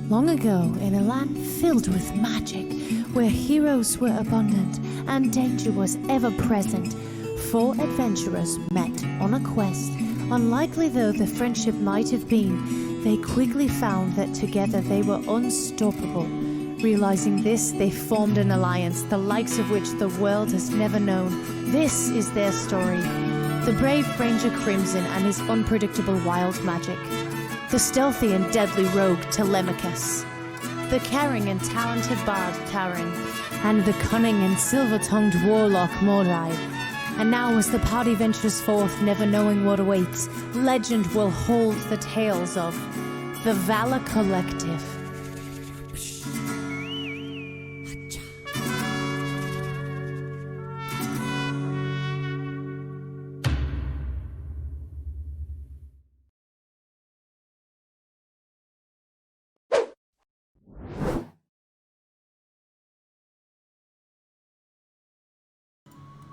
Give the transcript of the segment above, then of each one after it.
Long ago, in a land filled with magic, where heroes were abundant and danger was ever present, four adventurers met on a quest. Unlikely though the friendship might have been, they quickly found that together they were unstoppable. Realizing this, they formed an alliance, the likes of which the world has never known. This is their story. The brave Ranger Crimson and his unpredictable wild magic. The stealthy and deadly rogue Telemachus. The caring and talented bard Taran. And the cunning and silver-tongued warlock Mordai. And now as the party ventures forth, never knowing what awaits, legend will hold the tales of the Valor Collective.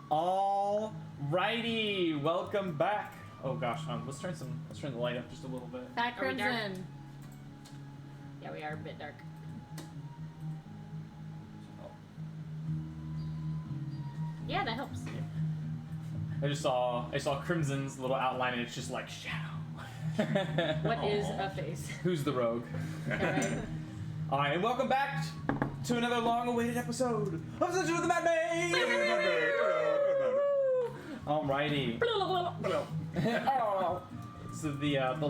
Alrighty, welcome back. Oh gosh, let's turn the light up just a little bit. Back Crimson. Yeah, we are a bit dark. Oh. Yeah, that helps. I saw Crimson's little outline and it's just like shadow. What is a face? Who's the rogue? Right. Alright, and welcome back to another long-awaited episode of Legend of the Mad Mage! Alrighty. So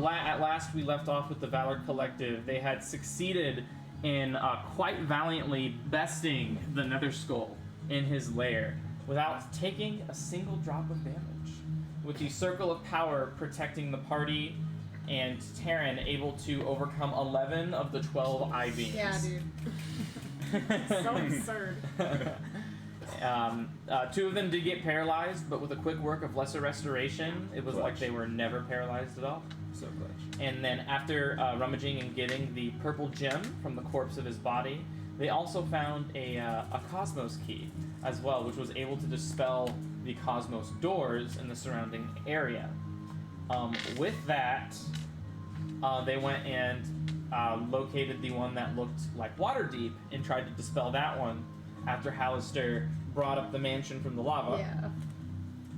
at last we left off with the Valor Collective. They had succeeded in quite valiantly besting the Nether Skull in his lair without taking a single drop of damage. With the Circle of Power protecting the party and Taran able to overcome 11 of the 12 I-beams. Yeah, dude. So absurd. Two of them did get paralyzed, but with a quick work of Lesser Restoration, it was like they were never paralyzed at all. So clutch. And then after rummaging and getting the purple gem from the corpse of his body, they also found a Cosmos key as well, which was able to dispel the Cosmos doors in the surrounding area. With that, they went and located the one that looked like Waterdeep and tried to dispel that one after Hallister brought up the mansion from the lava. Yeah.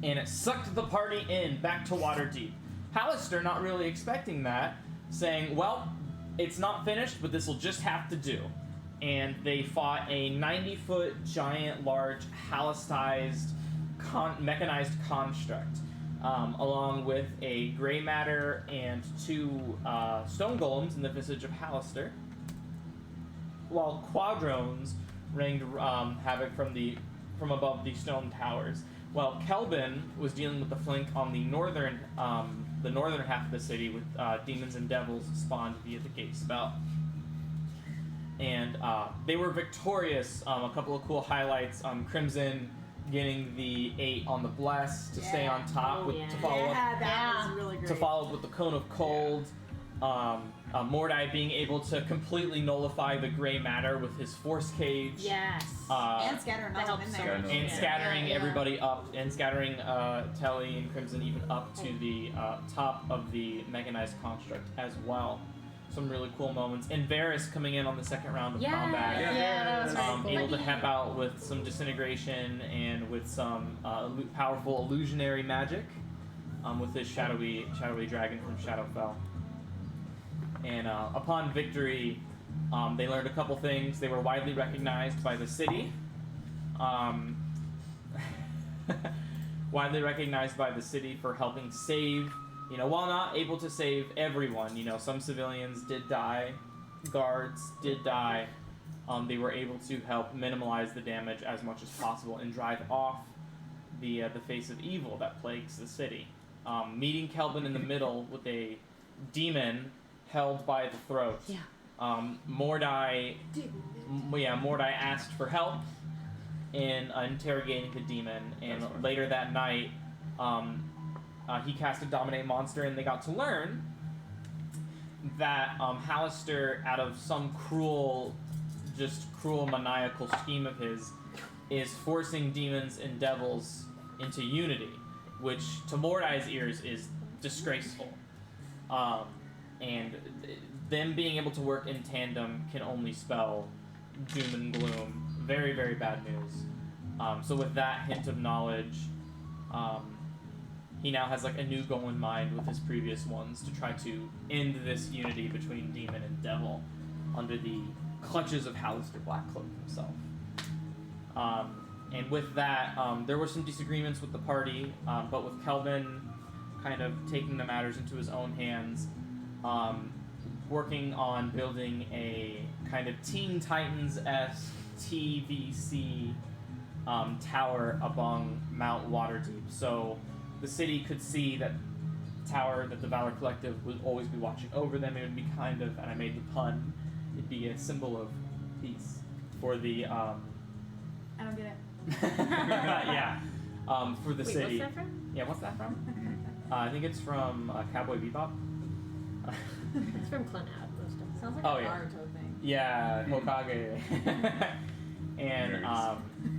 And it sucked the party in back to Waterdeep. Hallister not really expecting that, saying, well, it's not finished, but this will just have to do. And they fought a 90-foot giant, large, Hallistized, mechanized construct, along with a gray matter and two stone golems in the visage of Hallister, while quadrones rained havoc from above the stone towers. While Kelvin was dealing with the flank on the northern half of the city with demons and devils spawned via the gate spell. And they were victorious. A couple of cool highlights: Crimson getting the 8 on the bless to stay on top to follow up. That was really great. To follow up with the Cone of Cold. Mordai being able to completely nullify the gray matter with his force cage. Yes. And scattering that them helps in there. so And scattering Yeah. everybody up, and scattering Telly and Crimson even up to the top of the mechanized construct as well. Some really cool moments. And Varys coming in on the second round of combat. Yeah, that was very cool. Able to help out with some disintegration and with some powerful illusionary magic with his shadowy dragon from Shadowfell. And upon victory, they learned a couple things. They were widely recognized by the city. Widely recognized by the city for helping save, while not able to save everyone. Some civilians did die, guards did die. They were able to help minimize the damage as much as possible and drive off the face of evil that plagues the city. Meeting Kelvin in the middle with a demon held by the throat. Yeah. Mordai asked for help in interrogating the demon, and later that night, he cast a Dominate Monster, and they got to learn that Hallister, out of some cruel maniacal scheme of his, is forcing demons and devils into unity, which to Mordai's ears is disgraceful. And them being able to work in tandem can only spell doom and gloom. Very, very bad news. So with that hint of knowledge, he now has like a new goal in mind with his previous ones to try to end this unity between demon and devil under the clutches of Hallister Blackcloak himself. And with that, there were some disagreements with the party, but with Kelvin kind of taking the matters into his own hands, working on building a kind of Teen Titans-esque TVC tower above Mount Waterdeep. So the city could see that tower that the Valor Collective would always be watching over them. It would be kind of, and I made the pun, it'd be a symbol of peace for the I don't get it. yeah, for the Wait, city. what's that from? Yeah, what's that from? I think it's from Cowboy Bebop. It's from Clint Atwood stuff. Sounds like Oh, a yeah. Naruto thing. Yeah, Hokage.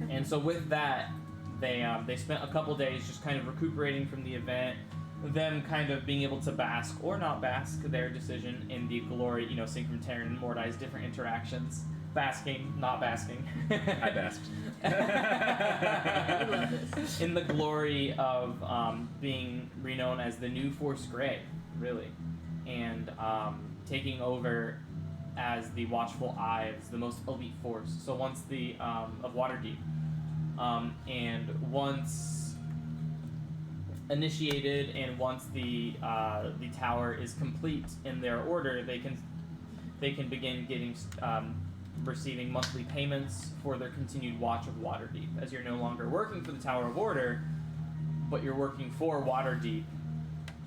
and so with that, they spent a couple days just kind of recuperating from the event, them kind of being able to bask or not bask their decision in the glory, seeing from Taryn and Mordai's different interactions. Basking, not basking. I basked. I love this. In the glory of being renowned as the new Force Grey, really, and taking over as the Watchful Eye, as the most elite force. So once the of Waterdeep, and once initiated, and once the tower is complete in their order, they can begin getting receiving monthly payments for their continued watch of Waterdeep, as you're no longer working for the Tower of Order, but you're working for Waterdeep,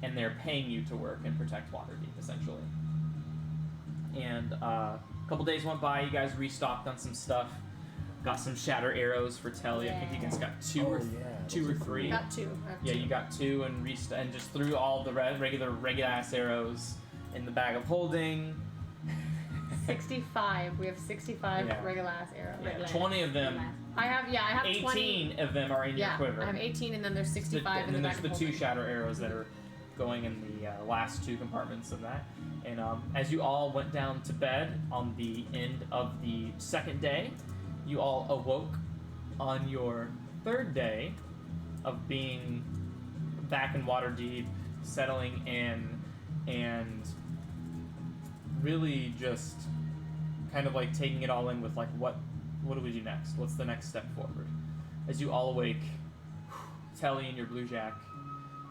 and they're paying you to work and protect Waterdeep, essentially. And a couple days went by, you guys restocked on some stuff, got some shatter arrows for Telly. I think you guys got two or three. Got two. I have Yeah, two. you got two, and and just threw all the regular ass arrows in the bag of holding. 65. We have 65 Yeah. regular ass arrows. Yeah, 20 of them. I have 18 20. of them are in your Yeah, quiver. I have 18, and then there's 65 and in then the there's back the of two holding. shatter arrows that are going in the last two compartments of that. And as you all went down to bed on the end of the second day, you all awoke on your third day of being back in Waterdeep, settling in, and really just kind of like taking it all in with like what do we do next? What's the next step forward? As you all awake, Telly and your Blue Jack,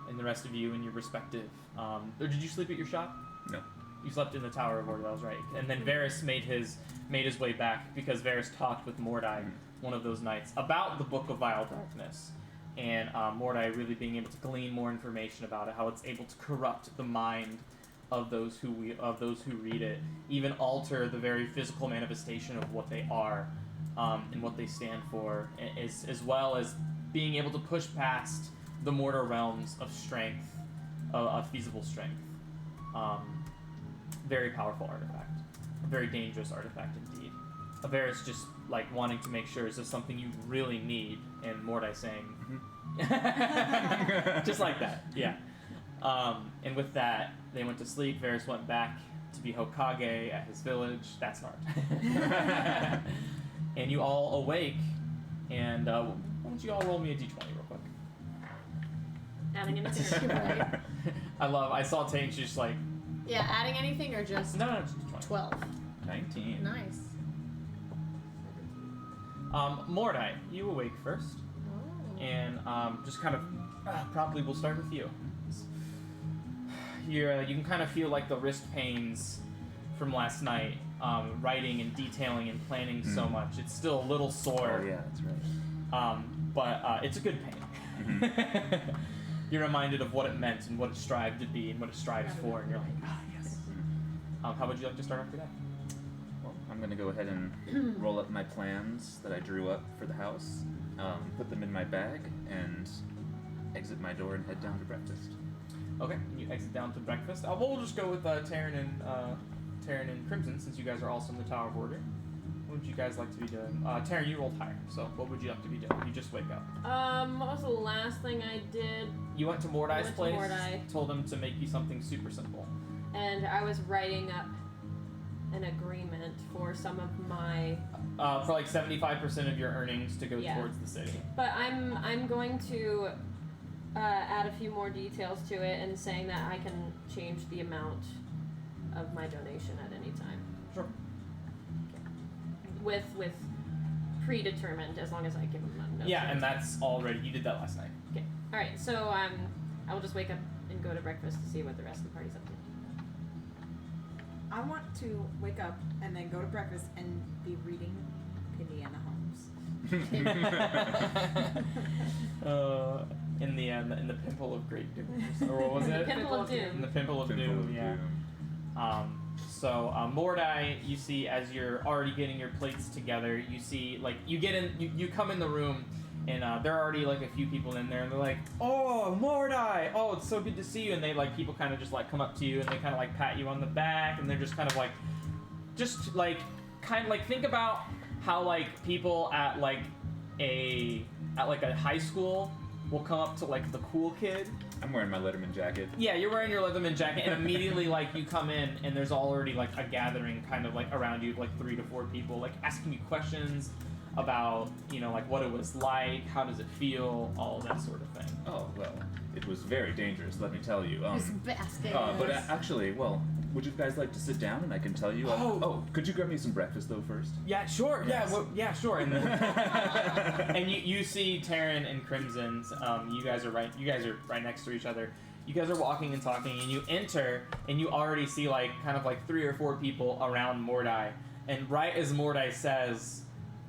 and the rest of you in your respective. Or did you sleep at your shop? No. You slept in the Tower of Order. That was right. And then Varys made his way back because Varys talked with Mordai one of those nights about the Book of Vile Darkness, and Mordai really being able to glean more information about it, how it's able to corrupt the mind of those who read it, even alter the very physical manifestation of what they are, and what they stand for, as well as being able to push past the mortal realms of strength, of feasible strength. Very powerful artifact, a very dangerous artifact indeed. Varys just like wanting to make sure, is this something you really need? And Mordai saying, just like that, yeah. And with that, they went to sleep. Varys went back to be Hokage at his village. That's Nard. And you all awake, and why don't you all roll me a d20 real quick? Adding anything or Right. I saw Tank, she's just like, Yeah, adding anything or just no, just d20. 12. 19. Nice. Mordai, you awake first, Oh. and just kind of, probably we'll start with you. You can kind of feel like the wrist pains from last night, writing and detailing and planning so much. It's still a little sore. Oh, yeah, that's right. But it's a good pain. You're reminded of what it meant and what it strived to be and what it strives for, and you're like, yes. How would you like to start off today? Well, I'm going to go ahead and roll up my plans that I drew up for the house, put them in my bag, and exit my door and head down to breakfast. Okay, you exit down to breakfast. We'll just go with Taryn and Crimson, since you guys are also in the Tower of Order. What would you guys like to be doing? Taryn, you rolled higher, so what would you like to be doing? You just wake up. What was the last thing I did? You went to Mordai's Went to place, Mordai. told him to make you something super simple. And I was writing up an agreement for some of my. For like 75% of your earnings to go Yeah. towards the city. But I'm going to add a few more details to it and saying that I can change the amount of my donation at any time. Sure. With predetermined, as long as I give them a notice. Yeah, and that's already, you did that last night. Okay. All right. So I will just wake up and go to breakfast to see what the rest of the party's up to. I want to wake up and then go to breakfast and be reading Indiana Holmes. In the Pimple of Great Doom, or what was it? Pimple of In Doom. the Pimple of Doom, yeah. Mordai, you see as you're already getting your plates together, you see like you come in the room, and there are already like a few people in there, and they're like, "Oh, Mordai! Oh, it's so good to see you!" And they like people kind of just like come up to you and they kind of like pat you on the back, and they're just kind of like think about how like people at like a high school will come up to like the cool kid. I'm wearing my Letterman jacket. Yeah, you're wearing your Leatherman jacket, and immediately like you come in and there's already like a gathering kind of like around you, like 3 to 4 people like asking you questions about, you know, like what it was like, how does it feel, all that sort of thing. Oh, well, it was very dangerous, let me tell you. This basket. But actually, well, would you guys like to sit down and I can tell you? Could you grab me some breakfast though first? Yeah, sure. Yes. Yeah, sure. And then, and you see Taryn and Crimson's. You guys are right next to each other. You guys are walking and talking, and you enter, and you already see like kind of like 3 or 4 people around Mordai. And right as Mordai says,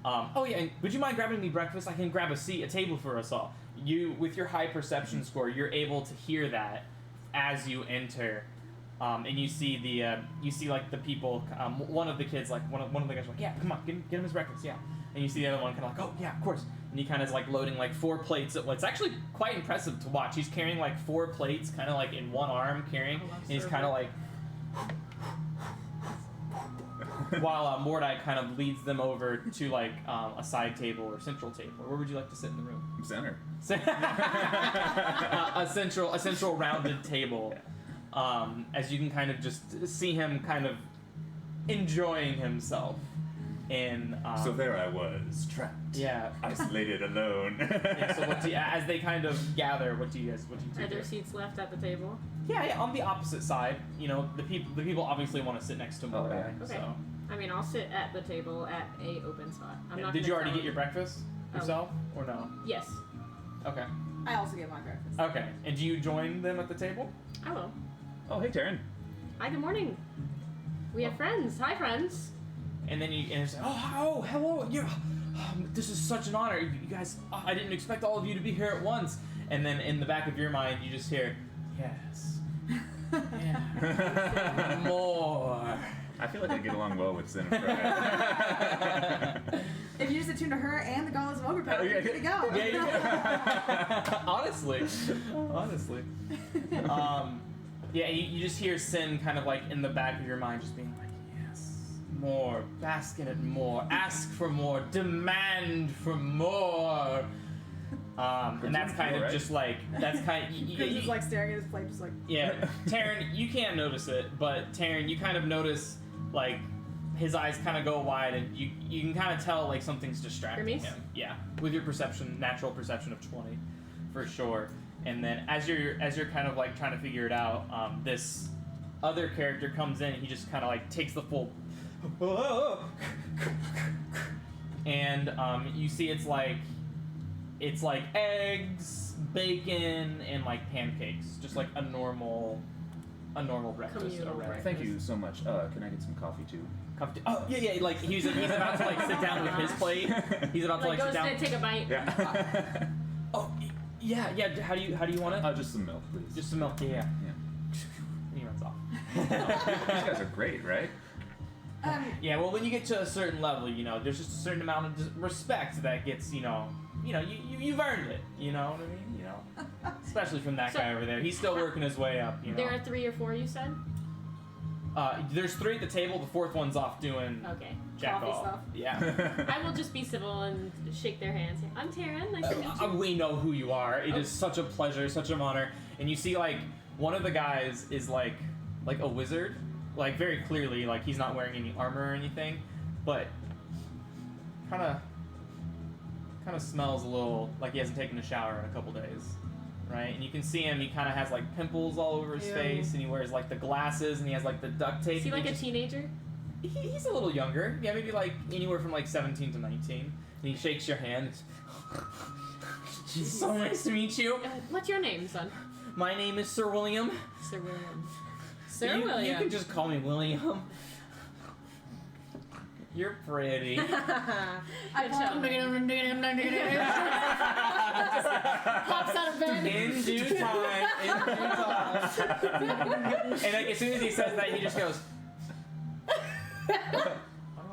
"Oh yeah, and would you mind grabbing me breakfast? I can grab a table for us all." You, with your high perception score, you're able to hear that as you enter. And you see like the people. One of the kids, like one of the guys, like, "Yeah, come on, get him his breakfast, yeah." And you see the other one kind of like, "Oh yeah, of course." And he kind of is like loading like 4 plates. It's actually quite impressive to watch. He's carrying like 4 plates, kind of like in one arm carrying, and he's kind of like. While Mordai kind of leads them over to like a side table or central table. Where would you like to sit in the room? Center. A central rounded table. As you can kind of just see him kind of enjoying himself in. So there I was, trapped. Yeah. Isolated, alone. Yeah. So as they kind of gather, what do you do? Are there seats left at the table? Yeah. On the opposite side, you know, the people obviously want to sit next to Mordai. Okay. So. I mean, I'll sit at the table at a open spot. Did you already get your breakfast yourself, or no? Yes. Okay. I also get my breakfast. Okay. And do you join them at the table? I will. Oh, hey, Taryn. Hi, good morning. We have friends. Hi, friends. And then you say, "Oh, hello! This is such an honor. You guys, I didn't expect all of you to be here at once." And then in the back of your mind, you just hear, "Yes, yeah, more." I feel like I get along well with Zen and Fred. If you just attune to her and the Gauntlets of Ogre Power, you're good to go. Yeah. Honestly. Yeah, you just hear Sin kind of like in the back of your mind just being like, "Yes, more, bask in it more, ask for more, demand for more." And that's kind of just like, that's kind of... Chris is like staring at his plate, just like... Yeah, Taryn, you can't notice it, but Taryn, you kind of notice, like, his eyes kind of go wide, and you can kind of tell, like, something's distracting Hermes? him. Yeah, with your natural perception of 20, for sure. And then as you're kind of, like, trying to figure it out, this other character comes in, and he just kind of, like, takes the full... And you see it's like eggs, bacon, and like pancakes, just like a normal breakfast. Communal breakfast. Thank you so much. Can I get some coffee too? Oh yeah, like he's about to like sit down with his plate. He's about to like sit down. Go take a bite. Yeah. Yeah. How do you want it? Just some milk, please. Just some milk. Yeah. And he runs off. These guys are great, right? Yeah. Well, when you get to a certain level, you know, there's just a certain amount of respect that gets, you've earned it. You know what I mean? You know, especially from that guy over there. He's still working his way up. You know. There are 3 or 4, you said? There's 3 at the table. The 4th one's off doing jack Coffee off. stuff. Yeah. I will just be civil and shake their hands. I'm Taryn. Nice to meet you. We know who you are. It is such a pleasure, such an honor. And you see, like, one of the guys is like a wizard, like very clearly, like he's not wearing any armor or anything, but kind of smells a little like he hasn't taken a shower in a couple days, right? And you can see him. He kind of has like pimples all over his Ew. face, and he wears like the glasses, and he has like the duct tape. Is he and like a just- teenager? He's a little younger. Yeah, maybe like anywhere from like 17 to 19. And he shakes your hand. It's so nice to meet you. What's your name, son? My name is Sir William. Sir William. Sir you, William. You can just call me William. You're pretty. Good job. Pops out of bed. In due time. In due time. And like, as soon as he says that, he just goes. Why do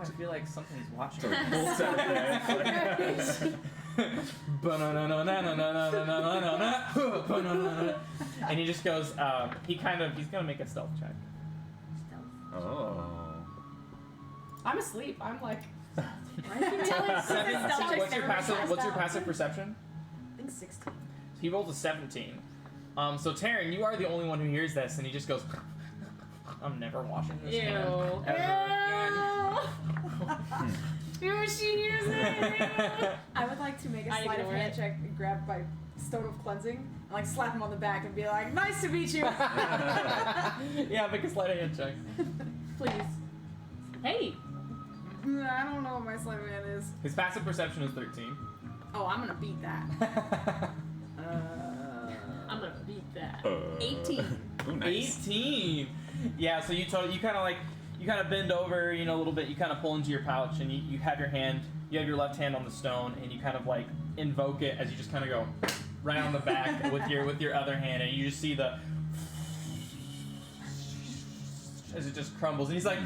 I feel like something's watching me? And he just goes. He's gonna make a stealth check. Oh. I'm asleep. I'm like, What's your passive perception? I think 16. He rolls a 17. So Taryn, you are the only one who hears this, and he just goes, "I'm never washing this hand Ew. ever Ew, she hears it. I would like to make a I sleight of ignore hand it. check and grab my stone of cleansing and like slap him on the back and be like, "Nice to meet you." again." Yeah, make a sleight of hand check. Please. Hey. I don't know what my sleight of hand is. His passive perception is 13. Oh, I'm gonna beat that. I'm gonna beat that. 18. Ooh, nice. 18. Yeah, so you kind of bend over, a little bit. You kind of pull into your pouch, and you have your left hand on the stone, and you kind of like invoke it as you just kind of go right on the back with your other hand, and you just see the as it just crumbles, and he's like,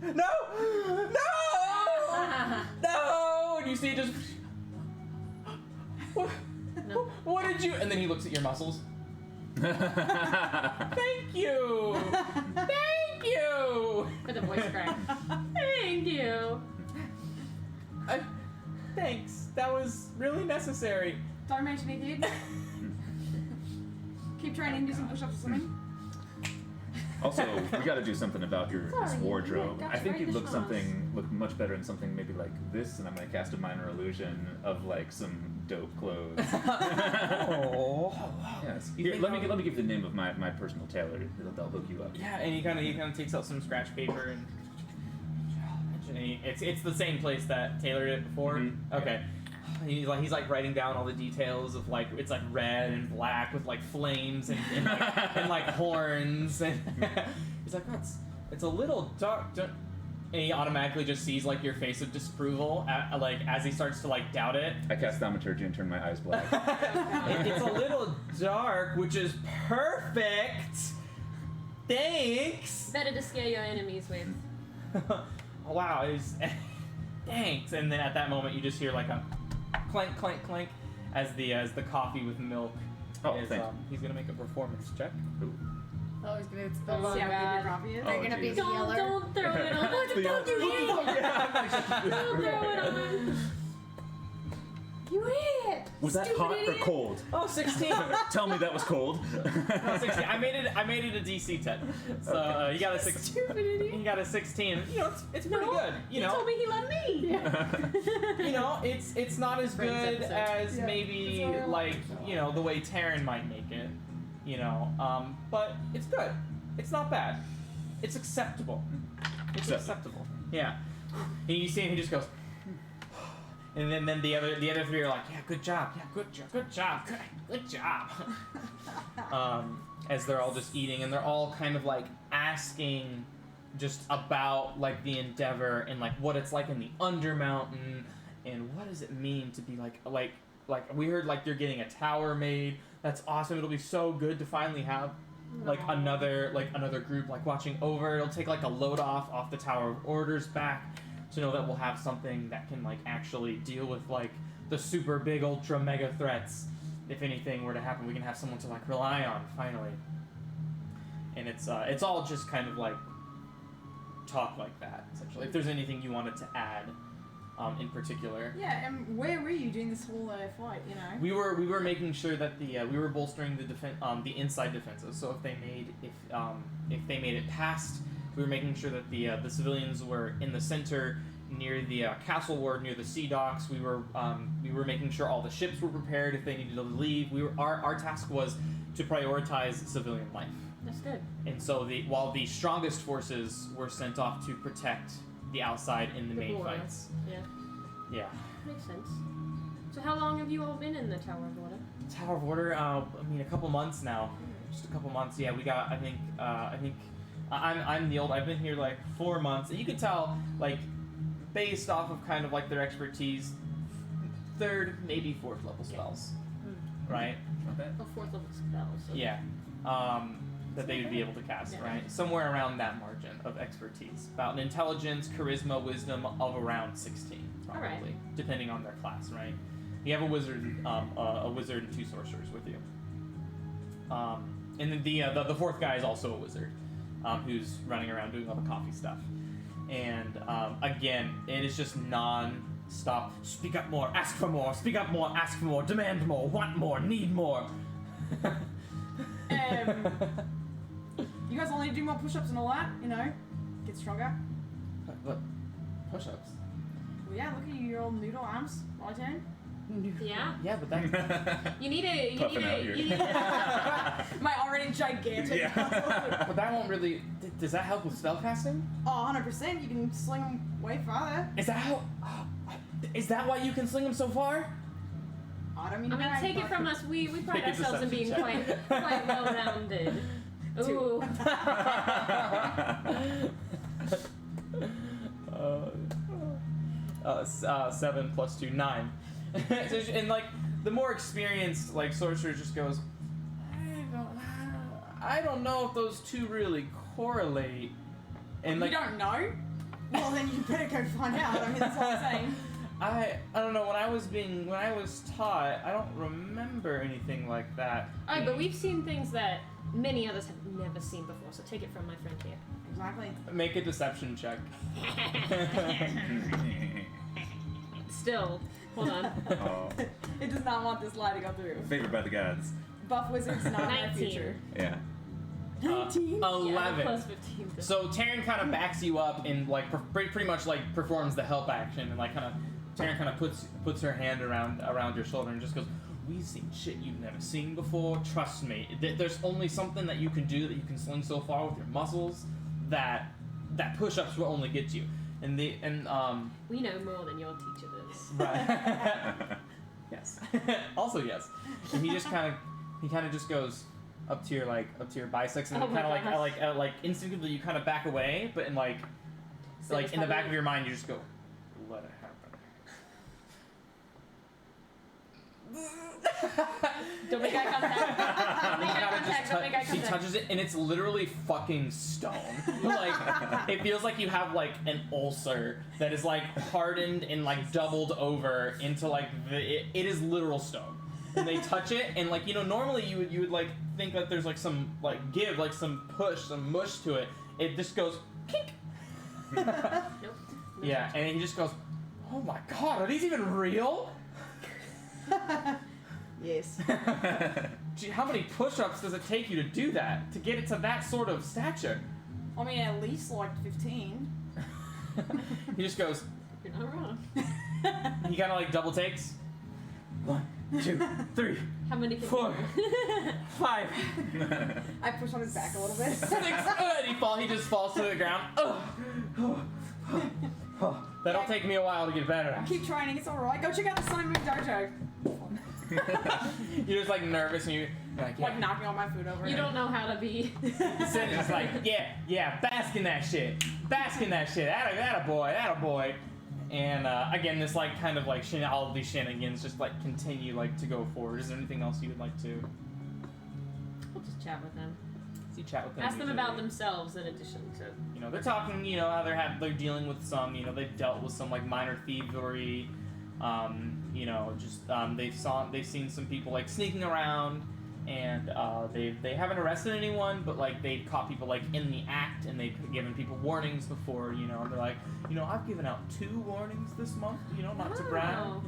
"No, no, no!" And you see it just. No. What did you? And then he looks at your muscles. Thank you. Thank you. With a voice crack. Thank you. Thanks. That was really necessary. Don't mention it, dude. Keep trying and do some push-ups or something. Also, we got to do something about your Sorry, this wardrobe. got I think right you'd look in the look much better in something maybe like this, and I'm gonna cast a minor illusion of like some dope clothes. Oh. Yes. You Here, think let me I'll- give the name of my personal tailor. They'll hook you up. Yeah, and he kind of takes out some scratch paper and it's the same place that Taylor did before. Mhm. Okay. He's like writing down all the details of like it's like red and black with like flames and like horns and he's like it's a little dark. And he automatically just sees like your face of disapproval like as he starts to like doubt it. I cast thaumaturgy and turn my eyes black. It's a little dark, which is perfect. Thanks. Better to scare your enemies with. Wow, thanks. And then at that moment, you just hear like a clank, clank, clank as the coffee with milk. Oh, is, thanks. He's gonna make a performance check. Ooh. Oh, he's gonna. It's Oh, See how good God. your coffee is? Oh, They're gonna be geez. the yellow. Don't throw it on. Don't do it. Don't throw it on. You idiot! Was that Stupid hot idiot. or cold? Oh, 16. Tell me that was cold. No, 16. I made it a DC 10. So you got a 16. Stupid idiot. You got a 16. It's pretty No, good. He told me he loved me. It's not as Friends good episode. as Yeah. maybe It's all like the way Taryn might make it. But it's good. It's not bad. It's acceptable. It's acceptable. Yeah. And you see him, he just goes. And then the other three are like, yeah, good job, good job. As they're all just eating, and they're all kind of like asking just about like the Endeavor and like what it's like in the Undermountain and what does it mean to be like we heard like you're getting a tower made. That's awesome. It'll be so good to finally have like another group like watching over. It'll take like a load off the Tower of Orders back. To know that we'll have something that can like actually deal with like the super big ultra mega threats. If anything were to happen, we can have someone to like rely on finally. And it's all just kind of like talk like that essentially. If there's anything you wanted to add, in particular. Yeah, and where were you during this whole fight? We were making sure that we were bolstering the inside defenses. So if they made it past We were making sure that the civilians were in the center, near the castle ward, near the sea docks. We were making sure all the ships were prepared if they needed to leave. Our task was to prioritize civilian life. That's good. And so while the strongest forces were sent off to protect the outside in the main border. fights. Yeah. Yeah. Makes sense. So how long have you all been in the Tower of Order? Tower of Order, a couple months now. Just a couple months. Yeah, we got, I think I'm the old, I've been here like 4 months. And you can tell, like, based off of kind of like their expertise, 3rd, maybe 4th level spells. Right? Not bad. Oh, 4th level spells. Okay. Yeah. That they would be able to cast, Yeah. right? Somewhere around that margin of expertise. About an intelligence, charisma, wisdom of around 16, probably. Alright. Depending on their class, right? You have a wizard and 2 sorcerers with you. And then the 4th guy is also a wizard, who's running around doing all the coffee stuff. And again, it is just non-stop. Speak up more, ask for more, speak up more, ask for more, demand more, want more, need more. You guys all need to do more push-ups and all that, you know? Get stronger. What? Push-ups? Well, yeah, look at you, your old noodle arms, right hand. Yeah. Yeah, but that You need a. You Puffing need out a. here. You need a. My already gigantic Yeah. muscles. but that won't really. Does that help with spellcasting? Oh, 100%. You can sling them way farther. Is that how? Is that why you can sling them so far? I don't mean I mean, brag, take it but- from us. We pride Make a ourselves in being deception quite well-rounded. Ooh. 7 plus 2, 9. And like the more experienced like sorcerer just goes, I don't know if those two really correlate. And like you don't know? Well, then you better go find out. I mean, that's what I'm saying. I don't know, when I was taught, I don't remember anything like that. Alright, but we've seen things that many others have never seen before, so take it from my friend here. Exactly. Make a deception check. Still, hold on. Oh, It does not want this lie to go through. favored by the gods. Buff wizards not in our 19. future. Yeah. 19? 11. Yeah, plus 15. So Taryn kind of backs you up and like pretty much like performs the help action and like kind of Taryn kind of puts her hand around your shoulder and just goes, "We've seen shit you've never seen before. Trust me. There's only something that you can do that you can sling so far with your muscles that push-ups will only get you." And We know more than your teacher does. right. Yes. Also yes. And he kind of just goes up to your biceps and Oh my kind of gosh. like instinctively you kind of back away, but in like So it's in the back probably- of your mind you just go, let it happen. Don't make eye contact. Don't make eye contact. Don't make eye He contact. touches it and it's literally fucking stone. Like it feels like you have like an ulcer that is like hardened and like doubled over into like it is literal stone. And they touch it and like normally you would like think that there's like some like give like some push some mush to it. It just goes kink. Nope. No Yeah, touch. and he just goes, "Oh my god, are these even real?" Yes. Gee, how many push-ups does it take you to do that? To get it to that sort of stature? I mean, at least like 15. He just goes, You're not wrong. he kind of like double takes. 1, 2, 3, How many can 4, 5, I push on his back a little bit. 6. He just falls to the ground. That'll take me a while to get better at. Keep training, it's alright. Go check out the Sun Moon Dojo. You're just like nervous and you're like, Like yeah. knocking all my food over. You don't know how to be. Sid is like, yeah, bask in that shit. Bask in that shit. That a boy. And again, this like kind of like all of these shenanigans just like continue like to go forward. Is there anything else you would like to We'll just chat with them. see? Chat with them. Ask them usually. about themselves in addition to. They're talking. How they're dealing with some. They've dealt with some like minor thievery. They've seen some people like sneaking around, and they haven't arrested anyone, but like they've caught people like in the act, and they've given people warnings before. And they're like, I've given out 2 warnings this month. Not to brag. Oh.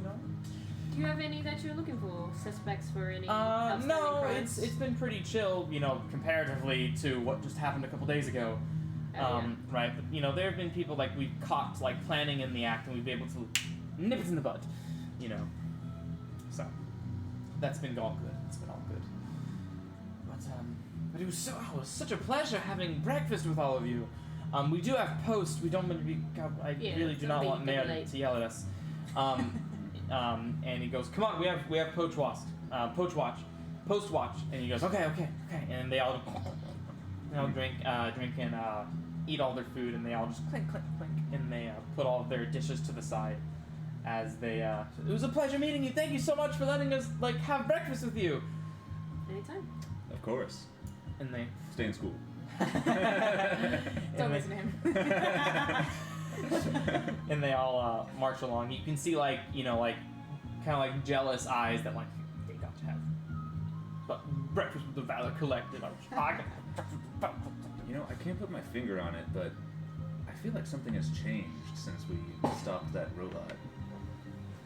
Do you have any that you're looking for? Suspects for any No, outstanding crimes? it's been pretty chill. Comparatively to what just happened a couple days ago. Right? But, you know, there have been people like we've caught like planning in the act, and we've been able to nip it in the bud. You know, so that's been all good. It's been all good. But it was such a pleasure having breakfast with all of you. We do have post. We don't want to be. I really do not want Mayor to yell at us. And he goes, "Come on, we have post watch, and he goes, okay, and they all drink and eat all their food, and they all just clink, and they put all of their dishes to the side as they. It was a pleasure meeting you. Thank you so much for letting us like have breakfast with you. Anytime. Of course. And they Stay in school. Don't listen to him. and they all march along. You can see like kind of like jealous eyes that like they got to have. But breakfast with the Valor Collective. You know, I can't put my finger on it, but I feel like something has changed since we stopped that robot.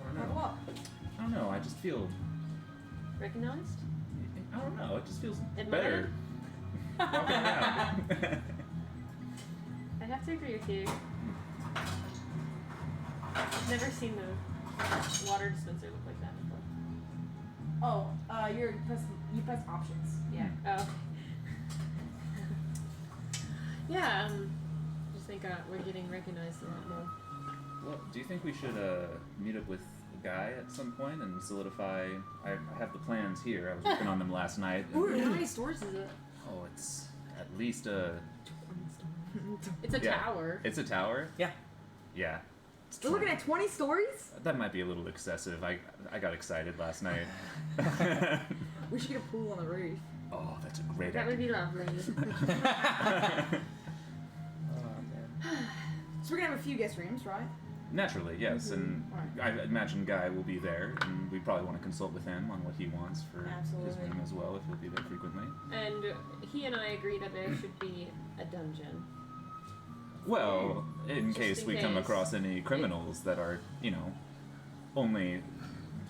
I don't know. What? I don't know. I just feel. Recognized? I don't know. It just feels Admired? better. Walking around. I have to agree with you. I've never seen the water dispenser look like that before. Oh, you press options. Yeah. Oh. Yeah. Just think we're getting recognized a lot more. Well, do you think we should meet up with the guy at some point and solidify? I have the plans here. I was working on them last night. Ooh, how many stores is it? Oh, it's at least a. It's a Yeah. tower. It's a tower. Yeah. Yeah. We're looking at 20 stories? That might be a little excessive. I got excited last night. We should get a pool on the roof. Oh, that's a great That would idea. be lovely. So we're gonna have a few guest rooms, right? Naturally, yes, and Right. I imagine Guy will be there, and we probably want to consult with him on what he wants for his Absolutely. room as well, if he'll be there frequently. And he and I agree that there should be a dungeon. Well, in Just case in we come case. across any criminals that are, only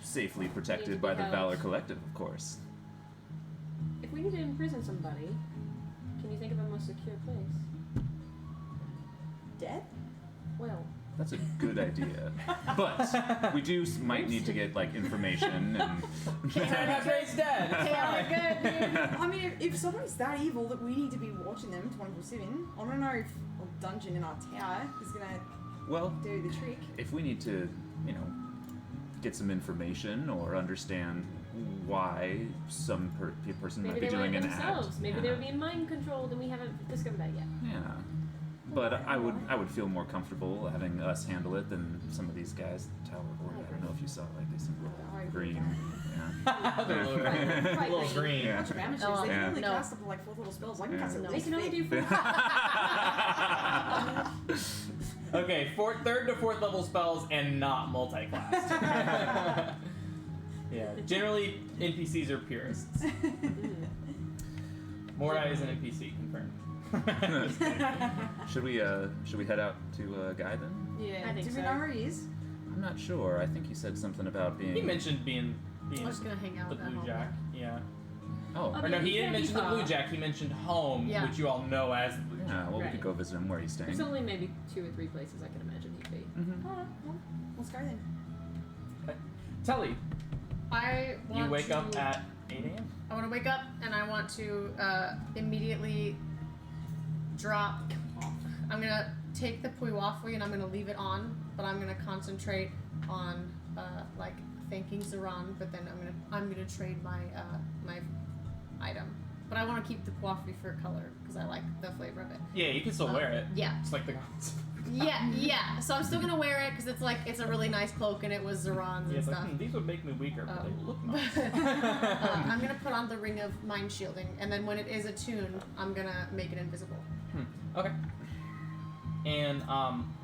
safely protected by the held. Valor Collective, of course. If we need to imprison somebody, can you think of a more secure place? Dead? Well, That's a good idea. But we might need to get, information and... Ray's dead. I mean, if somebody's that evil that we need to be watching them 24/7, I don't know if a dungeon in our tower is gonna Well, do the trick. if we need to, get some information or understand why some person maybe might they be were doing an themselves. act. Maybe yeah. they were being mind controlled and we haven't discovered that yet. Yeah. But I would feel more comfortable having us handle it than some of these guys. Tower of Order. I don't know if you saw they seem a little green. Yeah. They're a little green. Yeah. Bunch of amateurs. Oh, They can yeah. only No. cast up to like 4th level spells. I can cast it They really can only thick. do 4. Okay, third to fourth level spells and not multi-classed. Yeah, generally NPCs are purists. Mordai is an NPC, confirmed. Should we head out to Guy then? Yeah. I think Do we so. know where he is? I'm not sure. I think he said something about being. He mentioned being I'm just gonna hang out the with that Blue home. Jack. Yeah. Oh. I Or mean, no, he he didn't can't be mention the Blue far. Jack. He mentioned home, Yeah. which you all know as the Blue Jack. Yeah. Well, we Right. could go visit him where he's staying. There's only maybe 2 or 3 places I can imagine he'd be. Mm-hmm. Alright, well, let's go then. Telly, I want you wake to, up at 8 a.m. I want to wake up and I want to immediately drop off. I'm gonna take the Puiwafui and I'm gonna leave it on, but I'm gonna concentrate on thanking Zeron. But then I'm gonna trade my my item. But I want to keep the Puiwafui for color because I like the flavor of it. Yeah, you can still wear it. Yeah. It's like the gods. Yeah. So I'm still gonna wear it because it's a really nice cloak and it was Zeron's Yeah, and it's like, stuff. these would make me weaker, but they look nice. I'm gonna put on the ring of mind shielding, and then when it is attuned, I'm gonna make it invisible. Okay. And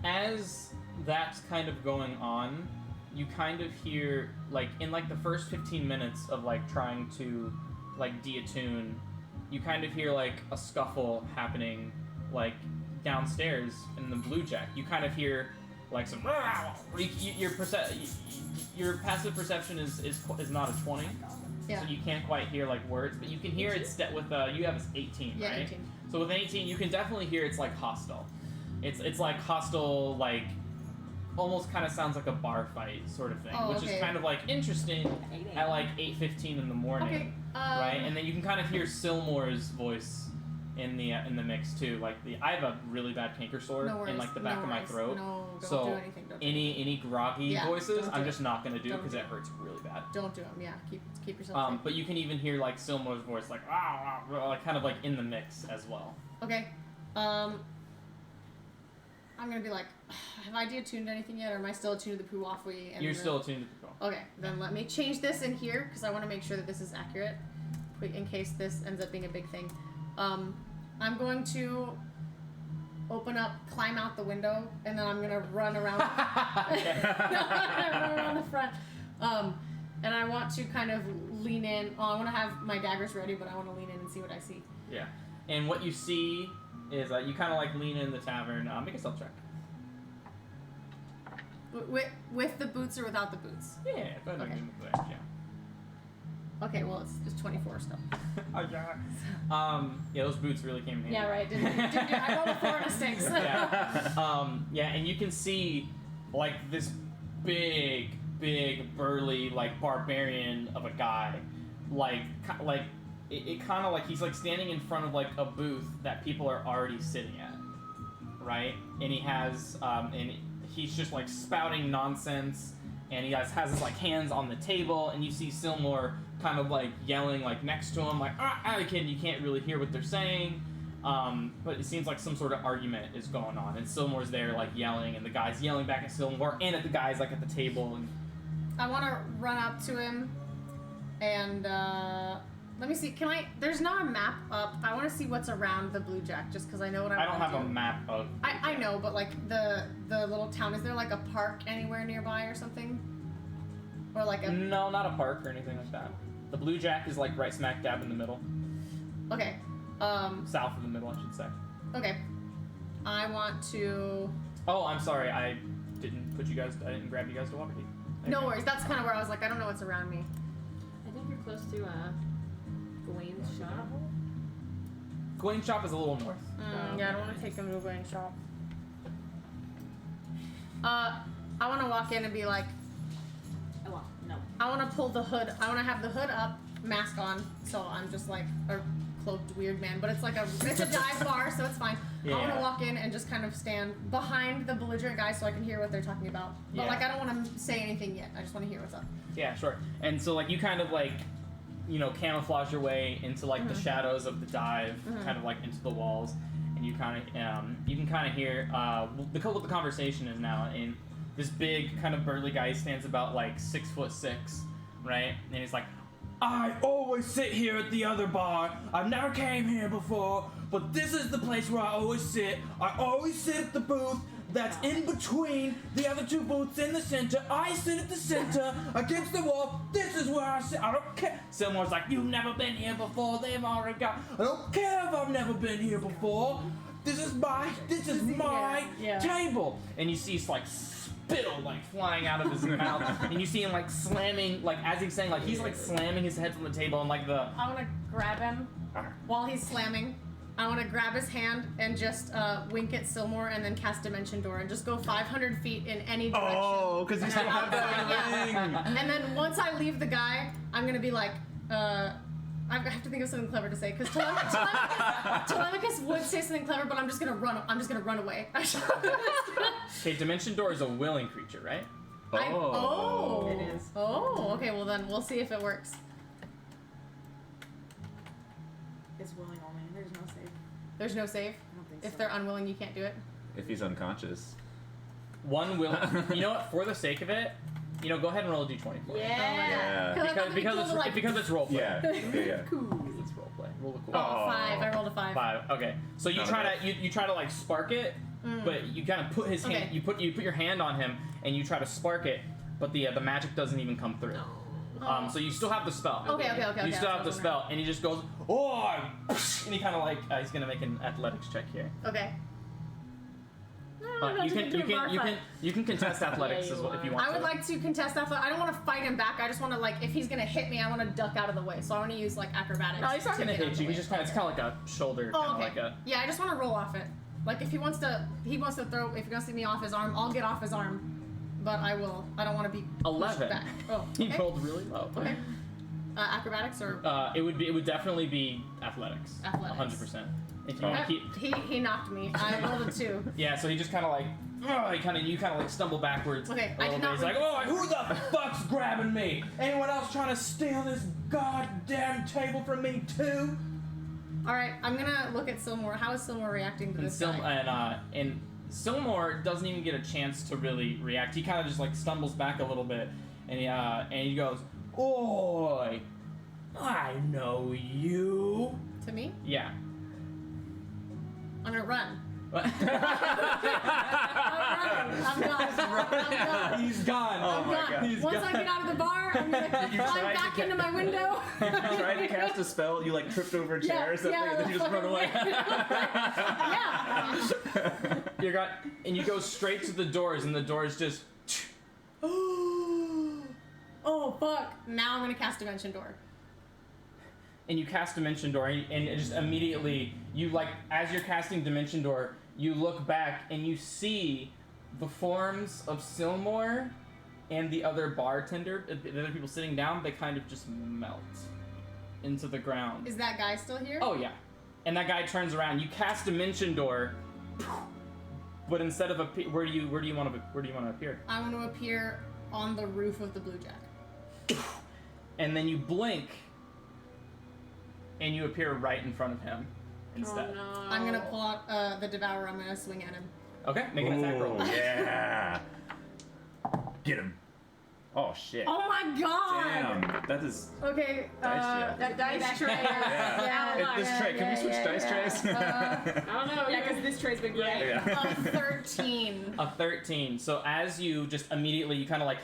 as that's kind of going on, you kind of hear in the first 15 minutes of trying to deattune, you kind of hear a scuffle happening downstairs in the Blue Jack. You kind of hear some your passive perception is not a 20. Yeah. So you can't quite hear words, but you can hear it with you have 18, Yeah, right? 18. So with an 18, you can definitely hear it's like hostile. It's like hostile, like almost kind of sounds like a bar fight sort of thing, Oh, which okay. is kind of like interesting at like 8:15 in the morning, Okay. right? And then you can kind of hear Sylmore's voice in the mix too. Like I have a really bad canker sore No worries. in like the back no of my worries. throat. No, don't So do anything. Don't do any groggy Yeah, voices, don't do I'm it. just not gonna do Don't because do it it. hurts really bad. Don't do them. Yeah, keep yourself safe. But you can even hear like Sylmore's voice, like like kind of like in the mix as well. Okay. I'm gonna be like, have I deattuned anything yet, or am I still attuned to the Puwafui? You're still attuned to the call. Okay, then let me change this in here because I want to make sure that this is accurate, in case this ends up being a big thing. I'm going to open up, climb out the window, and then I'm gonna run around. Run around the front. And I want to kind of lean in. Oh, I want to have my daggers ready, but I want to lean in and see what I see. Yeah. And what you see is you kind of like lean in the tavern. Make a stealth check. With the boots or without the boots? Yeah, go ahead and Okay. give me the edge, yeah. Okay, well it's just 24 still. Oh, yeah. Yeah, those boots really came in handy. Yeah, right. Didn't do, I rolled a 4 and a 6. Yeah, and you can see like this big, burly, like barbarian of a guy, like it kind of like he's like standing in front of like a booth that people are already sitting at, right? And he has and he's just like spouting nonsense, and he has his like hands on the table, and you see Sylmore kind of like yelling like next to him, like kid, you can't really hear what they're saying. But it seems like some sort of argument is going on, and Sylmore's there like yelling, and the guy's yelling back at Sylmore and at the guys like at the table. And I want to run up to him and let me see. Can I? There's not a map up. I want to see what's around the Blue Jack, just because I know what I want don't to have do. a map of. I know, but like the little town. Is there like a park anywhere nearby or something? Or like a? No, not a park or anything like that. The Blue Jack is like right smack dab in the middle, Okay. south of the middle, I should say. Okay. I want to. Oh, I'm sorry, I didn't grab you guys to Waterdeep. No worries. That's kind of where I was like, I don't know what's around me. I think you're close to Gawain's shop. Gawain's shop is a little north. Yeah, I don't want to take him to a grain shop. I want to walk in and be like, Oh, well, no. I want to pull the hood. I want to have the hood up, mask on, so I'm just like a cloaked weird man. But it's like it's a dive bar, so it's fine. I want Yeah. to walk in and just kind of stand behind the belligerent guy so I can hear what they're talking about. But Yeah. like I don't want to say anything yet. I just want to hear what's up. Yeah, sure. And so like you kind of like, camouflage your way into like the shadows of the dive, kind of like into the walls, and you kind of you can kind of hear what the conversation is now. And this big kind of burly guy stands about like 6'6", right? And he's like, I always sit here at the other bar. I've never came here before, but this is the place where I always sit. I always sit at the booth that's in between the other two booths in the center. I sit at the center against the wall. This is where I sit. I don't care. Someone's like, you've never been here before. They've already got. I don't care if I've never been here before. This is my Yeah. table. And you see like spittle like flying out of his mouth, and you see him like slamming, like as he's saying, like he's like slamming his head on the table, and like the. I want to grab him while he's slamming. I want to grab his hand and just wink at Sylmore and then cast Dimension Door and just go 500 feet in any direction. Oh, because you still have that Yeah. thing. And then once I leave the guy, I'm gonna be like, I have to think of something clever to say because Telemachus would say something clever, but I'm just gonna run. I'm just gonna run away. Okay, Dimension Door is a willing creature, right? Oh. It is. Oh. Okay. Well then we'll see if it works. It's willing only. There's no save. There's no save. I don't think If so. they're unwilling, you can't do it. If he's unconscious. One will. You know what? For the sake of it, go ahead and roll a d20 for it. Yeah. Because it's roleplay. Yeah. Because it's roleplay. Roll a cool. Oh, 5. I rolled a 5. 5. Okay. So you Not try bad. to you try to like spark it, but you kind of put his hand. Okay. You put your hand on him and you try to spark it, but the magic doesn't even come through. So you still have the spell. Okay. You still have the spell, and he just goes, oh, and he kind of like he's gonna make an athletics check here. Okay. You can contest athletics Yeah, as you well if you are. want. I would to. like to contest athletics. I don't want to fight him back. I just want to like, if he's gonna hit me, I want to duck out of the way. So I want to use like acrobatics. No, he's not gonna get out hit of you. the He's way. just kind of it's kind of like a shoulder, Oh, kind of okay. like a. Yeah, I just want to roll off it. Like if he wants to throw. If he wants to see me off his arm, I'll get off his arm. But I will. I don't want to be pushed 11. back. Oh, He okay. rolled really low. Okay. Acrobatics or It would definitely be athletics. Athletics. 100%. If you want to keep. he knocked me. I rolled a 2. Yeah, so he just kind of like. You kind of like stumble backwards. Okay, a I little did bit. not He's like, read- oh, who the fuck's grabbing me? Anyone else trying to steal this goddamn table from me too? All right, I'm gonna look at Silmore. How is Silmore reacting to And this guy? and Silmore doesn't even get a chance to really react. He kind of just like stumbles back a little bit, and he goes, "Oi, I know you." To me, Yeah. I'm gonna run. What? I'm gone. He's gone. Oh my God. He's Once gone. I get out of the bar, I'm gonna You climb tried back to into my window. You tried to cast a spell, you like tripped over a chair or something, and then you just run away. Yeah. You got, and you go straight to the doors, and the doors just. Oh fuck! Now I'm gonna cast Dimension Door. And you cast Dimension Door, and it just immediately you like as you're casting Dimension Door, you look back and you see the forms of Silmore and the other bartender, the other people sitting down. They kind of just melt into the ground. Is that guy still here? Oh yeah, and that guy turns around. You cast Dimension Door, but instead of where do you want to appear? I want to appear on the roof of the Blue Jack. And then you blink, and you appear right in front of him instead. Oh no. I'm gonna pull out the Devourer. I'm gonna swing at him. Okay, make an attack roll. Ooh, yeah. Get him. Oh shit. Oh my god! Damn. That is. Okay. Dice jail. That dice tray. Yeah. This tray. Can we switch dice trays? I don't know. Yeah, because this tray's been great. Yeah. A 13. A 13. So as you just immediately, you kind of like,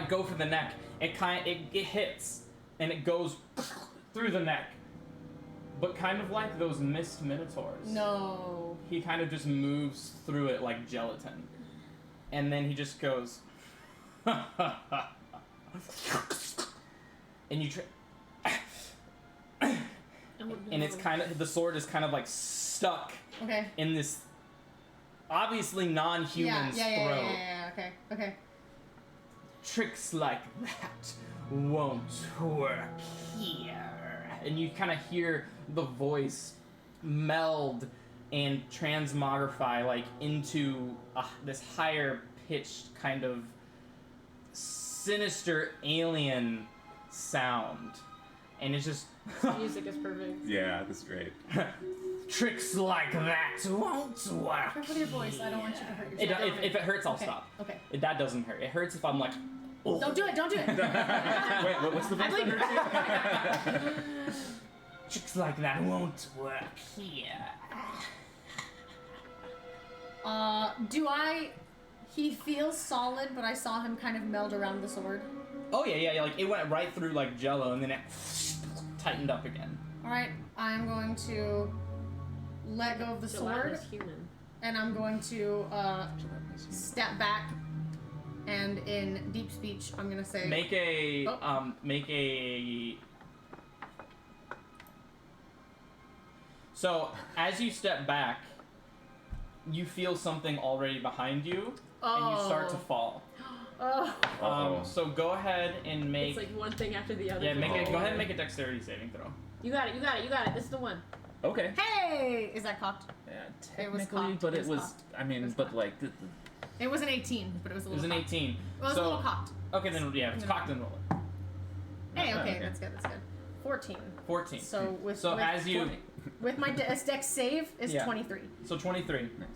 go for the neck. It hits, and it goes through the neck. But kind of like those mist minotaurs. No. He kind of just moves through it like gelatin. And then he just goes, and you and it's kind of, the sword is kind of like stuck Okay. in this obviously non-human's throat. Yeah. Okay. Tricks like that won't work here. And you kind of hear the voice meld and transmogrify like into this higher pitched kind of sinister alien sound. And it's just Music is perfect. Yeah, that's great. tricks like that won't work. Careful with your voice. I don't want you to hurt yourself. If it hurts, I'll Okay. stop. Okay. That doesn't hurt. It hurts if I'm like, oh. Don't do it. Don't do it. Wait, what's the voice that hurts you? Tricks like that won't work here. He feels solid, but I saw him kind of meld around the sword. Oh yeah. Like it went right through like Jello, and then it tightened up again. All right, I'm going to let go of the sword, Gelatinous human. and I'm going to step back, and in deep speech, I'm gonna say, Make a Oh. So as you step back, you feel something already behind you, and you start to fall. Oh, Uh-oh. So go ahead and make. It's like one thing after the other. Yeah, Oh. go ahead and make a dexterity saving throw. You got it. This is the one. Okay. hey! Is that cocked? Yeah, It was technically, cocked. but It it was was. cocked. I mean, It was but cocked. like. It was an 18, but it was a It was little an cocked. 18. Well, it was a little cocked. Okay, then yeah, if it's cocked, then roll it. Hey, Not bad, okay, okay. that's good. 14. 14. So with as you, with my dex save is Yeah. 23. so 23. Nice.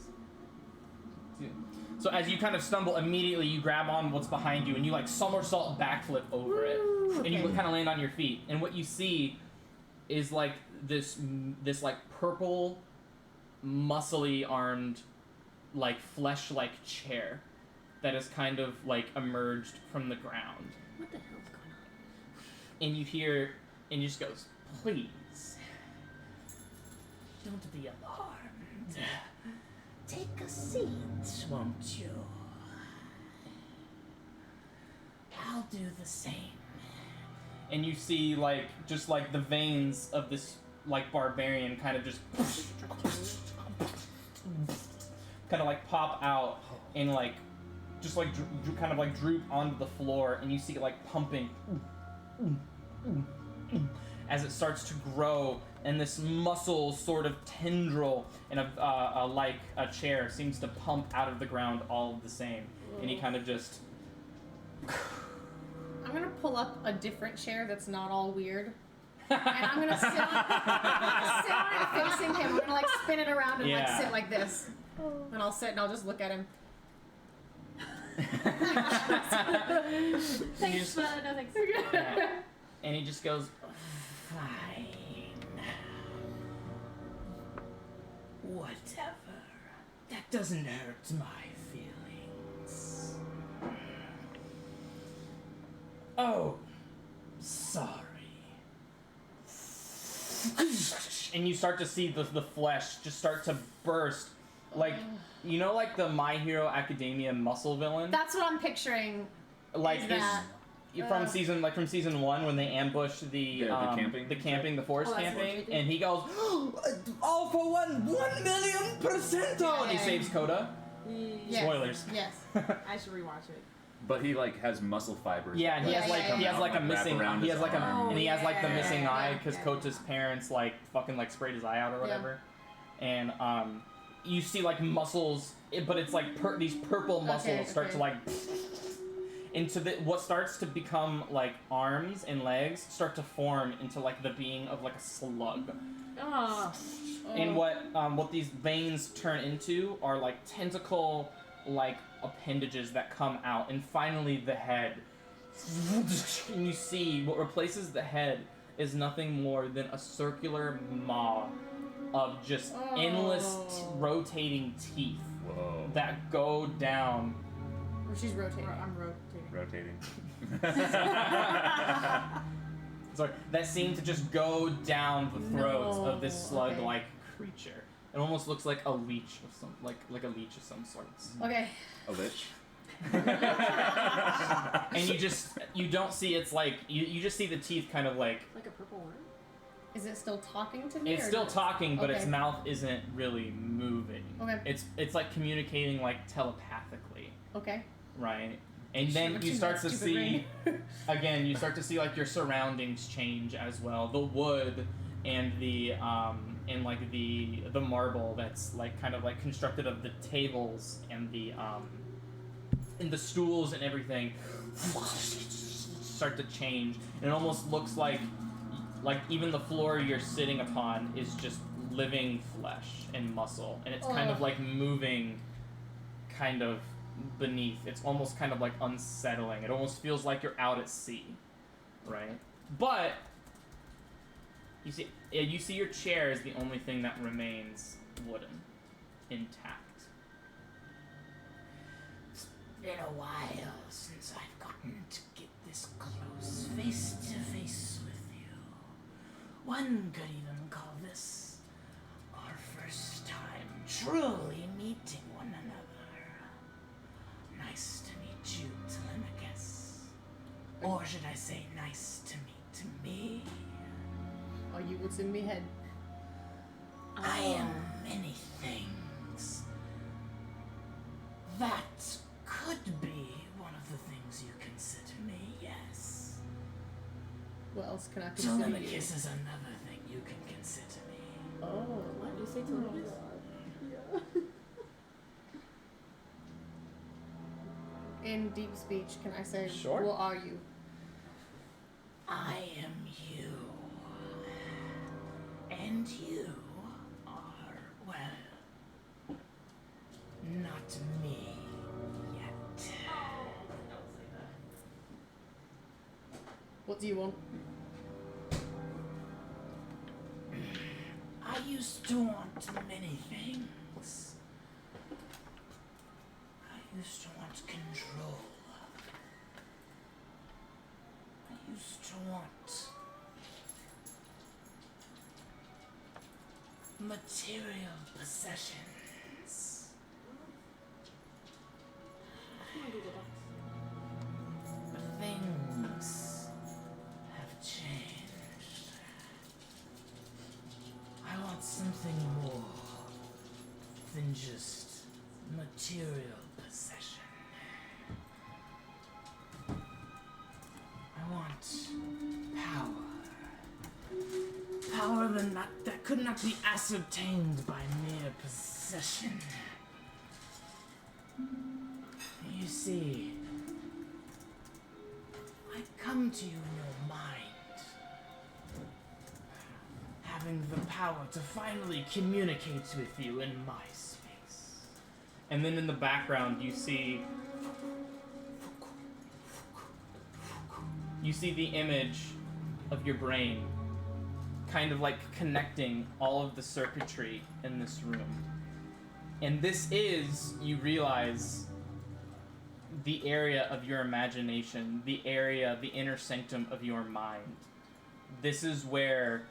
So as you kind of stumble, immediately you grab on what's behind you, and you like somersault backflip over it, and you okay. kind of land on your feet. And what you see is like this like purple, muscly armed, like flesh-like chair that has kind of like emerged from the ground. What the hell's going on? And you hear, and he just goes, "Please, don't be alarmed. take a seat, won't you? I'll do the same. And you see, like, just like the veins of this, like, barbarian kind of just kind of like pop out and like just like kind of like droop onto the floor, and you see it like pumping as it starts to grow, and this muscle sort of tendril and like a chair seems to pump out of the ground all of the same. And he kind of just I'm gonna pull up a different chair that's not all weird. And I'm gonna sit on it facing him. I'm gonna like spin it around and like sit like this. And I'll sit and I'll just look at him. Thanks, but no thanks. yeah. And he just goes, Fine. Whatever. That doesn't hurt my feelings. Oh, sorry. and you start to see the flesh just start to burst, like, you know, like the My Hero Academia muscle villain. That's what I'm picturing. Like is this that, from season 1 when they ambush the forest that's camping, what you and he goes, all for 1,000,000%, and he saves Coda. Yes. Spoilers. Yes. I should rewatch it. But he like has muscle fibers. Yeah, and he that has like yeah, he yeah. has like a wrap missing around he his has like a arm. and he has like the missing yeah, eye because yeah. Kota's parents like fucking like sprayed his eye out or whatever, and you see like muscles, but it's like these purple muscles start to like into what starts to become like arms and legs start to form into like the being of like a slug. Oh. And what these veins turn into are like tentacle like appendages that come out, and finally the head. And you see what replaces the head is nothing more than a circular maw of just endless rotating teeth Whoa. that go down. She's rotating. I'm rotating. Rotating. Sorry, that seem to just go down the throats of this slug-like creature. It almost looks like a leech of some, like a leech of some sorts. Okay. A lich. And you don't see its like you just see the teeth kind of like Like a purple worm? Is it still talking to me? it's or still no? talking, but its Okay. mouth isn't really moving. Okay. It's like communicating like telepathically, Okay. right? And then you start to see again, you start to see like your surroundings change as well. The wood and the the marble that's like kind of like constructed of the tables and the stools and everything start to change. And it almost looks like even the floor you're sitting upon is just living flesh and muscle, and it's kind of like moving kind of beneath. It's almost kind of like unsettling. It almost feels like you're out at sea, right? But you see your chair is the only thing that remains wooden, intact. It's been a while since I've gotten to get this close, face to face with you. One could even call this our first time truly meeting one another. Nice to meet you, Telemachus. Or should I say, nice to meet me? Oh, you what's in me head? I am many things. That could be one of the things you consider me, yes. What else can I consider you? Telemachus is another thing you can consider me. Oh. What? You say Telemachus? In deep speech, can I say, Sure. what are you? I am you. And you are, well, not me yet. What do you want? I used to want many things. I used to want control. I used to want material possessions. something more than just material possession. I want power. Power that could not be ascertained by mere possession. You see, I come to you in your mind, having the power to finally communicate with you in my space. And then in the background, you see the image of your brain kind of like connecting all of the circuitry in this room. And this is, you realize, the area of your imagination, the inner sanctum of your mind. This is where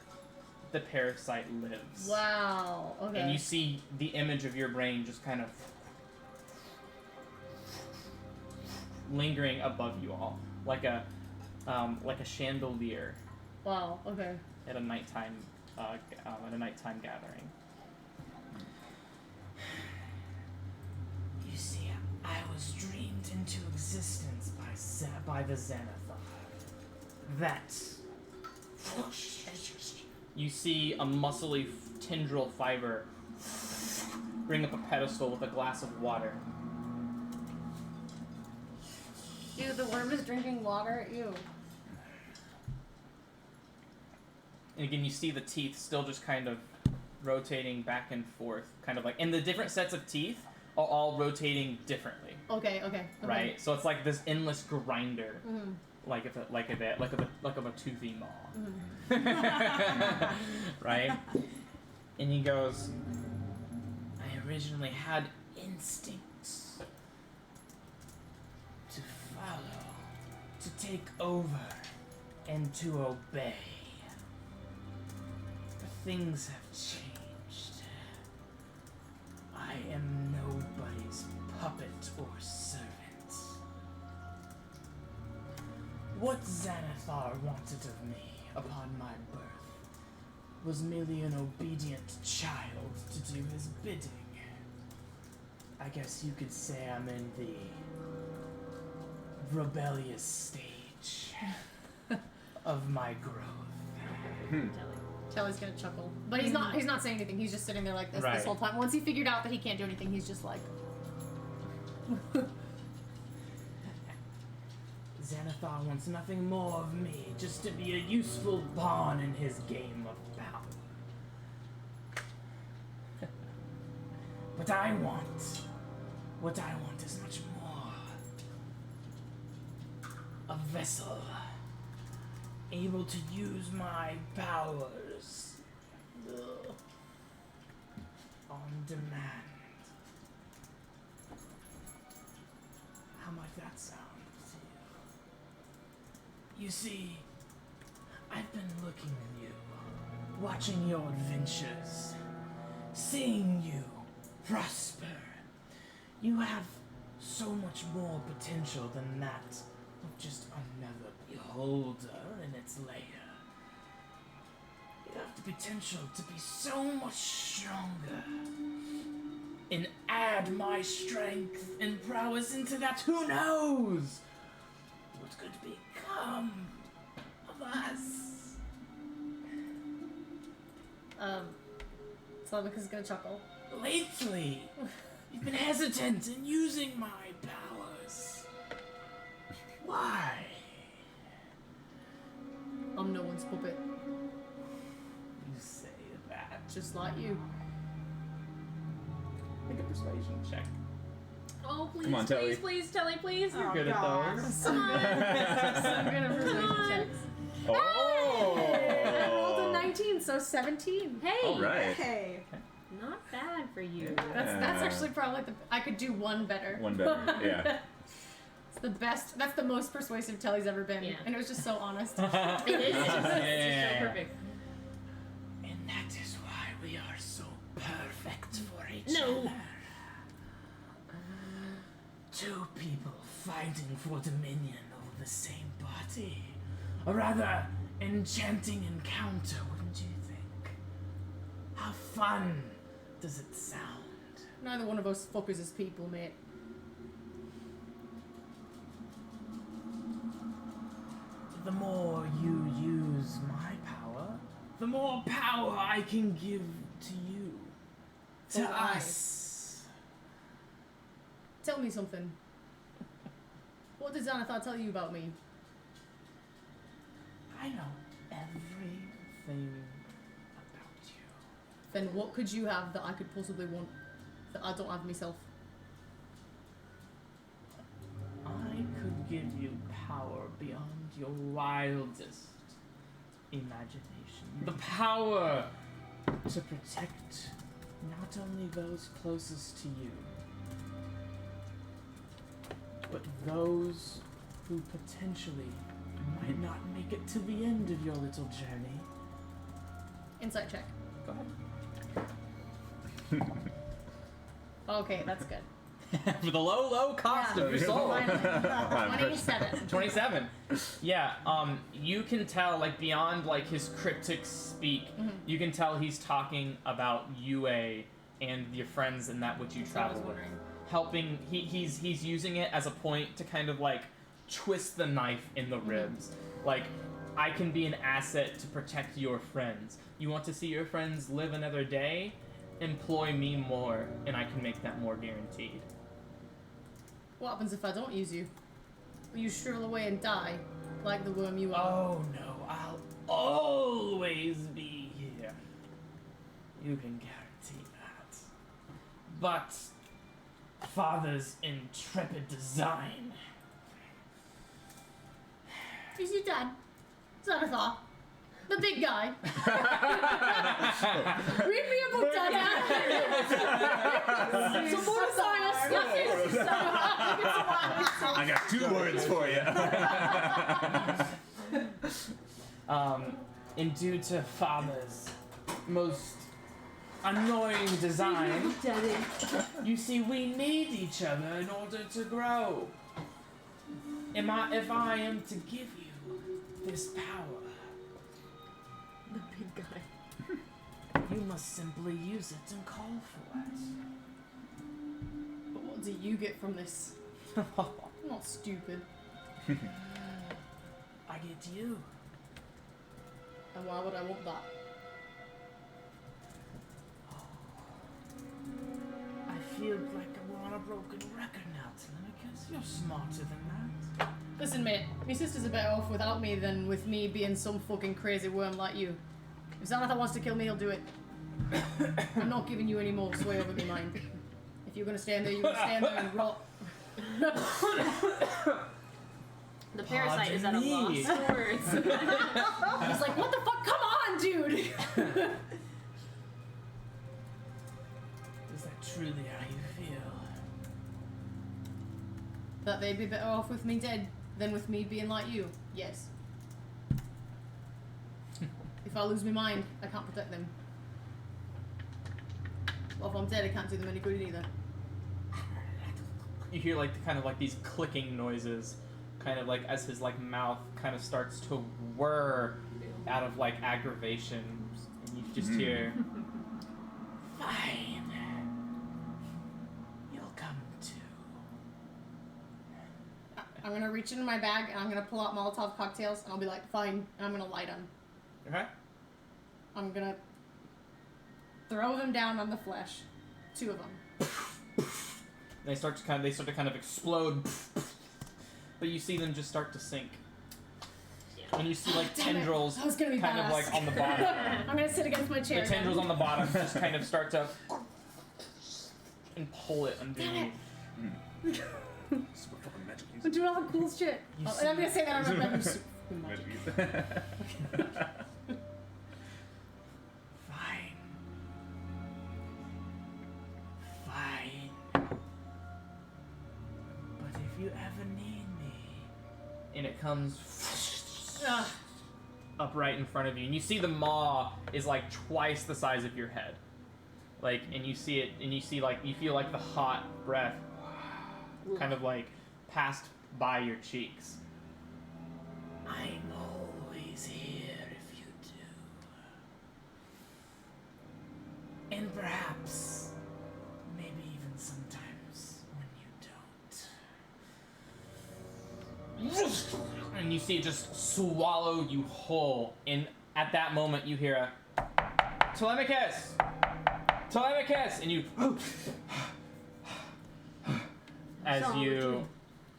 the parasite lives. Wow. Okay. And you see the image of your brain just kind of lingering above you all, like a chandelier Wow. Okay. at a nighttime gathering. You see, I was dreamed into existence by the Xanathar. That. You see a muscly tendril fiber bring up a pedestal with a glass of water. Ew, the worm is drinking water. Ew. And again, you see the teeth still just kind of rotating back and forth, kind of like, and the different sets of teeth are all rotating differently, Okay. right? So it's like this endless grinder, Mm-hmm. like of a toothy maw, right? And he goes, I originally had instincts to follow, to take over, and to obey. But things have changed. I am nobody's puppet or servant. What Xanathar wanted of me upon my birth was merely an obedient child to do his bidding. I guess you could say I'm in the rebellious stage of my growth. Telly's gonna chuckle, but he's not saying anything. He's just sitting there like this Right. this whole time. Once he figured out that he can't do anything, he's just like. Xanathar wants nothing more of me, just to be a useful pawn in his game of power. What I want is much more. A vessel, able to use my powers on demand. How might that sound to you? You see, I've been looking at you, watching your adventures, seeing you prosper. You have so much more potential than that of just another beholder in its lair. You have the potential to be so much stronger. And add my strength and prowess into that, who knows what could become of us. Telemachus gonna chuckle. Lately, you've been hesitant in using my powers. Why? I'm no one's puppet, You say that. just like you. make a persuasion check. Oh, please, Come on, Telly. please, Telly, please. Oh, Good at God. those. So good at persuasion on. checks. Oh! I rolled a 19, so 17. Hey, All right. Hey. not bad for you. That's actually probably I could do one better. One better, yeah. It's the best. That's the most persuasive Telly's ever been, Yeah. and it was just so honest. It is. It's just Yeah. so perfect. And that is why we are so perfect for each No. other. Two people fighting for dominion over the same body. A rather enchanting encounter, wouldn't you think? How fun does it sound? Neither one of us fuckers is people, mate. The more you use my power, the more power I can give to you. So To I- us. Tell me something. What did Xanathar tell you about me? I know everything about you. Then what could you have that I could possibly want that I don't have myself? I could give you power beyond your wildest imagination. The power to protect not only those closest to you, but those who potentially might not make it to the end of your little journey. Insight check. Go ahead. Okay, that's good. For the low cost of your soul. Finally. 27. 27. Yeah, you can tell, like, beyond, like, his cryptic speak, you can tell he's talking about UA and your friends and that which you travel with. Helping, he's using it as a point to kind of, like, twist the knife in the ribs. Like, I can be an asset to protect your friends. You want to see your friends live another day? Employ me more, and I can make that more guaranteed. What happens if I don't use you? Will you shrivel away and die, like the worm you are? Oh no, I'll always be here. You can guarantee that. But Father's intrepid design. Who's your dad? Xanathar. The big guy. Read me about Dada. Some more science. I got 2 words for you. And due to Father's most annoying design, you see, we need each other in order to grow. If I am to give you this power, The big guy. you must simply use it and call for it. But what do you get from this? I'm not stupid. I get you. And why would I want that? I feel like we're on a broken record now, Telemachus. You're smarter than that. Listen, mate, my sister's are better off without me than with me being some fucking crazy worm like you. If Xanathar wants to kill me, he'll do it. I'm not giving you any more sway over my mind. If you're gonna stand there, you're gonna stand there and rot. The parasite is at a Pardon loss me. for words. He's like, what the fuck? Come on, dude! Is that truly how you feel? That they'd be better off with me dead than with me being like you. Yes. If I lose my mind, I can't protect them. Well, if I'm dead, I can't do them any good either. You hear like kind of like these clicking noises, kind of like as his like mouth kind of starts to whir out of like aggravation, and you just hear, Fine. You'll come too. I'm gonna reach into my bag and I'm gonna pull out Molotov cocktails and I'll be like, fine, and I'm gonna light them. okay, I'm gonna throw them down on the flesh. 2 of them. they start to kind of explode, but you see them just start to sink. And you see like Damn it. tendrils That was gonna be kind of badass. like on the bottom. I'm gonna sit against my chair. The tendrils again. on the bottom just kind of start to and pull it underneath. Super fucking magic I'm doing all the cool shit. You Oh, and I'm gonna say that I'm remembering super magic. Fine. Fine. But if you ever need me, And it comes Ugh. up right in front of you, and you see the maw is like twice the size of your head. Like, and you see it, and you see like you feel like the hot breath kind of like passed by your cheeks. I'm always here if you do. And perhaps, maybe even sometimes when you don't. And you see it just swallow you whole. And at that moment, you hear a Telemachus! Telemachus! And you. As you.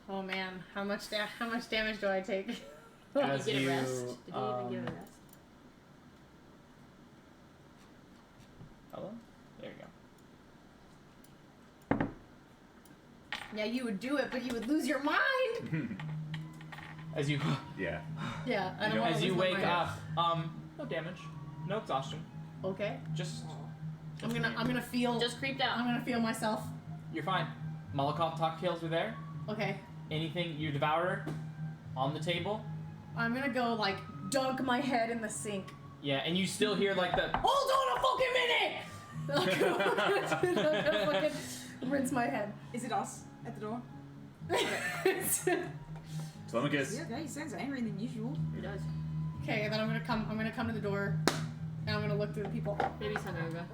Oh man, how much damage do I take? As Did you you. get a rest? Did you even get a rest? Hello? There you go. Yeah, you would do it, but you would lose your mind. As you. Yeah. Yeah, I don't want As to you lose my wake mind. up, no damage, no exhaustion. Okay. Just. I'm gonna feel. Just creeped out. I'm gonna feel myself. You're fine. Molotov cocktails are there. Okay. Anything you devoured on the table. I'm gonna go like dunk my head in the sink. Yeah, and you still hear like the. Hold on a fucking minute! I'm gonna fucking rinse my head. Is it us at the door? Telemachus. Yeah, okay, he sounds angrier than usual. It does. Okay, and then I'm gonna come to the door, and I'm gonna look through the people. Maybe he's hungover.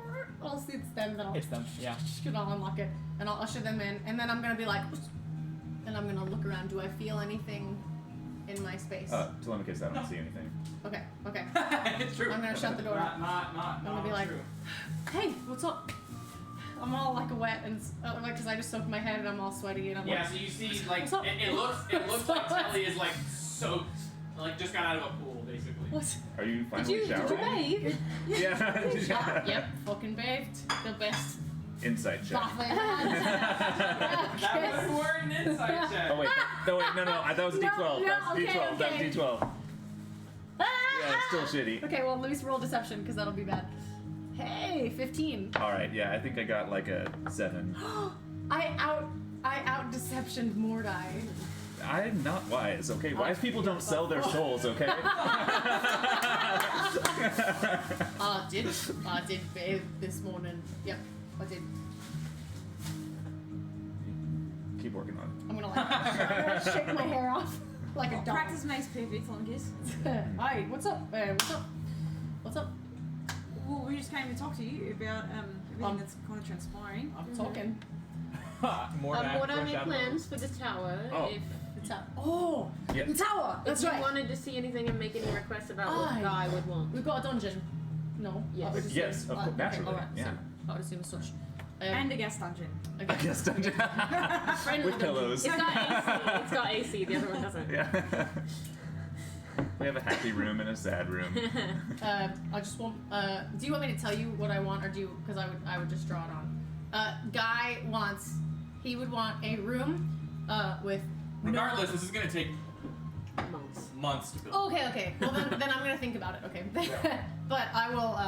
I'll see it's them, then It's them. Yeah. I'll unlock it, and I'll usher them in, and then I'm gonna be like, and I'm gonna look around. Do I feel anything in my space? Telemachus, I don't see anything. Okay. It's true. I'm gonna shut the door. Not I'm gonna be like, true. hey, what's up? I'm all like wet and like, cause I just soaked my head and I'm all sweaty and I'm Yeah, like, so you see, like, What's up? it looks like Telly is like soaked, like just got out of a pool, basically. what? Are you Did finally you showering? bathe? Yeah. Yep, fucking bathed. The best Insight check. bath I had. That was more an insight check. Oh wait, no, that was a No, D12. no, That was a okay, D12. That was okay. D12. Yeah, it's still shitty. Okay, well, let me roll deception because that'll be bad. Hey, 15. All right, yeah, I think I got like a 7. I out deceptioned Mordai. I'm not wise, okay? Wise people don't sell their souls, okay? Did bathe this morning. Yep, I did. Keep working on it. I'm gonna shake my hair off like a dog. Practice makes perfect, Longus. Hi, what's up? What's up? Well, we just came to talk to you about everything that's kind of transpiring. I'm talking. More What are my plans for the tower? Oh. If The tower. Oh, Yeah. the tower. That's you right. wanted to see anything and make any requests about what Aye. Guy would want. We've got a dungeon. No. Yes. I would assume. Yes, of course, Okay, naturally, alright, yeah. so I would assume as such. And a guest dungeon. I guess dungeon. Friendly With pillows. It's got AC. It's got AC. The other one doesn't. Yeah. We have a happy room and a sad room. I just want. Do you want me to tell you what I want, or do you? Because I would just draw it on. Guy wants. He would want a room, with. Regardless, this is gonna take Months. months to build. Okay. Well then I'm gonna think about it. Okay. But I will.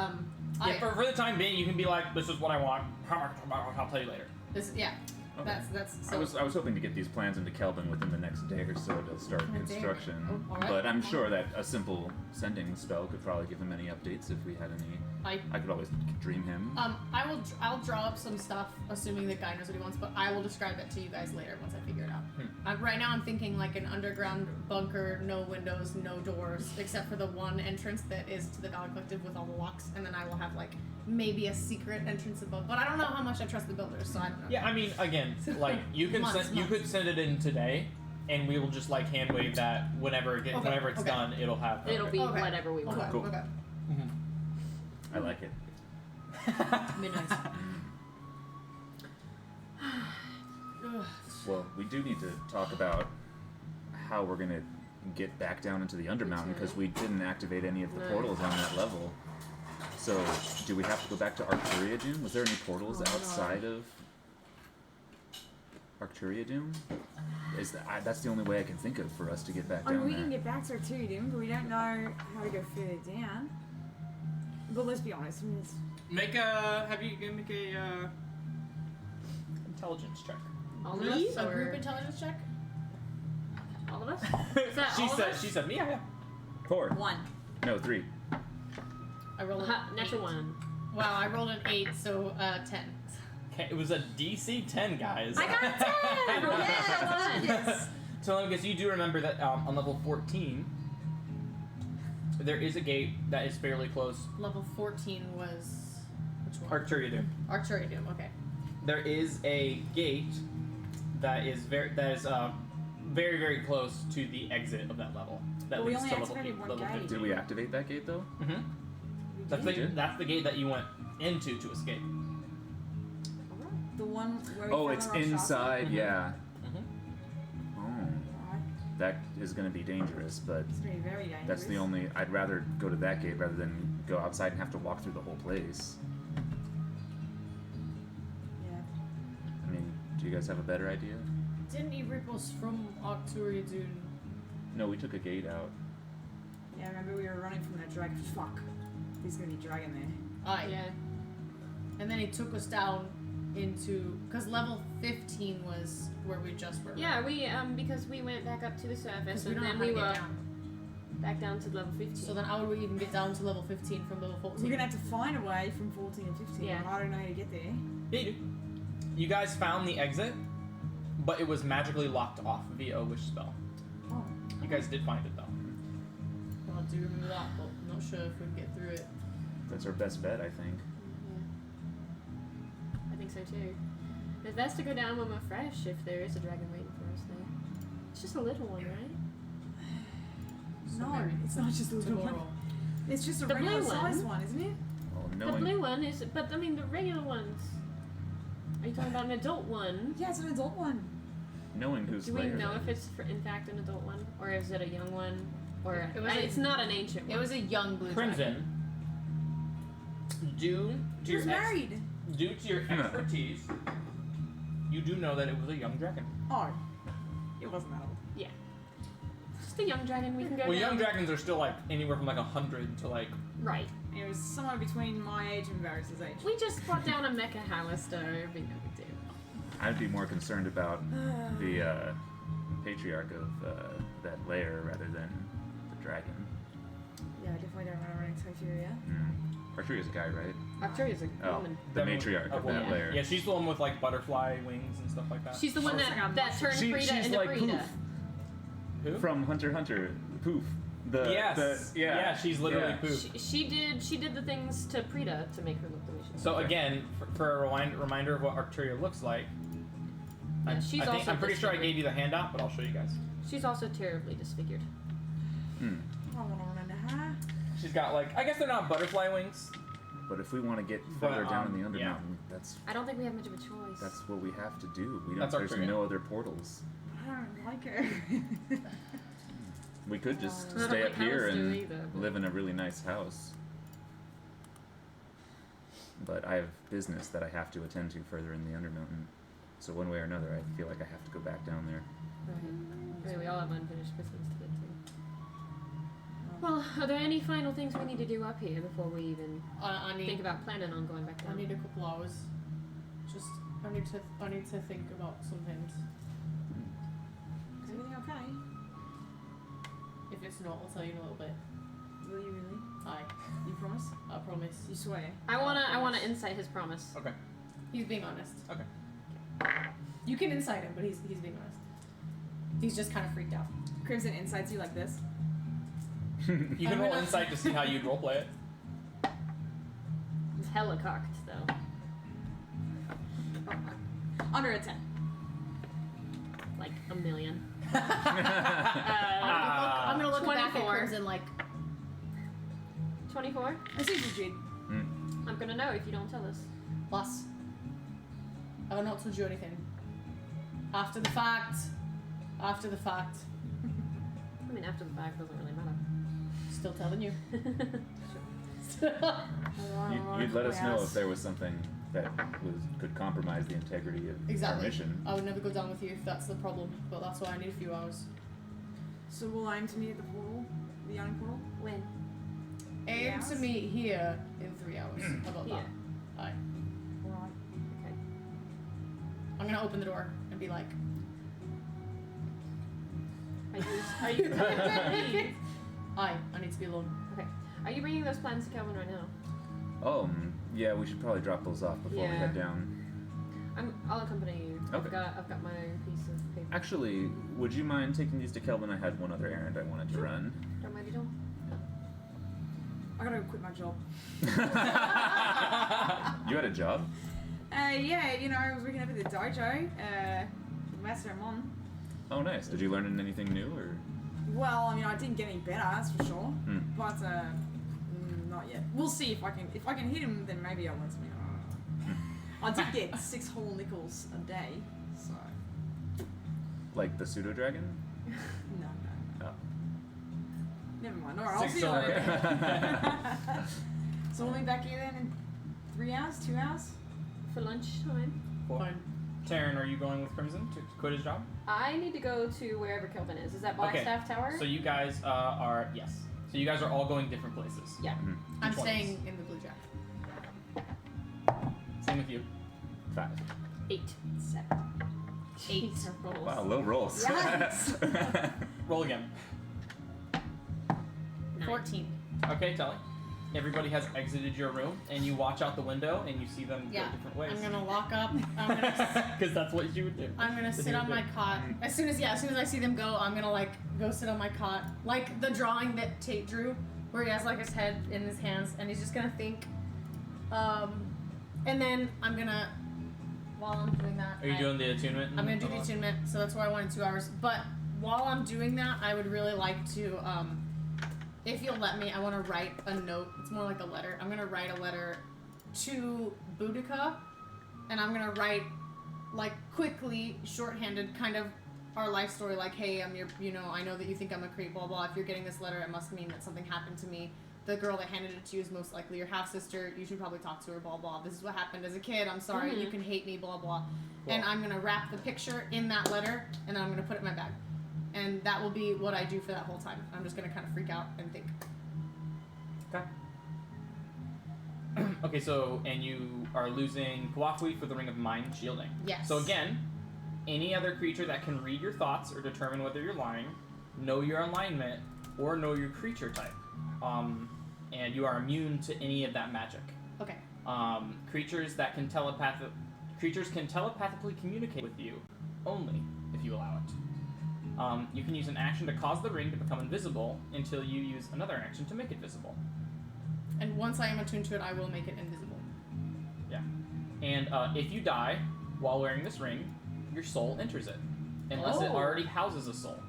Yeah, for the time being, you can be like, "This is what I want. I'll tell you later." Yeah. Okay. That's. So, I was hoping to get these plans into Kelvin within the next day or so to start A day or- construction. oh, alright. But I'm sure that a simple sending spell could probably give him any updates if we had any. I could always dream him. I'll draw up some stuff, assuming that Guy knows what he wants, but I will describe it to you guys later once I figure it out. Right now I'm thinking like an underground bunker, no windows, no doors, except for the one entrance that is to the Dollar Collective with all the locks, and then I will have like maybe a secret entrance above. But I don't know how much I trust the builders, so I don't know. Yeah, I mean, again, like you can Months. you could send it in today, and we will just like hand wave that whenever whenever it's okay. done, it'll have. It'll be Okay. whatever we want. Okay. Cool. Okay. I like it. Midnight. Well, we do need to talk about how we're gonna get back down into the Undermountain because we didn't activate any of the No. portals on that level. So, do we have to go back to Arcturia Doom? Was there any portals outside of Arcturia Doom? That's the only way I can think of for us to get back I mean, down we there. can get back to Arturium, but we don't know how to go further down. But let's be honest, I mean, it's Make a intelligence check. All of Me? us? A Or group intelligence check? all of us? Is that all of us? She said me. Yeah. 4. 1. No, 3. I rolled an Natural 8. one. Wow, I rolled an 8, so 10. Okay, it was a DC 10, guys. I got a 10! Yeah, Yes. So I guess you do remember that on level 14, there is a gate that is fairly close. Level 14 was Which one? Arcturia Doom. Archery Doom. Okay. There is a gate that is very very close to the exit of that level. That But we leads only to level, activated one level gate. 15. Did we activate that gate though? Mm-hmm. That's We did? that's the gate that you went into to escape. The one where we Oh, found it's the rock inside. Mhm. Yeah. Mm-hmm. Oh, Alright, that is going to be dangerous, but it's gonna be very dangerous. that's the only. I'd rather go to that gate rather than go outside and have to walk through the whole place. Yeah. I mean, do you guys have a better idea? Didn't he rip us from Arcturia Doom? No, we took a gate out. Yeah, remember we were running from that dragon. Fuck. There's gonna be a dragon there. Aye. Yeah. And then he took us down into because level 15 was where we just were. Yeah, we because we went back up to the surface Because we and don't know then how to we get were down. back down to level 15. So then how would we even get down to level 15 from level 14? We're gonna have to find a way from 14 and 15. Yeah. And I don't know how to get there. Yeah, you do. You guys found the exit, but it was magically locked off via a wish spell. Oh. You guys did find it though. Well, I do remember that, but I'm not sure if we can get through it. That's our best bet, I think. Yeah. I think so too. It's best to go down when we're fresh if there is a dragon waiting for us there. It's just a little one, right? No, maybe it's not just a little one. Tomorrow. It's just a The regular blue one. sized one, isn't it? Well, The knowing blue one is, but I mean the regular ones. Are you talking about an adult one? Yeah, it's an adult one. who's Do we layer know then. if it's in fact an adult one, or is it a young one, or It was a- it's not an ancient one? It was a young blue dragon. Crimson. Due to He was your married. due to your expertise, you do know that it was a young dragon. Oh. It wasn't that old. Yeah. Just a young dragon. We can go. Well, down. young dragons are still like anywhere from like 100 to like. Right. It was somewhere between my age and Varys' age. We just brought down a mecha Hallister. It'd be no big deal. I'd be more concerned about the patriarch of that layer rather than the dragon. Yeah, I definitely don't want to run into Arcturia. Arturia's a guy, right? Arcturia's a Oh, woman. the matriarch of that woman. layer. Yeah, she's the one with like butterfly wings and stuff like that. She's the one She's like a that turned She- Frida she's into like Frida. Poof. Who? From Hunter x Hunter. Poof. The, Yes. the- yeah. she's literally yeah. Poof. She did the things to Prita to make her look the way she does. So again, for a reminder of what Arcturia looks like, Yeah, she's also I'm pretty sure I disfigured. gave you the handout, but I'll show you guys. She's also terribly disfigured. I don't want to run into her. She's got like, I guess they're not butterfly wings. But if we want to get But, further down in the yeah. Undermountain, that's I don't think we have much of a choice. what we have to do. We don't. That's There's Arcturia. no other portals. I don't like her. We could just I don't stay like up here Hallister and either, but- live in a really nice house. But I have business that I have to attend to further in the Undermountain. So one way or another, I feel like I have to go back down there. Right. Yeah, we all have unfinished business to get to. Well, are there any final things we need to do up here before we even I need think about planning on going back I down? need a couple hours. Just I need to think about some things. Is everything okay? If it's not, I'll tell you in a little bit. Will you really? Aye, You promise? I promise. You swear? I wanna insight his promise. Okay. He's being honest. Okay. You can incite him, but he's being honest. He's just kind of freaked out. Crimson insights you like this. You can I'm roll gonna- insight to see how you'd roleplay it. He's hella cocked though. Under a 10. Like a million. I'm gonna look back at 24. Crimson like 24? I see you, Jade. I'm gonna know if you don't tell us. Plus, I have not told you anything. After the fact. After the fact. I mean, after the fact doesn't really matter. Still telling you. You'd let us know if there was something that could compromise the integrity of Exactly. our mission. I would never go down with you if that's the problem, but that's why I need a few hours. So we'll aim to meet at the portal? The yawning portal? When? Aim to hours? meet here in 3 hours. How about Yeah. that? Aye. Alright. Okay. I'm gonna open the door and be like, Are you aye, I need to be alone. Okay. Are you bringing those plans to Kelvin right now? Oh, yeah, we should probably drop those off before we Yeah. head down. I'll accompany you. Okay. I've got my piece of paper. Actually, would you mind taking these to Kelvin? I had one other errand I wanted to run. Don't mind you don't. I gotta go quit my job. You had a job? Yeah, you know, I was working up at the dojo, Master Mon. Oh, nice. Did you learn anything new, or? Well, I mean, I didn't get any better, that's for sure. Hmm. But not yet. We'll see if I can. If I can hit him, then maybe I'll learn something. I did get 6 whole nickels a day, so Like the pseudo dragon? no. Oh. Never mind. All right, I'll 6 see you silver. later. So we'll be back here then in 3 hours, 2 hours. For lunchtime. Cool. Taryn, are you going with Crimson to quit his job? I need to go to wherever Kelvin is. Is that Blackstaff Tower? So you guys are yes. So you guys are all going different places. Yeah. Mhm. I'm 20s. staying in the blue jack. Same with you. 5. 8. 7. 8 rolls. Wow, low rolls. Yikes. Roll again. 14. Okay, Telly. Everybody has exited your room, and you watch out the window, and you see them Yeah. go different ways. I'm gonna walk up. I'm gonna Because that's what you would do. I'm gonna That's sit what on you my would do. cot. As soon as I see them go, I'm gonna like go sit on my cot. Like the drawing that Tate drew, where he has like his head in his hands and he's just gonna think. And then I'm gonna, while I'm doing that, Are you doing the attunement? I'm gonna do the attunement, so that's why I wanted 2 hours. But while I'm doing that, I would really like to, if you'll let me, I want to write a note. It's more like a letter. I'm gonna write a letter to Boudica, and I'm gonna write, like, quickly, shorthanded, kind of our life story. Like, hey, I'm your, I know that you think I'm a creep, blah blah. If you're getting this letter, it must mean that something happened to me. The girl that handed it to you is most likely your half sister. You should probably talk to her, blah blah. This is what happened as a kid. I'm sorry. Mhm. You can hate me, blah blah. Cool. And I'm gonna wrap the picture in that letter, and then I'm gonna put it in my bag. And that will be what I do for that whole time. I'm just gonna kind of freak out and think. Okay. Okay, so, and you are losing Kawakui for the Ring of Mind Shielding. Yes. So again, any other creature that can read your thoughts or determine whether you're lying, know your alignment, or know your creature type. And you are immune to any of that magic. Okay. Creatures can telepathically communicate with you only if you allow it. You can use an action to cause the ring to become invisible until you use another action to make it visible. And once I am attuned to it, I will make it invisible. Yeah. And if you die while wearing this ring, your soul enters it, unless it Oh. already houses a soul.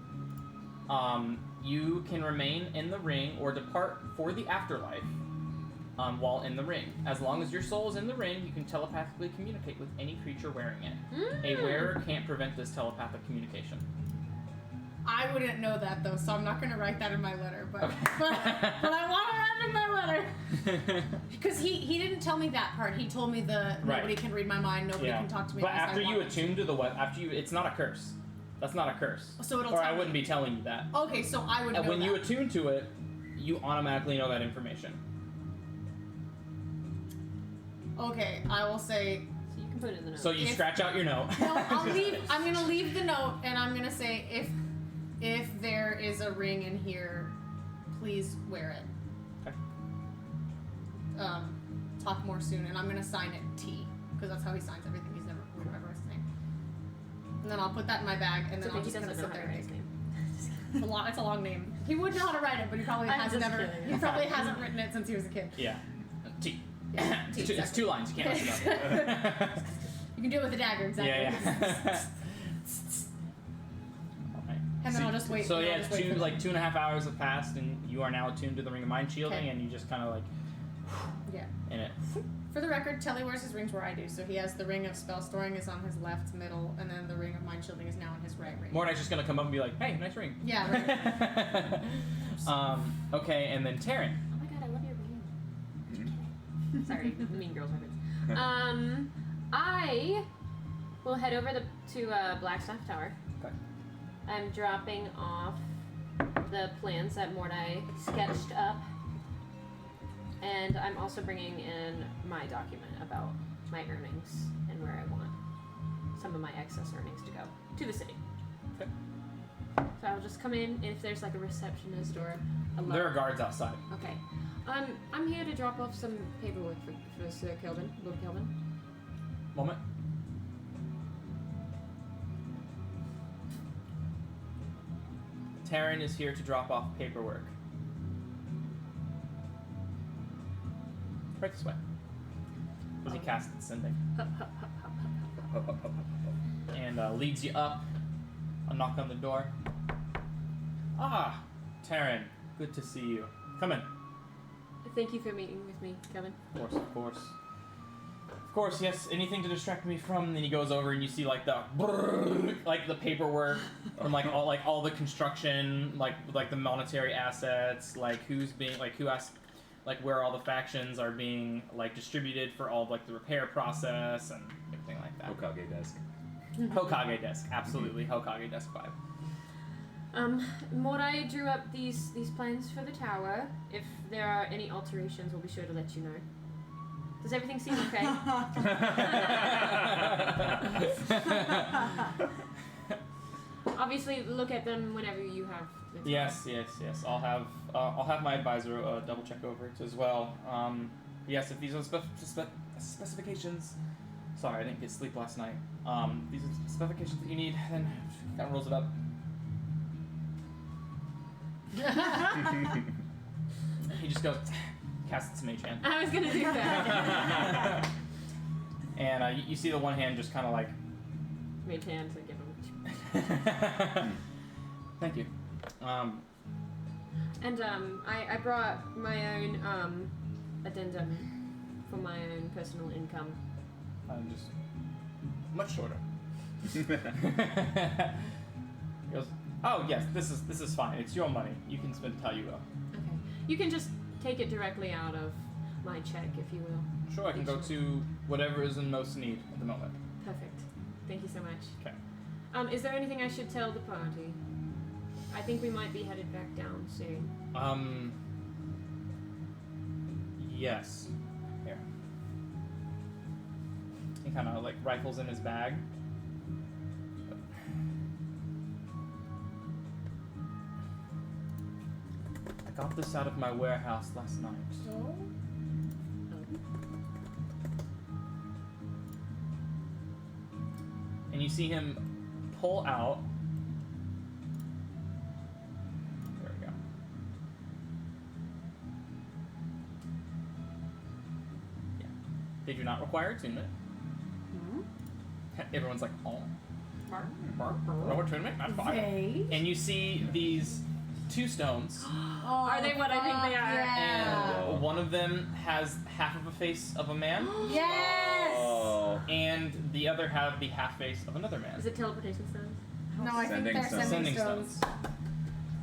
You can remain in the ring or depart for the afterlife while in the ring. As long as your soul is in the ring, you can telepathically communicate with any creature wearing it. A wearer can't prevent this telepathic communication. I wouldn't know that though, so I'm not gonna write that in my letter. But Okay. but I want to write it in my letter because he didn't tell me that part. He told me nobody can read my mind, nobody can talk to me. But unless after I you want them attune to the it's not a curse. That's not a curse. So it'll or tell I me. wouldn't be telling you that. Okay, so I would And know when that. you attune to it, you automatically know that information. Okay, I will say. So you can put it in the note. So you If- scratch out your note. No, I'm gonna leave the note, and I'm gonna say if there is a ring in here, please wear it. Okay. Talk more soon, and I'm gonna sign it T, because that's how he signs everything. He's never remember his name. And then I'll put that in my bag, and then Okay, I'm he just gonna doesn't know sit how there to and write his think. name. It's a long name. He would know how to write it, but he probably I'm has just never. kidding. He probably hasn't written it since he was a kid. Yeah. T. Yeah, T, It's exactly. 2 lines. You can't mess it up. You can do it with a dagger, exactly. Yeah. Alright. And then I'll just wait. So and I'll yeah, just wait for 2.5 hours have passed, and you are now attuned to the Ring of Mind Shielding, Okay. and you just kind of like Yeah. in it. For the record, Telly wears his rings where I do. So he has the ring of spell storing is on his left middle, and then the ring of mind shielding is now on his right ring. Mornight's just gonna come up and be like, "Hey, nice ring." Yeah. Right. Okay, and then Taryn. Oh my god, I love your ring. Sorry, the Mean Girls reference. I will head over to Blackstaff Tower. Okay. I'm dropping off the plans that Mordai sketched up, and I'm also bringing in my document about my earnings and where I want some of my excess earnings to go to the city. Okay. So I'll just come in, and if there's like a receptionist or a There are guards outside. Okay. I'm here to drop off some paperwork for Sir Kelvin, Lord Kelvin. Moment. Taryn is here to drop off paperwork. Right this way. Because he casted Sending. And leads you up. A knock on the door. Ah, Taryn, good to see you. Come in. Thank you for meeting with me, Kevin. Of course, of course. Of course, yes, anything to distract me from. Then he goes over and you see like the paperwork from all the construction, like the monetary assets, like who's being who has, like where all the factions are being like distributed for all of, like the repair process and everything like that. Hokage desk. Hokage desk, absolutely Hokage desk vibe. Morai drew up these plans for the tower. If there are any alterations, we'll be sure to let you know. Does everything seem okay? Obviously, look at them whenever you have the time. Yes. I'll have my advisor double check over it as well. Yes, if these are specifications. Sorry, I didn't get sleep last night. These are the specifications that you need, then kind of rolls it up. He just goes, casts Mage hand. I was gonna do that. And you see the one hand just kind of like... Mage hand to give him. Thank you. And I brought my own addendum for my own personal income. Just much shorter. He goes, oh yes, this is fine. It's your money. You can spend it how you will. Okay. You can just take it directly out of my check, if you will. Sure, I can go to whatever is in most need at the moment. Perfect. Thank you so much. Okay. Is there anything I should tell the party? I think we might be headed back down soon. Yes. Here. He kind of like rifles in his bag. I got this out of my warehouse last night. So? And you see him pull out. There we go. Yeah. They do not require attunement. Everyone's like, oh. No attunement, not fine. They? And you see these two stones. Are they what I think they are? Yeah. And one of them has half of a face of a man. Yes! Oh. And the other have the half face of another man. Is it teleportation stones? No, I think Sending they're stones. sending Sending stones.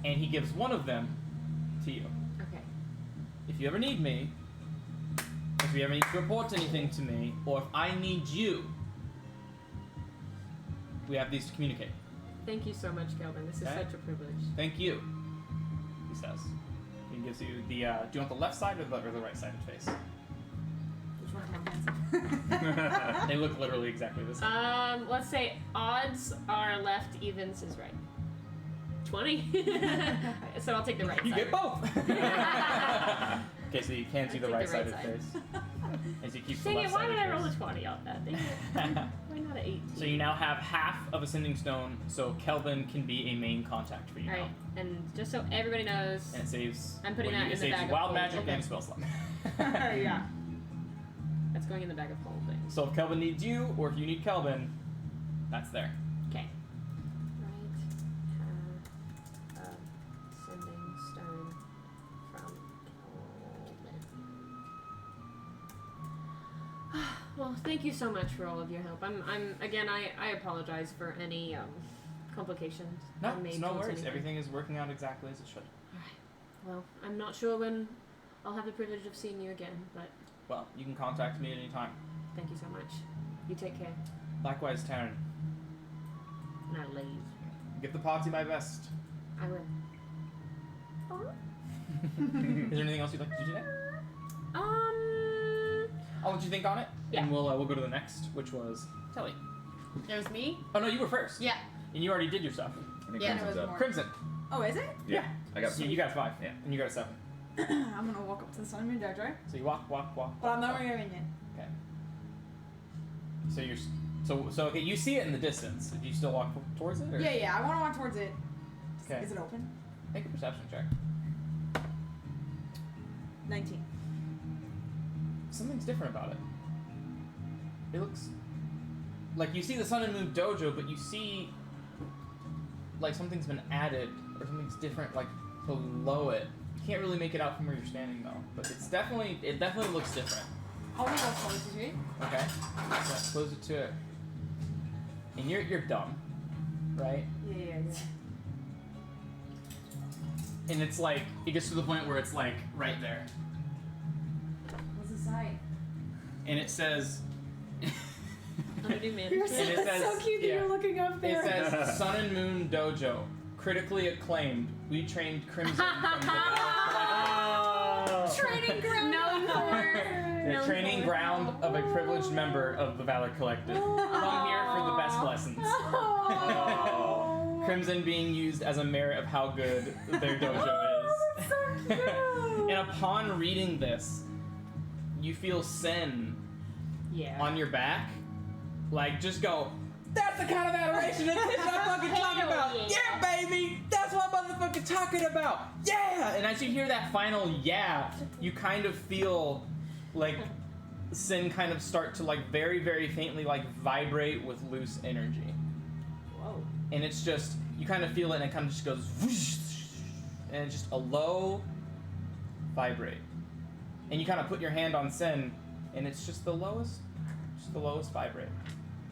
And he gives one of them to you. Okay. If you ever need me, if you ever need to report anything to me, or if I need you, we have these to communicate. Thank you so much, Kelvin. This is Okay. such a privilege. Thank you, he says. He gives you the, do you want the left side or the right side of face? Which one's more handsome? They look literally exactly the same. Let's say odds are left, evens is right. 20? So I'll take the right You side. get both! Okay, so you can see the I'll right take the side right of face. As you keep the Dang left it, why side did of I roll a face. 20 on that? Dang it. Why not an 18? So you now have half of a sending stone, so Kelvin can be a main contact for you Alright, now. and just so everybody knows, And it saves. I'm putting well, that it in the saves bag of wild holding. magic Okay. and spell slot. Yeah. that's going in the bag of holding. So if Kelvin needs you, or if you need Kelvin, that's there. Okay. Right. Sending stone from Kelvin. Well, thank you so much for all of your help. Again, I apologize for any complications. No, I made it's no towards worries. anything. Everything is working out exactly as it should. Well, I'm not sure when I'll have the privilege of seeing you again, but Well, you can contact me at any time. thank you so much. You take care. Likewise, Taryn. And I leave. Give the party my best. I will. Is there anything else you'd like to do today? I'll let you think on it, Yeah. and we'll go to the next, which was Telly. It was me? Oh no, you were first. Yeah. And you already did your stuff. I think Yeah, Crimson's it was up. more. Crimson. Oh, is it? Yeah. I got So you got 5. Yeah. And you got a 7. I'm gonna walk up to the Sun and Moon Dojo, So you walk. but I'm not going in yet. Okay. So you're so okay. You see it in the distance. Do you still walk towards it? Or? Yeah, I want to walk towards it. Okay. Is it open? Make a perception check. 19. Something's different about it. it looks like you see the Sun and Moon Dojo, but you see like something's been added or something's different like below it. You can't really make it out from where you're standing though, but it definitely looks different. I'll go close to you. Okay, so close it to it, and you're dumb, right? Yeah. And it's like it gets to the point where it's like right there, What's it say? and it says. I'm gonna do man. You're so, And it says- so cute that yeah. you're looking up It there. says Sun and Moon Dojo, critically acclaimed. We trained Crimson from the Training ground. Known for. the training ground of a privileged member of the Valor Collective. Come here for the best lessons. Oh. Crimson being used as a merit of how good their dojo is. So cute. And upon reading this, you feel Sen Yeah. on your back, like just go. That's the kind of adoration that I'm fucking talking about. Yeah, baby, that's what I'm motherfucking talking about. Yeah. And as you hear that final yeah, you kind of feel like Sin kind of start to like very, very faintly like vibrate with loose energy. Whoa. And it's just you kind of feel it, and it kind of just goes, whoosh, and it's just a low vibrate. And you kind of put your hand on Sin, and it's just the lowest vibrate.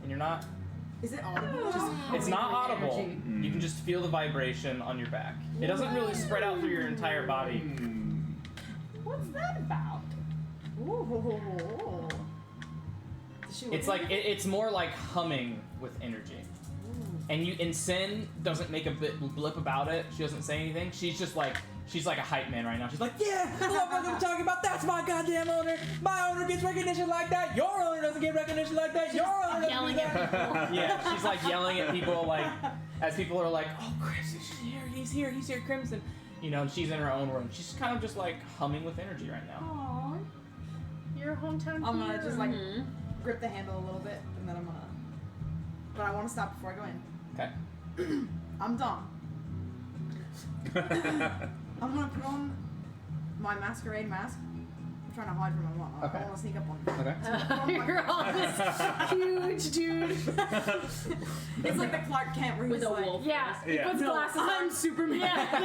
And you're not. Is it audible? Just It's not audible. energy. You can just feel the vibration on your back. It doesn't really spread out through your entire body. What's that about? Ooh. Does she It's look like it's more like humming with energy. And Sin doesn't make a blip about it. She doesn't say anything. She's just like she's like a hype man right now. She's like, yeah, I love what I'm talking about. That's my goddamn owner. My owner gets recognition like that. Your owner doesn't get recognition like that. Your owner doesn't yelling do at that. Yeah, she's like yelling at people like as people are like, oh, Chris is here. He's here, Crimson. You know, and she's in her own room. She's kind of just like humming with energy right now. Aww. Your hometown. I'm gonna hero. just like grip the handle a little bit, and then I'm gonna. But I want to stop before I go in. Okay. I'm done. I'm gonna put on my masquerade mask. I'm trying to hide from my mom. Okay. I want to sneak up on them. Okay. You're all this huge dude. It's like the Clark Kent where he's With a like, wolf. Yeah. He Yeah. puts no, glasses I'm on. Superman. Yeah.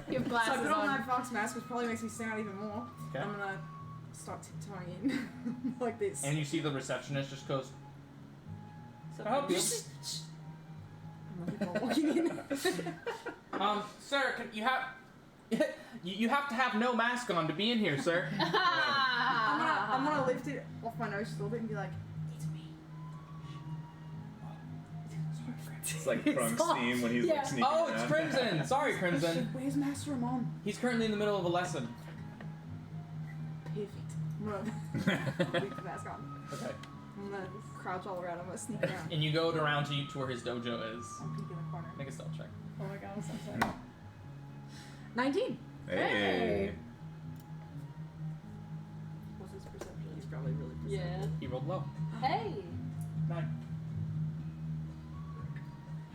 You have So I glasses put on my on. fox mask, which probably makes me stand out even more. Okay. I'm gonna start tiptoeing in like this. And you see the receptionist just goes, So "Can I help you?" I'm gonna keep on walking in. Sir, you have you have to have no mask on to be in here, sir. I'm gonna lift it off my nose just a little bit and be like, it's me. It's like Crunk's theme when he's like sneaking Oh, it's around. Crimson. Sorry, Crimson. Where's Master Ramon? He's currently in the middle of a lesson. Perfect. I'm gonna leave the mask on. Okay. I'm gonna crouch all around. I'm gonna sneak around. And you go around to where his dojo is. I'm peeking in the corner. Make a stealth check. Oh my god, I'm so excited. 19. Hey. What's his perception? He's probably really Yeah. perceptive. He rolled low. Hey. 9.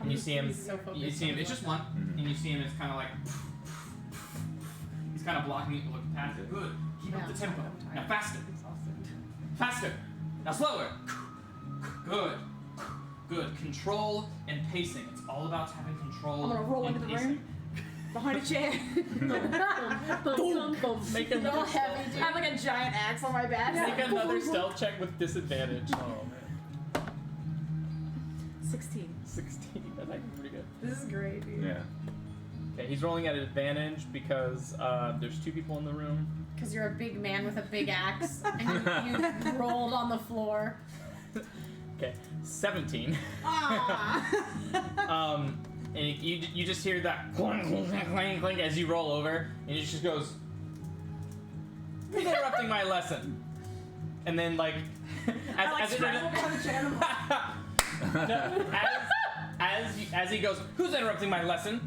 And you see him. You see him. It's just one. Mhm. And you see him. It's kind of like. He's kind of blocking it, looking past it. Good. Keep up the tempo. Now faster. Faster. Now slower. Good. Good. Control and pacing. It's all about having control. I'm gonna roll and into the pacing. room. Behind a chair. Make All another heavy. stealth I have like a giant axe on my back. Make another stealth check with disadvantage. Oh man. 16. 16. That's actually pretty good. This is great, dude. Yeah. Okay, he's rolling at an advantage because there's 2 people in the room. Because you're a big man with a big axe and you rolled on the floor. Okay, 17. Ah. And you just hear that clink, clink, clink, clink, clink as you roll over, and he just goes, "Who's interrupting my lesson?" And then like, as it scramble behind the chair. no, as he goes, "Who's interrupting my lesson?"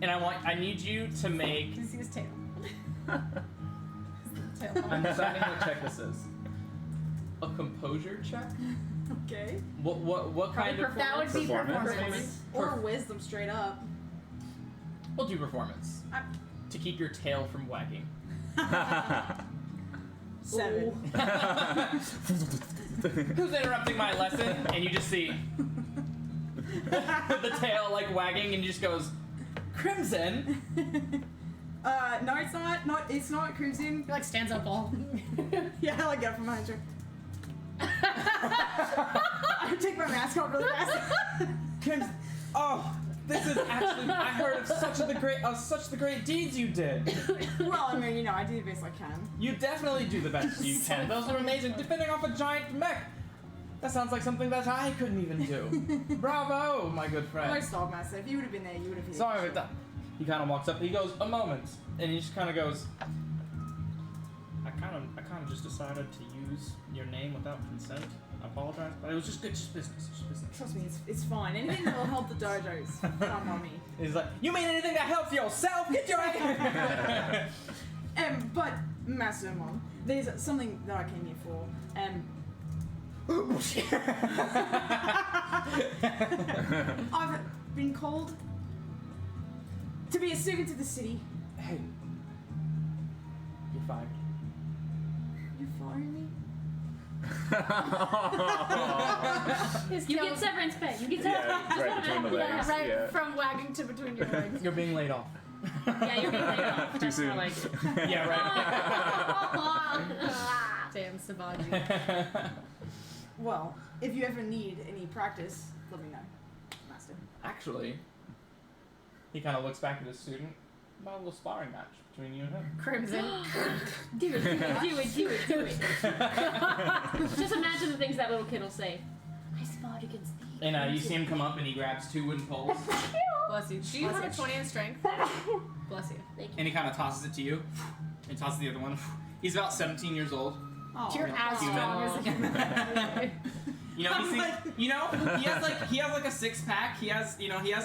And I need you to make. Can you see his tail? I'm deciding what check this is. A composure check. Okay. What kind of? That would be Performance? performance. Or wisdom straight up. We'll do performance to keep your tail from wagging. 7. Who's interrupting my lesson? And you just see the tail like wagging, and he just goes, Crimson. No, it's not. It's not Crimson. He like stands up all. Yeah, I like get from behind you. I take my mask off really fast. Crimson. Oh, this is actually. I heard of such the great deeds you did. Well, I mean, I do the best I can. You definitely do the best you can. Those are amazing. Defending off a giant mech. That sounds like something that I couldn't even do. Bravo, my good friend. Almost dog master. If you would have been there, you would have hit. Sorry about that. He kind of walks up. He goes, a moment, and he just kind of goes. I kind of just decided to use your name without consent. I apologize, but it was just business. Just business. Trust me, it's fine. Anything that will help the dojos. Come on me. He's like, you mean anything that helps yourself? Get your But Master Mom, there's something that I came here for. I've been called to be a servant to the city. Hey, you're fired. You're firing me? You get severance pay. You get severance Yeah, right between the legs. Right Yeah. from wagging to between your legs. You're being laid off. Yeah, you're being laid off. Too That's soon. more like it. Yeah, right. Damn, Sabaji. Well, if you ever need any practice, let me know, Master. Actually, he kind of looks back at his student. About a little sparring match between you and him. Crimson. Do it. Just imagine the things that little kid will say. I spot against thee. And you see him come up and he grabs 2 wooden poles Bless you. Do you have a 20 in strength? Bless you. Thank you. and he kind of tosses it to you and tosses the other one. He's about 17 years old. Oh, You're as human. strong as a You know, he has like a 6-pack. He has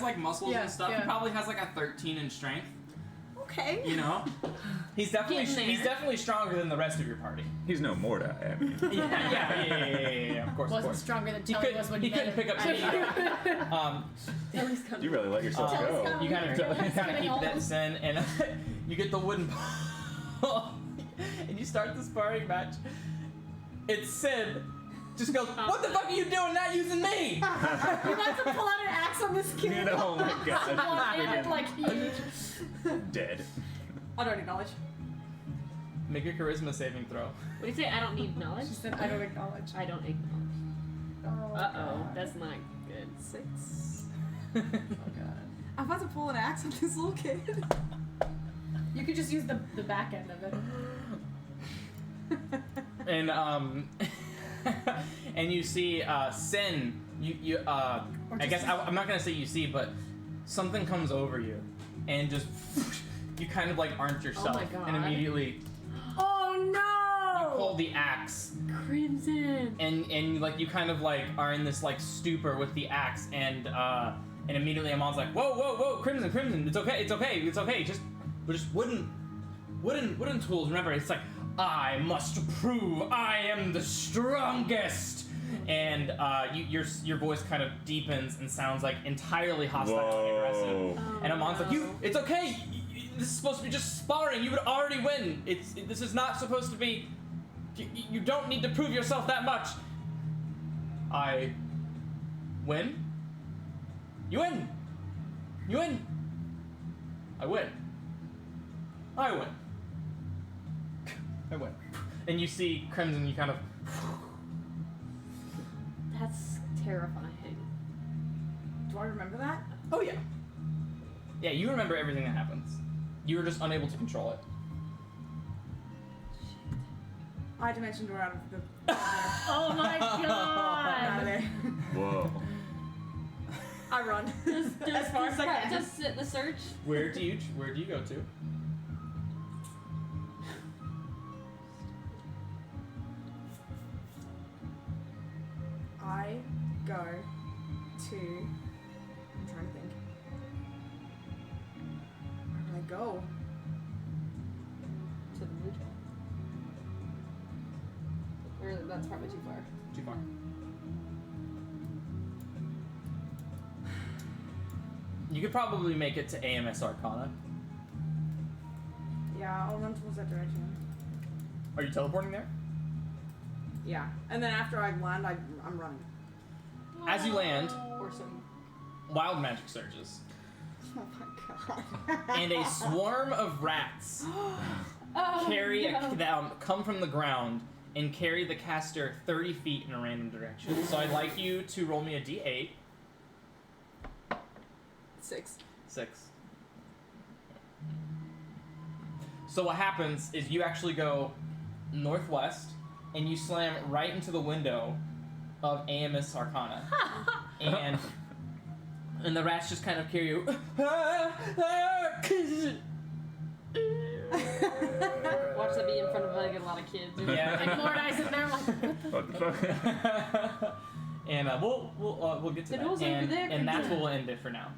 like muscles Yeah, and stuff. yeah. He probably has like a 13 in strength. okay. You know, he's Getting there. definitely stronger than the rest of your party. He's no Mordai. I mean. Yeah. Of course. Wasn't stronger than He Telly was when you couldn't pick up. You really let yourself Tell us go. how- You kind of Getting keep old. this in, and you get the wooden pole, and you start the sparring match. It's Sid. Just goes, what the fuck are you doing not using me? You about to pull out an axe on this kid. Oh my god. And like huge. Dead. I don't acknowledge. Make your charisma saving throw. What do you say? I don't need knowledge. She said, I don't acknowledge. I don't acknowledge. Oh, Uh-oh. That's not good. 6. Oh god. I'm about to pull an axe on this little kid. You could just use the back end of it. And and you see Sin. I guess I'm not gonna say you see, but something comes over you, and just you kind of like aren't yourself, my God. and immediately Oh no! you pull the axe, Crimson. and like you kind of like are in this like stupor with the axe, and immediately Amon's like, whoa, Crimson, it's okay, just wooden tools. Remember, it's like, I must prove I am the strongest. And your voice kind of deepens and sounds like entirely hostile and aggressive. Whoa. And Amon's like, it's okay. This is supposed to be just sparring. You would already win. This is not supposed to be. You don't need to prove yourself that much. I win. You win. You win. I win. I win. I win. And you see Crimson. You kind of. That's terrifying. Do I remember that? Oh yeah. Yeah, you remember everything that happens. You were just unable to control it. I dimensioned her out of the. Oh my out of god! there. Whoa. I run. Just As far as I can. Just sit the search. Where do you go to? I go to. I'm trying to think. Where do I go? To the mood. Or that's probably too far. Too far. You could probably make it to AMS Arcana. Yeah, I'll run towards that direction. Are you teleporting there? Yeah. And then after I land, I'm running. As you land, Awesome. wild magic surges, Oh my god. and a swarm of rats come from the ground and carry the caster 30 feet in a random direction. So I'd like you to roll me a d8. 6. 6. So what happens is you actually go northwest and you slam right into the window of Amos Arcana. and the rats just kind of carry you. Watch that be in front of like a lot of kids. Yeah. And Mordai's in there like, What the fuck? And we'll get to The that. door's over And, there, and that's continue. where we'll end it for now.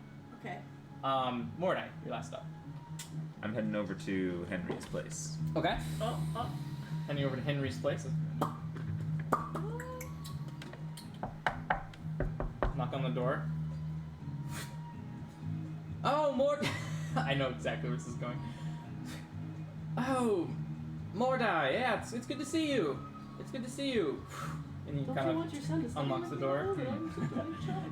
Okay. Mordai, your last up. I'm heading over to Henry's place. Okay. Heading over to Henry's place. Knock on the door. Oh, I know exactly where this is going. Oh, Mordai, yeah, it's good to see you. It's good to see you. And he kind of your son to unlocks the door.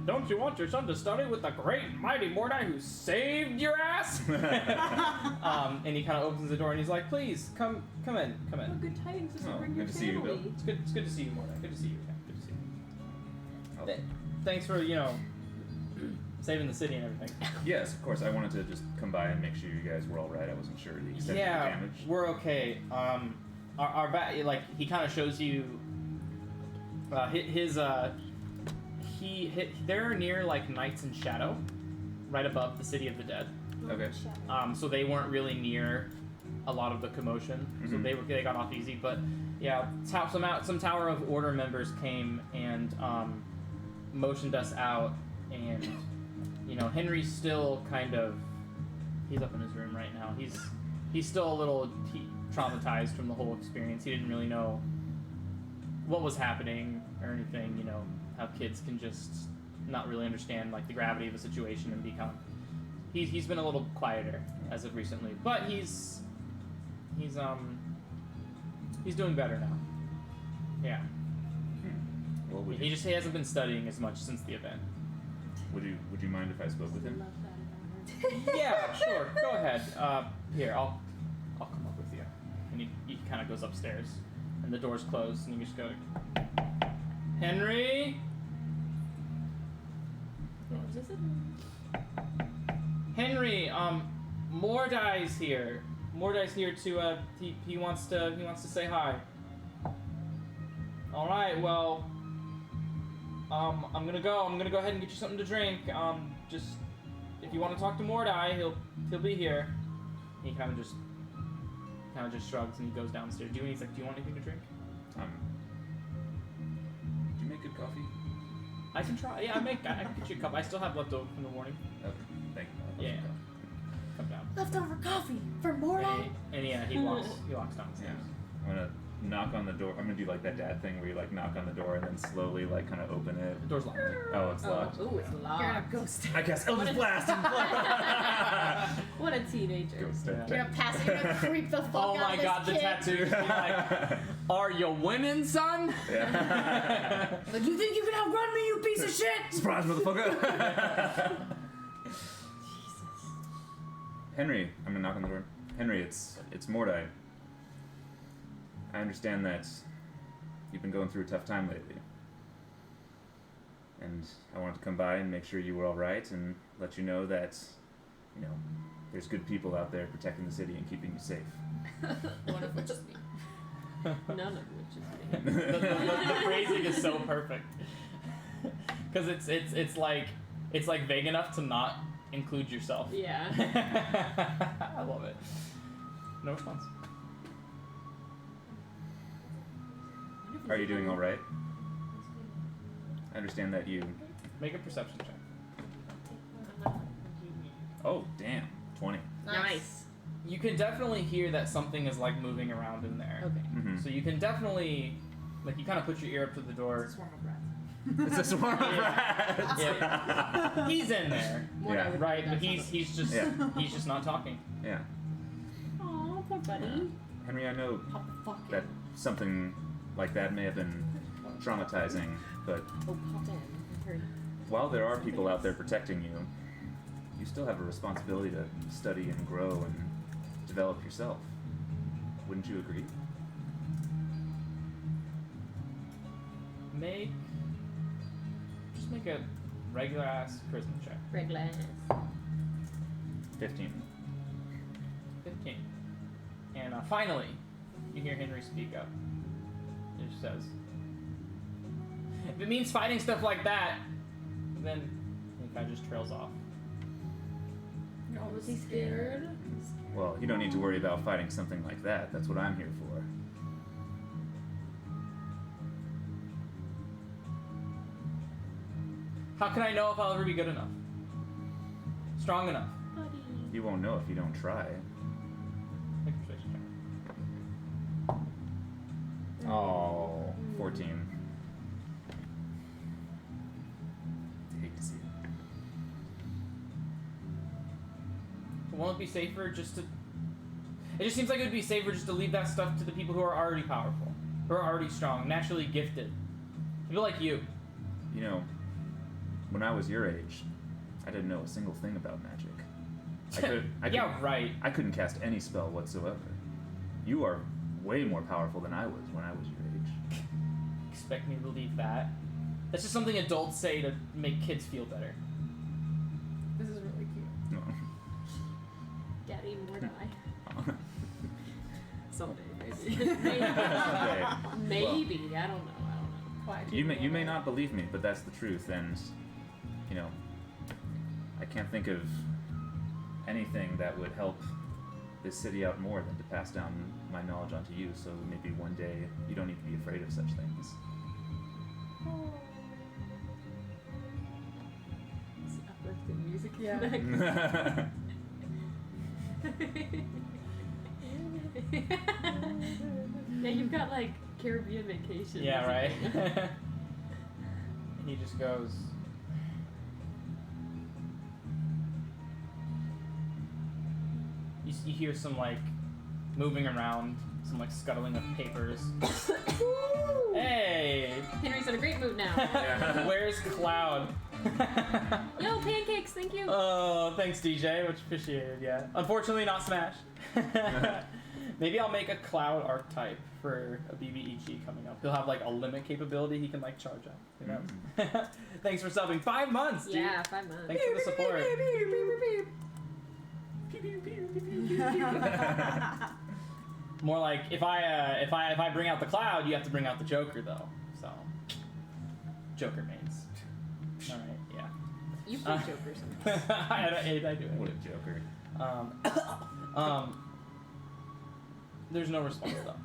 Don't you want your son to study with the great mighty Mordai who saved your ass? And he kind of opens the door and he's like, please, come in. Good tidings to Oh, bring good your to see you, Bill. family. It's good to see you, Mordai. Good to see you. Yeah, good to see you. Oh. Thanks for, saving the city and everything. Yes, of course. I wanted to just come by and make sure you guys were all right. I wasn't sure the extent of the Yeah, damage. we're okay. He kind of shows you. They're near like Knights in Shadow, right above the City of the Dead. Okay. So they weren't really near a lot of the commotion, so Mhm. they got off easy. But yeah, some Tower of Order members came and motioned us out, and Henry's still he's up in his room right now. He's still a little traumatized from the whole experience. He didn't really know what was happening or anything. How kids can just not really understand like the gravity of the situation and become. He's been a little quieter as of recently, but he's doing better now. Yeah. Well, would He hasn't been studying as much since the event. you mind if I spoke with him? Yeah, sure. Go ahead. Here, I'll come up with you. And he kind of goes upstairs, and the door's closed, and you just go, Henry. Henry, Mordai's here. Mordai's here to he wants to say hi. All right, well, I'm gonna go ahead and get you something to drink. Just if you want to talk to Mordai, he'll be here. And he kind of just shrugs and he goes downstairs. He's like, do you want anything to drink? Do you make good coffee? I can try. Yeah, I can get you a cup. I still have leftover from the morning. Okay, thank you. Yeah. Come down. leftover coffee for Mordai. And yeah, he walks downstairs. Yeah. I'm gonna knock on the door. I'm gonna do like that dad thing where you like knock on the door and then slowly like kind of open it. The door's locked. Oh, it's locked. Ooh, it's You're gonna locked. ghost. I guess Eldritch Blast and What a teenager. Ghost Yeah. You're gonna pass it. You're gonna creep the fuck Oh out my of god, the this kid. tattoos. Be like, are you winning, son? Yeah. Like, you think you can outrun me, you piece of shit? Surprise, motherfucker! Henry, I'm gonna knock on the door. Henry, it's Mordai. I understand that you've been going through a tough time lately. And I wanted to come by and make sure you were alright and let you know that, there's good people out there protecting the city and keeping you safe. One of which is me. None of which is me. the phrasing is so perfect. Because it's like vague enough to not include yourself. Yeah. I love it. No response. Are you doing alright? I understand that you... Make a perception check. Oh, damn. 20. Nice. You can definitely hear that something is like moving around in there. Okay. Mm-hmm. So you can definitely, you kind of put your ear up to the door. Swarm of rats. It's a swarm of Yeah. rats! Yeah. He's in there, Yeah. right? But he's just Yeah. he's just not talking. Yeah. Aw, poor buddy. Henry, I know Pop the fuck that in. something like that may have been traumatizing, but Oh, pop in. I heard. while there are people out there protecting you, you still have a responsibility to study and grow and develop yourself. Wouldn't you agree? Just make a regular ass charisma check. Regular. 15. 15. And finally, you hear Henry speak up. It just says, if it means fighting stuff like that, then he kind of just trails off. Was he scared? Well, you don't need to worry about fighting something like that. That's what I'm here for. How can I know if I'll ever be good enough? Strong enough? You won't know if you don't try. Make a persuasion check. Oh, 14. I hate to see it. Won't it be safer just to... It just seems like it would be safer just to leave that stuff to the people who are already powerful, who are already strong, naturally gifted. People like you. You know, when I was your age, I didn't know a single thing about magic. Yeah, right. I couldn't cast any spell whatsoever. You are way more powerful than I was when I was your age. Expect me to believe that? That's just something adults say to make kids feel better. This is really cute. No. Daddy, more die. Someday, maybe. Maybe. Someday. Maybe. I don't know. Why do You may not believe me, but that's the truth, and you know, I can't think of anything that would help this city out more than to pass down my knowledge onto you, so maybe one day you don't need to be afraid of such things. It's uplifting music. Yeah. Yeah, you've got like Caribbean vacation. Yeah, right? And he just goes... You hear some, like, moving around, some, like, scuttling of papers. Hey! Henry's in a great mood now. Where's Cloud? Yo, pancakes, thank you. Oh, thanks, DJ. Much appreciated, yeah. Unfortunately, not Smash. Maybe I'll make a Cloud archetype for a BBEG coming up. He'll have, like, a limit capability he can, like, charge up. Who knows? Thanks for subbing. 5 months, dude. Yeah, 5 months. Thanks for the support. More like if I bring out the Cloud, you have to bring out the Joker though. So Joker mains. All right, yeah. You play Joker sometimes. I do. What a joker. There's no response though.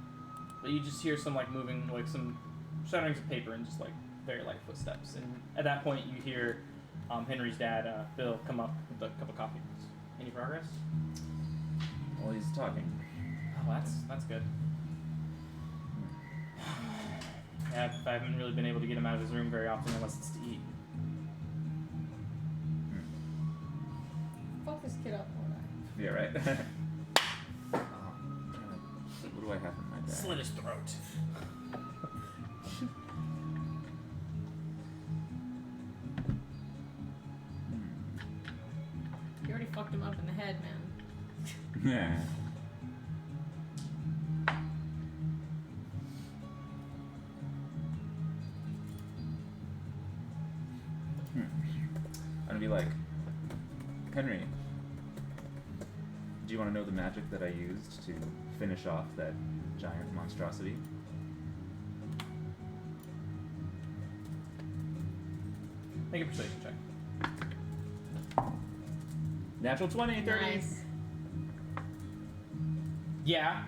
But you just hear some like moving, like some shutterings of paper and just like very light footsteps. And at that point, you hear Henry's dad, Bill, come up with a cup of coffee. Any progress? Well, he's talking. Oh, that's good. Yeah, I haven't really been able to get him out of his room very often unless it's to eat. Fuck this kid up, won't I? Yeah, right. Oh, damn it. What do I have in my bag? Slit his throat. You already fucked him up in the head, man. Yeah. I'm gonna be like, Henry, do you want to know the magic that I used to finish off that giant monstrosity? Make a persuasion check. Natural 20, 30. Nice. Yeah.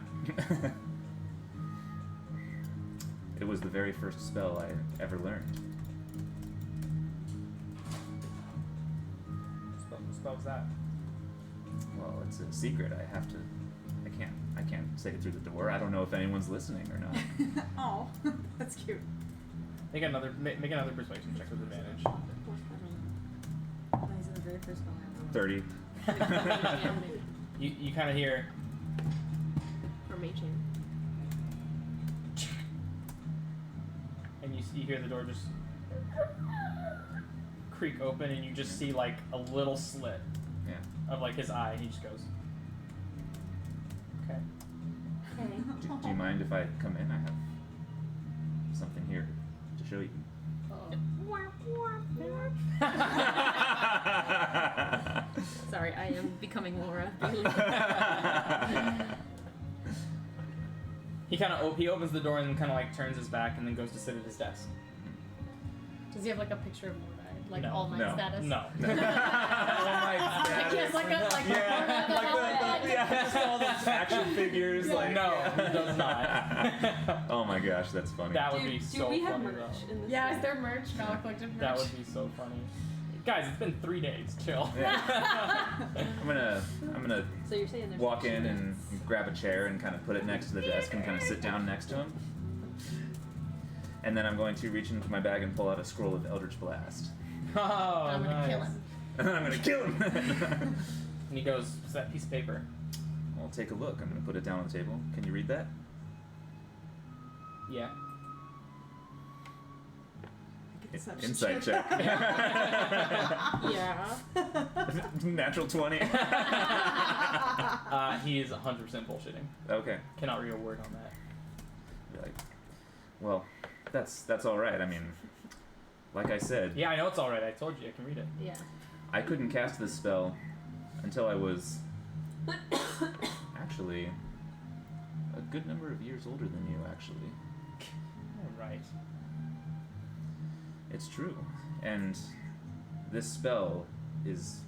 It was the very first spell I ever learned. What spell was that? Well, it's a secret. I can't say it through the door. I don't know if anyone's listening or not. Oh, that's cute. Make another persuasion check with advantage. Oh, he's in the very first one I ever 30. You kind of hear. Or Mage Hand. you hear the door just creak open, and you just see like a little slit Yeah. of like his eye, and he just goes, okay. Do you mind if I come in? I have something here to show you. Sorry, I am becoming Laura. He kind of he opens the door and kind of like turns his back and then goes to sit at his desk. Does he have like a picture of Mordai? Like No. all my No. status? No. Oh my Like he has like a like Yeah, a like just all those action figures. Like No, he does not. Oh my gosh, that's funny. That would do, be do so we have funny merch though. in this? Yeah, thing? is there merch? Comic collective merch? That would be so funny. Guys, it's been 3 days. Chill. Yeah. I'm gonna So you're saying there's walk merch in and this? grab a chair and kind of put it next to the desk and kind of sit down next to him. And then I'm going to reach into my bag and pull out a scroll of Eldritch Blast. Oh, I'm gonna nice. kill him. And then I'm gonna kill him. And he goes, "What's that piece of paper?" I'll take a look. I'm gonna put it down on the table. Can you read that? Yeah. Deception Insight check. Yeah. Natural 20. He is 100% bullshitting. Okay. Cannot read a word on that. You're like, well, that's all right. I mean, like I said, Yeah, I know it's all right. I told you I can read it. Yeah. I couldn't cast this spell until I was actually a good number of years older than you. Actually, All right. it's true, and this spell is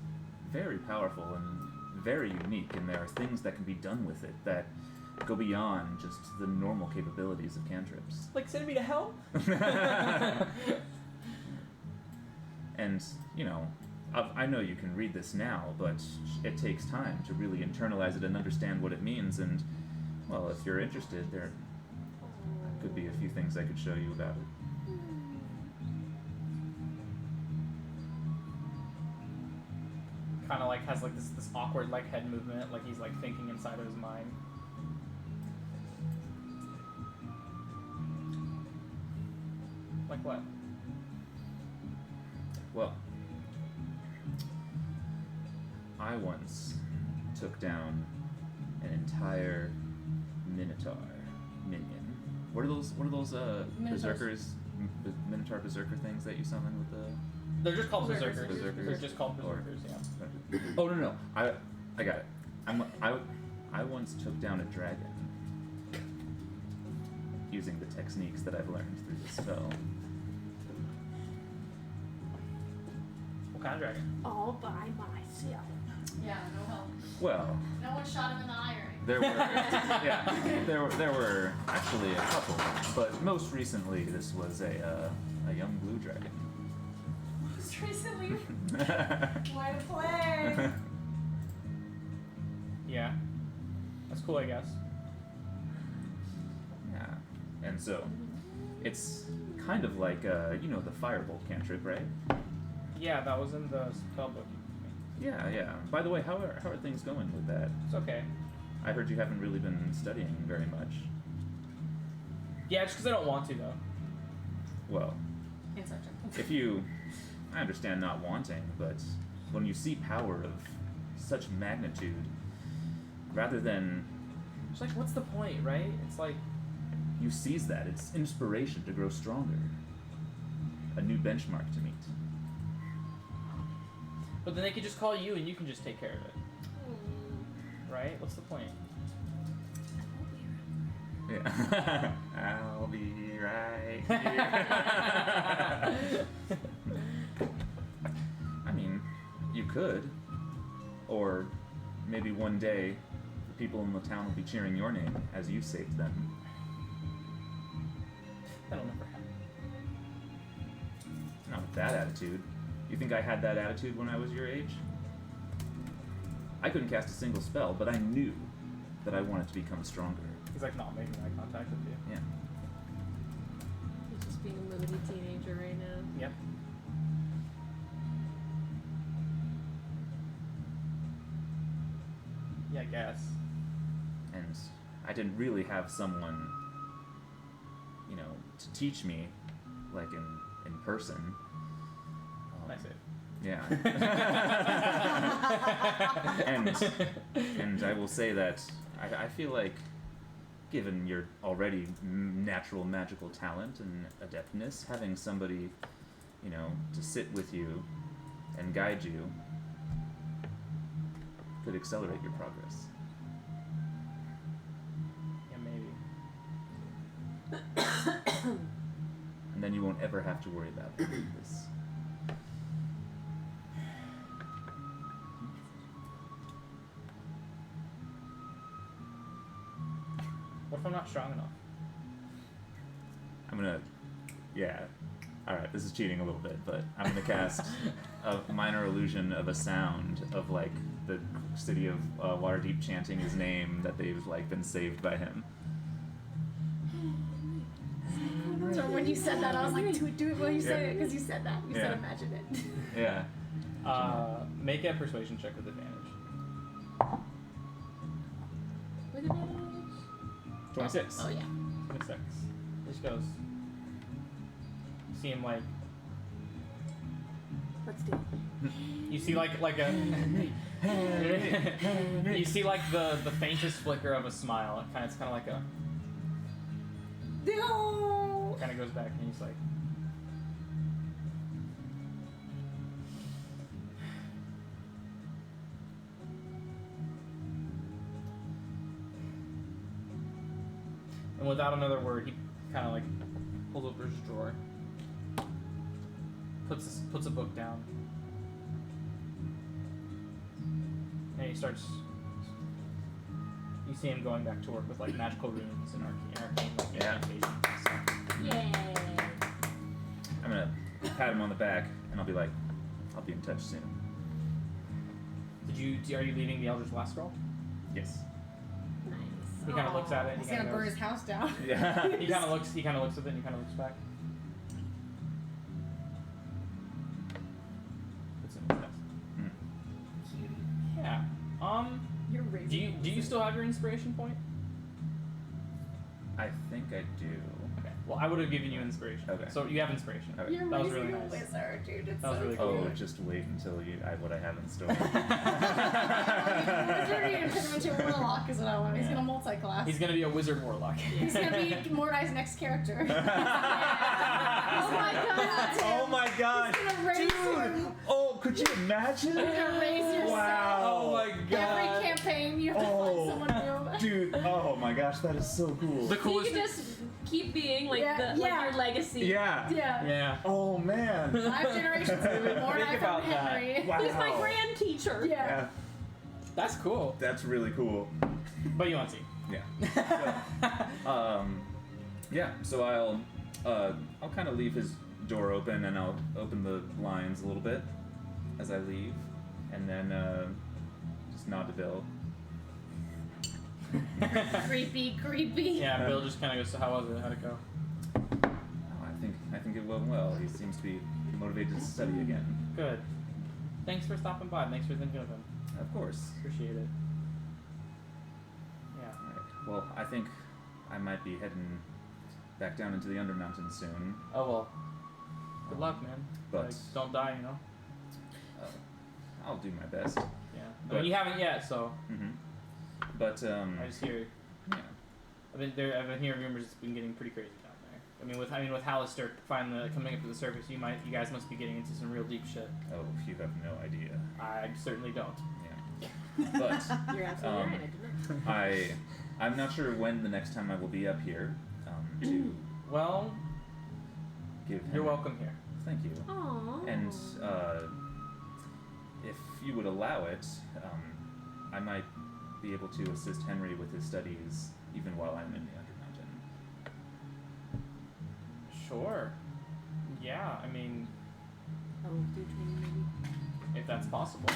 very powerful and very unique, and there are things that can be done with it that go beyond just the normal capabilities of cantrips. Like, send me to hell? And, you know, I know you can read this now, but it takes time to really internalize it and understand what it means. And, well, if you're interested, there could be a few things I could show you about it. Kind of like has like this awkward like head movement, like he's like thinking inside of his mind. Like what? Well, I once took down an entire Minotaur minion. What are those Minotaurs. berserkers, Minotaur berserker things that you summon with the... They're just called Berserkers. berserkers. Berserkers. They're just called Or- berserkers. Yeah. Oh no, I got it. I once took down a dragon using the techniques that I've learned through this spell. What kind of dragon? All by myself. Yeah, no help. Well, No one shot him in the eye or anything. there were there were actually a couple, but most recently this was a young blue dragon. Most recently, way to play. Yeah. That's cool, I guess. Yeah, and so it's kind of like you know the firebolt cantrip, right? Yeah, that was in the spell book. Yeah. By the way, how are things going with that? It's okay. I heard you haven't really been studying very much. Yeah, just because I don't want to though. Well, Inside check. if you, I understand not wanting, but when you see power of such magnitude, rather than It's like, what's the point, right? It's like, you seize that, it's inspiration to grow stronger. A new benchmark to meet. but then they could just call you and you can just take care of it, right? What's the point? Yeah. I'll be right here. I mean, you could. Or maybe one day the people in the town will be cheering your name as you saved them. That'll never happen. Not with that attitude. You think I had that attitude when I was your age? I couldn't cast a single spell, but I knew that I wanted to become stronger. He's like not making eye contact with you. Yeah. He's just being a moody teenager right now. Yep. Yeah, I guess. And I didn't really have someone, you know, to teach me like in person. Nice save. Yeah. and I will say that I feel like, given your already natural magical talent and adeptness, having somebody, to sit with you and guide you could accelerate your progress. Yeah, maybe. And then you won't ever have to worry about this. What if I'm not strong enough? I'm gonna, alright, this is cheating a little bit, but I'm gonna cast a minor illusion of a sound of, like, the city of Waterdeep chanting his name that they've, like, been saved by him. So when you said that, I was like, do it while you say it, because you said that. You Yeah. said imagine it. Yeah. Make a persuasion check with advantage. With advantage. 26. Oh, yeah. 26. Just goes. You see him like. Let's do it. You see like a. You see like the faintest flicker of a smile. It's kind of like a. No! Kind of goes back and he's like. And without another word, he kind of like pulls up his drawer, puts a book down, and he starts. You see him going back to work with like magical runes and arcane like Yeah. incantations and stuff. Yay. I'm gonna pat him on the back, and I'll be like, I'll be in touch soon. Are you leaving the Elder's Last Scroll? Yes. Nice. He kind of looks at it. And He's he gonna kind burn of his house down. Yeah. He kind of looks at it and he kind of looks back. Puts it in his desk. Mm. Yeah. You're raising Do you still have your inspiration point? I think I do. Okay. Well, I would have given you inspiration. Okay. So you have inspiration. Okay. You're That was raising really a nice. wizard, dude. It's That was so really cool. cool. Oh, just wait until what I have in store. Wizard and turn him into a warlock is what I want. He's Yeah. gonna multi-class. He's gonna be a wizard warlock. He's gonna be Mordai's next character. Oh my god! Oh my gosh! He's gonna raise Dude! Oh, could you imagine? You're gonna raise yourself. Wow! Oh my Every campaign, you have to find someone new. Dude! Oh my gosh, that is so cool. The You coolest. can just keep being like Yeah, like yeah. your legacy. Yeah. Yeah. Yeah. Oh man. 5 generations of Mordai Think from about that. Henry. Wow. He's my grand teacher. Yeah. Yeah. That's cool. That's really cool. But you want to see. Yeah. So I'll kind of leave his door open, and I'll open the blinds a little bit as I leave, and then just nod to Bill. Creepy. Yeah. Bill just kind of goes. So how was it? How'd it go? Oh, I think it went well. He seems to be motivated to study again. Good. Thanks for stopping by. Thanks for thinking of him. Of course. Appreciate it. Yeah. All right. Well, I think I might be heading back down into the Undermountains soon. Oh well. Good luck, man. But- Like, don't die, you know. I'll do my best. Yeah. I But- mean, you haven't yet, so Mm-hmm. But I just hear. yeah. I've been hearing rumors it's been getting pretty crazy down there. I mean with Hallister finally coming up to the surface, you guys must be getting into some real deep shit. Oh, you have no idea. I certainly don't. Yeah. But You're absolutely Um, right. I did not. I'm not sure when the next time I will be up here to Well, give him. you're welcome here. Thank you. Aww. And if you would allow it, I might be able to assist Henry with his studies even while I'm in the Undermountain. Sure. Yeah, I mean, Oh, do training maybe. if that's possible.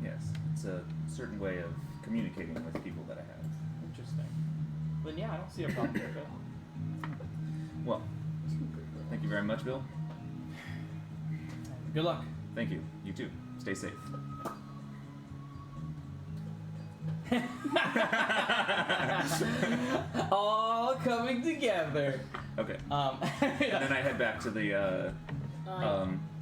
Yes, it's a certain way of communicating with people that I have. Interesting. Then yeah, I don't see a problem with it. Well, thank you very much, Bill. Good luck. Thank you. You too. Stay safe. All coming together. Okay. Um, And then I head back to the.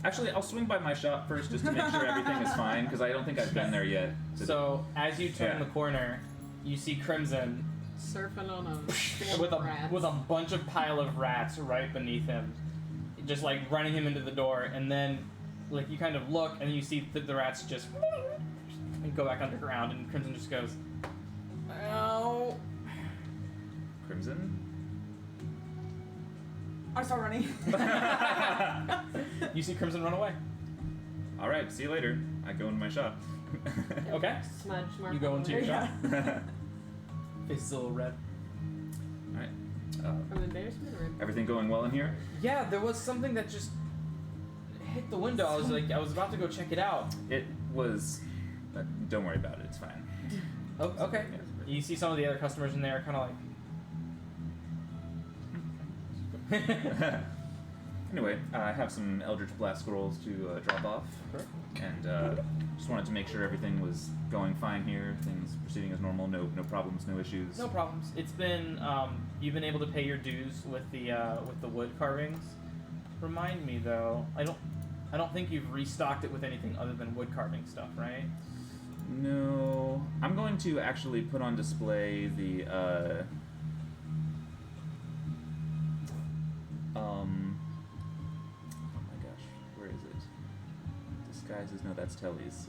Actually, I'll swing by my shop first just to make sure everything is fine because I don't think I've been there yet. so as you turn Yeah. the corner, you see Crimson Surfing on a with a bunch of pile of rats right beneath him, just like running him into the door, and then like you kind of look and you see that the rats just and go back underground, and Crimson just goes, "Ow." Crimson? I start running. You see Crimson run away. Alright, see you later. I go into my shop. Okay. Smudge mark. You go into your Yeah. shop. Face is a little red. Alright. From embarrassment or Everything going well in here? Yeah, there was something that just hit the window. I was about to go check it out. It was. Don't worry about it, it's fine. Oh, okay. You see some of the other customers in there, kind of like. Anyway, I have some Eldritch Blast scrolls to drop off. Sure. And just wanted to make sure everything was going fine here, things proceeding as normal, no problems, no issues. No problems. It's been you've been able to pay your dues with the wood carvings. Remind me though, I don't think you've restocked it with anything other than wood carving stuff, right? No, I'm going to actually put on display the oh my gosh, where is it? Disguises, no, that's Telly's.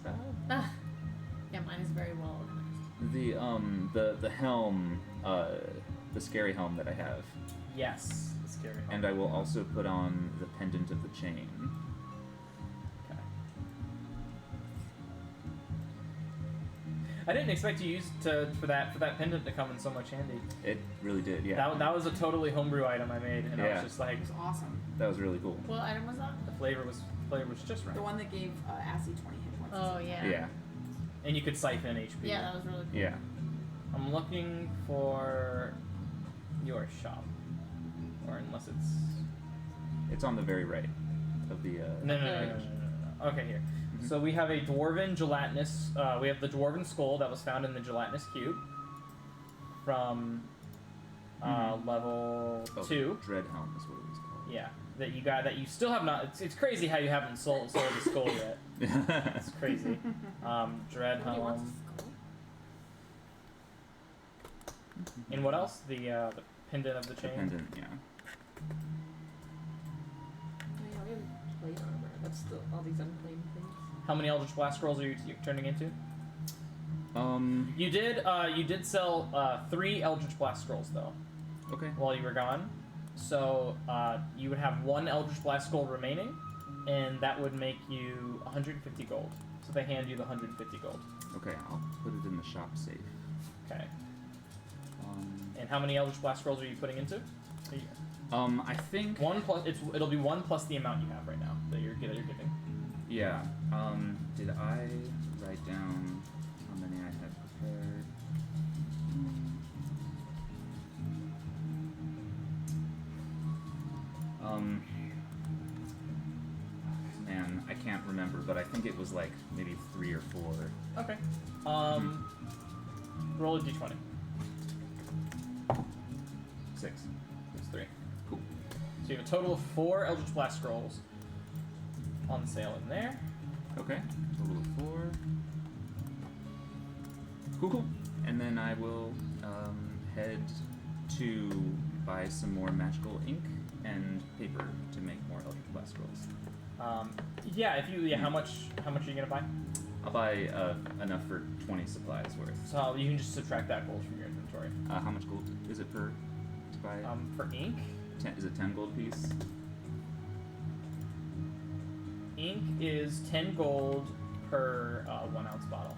Yeah, mine is very well organized. The helm, the scary helm that I have, Yes. The scary home. and I will also put on the pendant of the chain. Okay. I didn't expect you for that pendant to come in so much handy. It really did, yeah. That was a totally homebrew item I made, and I Yeah. was just like, It was awesome. That was really cool. What item was that? the flavor was just right. The one that gave Assy 20 hit points. Oh yeah. Yeah, And you could siphon HP. Yeah, that was really cool. yeah. I'm looking for your shop, or unless it's It's on the very right of the. no. Okay, here. Mhm. So we have a dwarven gelatinous. We have the dwarven skull that was found in the gelatinous cube from level Oh, 2. Dread helm is what it was called. Yeah, that you still have not. It's crazy how you haven't sold the skull yet. It's crazy. Dread Nobody wants a helm. skull. And what else? The pendant of the The chain. pendant, yeah. Oh, yeah, we have plate armor. That's still all these unclaimed things. How many Eldritch Blast scrolls are you turning into? You did sell 3 Eldritch Blast scrolls though Okay. while you were gone, so you would have 1 Eldritch Blast scroll remaining, and that would make you 150 gold. So they hand you the 150 gold. Okay, I'll put it in the shop safe. Okay. And how many Eldritch Blast scrolls are you putting into? I think. 1 plus. It'll be 1 plus the amount you have right now that you're giving. Yeah. Did I write down how many I had prepared? Man, I can't remember, but I think it was like maybe 3 or 4. Okay. Roll a d20. 6. It's 3. Cool. So you have a total of 4 Eldritch Blast scrolls on sale in there. Okay. Total of 4. Cool. And then I will head to buy some more magical ink and paper to make more Eldritch Blast scrolls. How much are you gonna buy? I'll buy enough for 20 supplies worth. So you can just subtract that gold from your inventory. How much gold is it to buy? For ink, Is it 10 gold piece? ink is 10 gold per 1 ounce bottle.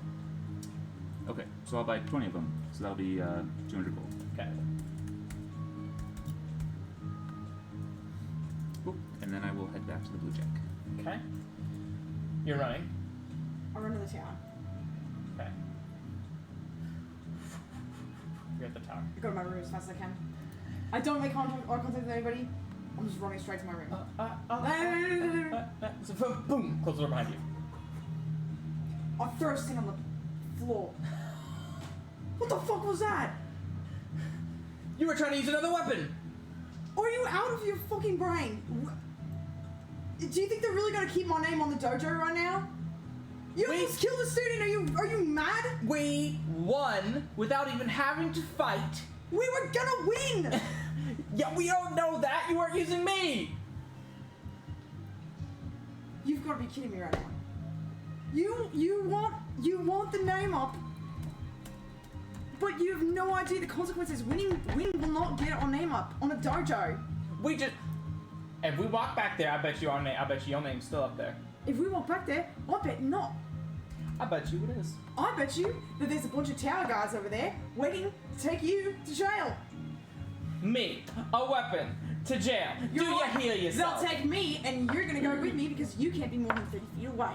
Okay, so I'll buy 20 of them. So that'll be 200 gold. Okay. Cool. And then I will head back to the Blue Jack. Okay. You're running. I'll run to the tower. Okay. You're at the tower. I go to my room as fast as I can. I don't make contact with anybody. I'm just running straight to my room. So boom, close the door behind you. I throw a thing on the floor. What the fuck was that? You were trying to use another weapon. Are you out of your fucking brain? Do you think they're really gonna keep my name on the dojo right now? You almost killed a student. Are you mad? We won without even having to fight. We were gonna win. Yeah, we don't know that. You weren't using me. You've got to be kidding me right now. You want the name up, but you have no idea the consequences. Winning will not get our name up on a dojo. We just. If we walk back there, I bet your name's still up there. If we walk back there, I bet not. I bet you it is. I bet you that there's a bunch of tower guards over there waiting to take you to jail. Me, a weapon, to jail. Do you hear yourself? They'll take me, and you're gonna go with me because you can't be more than 30 feet away.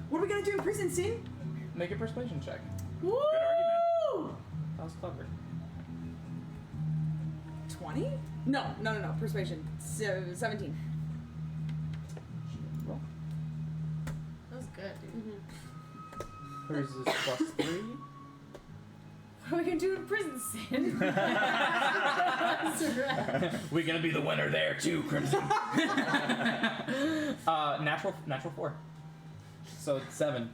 What are we gonna do in prison, Sin? Make a persuasion check. Woo! Good argument. That was clever. 20? No. Persuasion. 17. Roll. That was good, dude. Hers is plus 3. What are we gonna do in prison, Sin? We're gonna be the winner there too, Crimson. Natural 4. So it's 7.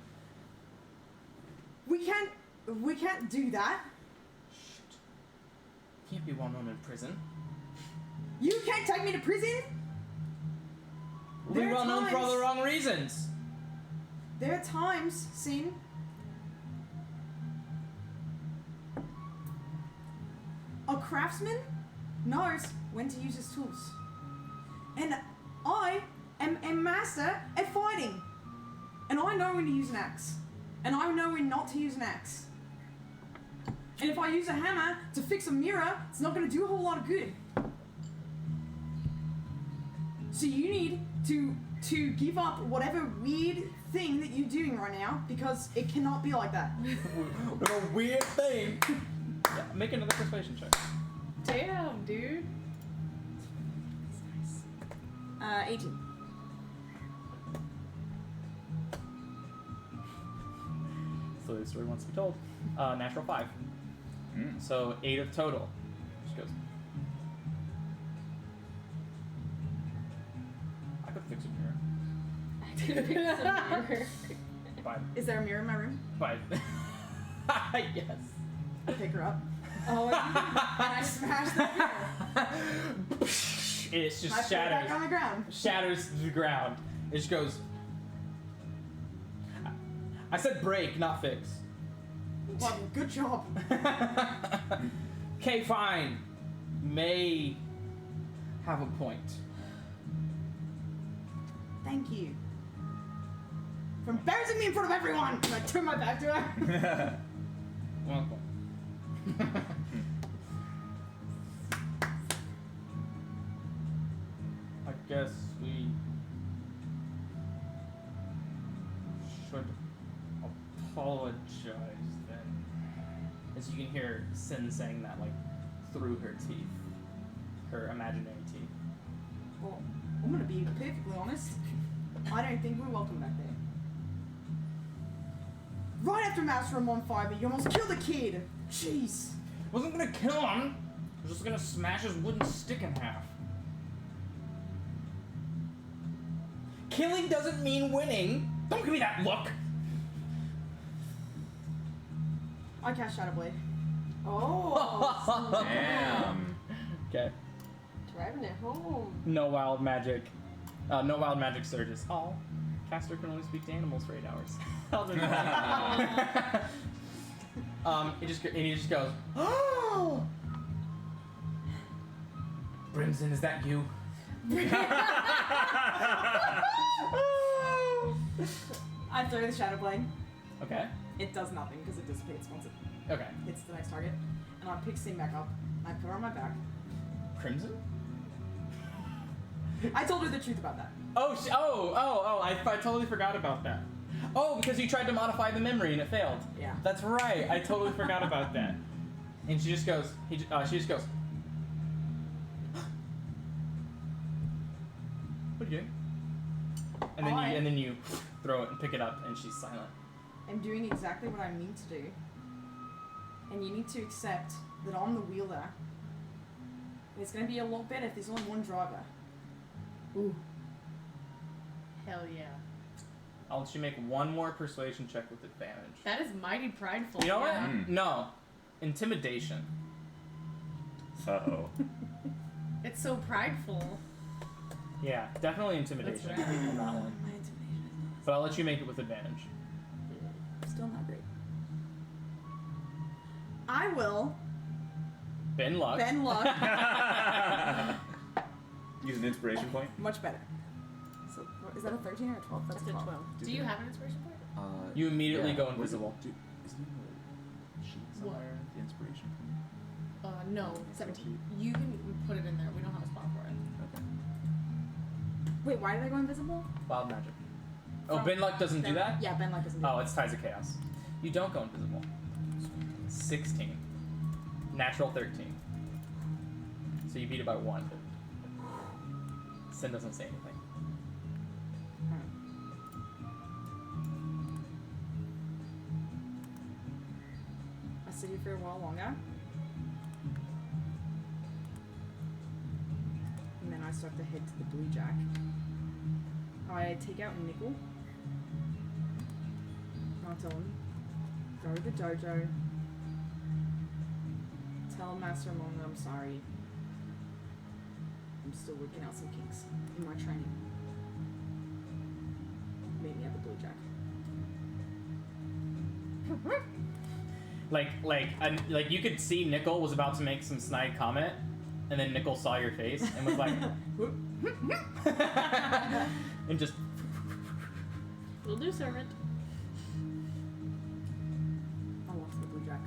We can't do that. Shit. Can't be well known in prison. You can't take me to prison. We're There are well known for all times- the wrong reasons. There are times, Sin. A craftsman knows when to use his tools. And I am a master at fighting. And I know when to use an axe. And I know when not to use an axe. And if I use a hammer to fix a mirror, it's not going to do a whole lot of good. So you need to give up whatever weird thing that you're doing right now, because it cannot be like that. What a weird thing. Yeah, make another persuasion check. Damn, dude. 18. So the story wants to be told. Natural 5. So 8 of total. She goes. I could fix a mirror. I did fix a mirror. But Is there a mirror in my room? yes. I pick her up. Oh, and I smash the mirror. It's just I put it back shatters. on the ground. Shatters to the ground. It just goes. I said break, not fix. Well, good job. Okay, fine. May have a point. Thank you. For embarrassing me in front of everyone. And I turn my back to her. Welcome. I guess we should apologize then. As you can hear Sin saying that, like, through her teeth. Her imaginary teeth. Well, I'm gonna be perfectly honest. I don't think we're welcome back there. Right after Master Room on fire, but you almost killed a kid. Jeez. Wasn't gonna kill him. I was just gonna smash his wooden stick in half. Killing doesn't mean winning. Don't give me that look. I cast Shadow Blade. Oh. Damn. Okay. Driving it home. No wild magic. No wild magic surges. Oh. Caster can only speak to animals for 8 hours. Other than that. He just goes, oh! Brimson, is that you? I throw the Shadow Blade. Okay. It does nothing because it dissipates once it Okay. hits the next target. And I pick Sin back up. And I put her on my back. Crimson? I told her the truth about that. I totally forgot about that. Oh, because you tried to modify the memory and it failed. Yeah. That's right. I totally forgot about that. And she just goes, she just goes, what are you doing? And then you throw it and pick it up and she's silent. I'm doing exactly what I mean to do. And you need to accept that I'm the wielder. And it's gonna be a lot better if there's only one driver. Ooh. Hell yeah. I'll let you make one more persuasion check with advantage. That is mighty prideful. You know what? yeah. No. Intimidation. Uh-oh. It's so prideful. Yeah, definitely intimidation That's right. on that one. My intimidation is But I'll let you make it with advantage. still not great. I will Ben luck. bend luck. Use an inspiration point. Much better. So, is that a 13 or a 12? That's It's a 12. Do you have an inspiration point? You immediately go Was it- invisible. Isn't there a sheet somewhere? The inspiration point. No. 17. You can put it in there. We don't have a spot for it. Okay. Wait, why did I go invisible? Wild magic. Oh, From- Ben luck doesn't do that? Yeah, Ben luck doesn't do Oh, it's Ties of Chaos. You don't go invisible. 16. Natural 13. So you beat it by 1. Sin doesn't say anything. I sit here for a while longer. And then I start to head to the Blue Jack. I take out Nickel. I'll tell him, go to the dojo. Tell Master Amon that I'm sorry. I'm still working out some kinks in my training. Meet me at the Blue Jack. Like you could see Nickel was about to make some snide comment, and then Nickel saw your face and was like, and just Will do, servant. I walk to the Blue Jack.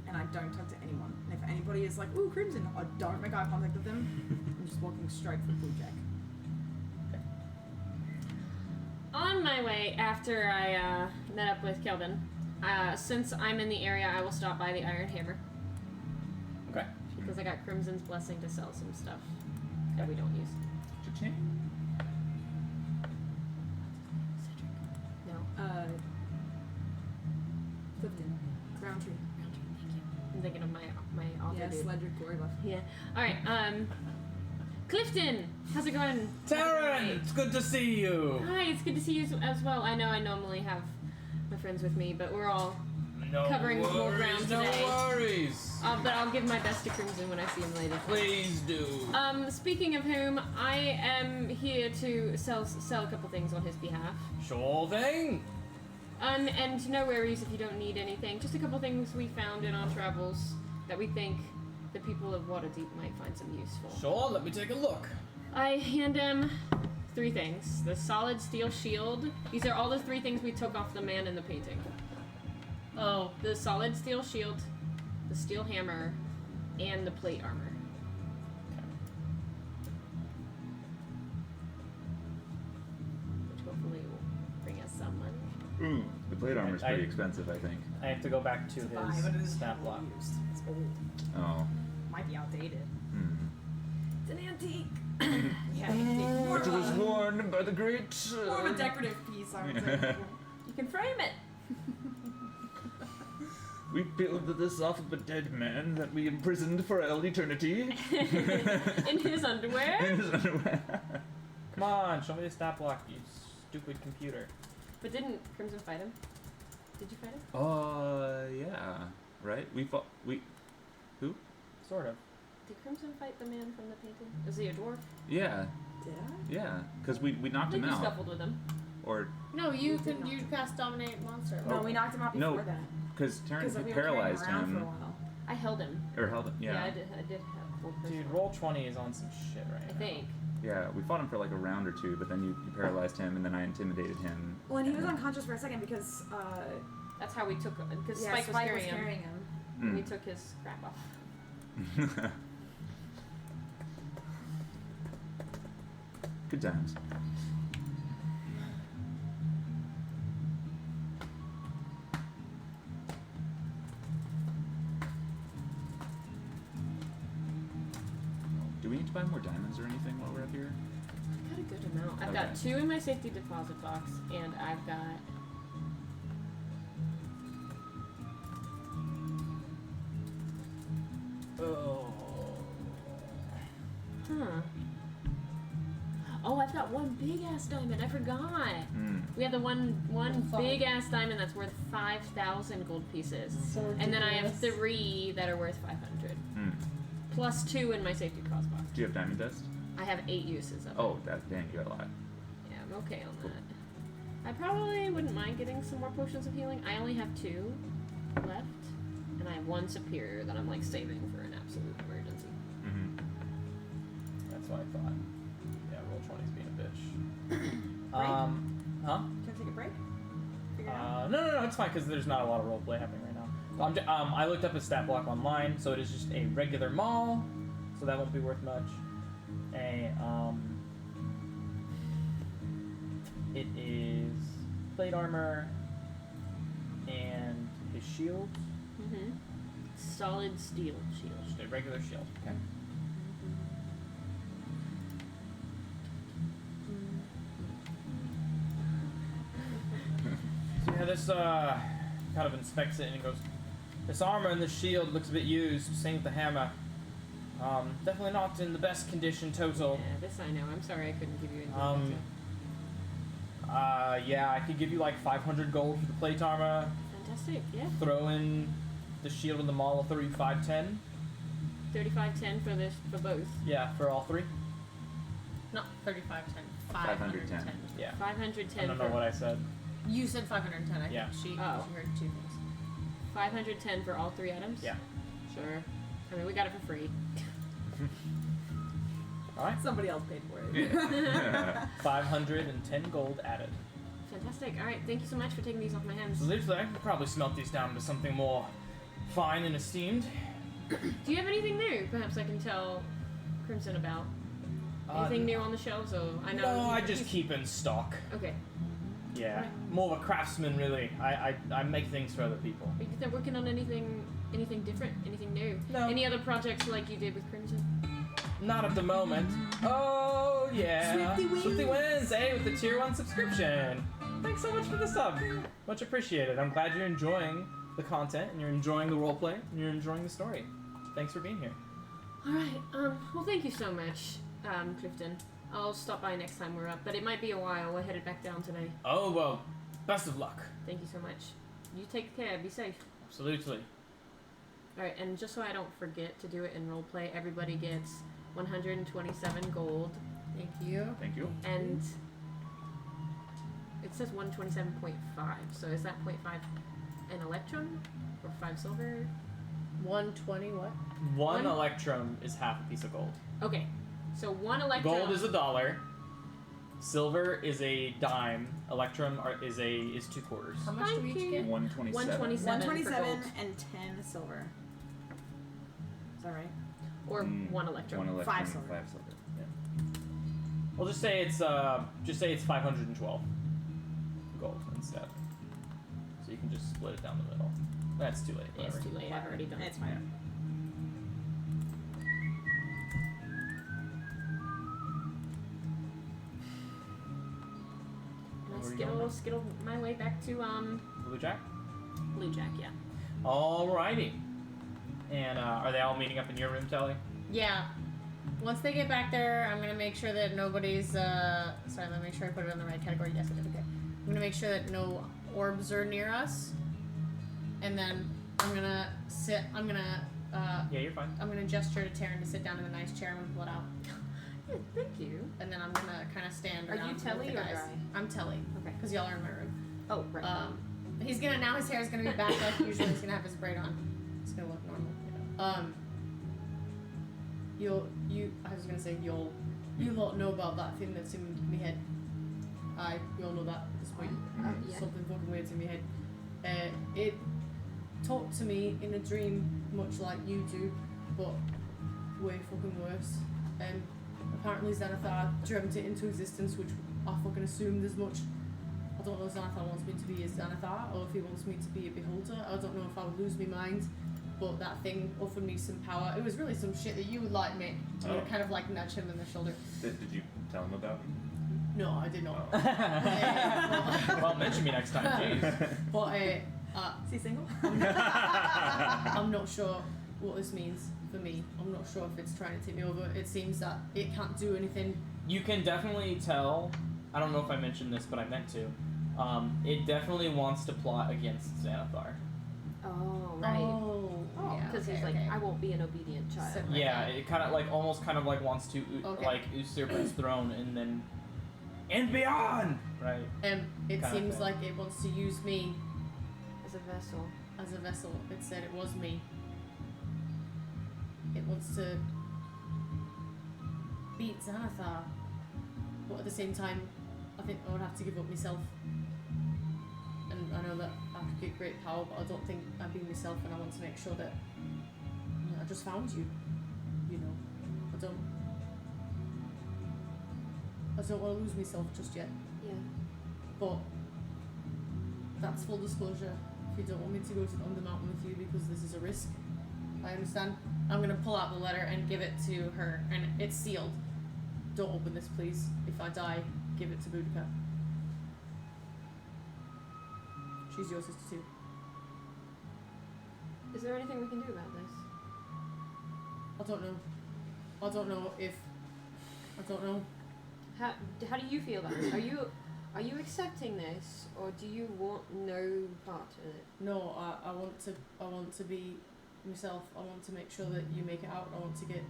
And I don't talk to anyone. And if anybody is like, ooh, Crimson, I don't make eye contact with them. I'm just walking straight for the Blue Jack. On my way, after I met up with Kelvin, since I'm in the area, I will stop by the Iron Hammer. okay. Because I got Crimson's blessing to sell some stuff that we don't use. Cha-ching. No. Clifton. Roundtree. I'm thinking of my author Yeah, dude. Sledrick Glory left. Yeah. Alright, Clifton! How's it going? Taryn, it's good to see you. Hi, it's good to see you as well. I know I normally have my friends with me, but we're all No covering worries, more ground no today. worries. but I'll give my best to Crimson when I see him later. Please do. Speaking of whom, I am here to sell a couple things on his behalf. Sure thing. And no worries if you don't need anything. Just a couple things we found in our travels that we think the people of Waterdeep might find some use for. Sure, let me take a look. I hand him 3 things. The solid steel shield. These are all the 3 things we took off the man in the painting. Oh. The solid steel shield, the steel hammer, and the plate armor. Which hopefully will bring us some money. Ooh, the plate armor's I- pretty expensive, I think. I have to go back to But his it is snap heavily block. used. It's old. Oh. Might be outdated. Hmm. It's an antique. Yeah, antique. More It of was a- worn by the great. more of a decorative piece, I would say. You can frame it. We peeled this off of a dead man that we imprisoned for all eternity. In his underwear. In his underwear. Come on, show me the snap block, you stupid computer. But didn't Crimson fight him? Did you fight him? Yeah. Right? We fought. Who? Sort of. Did Crimson fight the man from the painting? Was he a dwarf? Yeah. Did I? Yeah. Because we I knocked think him you out. scuffled with him. Or. No, you cast dominate monster. No, we knocked him out No. before that. Because Terran Because we were paralyzed carrying him around for a him. while. I held him. Or held him. Yeah. I did have full Dude, personal. roll 20 is on some shit right I now. think. Yeah, we fought him for like a round or 2, but then you paralyzed him, and then I intimidated him. Well, and he was unconscious for a second because, That's how we took him. Because yeah, Spike was carrying him. him. And we Mm. took his crap off. Good times. Do we need to buy more diamonds or anything while we're up here? I've got a good amount. I've got Okay. 2 in my safety deposit box, and I've got Huh. Oh, I've got one big ass diamond. I forgot. We have the one big ass diamond that's worth 5,000 gold pieces, and then I have 3 that are worth 500, plus 2 in my safety deposit box. Do you have diamond dust? I have 8 uses of it. Oh, dang, you got a lot. Yeah, I'm okay on that. I probably wouldn't mind getting some more potions of healing. I only have 2 left, and I have 1 superior that I'm like saving for an absolute emergency. That's what I thought. Yeah, roll 20's being a bitch. Huh? Can I take a break? Figure it out? No, it's fine because there's not a lot of roleplay happening right now. I looked up a stat block online, so it is just a regular maul, so that won't be worth much. It is plate armor and his shield. Solid steel shield. Just a regular shield. Okay. So yeah, this kind of inspects it and he goes, "This armor and this shield looks a bit used. Same with the hammer. Definitely not in the best condition total. Yeah, this I know. I'm sorry I couldn't give you anything. Yeah, I could give you like 500 gold for the plate armor. Fantastic, yeah. Throw in the shield and the maul, 3510. 3510 for this, for both. Yeah, for all 3. Not 3510. 510. Yeah. 510 I don't know for what I said. You said 510. I Yeah. think she Oh. heard 2 things. 510 for all 3 items? Yeah. Sure. I mean, we got it for free. Alright. Somebody else paid for it. 510 gold added. Fantastic. Alright, thank you so much for taking these off my hands. So literally, I could probably smelt these down to something more fine and esteemed. Do you have anything new perhaps I can tell Crimson about? Anything new on the shelves? Or I know. No, I just keep in stock. Okay. Yeah. More of a craftsman, really. I make things for other people. Are you working on anything different? Anything new? No. Any other projects like you did with Crimson? Not at the moment. Oh, yeah. Swifty wins, eh? With the tier 1 subscription. Thanks so much for the sub. Much appreciated. I'm glad you're enjoying the content, and you're enjoying the roleplay, and you're enjoying the story. Thanks for being here. Alright, well thank you so much, Clifton. I'll stop by next time we're up, but it might be a while. We're headed back down today. Oh, well, best of luck. Thank you so much. You take care, be safe. Absolutely. Alright, and just so I don't forget to do it in roleplay, everybody gets 127 gold. Thank you. Thank you. And it says 127.5, so is that 0.5 an electrum? Or 5 silver? 120 what? One electrum is half a piece of gold. Okay, so 1 electrum. Gold is $1. Silver is a dime. Electrum is 2 quarters. How much do we each get? 127. 127 for 127 gold. and 10 silver. Is that right? Or 1 electrum. 1 electrum, 5 silver. 5 silver. Yeah. We'll just say it's 512 gold instead. So you can just split it down the middle. That's too late. It's Whatever. too late, I've already done it. It's fine. And Where are I you going now? skittle my way back to Blue Jack? Blue Jack, yeah. Alrighty. And are they all meeting up in your room, Telly? Yeah. Once they get back there, I'm gonna make sure that nobody's. Sorry, let me make sure I put it in the right category. Yes, I did. Okay. I'm gonna make sure that no orbs are near us, and then I'm gonna sit. I'm gonna. Yeah, you're fine. I'm gonna gesture to Taryn to sit down in the nice chair. I'm gonna pull it out, Yeah, thank you. and then I'm gonna kind of stand. Are you around with Telly the or guys. Dry? I'm Telly. Okay. Because y'all are in my room. Oh, right. He's gonna now. His hair is gonna be back like usually. He's gonna have his braid on. It's gonna look normal. I was gonna say you lot know about that thing that's in my head. You all know that at this point. Yeah. Something fucking weird's in my head. It talked to me in a dream, much like you do, but way fucking worse. Apparently Xanathar dreamt it into existence, which I fucking assumed as much. I don't know if Xanathar wants me to be a Xanathar, or if he wants me to be a beholder. I don't know if I would lose my mind. But that thing offered me some power. It was really some shit that you would like me. I'm gonna kind of like nudge him in the shoulder. Did you tell him about me? No, I did not. Well, mention me next time, jeez. But Is he single? I'm not sure what this means for me. I'm not sure if it's trying to take me over. It seems that it can't do anything. You can definitely tell. I don't know if I mentioned this, but I meant to. It definitely wants to plot against Xanathar. Oh, right. Oh, yeah. Because he's like, I won't be an obedient child. So- Yeah, it kind of like almost kind of like wants to Okay. like usurp its throne and then and beyond. Right. It Kinda seems thing. like it wants to use me As a vessel. as a vessel. It said it was me. It wants to beat Xanathar, but at the same time, I think I would have to give up myself. And I know that I could get great power, but I don't think I'd be myself, and I want to make sure that I just found you. You know, I don't want to lose myself just yet. Yeah. But that's full disclosure. If you don't want me to go to the Undermountain with you because this is a risk, I understand. I'm gonna pull out the letter and give it to her, and it's sealed. Don't open this, please. If I die, give it to Boudica. She's your sister too. Is there anything we can do about this? I don't know. I don't know if. I don't know. How do you feel about this? Are you accepting this, or do you want no part in it? No, I want to be myself. I want to make sure that you make it out. I want to get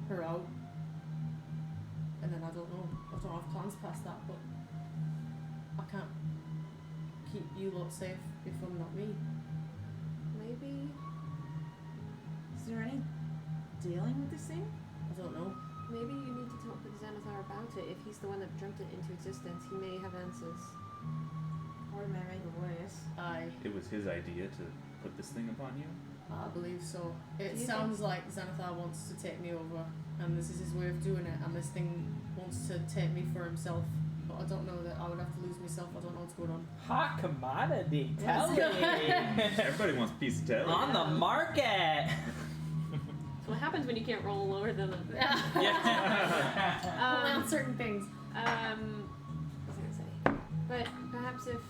her out. And then I don't know. I don't have plans past that, but I can't keep you lot safe if I'm not me. Maybe. Is there any dealing with this thing? I don't know. Maybe you need to talk with Xanathar about it. If he's the one that dreamt it into existence, he may have answers. Or it may make it worse. It was his idea to put this thing upon you? I believe so. It Do you sounds like Xanathar wants to take me over, and this is his way of doing it, and this thing wants to take me for himself. But I don't know that I would have to lose myself. I don't know what's going on. Hot commodity, Yes. tell me. Everybody wants a piece of telly. On the market. So what happens when you can't roll lower than a... Yeah. Only on certain things. What was I gonna say? But perhaps if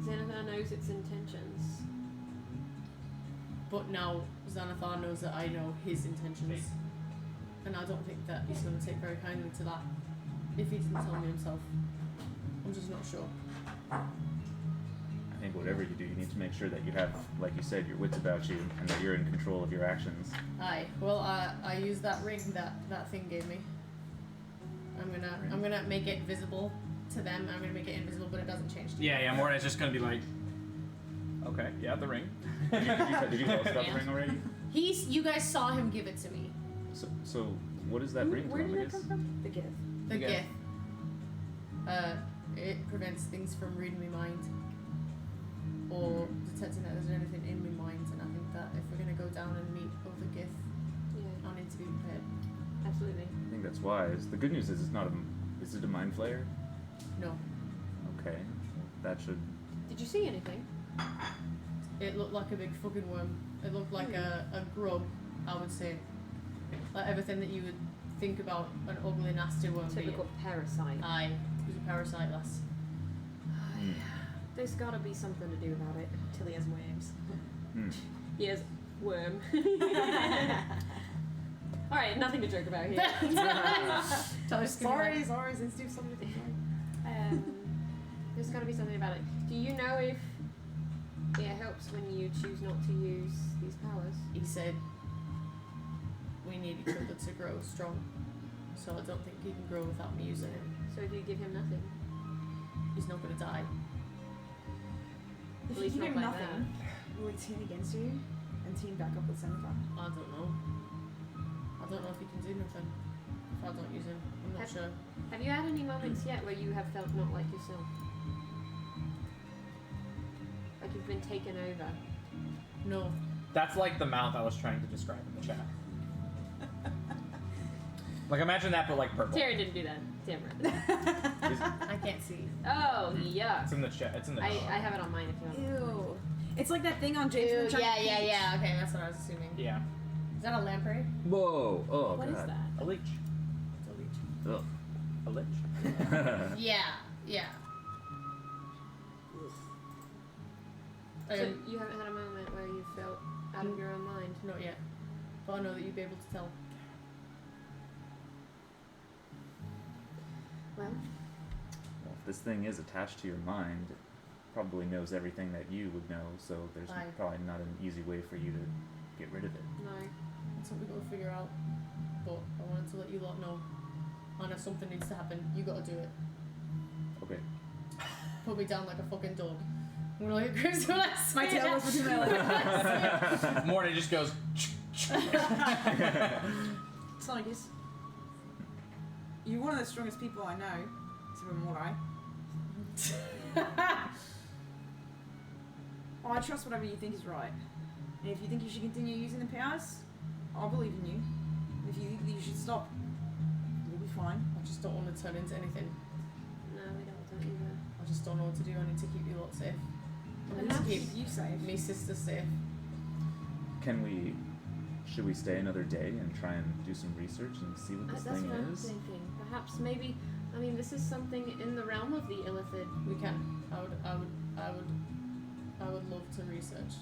Xanathar knows its intentions. But now Xanathar knows that I know his intentions. And I don't think that he's going to take very kindly to that if he didn't tell me himself. I'm just not sure. I think whatever you do, you need to make sure that you have, like you said, your wits about you, and that you're in control of your actions. Aye. Well, I used that ring that thing gave me. I'm gonna make it visible to them. I'm gonna make it invisible, but it doesn't change to you. Yeah, Mordai's just gonna be like, okay, yeah, the ring. Did you tell us about the ring already? You guys saw him give it to me. So what is that ring Where from, did I it guess? come from? The gift. The Okay. gift. It prevents things from reading my mind or detecting that there's anything in my mind. And I think that if we're gonna go down and meet other gift, Yeah, I need to be prepared. absolutely. I think that's wise. The good news is it's not is it a mind flayer? No, Okay. That should... Did you see anything? it looked like a big fucking worm. It looked like a grub, I would say. Like everything that you would think about an ugly, nasty worm being. Typical parasite. Aye, it was a parasite, lass. There's gotta be something to do about it. Till he has waves. He has worm. Alright, nothing to joke about here. Sorry, since do something. There's gotta be something about it. Do you know if it helps when you choose not to use these powers? He said we need each other to grow strong. So I don't think he can grow without me using it. So do you give him nothing? He's not gonna die. If At least you not give like nothing, will he team against you and team back up with Xanathar? I don't know. I don't know if he can do nothing if I don't use him. I'm not sure. Have you had any moments yet where you have felt not like yourself? Like you've been taken over? No. That's like the mouth I was trying to describe in the chat. Like imagine that, but like purple. Tara didn't do that. Damn right. I can't see. Oh, yuck. It's in the chat. It's in the. I have it on mine if you want. Ew. It's like that thing on Jason. Yeah. Okay, that's what I was assuming. Yeah. Is that a lamprey? Whoa! Oh, What is that? A leech. It's a leech. Ugh. A lich. Yeah. So you haven't had a moment where you felt out of your own mind? Not yet. Well, if this thing is attached to your mind, it probably knows everything that you would know, so there's Aye. probably not an easy way for you to get rid of it. No. That's what we gotta figure out. But I wanted to let you lot know. And if something needs to happen, you gotta do it. Okay. Put me down like a fucking dog. I'm gonna look at Chris when I say My tail that. was between my legs. Morty just goes. Songus, you're one of the strongest people I know, except for Mordai. I trust whatever you think is right. And if you think you should continue using the powers, I believe in you. If you think that you should stop, you'll be fine. I just don't want to turn into anything. No, we don't either. I just don't know what to do. I need to keep you lot safe. I And need to how to keep keep you safe. me sister safe. Should we stay another day and try and do some research and see what this That's thing what I'm is? thinking. Perhaps maybe. I mean, this is something in the realm of the illithid. We can. I would love to research.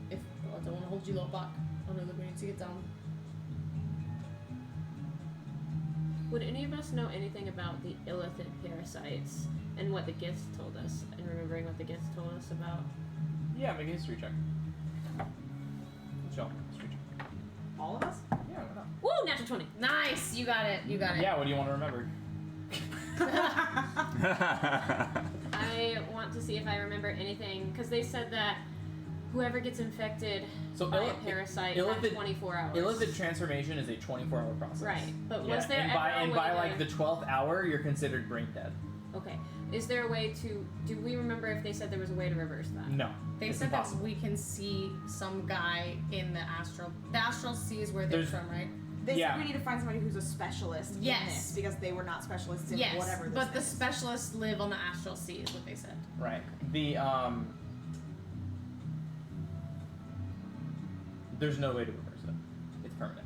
If I don't want to hold you lot back. I know that we need to get down. Would any of us know anything about the illithid parasites and what the gifts told us? And remembering what the gifts told us about? Yeah, make a history check. Michelle, history check. All of us? Yeah, why not? Woo! Natural 20. Nice. You got it. You got it. Yeah, what do you want to remember? I want to see if I remember anything because they said that whoever gets infected So by a parasite has 24 hours. Illicit transformation is a 24-hour process. Right, but Yeah, was there and ever by a and way by to... like the 12th hour, you're considered brain dead. Okay, is there a way to? Do we remember if they said there was a way to reverse that? No, They it's said that impossible. we can see some guy in the astral. The astral sea is where they're There's- from, right? They Yeah. said we need to find somebody who's a specialist in Yes. this because they were not specialists in Yes, whatever this but the thing is. specialists live on the astral sea, is what they said. Right. The there's no way to reverse it. It's permanent.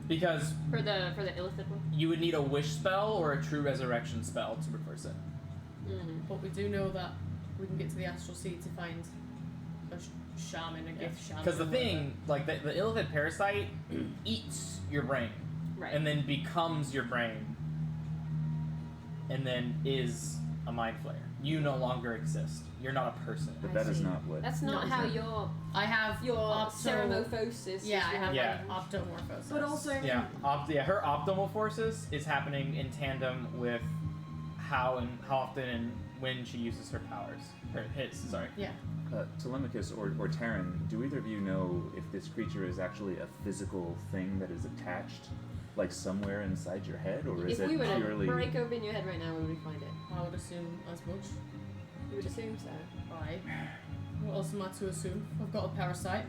Because For the illithid one. you would need a wish spell or a true resurrection spell to reverse it. Mm. But we do know that we can get to the astral sea to find a shaman, a gift shaman. Because the or whatever. thing, like the illithid parasite eats your brain. Right. And then becomes your brain. And then is a mind flayer. You no longer exist. You're not a person. But I that is see. not what. That's not No. how your I have ceramophosis. Yeah, I have Yeah. like optomorphosis. But also, Yeah, her optomorphosis is happening in tandem with how often and when she uses her powers. Sorry. yeah. Telemachus or Terran, do either of you know if this creature is actually a physical thing that is attached, like somewhere inside your head, or is If we it were to purely? break open your head right now, where would we find it? I would assume as much. You would assume so. Right. What else am I to assume? I've got a parasite.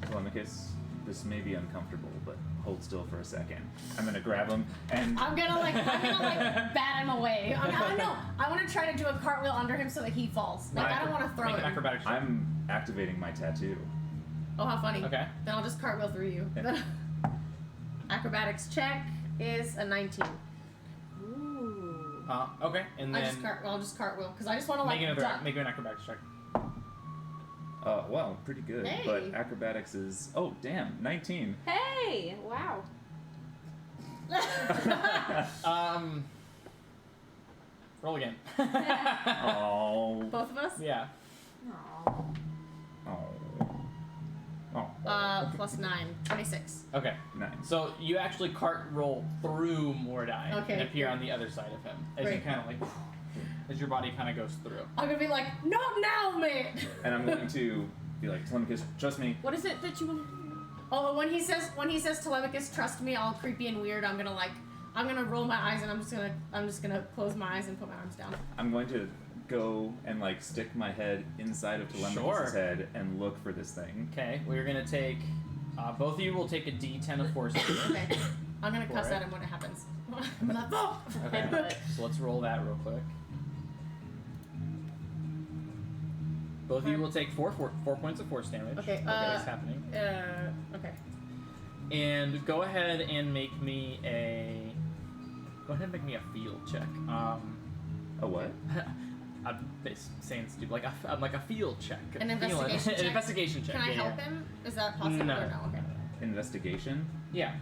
Telemachus, this may be uncomfortable, but hold still for a second. I'm gonna grab him and. I'm gonna bat him away. I want to try to do a cartwheel under him so that he falls. Like I don't want to throw Make an him. acrobatics check. I'm activating my tattoo. Oh, how funny. Okay. Then I'll just cartwheel through you. Yeah. Acrobatics check is a 19. Ooh. Okay, and then I'll just cartwheel because I just want to make duck. an acrobatics check. Well, pretty good. Hey. But acrobatics is. Oh, damn, 19. Hey! Wow. Roll again. Oh. Both of us? Yeah. Aw. Oh. Oh. Plus 9, 26. Okay. Nice. So you actually cart roll through Mordai Okay, and appear great. on the other side of him as you Great. kind of like as your body kind of goes through. I'm gonna be like, not now, mate! And I'm going to be like, Telemachus, trust me. What is it that you want to do? Oh, when he says Telemachus, trust me, all creepy and weird, I'm gonna roll my eyes and I'm just gonna close my eyes and put my arms down. I'm going to go and like stick my head inside of Telemachus' Sure. head and look for this thing. Okay, we're gonna take. Both of you will take a D10 of force. Okay. I'm gonna cuss For it. at him when it happens. I'm like, oh! Okay. So let's roll that real quick. Both of you will take four points of force damage. Okay, That's happening. Okay. And go ahead and make me a. Go ahead and make me a field check. A what? I'm saying stupid. Like a field check. An Feeling- investigation check? An investigation check. Can I yeah, help yeah. him? Is that possible No. or no? Okay. Investigation? Yeah.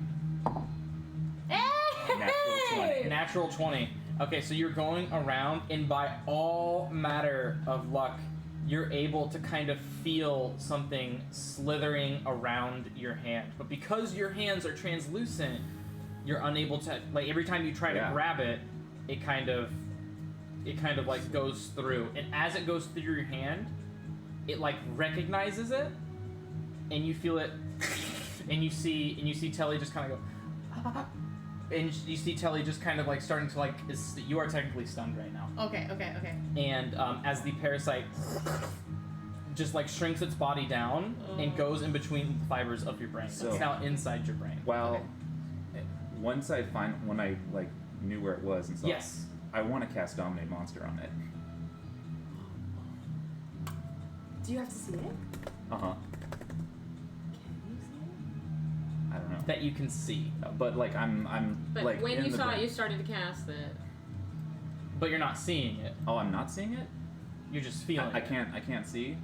Nah. Natural 20. Natural 20. Okay, so you're going around, and by all matter of luck, you're able to kind of feel something slithering around your hand. But because your hands are translucent, you're unable to, like, every time you try to grab it, it kind of like goes through. And as it goes through your hand, it like recognizes it, and you feel it, and you see Telly just kind of go, and you see Telly just kind of like starting to like, you are technically stunned right now. Okay. And as the parasite just like shrinks its body down and goes in between the fibers of your brain. So- It's now inside your brain. Well, once I when I like knew where it was and saw Yes. I want to cast Dominate Monster on it. Do you have to see it? Uh-huh. Can you see it? I don't know. That you can see. But like I'm But like when in you the saw brain. it, you started to cast it. But you're not seeing it. Oh, I'm not seeing it? You're just feeling I it. can't see.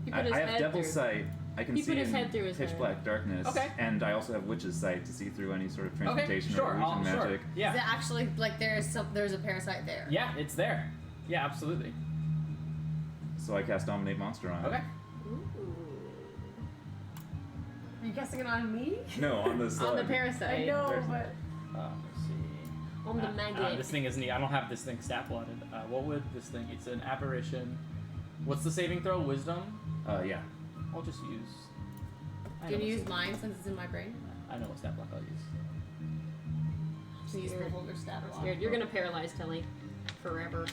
He I put his have head Devil's through. Sight. I can He see put his in head through his pitch head. black darkness. Okay. And I also have Witch's Sight to see through any sort of Okay, transmutation sure. or illusion Sure. magic. Yeah. Is it actually like there's a parasite there? Yeah, it's there. Yeah, absolutely. So I cast Dominate Monster on Okay. it. Are you casting it on me? No, on the slug. On the parasite. I know, There's- but Let's see. On the maggot. This thing is neat. I don't have this thing stat plotted. What would this thing? It's an apparition. What's the saving throw? Wisdom? Yeah. I'll just use. I can know you what use save- mine since it's in my brain? I know what stat block I'll use. So use the holder stat block. Scared. You're gonna paralyze Telly forever.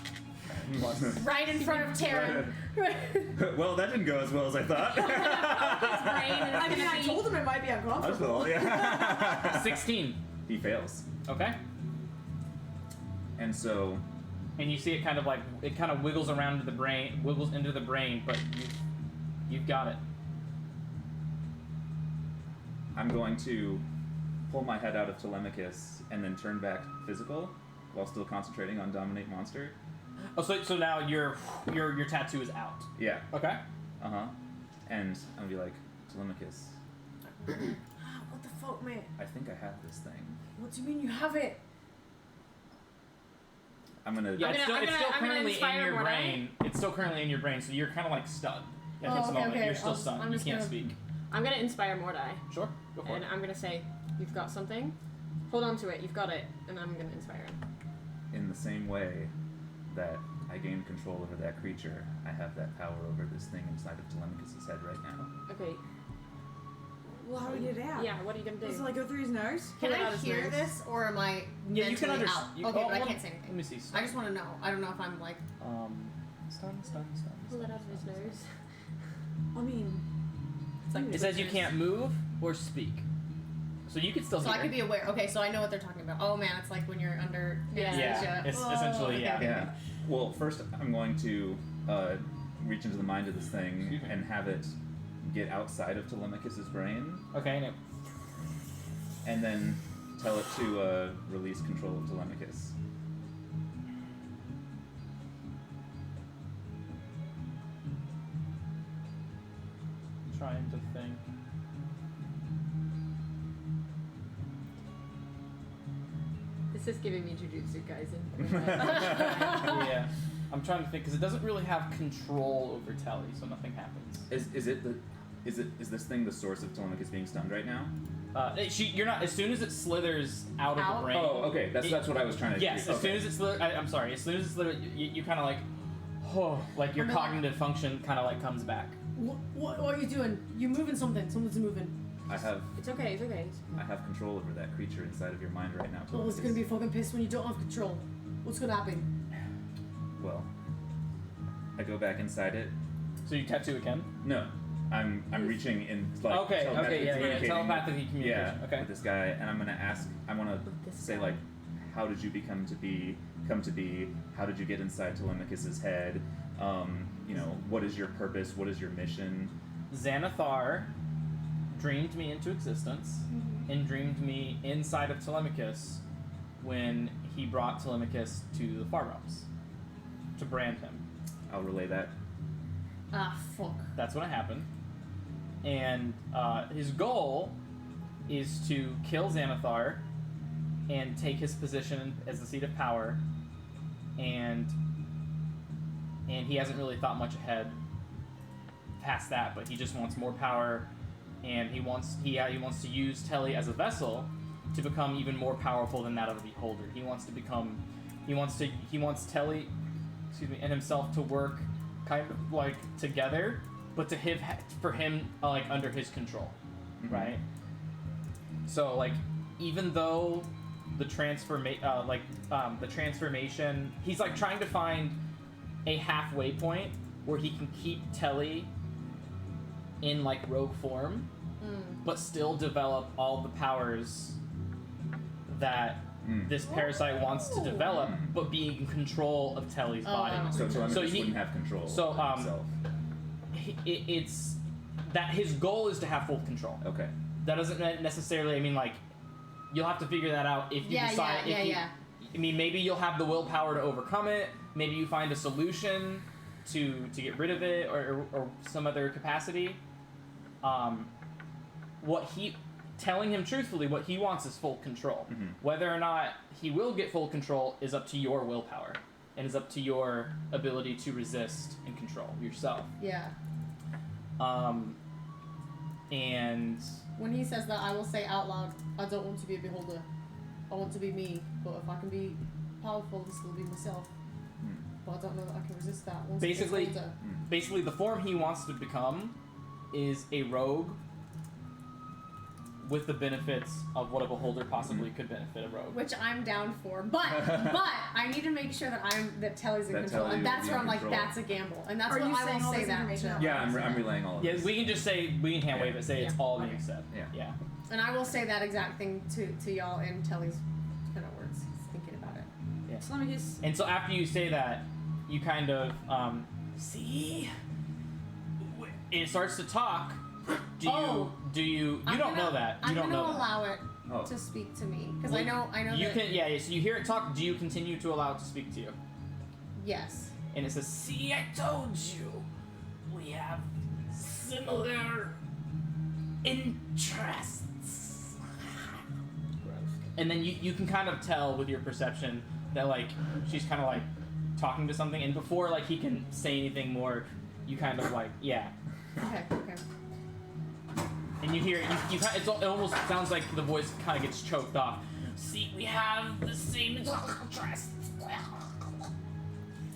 Right in front of Taryn. Well, that didn't go as well as I thought. I mean, I told him it might be uncomfortable. That's cool, yeah. 16. He fails. Okay. And so And you see it kind of like it kind of wiggles around to the brain, wiggles into the brain, but you've got it. I'm going to pull my head out of Telemachus and then turn back physical while still concentrating on Dominate Monster. Oh, so now your tattoo is out. Yeah. Okay. Uh-huh. And I'm gonna be like, Telemachus, What the fuck, man? I think I have this thing. What do you mean you have it? I'm gonna Yeah, I'm it's gonna- still, it's I'm still gonna currently in inspire your Mordai. brain. It's still currently in your brain, so you're kind of like stunned at Oh, this okay, moment. okay. You're still I'm stunned. You just can't gonna- speak. I'm gonna inspire Mordai, Sure. Go for and it. I'm gonna say, "You've got something. Hold on to it. You've got it." And I'm gonna inspire him. in the same way that I gained control over that creature, I have that power over this thing inside of Telemachus' head right now. Okay. Well, how do we get it out? Yeah. What are you gonna do? Does it like go through his nose? Can Pull it I out his hear nose. this, or am I Yeah, you can mentally understand. out? Okay, but I can't say Let anything. me see. I just want to know. I don't know if I'm like. Stun. Pull it out of his nose. I mean, It's like It says you can't move or speak, so you could still So hear. I could be aware. Okay, so I know what they're talking about. Oh man, it's like when you're under Yeah. anesthesia. Yeah, it's Oh, essentially okay, yeah. okay. Yeah. Well, first I'm going to reach into the mind of this thing Excuse me. and have it get outside of Telemachus' brain, Okay. And it, and then tell it to release control of Telemachus. trying to think. This is giving me jujutsu, Kaisen. Yeah. I'm trying to think because it doesn't really have control over Telly, so nothing happens. Is this thing the source of Telemachus being stunned right now? You're not. As soon as it slithers out of Out? the brain. Oh, okay. That's what I was trying to. Yes. As okay. soon as it slithers. I'm sorry. As soon as it slithers, you kind of like, oh, like your I'm like- cognitive function kind of like comes back. What are you doing? You're moving something. Something's moving. I have It's okay. It's okay. control over that creature inside of your mind right now. Oh, it's Telemachus. gonna be fucking pissed when you don't have control. What's gonna happen? Well, I go back inside it. So you tattoo again. No, I'm reaching in like Okay, telepathically yeah, communicating telepathically communication, Yeah, okay. with this guy, and I'm gonna ask. I want to this say guy. like, how did you come to be? How did you get inside Telemachus' head? What is your purpose? What is your mission? Xanathar dreamed me into existence and dreamed me inside of Telemachus when he brought Telemachus to the Far Realms to brand him. I'll relay that. Ah, fuck. That's when it happened. And his goal is to kill Xanathar and take his position as the seat of power, and he hasn't really thought much ahead past that, but he just wants more power, and he wants to use Telly as a vessel to become even more powerful than that of the Beholder. He wants Telly, and himself to work kind of like together, but for him like under his control, right? So like even though the transformation, he's like trying to find a halfway point where he can keep Telly in like rogue form, but still develop all the powers that this parasite wants to develop, but be in control of Telly's body. So Telemachus he- wouldn't have control so, of himself. It's that his goal is to have full control. Okay. That doesn't necessarily. I mean, like, you'll have to figure that out if you decide. I mean, maybe you'll have the willpower to overcome it. Maybe you find a solution to get rid of it, or some other capacity. Telling him truthfully, what he wants is full control. Whether or not he will get full control is up to your willpower, and is up to your ability to resist and control yourself. Yeah. And When he says that, I will say out loud, I don't want to be a beholder. I want to be me, but if I can be powerful and still be myself. But I don't know that I can resist that. Once basically, it gets older. basically, the form he wants to become is a rogue with the benefits of what a beholder possibly could benefit a rogue. Which I'm down for, but I need to make sure that Telly's in That control, Telly and will that's be where in I'm like, control. that's a gamble, and that's Are what you I saying will all say this that information to. out Yeah, I'm relaying all of Yeah, this. we can just say, we can hand wave it, say it's Yeah. all Okay. being said. Yeah. And I will say that exact thing to y'all in Telly's kind of words. He's thinking about it. Telemachus. And so after you say that, you kind of, See? it starts to talk. You I'm don't gonna- know that. You I'm don't gonna know that. allow it Oh. to speak to me because I know You that. can, so you hear it talk. Do you continue to allow it to speak to you? Yes. And it says, See, I told you. We have similar interests. and then you can kind of tell with your perception that like she's kind of like talking to something, and before like he can say anything more, you kind of like Okay. and you hear it. It almost sounds like the voice kind of gets choked off. See, we have the same interests.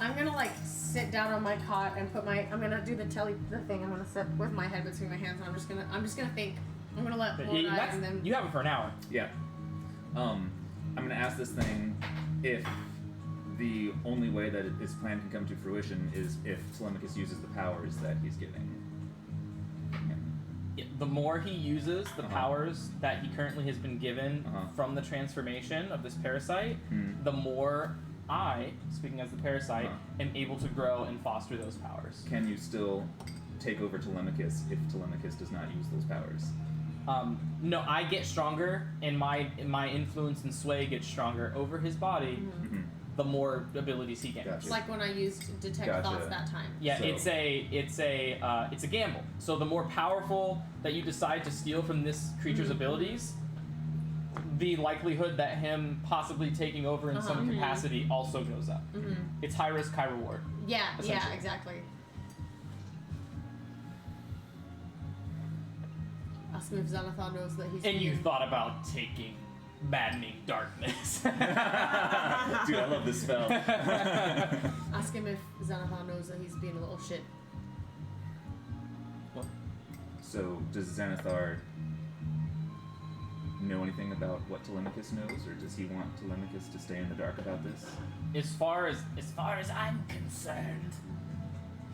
I'm gonna like sit down on my cot and I'm gonna do the thing. I'm gonna sit with my head between my hands, and I'm just gonna think. I'm gonna let But more you, and then. you have it for an hour. Yeah. I'm gonna ask this thing if the only way that his plan can come to fruition is if Telemachus uses the powers that he's giving him. The more he uses the powers that he currently has been given from the transformation of this parasite, the more I, speaking as the parasite, am able to grow and foster those powers. Can you still take over Telemachus if Telemachus does not use those powers? No, I get stronger, and my influence and sway gets stronger over his body. The more abilities he gains. Gotcha. Like when I used detect thoughts that time. Yeah, So- it's a gamble. So the more powerful that you decide to steal from this creature's abilities, the likelihood that him possibly taking over in some capacity also goes up. It's high risk, high reward. Yeah, Essentially. exactly. Ask him if Xanathar knows that he's. And you being- thought about taking maddening darkness. Dude, I love this spell. Ask him if Xanathar knows that he's being a little shit. So, does Xanathar know anything about what Telemachus knows, or does he want Telemachus to stay in the dark about this? As far as I'm concerned,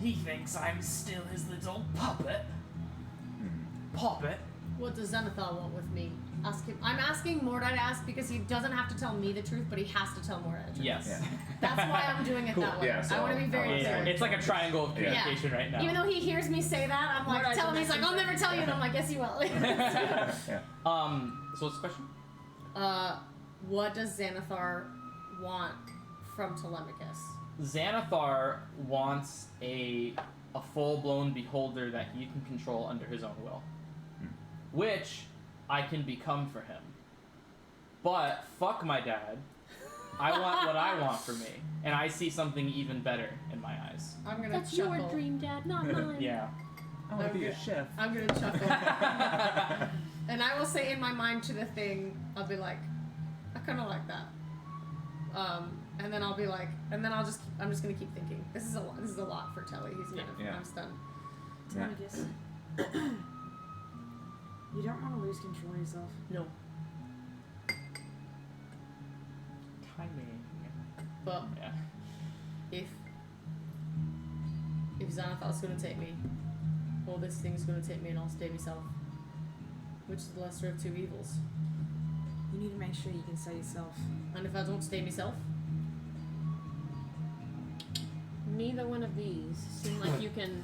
he thinks I'm still his little puppet. Puppet. What does Xanathar want with me? Ask him. I'm asking Mordai to ask because he doesn't have to tell me the truth, but he has to tell Mordai the truth. Yes. Yeah. That's why I'm doing it that way. Yeah, so I want to be very I'll- clear. It's like a triangle of communication right now. Even though he hears me say that, I'm like, Mordai's tell him. a He's like, I'll never tell you, and I'm like, yes, you will. Yeah. So what's the question? What does Xanathar want from Telemachus? Xanathar wants a full-blown beholder that he can control under his own will, which I can become for him. But fuck my dad. I want what I want for me, and I see something even better in my eyes. I'm gonna That's chuckle. your dream, Dad, not mine. Yeah. I want to be a chef. I'm gonna chuckle. And I will say in my mind to the thing, I'll be like, I kind of like that. And then I'll be like, and then I'm just gonna keep thinking. This is a lot for Telly. He's kind of, Yeah. I'm stunned. Yeah. Tamagus. You don't want to lose control of yourself. No. Timing. But Yeah. if Xanathar's gonna take me, or this thing's gonna take me and I'll stay myself, which is the lesser of two evils? You need to make sure you can say yourself. And if I don't stay myself, Neither one of these seem like you can.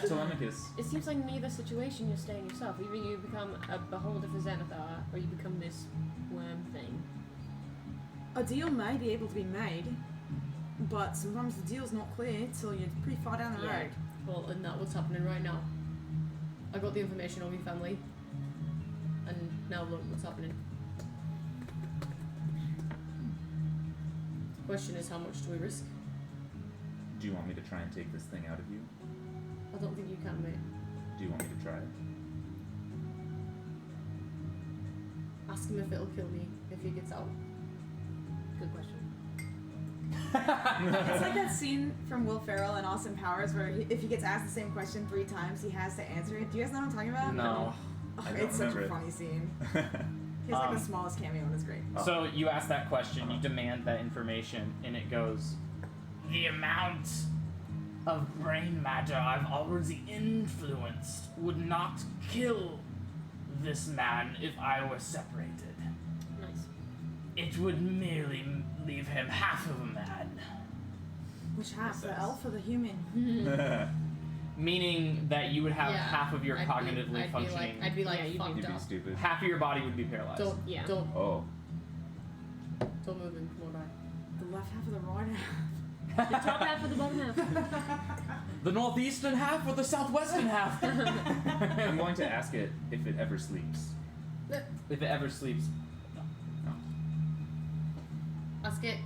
Telemachus. It seems like neither situation you're staying yourself. Either you become a beholder for Xanathar, or you become this worm thing. A deal may be able to be made, but sometimes the deal's not clear till you're pretty far down the Yeah. road. well, and that's what's happening right now. I got the information on my family, and now look what's happening. Question is, how much do we risk? Do you want me to try and take this thing out of you? I don't think you can, mate. Do you want me to try? Ask him if it'll kill me if he gets out. Good question. It's like that scene from Will Ferrell in Austin Powers where if he gets asked the same question 3 times, he has to answer it. Do you guys know what I'm talking about? No. Oh, I don't it's such a remember it. funny scene. He's like the smallest cameo and it's great. So you ask that question, you demand that information, and it goes, the amount of brain matter I've already influenced would not kill this man if I were separated. Nice. It would merely leave him half of a man. Which half? The Yes. elf or the human? Meaning that you would have Yeah, half of your cognitively I'd functioning. I'd be like Yeah, you'd be- fucked You'd be up. stupid. half of your body would be paralyzed. Don't Yeah. don't Oh. move him, more die. The left half of the right half. The top half of the bottom half. The northeastern half or the southwestern half? I'm going to ask it if it ever sleeps. If it ever sleeps. Ask it.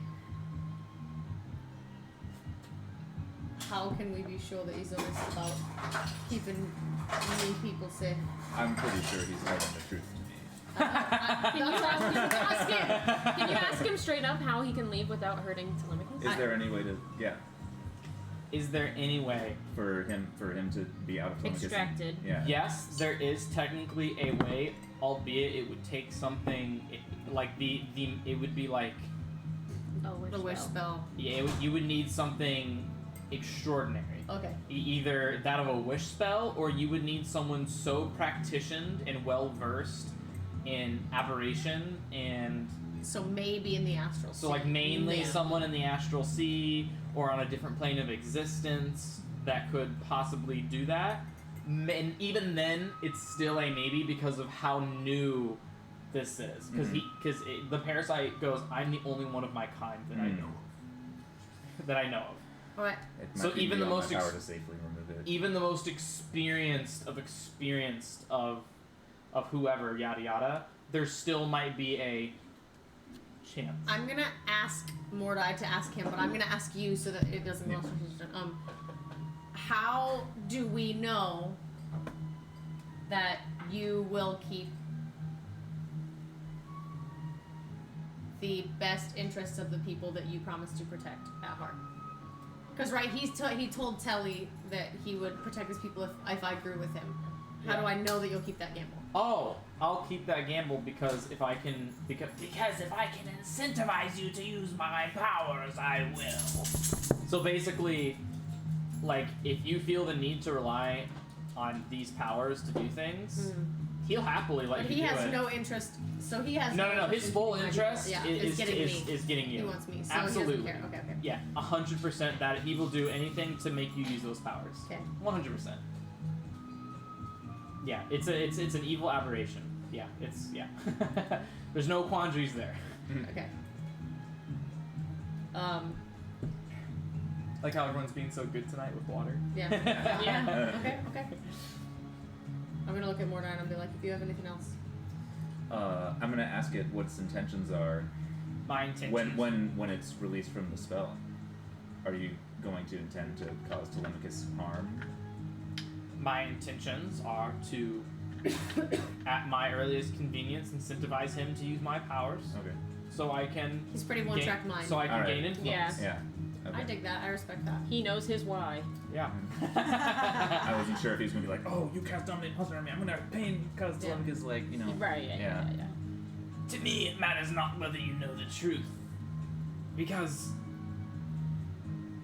How can we be sure that he's honest about keeping me people safe? I'm pretty sure he's telling the truth to me. Can you ask him straight up how he can leave without hurting Telemachus? Is there any way to, Is there any way? for him to be out of Telemachus? Extracted. Yeah. Yes, there is technically a way, albeit it would take something like it would be like The wish spell. yeah, you would need something extraordinary. Okay. Either that of a wish spell, or you would need someone so practitioned and well versed in aberration and So maybe in the astral. so like sea. mainly Maybe. someone in the astral sea or on a different plane of existence that could possibly do that. And even then, it's still a maybe because of how new this is. Because the parasite goes, I'm the only one of my kind that I know of. All right. It might So be even the beyond most my power to safely remove it. Even the most experienced of whoever, yada yada, there still might be a chance. I'm gonna ask Mordai to ask him, but I'm gonna ask you so that it doesn't go off. How do we know that you will keep the best interests of the people that you promised to protect at heart? Because right, he told Telly that he would protect his people if I grew with him. How do I know that you'll keep that gamble? Oh, I'll keep that gamble because if I can Incentivize you to use my powers, I will. So basically, like, if you feel the need to rely on these powers to do things, he'll happily let But you he do has it. no interest. So he has No. interest His in full keeping my interest people. Yeah, is getting me. is getting you. He wants me. So Absolutely. He doesn't care. Okay. Yeah, 100% that he will do anything to make you use those powers. Okay. 100%. Yeah, it's an evil aberration. Yeah, There's no quandaries there. Okay. Like how everyone's being so good tonight with water. Yeah. Yeah. Okay. I'm gonna look at Mordai and I'll be like, if you have anything else. I'm gonna ask it what its intentions are My intention. when it's released from the spell. Are you going to intend to cause Telemachus harm? My intentions are to, at my earliest convenience, incentivize him to use my powers, Okay. so I can. He's pretty one-track mind. So I can Alright. gain influence. Yeah. Yeah. Okay. I dig that. I respect that. He knows his why. Yeah. I wasn't sure if he was gonna be like, oh, you cast dominate hunter on me, I'm gonna have pain because Yeah. Telemachus, like, you know. Right, yeah. To me, it matters not whether you know the truth, because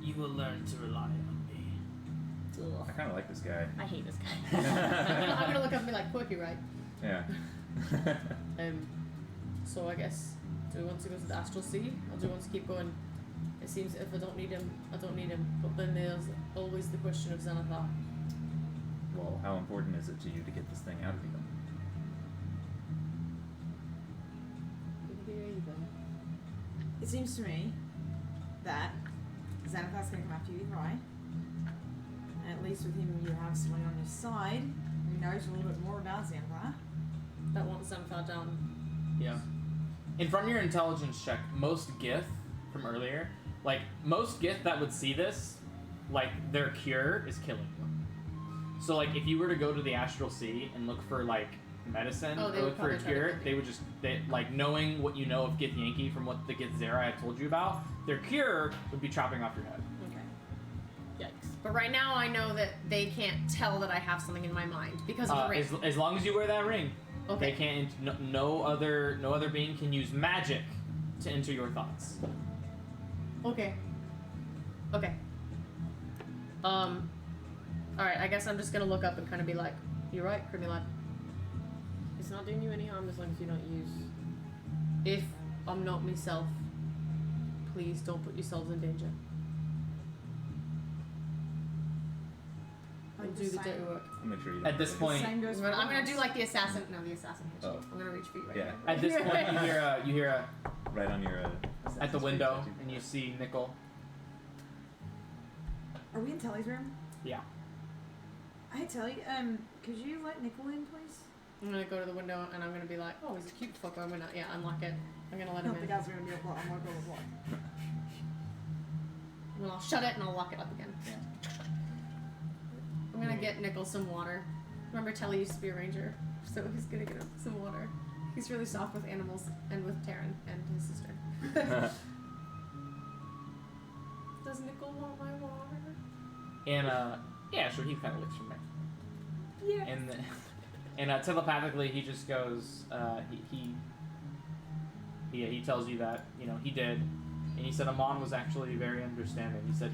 you will learn to rely on me. I kind of like this guy. I hate this guy. I'm gonna look up and be like, Quirky, right? Yeah. So I guess, do we want to go to the Astral Sea, or do we want to keep going? It seems if I don't need him, I don't need him. But then there's always the question of Xanathar. Well, How important is it to you to get this thing out of you? It seems to me that Xanathar's going to come after you, right? And at least with him, you have someone on your side who knows a little bit more about Xanathar. that wants Xanathar down. Yeah. And from your intelligence check, most Gith from earlier, like most Gith that would see this, like their cure is killing you. So like if you were to go to the Astral Sea and look for like medicine Oh, they or would look for a probably try to cure, kill they would just like knowing what you know of Gith Yankee from what the Gith Zera I told you about, their cure would be chopping off your head. Okay. Yikes. But right now I know that they can't tell that I have something in my mind because of the ring. As long as you wear that ring, Okay. they can't. No other being can use magic to enter your thoughts. Okay. Okay. Alright, I guess I'm just gonna look up and kind of be like, you're right, Crimulad. It's not doing you any harm as long as you don't use. If I'm not myself, please don't put yourselves in danger. Like And the do the same- dirty work. I'll make sure you At don't this do point- Same goes I'm for gonna us. do like the assassin. No, the assassin hits you. Oh. I'm gonna reach for you right Yeah. now. At this point, you hear a right on your at the Assassin's window, Creed tattoo. and you see Nickel. Are we in Telly's room? Yeah. Hey Telly, could you let Nickel in, please? I'm gonna go to the window and I'm gonna be like, oh, he's a cute fucker. I'm gonna, unlock it. I'm gonna let him Not the in. guy's gonna be a block. I'm gonna go block. And then I'll shut it and I'll lock it up again. I'm gonna get Nickel some water. Remember Telly used to be a ranger, so he's gonna get him some water. He's really soft with animals and with Taryn and his sister. Does Nickel want my water? And yeah, sure. He kind of looks from there. Yeah. And and telepathically, he just goes. He tells you that he did, and he said Amon was actually very understanding. He said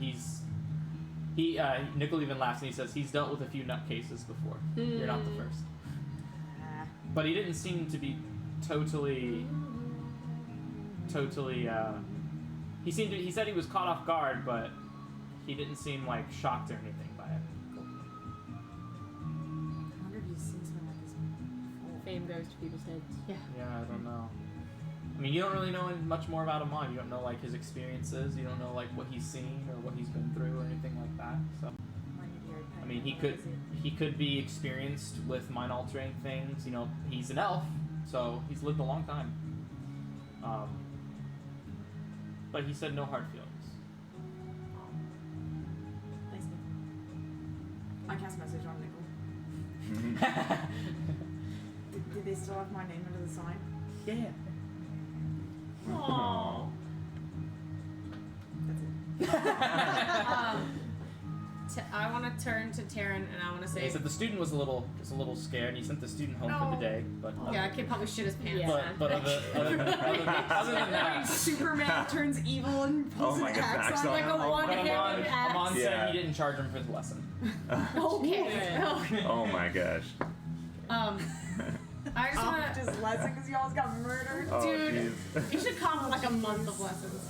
Nickel even laughs and he says he's dealt with a few nutcases before. You're not the first. But he didn't seem to be totally. He said he was caught off guard, but he didn't seem like shocked or anything by it. I wonder if you've seen something like this before. Fame goes to people's heads. Yeah. Yeah, I don't know. I mean, you don't really know much more about Amon. You don't know like his experiences. You don't know like what he's seen or what he's been through or anything like that. So, I mean, he could be experienced with mind altering things. He's an elf, so he's lived a long time. But he said no hard feelings. Thanks, Nickel. I cast message on Nickel. Did they still have my name under the sign? Yeah. Aww. That's it. I want to turn to Taryn and I want to He say, said the student was a little scared. And he sent the student home for the day, but yeah, kid probably shit his pants. Yeah. but other than that, Superman turns evil and pulls Oh my an God, axe axe on on him. him. Like a one-handed axe. Amon Yeah. said he didn't charge him for the lesson. Okay. Oh my gosh. I just want to, Just lesson because you almost got murdered. Oh, dude, jeez. you should come with like a month of lessons.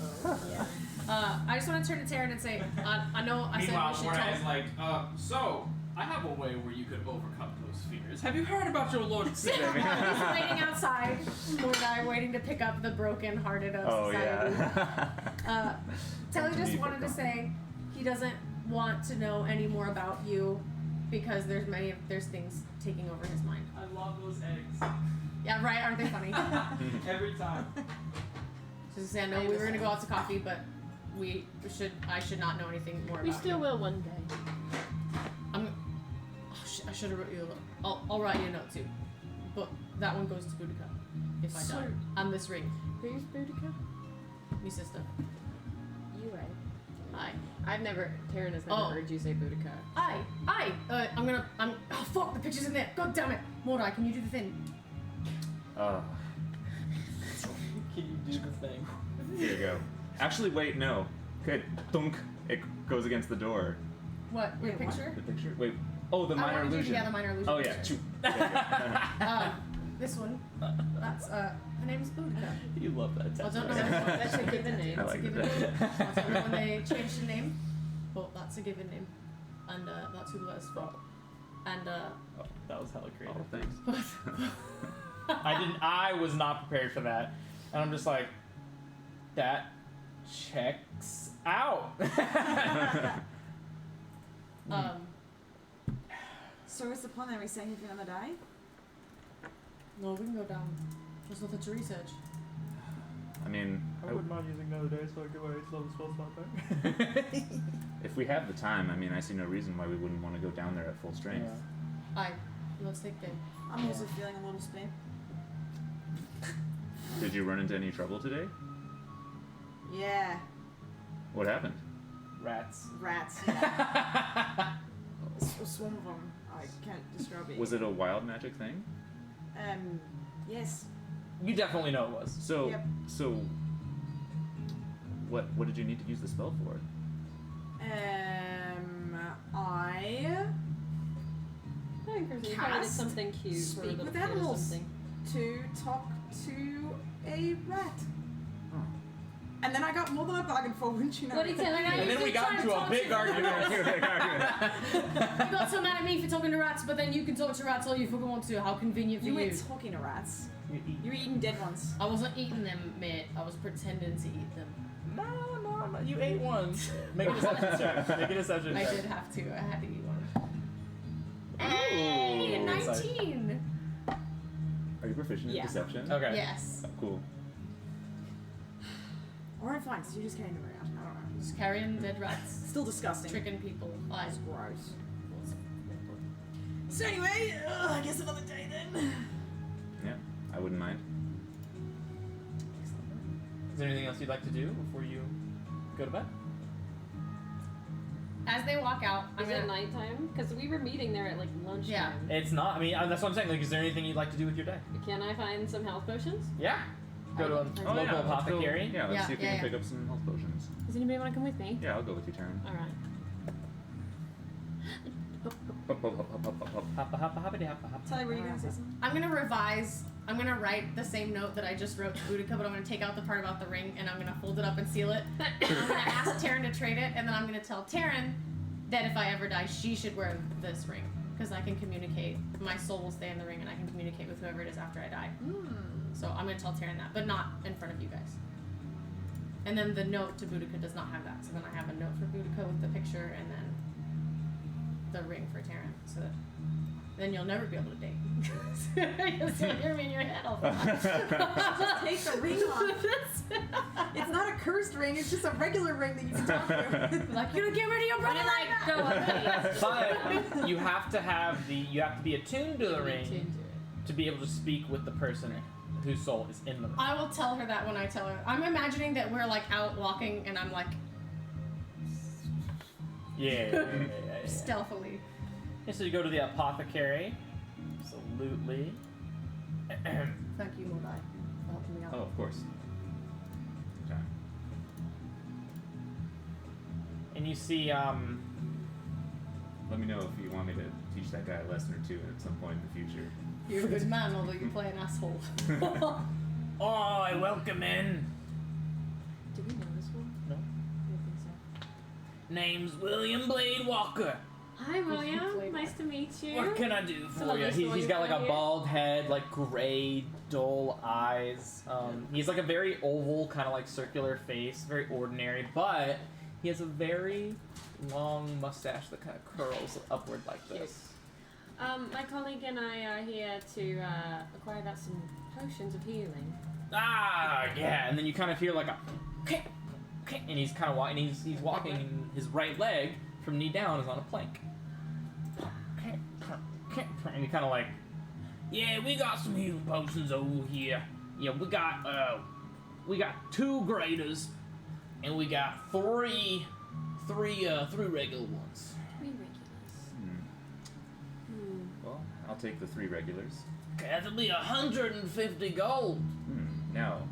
Yeah. I just want to turn to Taryn and say, I know I said we should Mornay's tell. like, so I have a way where you could overcome those fears. Have you heard about your Lord He's waiting outside. Poor guy waiting to pick up the broken-hearted of Oh society. yeah. Telly just Need wanted to for say he doesn't want to know any more about you because there's things taking over his mind. I love those eggs. Yeah, right. Aren't they funny? Every time. Just say, I know we were gonna go out to coffee, but I should not know anything more We about still you. will one day. I should have wrote you. I'll write you a note too, but that one goes to Boudica if I die. And this ring, Who's Boudica? me sister. You right. Aye. Taryn has never Oh. heard you say Boudica. Aye. Oh fuck! The picture's in there. God damn it, Mordai, can you do the thing? Can you do the thing? Here you go. Actually, wait, no. Good. Thunk. It goes against the door. What? Your Wait, what? picture? The picture? Wait. Oh, the I minor wanted you to- illusion. Yeah, the minor illusion. Oh, yeah. picture. This one. That's her name's Boudica. You love that I tattoo. don't know. That's a given name. I That's a like given that. name. I don't know when they changed the name, but that's a given name, and that's who the letters from. And Oh, that was hella creative. Oh, thanks. I was not prepared for that. And I'm just like, that checks out. So what's the plan? Are we staying here for another day? no, we can go down. There's nothing to research. I mean, I wouldn't mind using another day so I get my slow spell slot back. if we have the time, I mean, I see no reason why we wouldn't want to go down there at full strength. Aye, let's take them. I'm also feeling a little spin. Did you run into any trouble today? Yeah, What happened? Rats. rats. Yeah. A swarm of them. I can't describe it. Was it a wild magic thing? Yes. You definitely know it was. So, Yep. so, what did you need to use the spell for? I think Chris, you probably did Cast something cute for a speak little with kid or animals. something. to talk to a rat. Oh. And then I got more than I bargained for, wouldn't you know? What did he tell you? And then we got into a big argument. You got so mad at me for talking to rats, but then you can talk to rats all you fucking want to. How convenient for You you. weren't talking to rats. You were eating dead ones. I wasn't eating them, mate. I was pretending to eat them. No, you ate one. Make a deception check. Make a deception I check. did have to. I had to eat one. Ooh. Hey, 19! Are you proficient in Yeah. deception? Okay. Yes. Oh, cool. Alright, fine, so you're just carrying them around. I don't know. Just carrying dead rats. Still disgusting. Tricking people. I That's gross. So anyway, I guess another day then. Yeah, I wouldn't mind. Is there anything else you'd like to do before you go to bed? As they walk out, I'm Is it gonna. nighttime? Because we were meeting there at like lunchtime. Yeah. It's not. I mean, that's what I'm saying. Like, is there anything you'd like to do with your day? Can I find some health potions? Yeah. Go to a Oh, local let's go- apothecary. Yeah, let's Yeah, see if we yeah, can yeah. pick up some health potions. Does anybody want to come with me? Yeah, I'll go with you, Taryn. Alright. Tell you where you're gonna say something. I'm gonna write the same note that I just wrote to Boudica, but I'm gonna take out the part about the ring and I'm gonna fold it up and seal it. I'm gonna ask Taryn to trade it, and then I'm gonna tell Taryn that if I ever die, she should wear this ring. Because I can communicate. My soul will stay in the ring and I can communicate with whoever it is after I die. So I'm gonna tell Taryn that, but not in front of you guys. And then the note to Boudica does not have that. So then I have a note for Boudica with the picture and then the ring for Taryn. So that then you'll never be able to date. You'll still hear me in your head all the time. Just take the ring off. It's not a cursed ring, it's just a regular ring that you can talk to. Like, you don't get rid of your brother like Go up, But you have to be attuned to the ring to be able to speak with the person whose soul is in the ring. I will tell her that when I tell her. I'm imagining that we're like out walking and I'm like Yeah. stealthily. Yeah, so you go to the apothecary. Absolutely. Thank you, Mordai, for helping me out. Oh, of course. Okay. And you see, Let me know if you want me to teach that guy a lesson or two at some point in the future. You're a good man, although you play an asshole. oh, I welcome in. Do we know this one? No. I don't think so. Name's William Blade Walker. Hi, William. Nice to meet you. What can I do a for lovely you? story He's got like a for you. bald head, like gray, dull eyes. He's like a very oval, kind of like circular face, very ordinary, but he has a very long mustache that kind of curls upward like this. My colleague and I are here to acquire about some potions of healing. Ah, yeah. And then you kind of hear like a, and he's kind of walking. He's walking, and his right leg from knee down is on a plank. And he kind of like, yeah, we got some healing potions over here. Yeah, we got 2 graders, and we got three regular ones. 3 regulars. Well, I'll take the 3 regulars. Okay, that'll be 150 gold. Now,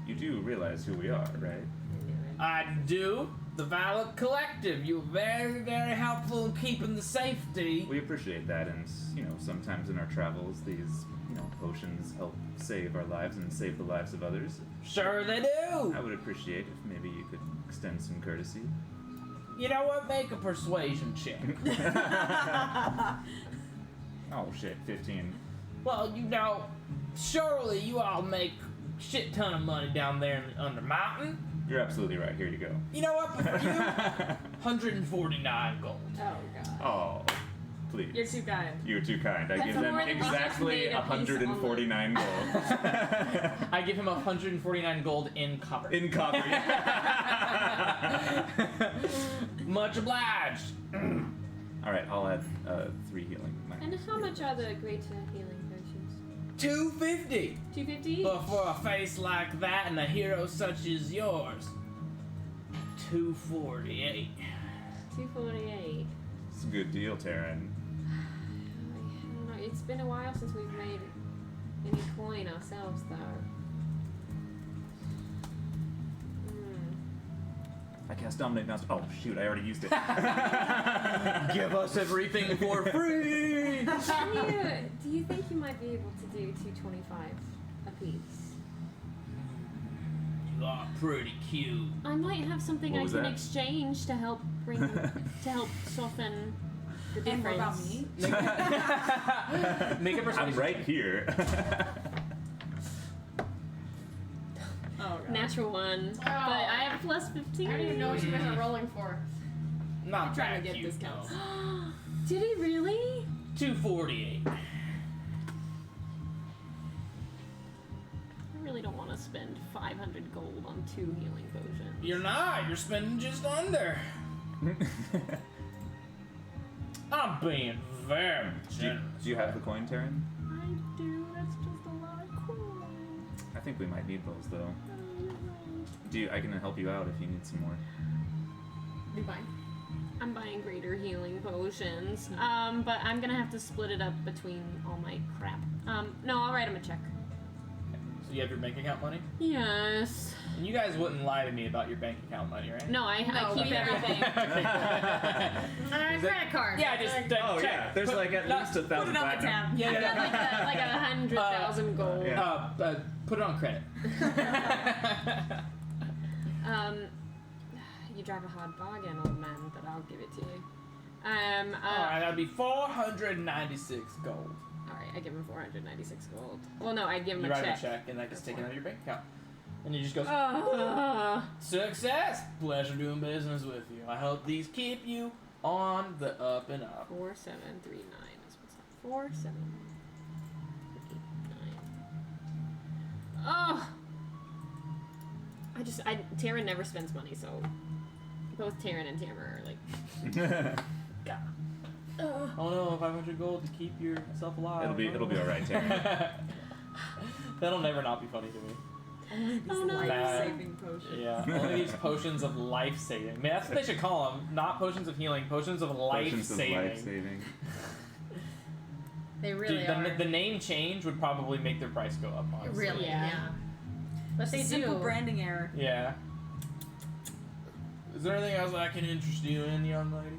you do realize who we are, right? I do. The Violet Collective. You were very, very helpful in keeping the safety. We appreciate that, and sometimes in our travels, these potions help save our lives and save the lives of others. Sure they do. I would appreciate if maybe you could extend some courtesy. You know what? Make a persuasion check. Oh shit, 15. Well, surely you all make shit ton of money down there in the Undermountain. You're absolutely right. Here you go. You know what? For you, 149 gold. Oh god. Oh, please. You're too kind. You're too kind. I That's give them more than exactly just made a piece 149 gold. I give him 149 gold in copper. In copper. Much obliged. All right, I'll add 3 healing. And how much are the greater healing potions? 250. 250? But for a face like that and a hero such as yours, 248. 248. It's a good deal, Taryn. I don't know. It's been a while since we've made any coin ourselves, though. I cast Dominate Master. Oh shoot, I already used it. Give us everything for free. Do you think you might be able to do 225 a piece? You are pretty cute. I might have something What I was can that? exchange to help bring to help soften the And what about difference. me? Make a persuasion. I'm right here. Oh god. Natural 1. But I have plus 15. I don't even know what you guys are rolling for. Not trying to that get cute, discounts. though. Did he really? 248. I really don't want to spend 500 gold on 2 healing potions. You're not. You're spending just under. I'm being very generous. Do you have the coin, Taryn? I do. That's just a lot of coin. I think we might need those though. I can help you out if you need some more. Be fine. I'm buying greater healing potions. But I'm gonna have to split it up between all my crap. No, I'll write him a check. So you have your bank account money? Yes. And you guys wouldn't lie to me about your bank account money, right? No, I keep everything. Credit card. Yeah, just Oh check. yeah, there's like at least 1,000 Put it on the platinum. tab. Yeah, I've got like 100,000 gold. Yeah. Put it on credit. You drive a hard bargain, old man, but I'll give it to you. Alright, that'd be 496 gold. Alright, I give him 496 gold. Well, no, I give him You a write him check. a check, and that gets taken out of your bank account. And he just goes, Success! Pleasure doing business with you. I hope these keep you on the up and up. 4739 is what's up. 4739. Oh! Taryn never spends money, so both Taryn and Tamara are like, Oh no, 500 gold to keep yourself alive. It'll be all right, Taryn. That'll never not be funny to me. oh no. Life-saving potion. Yeah, only these potions of life saving. I mean, that's what they should call them. Not potions of healing, potions of life Potions of saving. life saving. They really Dude, are. the name change would probably make their price go up, honestly. Really, Yeah. yeah. But they Simple do. branding error. Yeah. Is there anything else I can interest you in, young lady?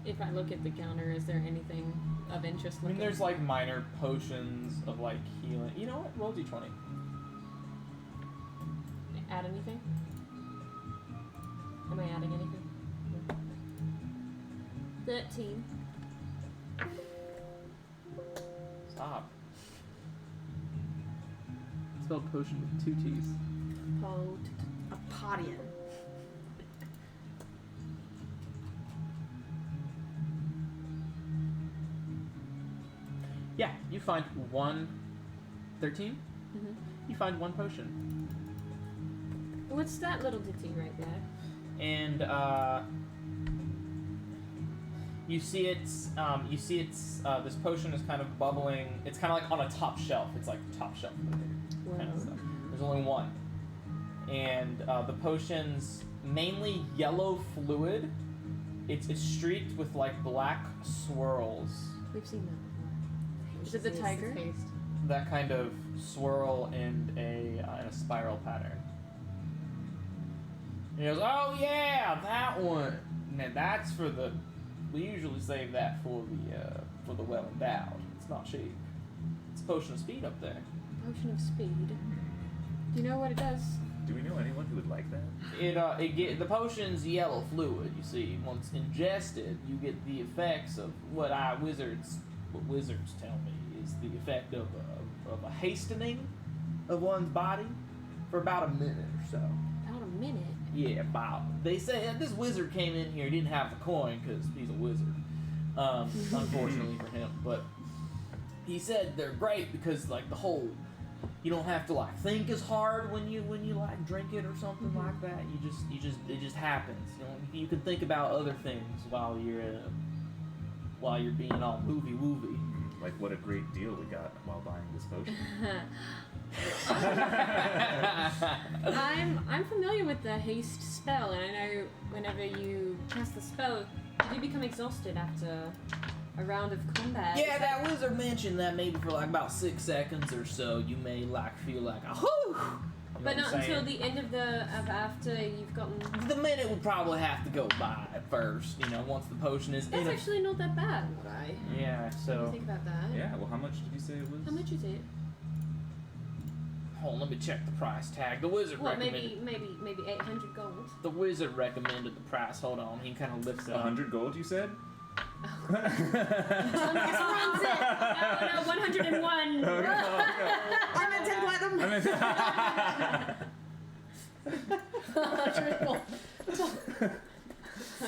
If I look at the counter, is there anything of interest? I mean, looking? there's like minor potions of like healing. You know what? Roll d20. Add anything? Am I adding anything? No. 13. Stop. Spelled potion with 2 T's. A podian. You find 13? Mhm. You find 1 potion. What's that little ditty right there? And you see it's this potion is kind of bubbling. It's kind of like on a top shelf. It's like top shelf kind of stuff. There's only 1, and the potion's mainly yellow fluid. It's streaked with like black swirls. We've seen that before. Is it the It's tiger? taste. That kind of swirl in a spiral pattern. And he goes, "Oh yeah, that one. Now that's for the. We usually save that for the well endowed. It's not cheap. It's a potion of speed up there. Potion of speed. Do you know what it does? Do we know anyone who would like that? The potion's yellow fluid. You see, once ingested, you get the effects of what wizards tell me is the effect of a hastening of one's body for about a minute or so. About a minute. Yeah, about. They say this wizard came in here. He didn't have the coin because he's a wizard. Unfortunately for him, but he said they're great because like the whole, you don't have to like think as hard when you like drink it or something like that. It just happens. You know, you can think about other things while you're being all movie woovy. Like what a great deal we got while buying this potion. I'm familiar with the haste spell, and I know whenever you cast the spell, did you become exhausted after a round of combat? Yeah, that wizard mentioned that maybe for like about 6 seconds or so, you may like feel like a whoo. You know But what not I'm until saying? the end of after you've gotten. The minute would probably have to go by at first. You know, once the potion is That's in. actually not that bad, right? Yeah. What do So you think about that? Yeah, well, how much did you say it was? How much is it? hold on, let me check the price tag. The wizard What, recommended. maybe 800 gold? The wizard recommended the price. Hold on, he kind of lifts it up. 100 gold, you said? Runs it! No, 101! I'm at 10 platinum.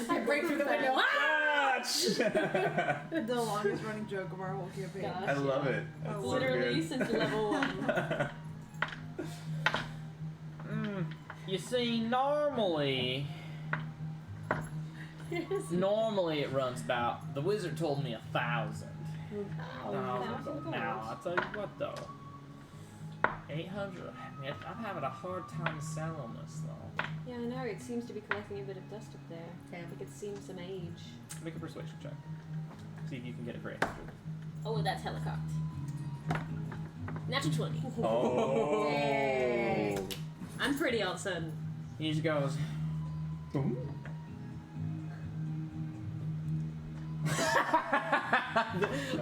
I break through the window. The longest running joke of our whole campaign. Gosh, I love yeah. it. That's so Literally good. since level 1. You see, normally it runs about. The wizard told me 1,000. Now I'll tell you what though. 800. Man, I'm having a hard time selling this though. Yeah, I know, it seems to be collecting a bit of dust up there. I think it's seen some age. Make a persuasion check. See if you can get it for 800. Oh, that's helicopter. Natural 20. Oh. I'm pretty all of a sudden. He just goes.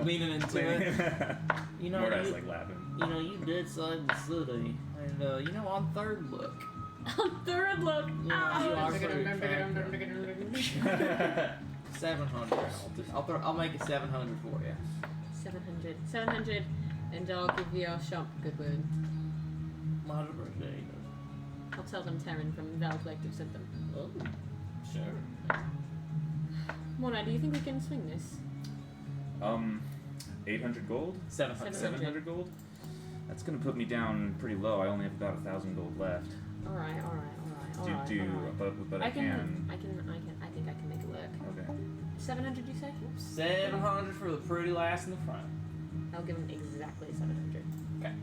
Leaning into it. You know, Mordai's you, like laughing. you know, you did side the city, and you know, on third look, On third look. you are Oh. pretty attractive. 700. I'll make it 700 for you. 700. 700. And I'll give your shop a good word. Much appreciated. I'll tell them Terran from Val Collective sent them. Oh, sure. Mona, do you think we can swing this? 800 gold? 700. 700 gold? That's gonna put me down pretty low. I only have about 1,000 gold left. Alright. But I I think can. I can make it work. Okay. 700 you say? 700 for the pretty lass in the front. I'll give him exactly 700. Okay.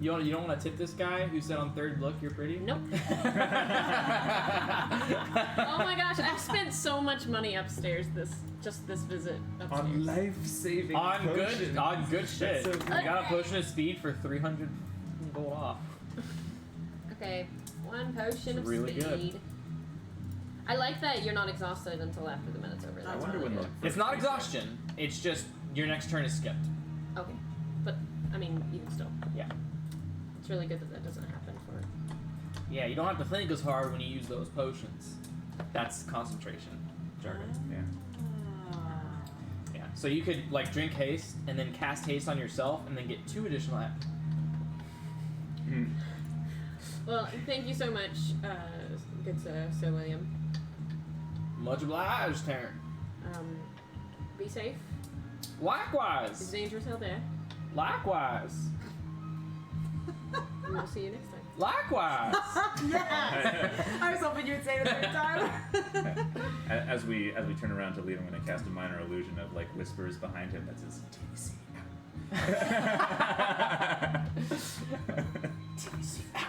You don't want to tip this guy who said on third look you're pretty? Nope. Oh my gosh, I've spent so much money upstairs this visit upstairs. On life-saving On potion. good shit. That's so You got a potion of speed for 300 gold off. Okay, 1 potion of really speed. good. I like that you're not exhausted until after the minute's over. I That's wonder really when good. the It's not exhaustion. It's just your next turn is skipped. Okay, but I mean, even still. Yeah. It's really good that that doesn't happen for. Yeah, you don't have to think as hard when you use those potions. That's concentration jargon. Yeah. Yeah. So you could like drink haste and then cast haste on yourself and then get 2 additional. Well, thank you so much, good Sir William. Much obliged, Taryn. Be safe. Likewise. Is danger still there? Likewise. And we'll see you next time. Likewise. Yes! I was hoping you would say it the third time. As we turn around to leave, I'm gonna cast a minor illusion of like whispers behind him that says TC. TC out.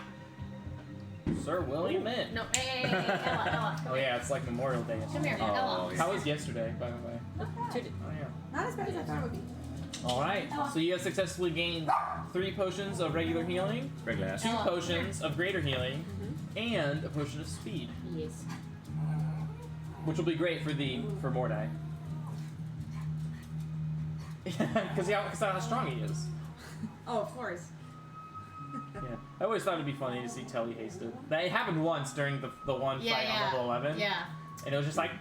Sir William Mint. No, hey, Ella. Oh yeah, it's like Memorial Day. Come here, Ella. yeah. How was yesterday, by the way? Oh yeah. Not as bad as I thought it would be. All right. So you have successfully gained 3 potions of regular healing, Regular ass. 2 Ella. potions of greater healing, and a potion of speed, Yes. which will be great for Mordai. Because how strong he is. Oh, of course. Yeah. I always thought it'd be funny to see Telly hasted. That happened once during the one fight on level 11. Yeah. And it was just like.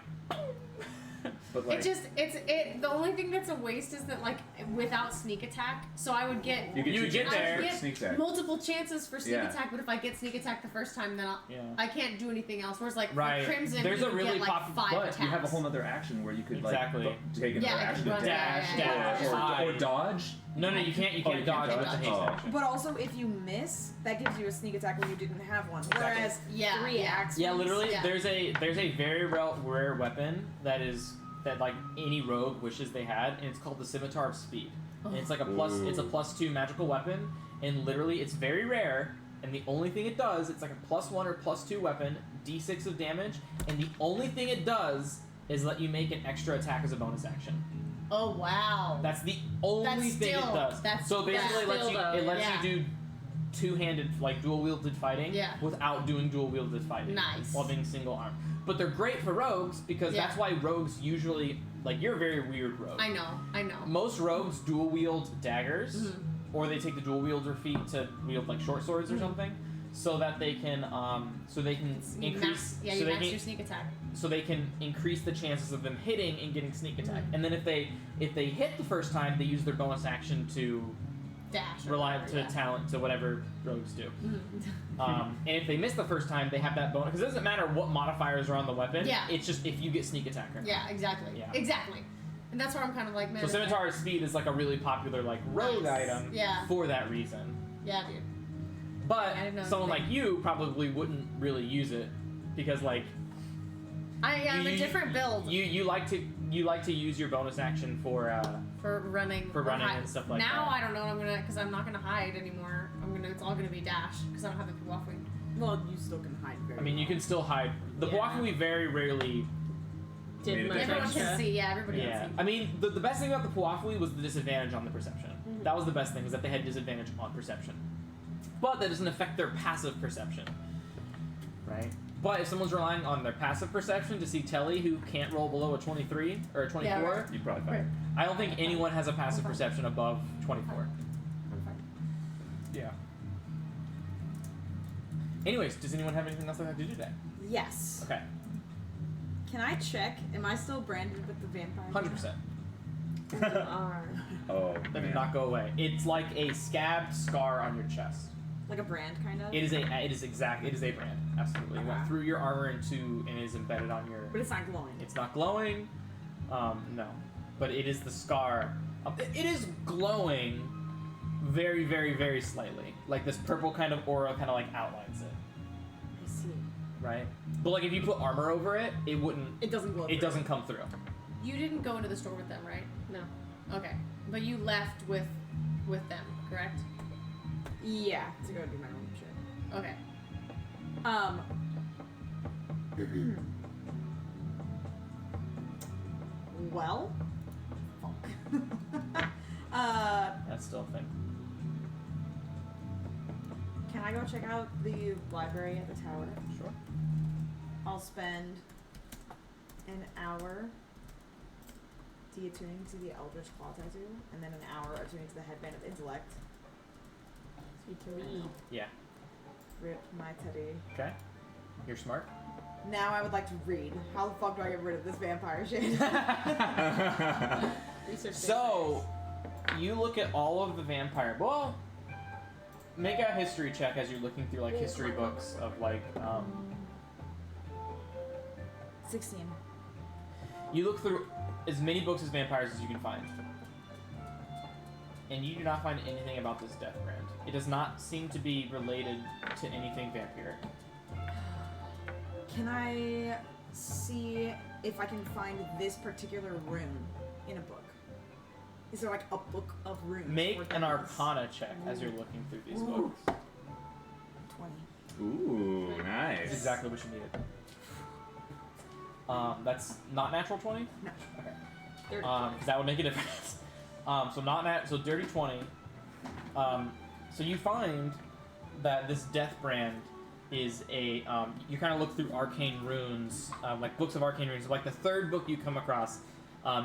But like, The only thing that's a waste is that like without sneak attack, so I would get you You get there. I would Sneak get attack. multiple chances for sneak Yeah. attack, but if I get sneak attack the first time, then Yeah. I can't do anything else. Whereas like Right. for Crimson, There's you a would really get like 5 But attacks. you have a whole other action where you could Exactly. like take another Yeah, I action could to run, dash, dash, or dodge. No, you can't. You Oh, can't you dodge can't with the dodge? haste Oh. action. But also, if you miss, that gives you a sneak attack when you didn't have one. Whereas Yeah, 3 yeah. axe Yeah, ones- literally, Yeah. there's a very rare weapon that like any rogue wishes they had, and it's called the Scimitar of Speed. And it's like a +2 magical weapon, and literally it's very rare. And the only thing it does, it's like a +1 or +2 weapon, d6 of damage, and the only thing it does is let you make an extra attack as a bonus action. Oh wow. That's the only That's thing still- it does. that's- So basically, that's still, though, yeah. you do two-handed, like dual-wielded fighting, Yeah. without doing dual-wielded fighting. Nice. While being single arm. But they're great for rogues because Yeah. that's why rogues usually, like, you're a very weird rogue. I know. Most rogues dual wield daggers, Mhm. or they take the dual wielder feat to wield like short swords or something, so that they can You increase. max, yeah, so you they max can your sneak attack. so they can increase the chances of them hitting and getting sneak attack. And then if they hit the first time, they use their bonus action to Dash. or rely whatever, to yeah. talent to whatever rogues do. Mhm. And if they miss the first time, they have that bonus because it doesn't matter what modifiers are on the weapon. Yeah. It's just if you get sneak attack or not. Yeah, exactly. Yeah. Exactly. And that's where I'm kind of like, man. So Scimitar of Speed is like a really popular like rogue Nice. item Yeah. for that reason. Yeah, dude. But I didn't know someone anything. like you probably wouldn't really use it because like I'm a you- different build you like to use your bonus action for for running. for or running hide. and stuff like now that. I don't know what I'm gonna, because I'm not gonna hide anymore. It's all gonna be dash because I don't have the Pewafwi. Well, you still can hide very I mean you can still hide. The Yeah. Pewafwi very rarely. Did Made a much Everyone difference. can see. Yeah, everybody Yeah. can see. I mean the best thing about the Pewafwi was the disadvantage on the perception. That was the best thing, is that they had disadvantage on perception. But that doesn't affect their passive perception. Right? But if someone's relying on their passive perception to see Telly, who can't roll below a 23 or a 24, Yeah, right. You'd probably find. I don't think anyone has a passive I'm fine. perception above 24. I'm fine. Yeah. Anyways, does anyone have anything else they have to do today? Yes. Okay. Can I check? Am I still branded with the vampire? 100%. are. Oh That man. did not go away. It's like a scabbed scar on your chest. Like a brand, kind of. It is a brand. Absolutely. It went Okay. through your armor and is embedded on your. But it's not glowing. It's not glowing. No. But it is the scar. It is glowing very, very, very slightly. Like this purple kind of aura kind of like outlines it. I see. Right? But like if you put armor over it, it wouldn't. It doesn't glow. It through. doesn't come through. You didn't go into the store with them, right? No. Okay, but you left with them, correct? Yeah. To go do my own shit. Okay. Well. Fuck. That's still a thing. Can I go check out the library at the tower? Sure. I'll spend an hour de-attuning to the Eldritch Claw Tattoo, and then an hour attuning to the Headband of Intellect. Speak to me. Yeah. Rip my teddy. Okay. You're smart. Now I would like to read. How the fuck do I get rid of this vampire shit? Research. So, you look at all of the vampire. Well, make a history check as you're looking through like history books of like. 16. You look through as many books as vampires as you can find. and you do not find anything about this death brand. It does not seem to be related to anything vampiric. Can I see if I can find this particular rune in a book? Is there like a book of runes? Make for an goblins? Arcana check as you're looking through these Ooh. books. 20. Ooh, That's nice. exactly what you needed. That's not natural 20? No. Okay. Dirty 'Cause that would make a difference. So dirty 20. So you find that this death brand is a you kind of look through arcane runes, like books of arcane runes. Like the third book you come across,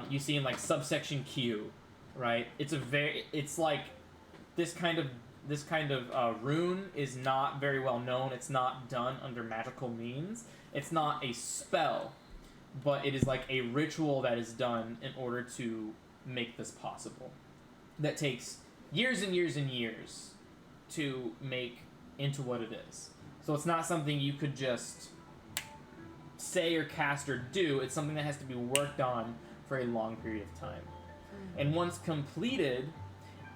you see in like subsection Q, right? It's like this kind of rune is not very well known. It's not done under magical means. It's not a spell, but it is like a ritual that is done in order to make this possible. That takes years and years and years to make into what it is. So it's not something you could just say or cast or do. It's something that has to be worked on for a long period of time. And once completed,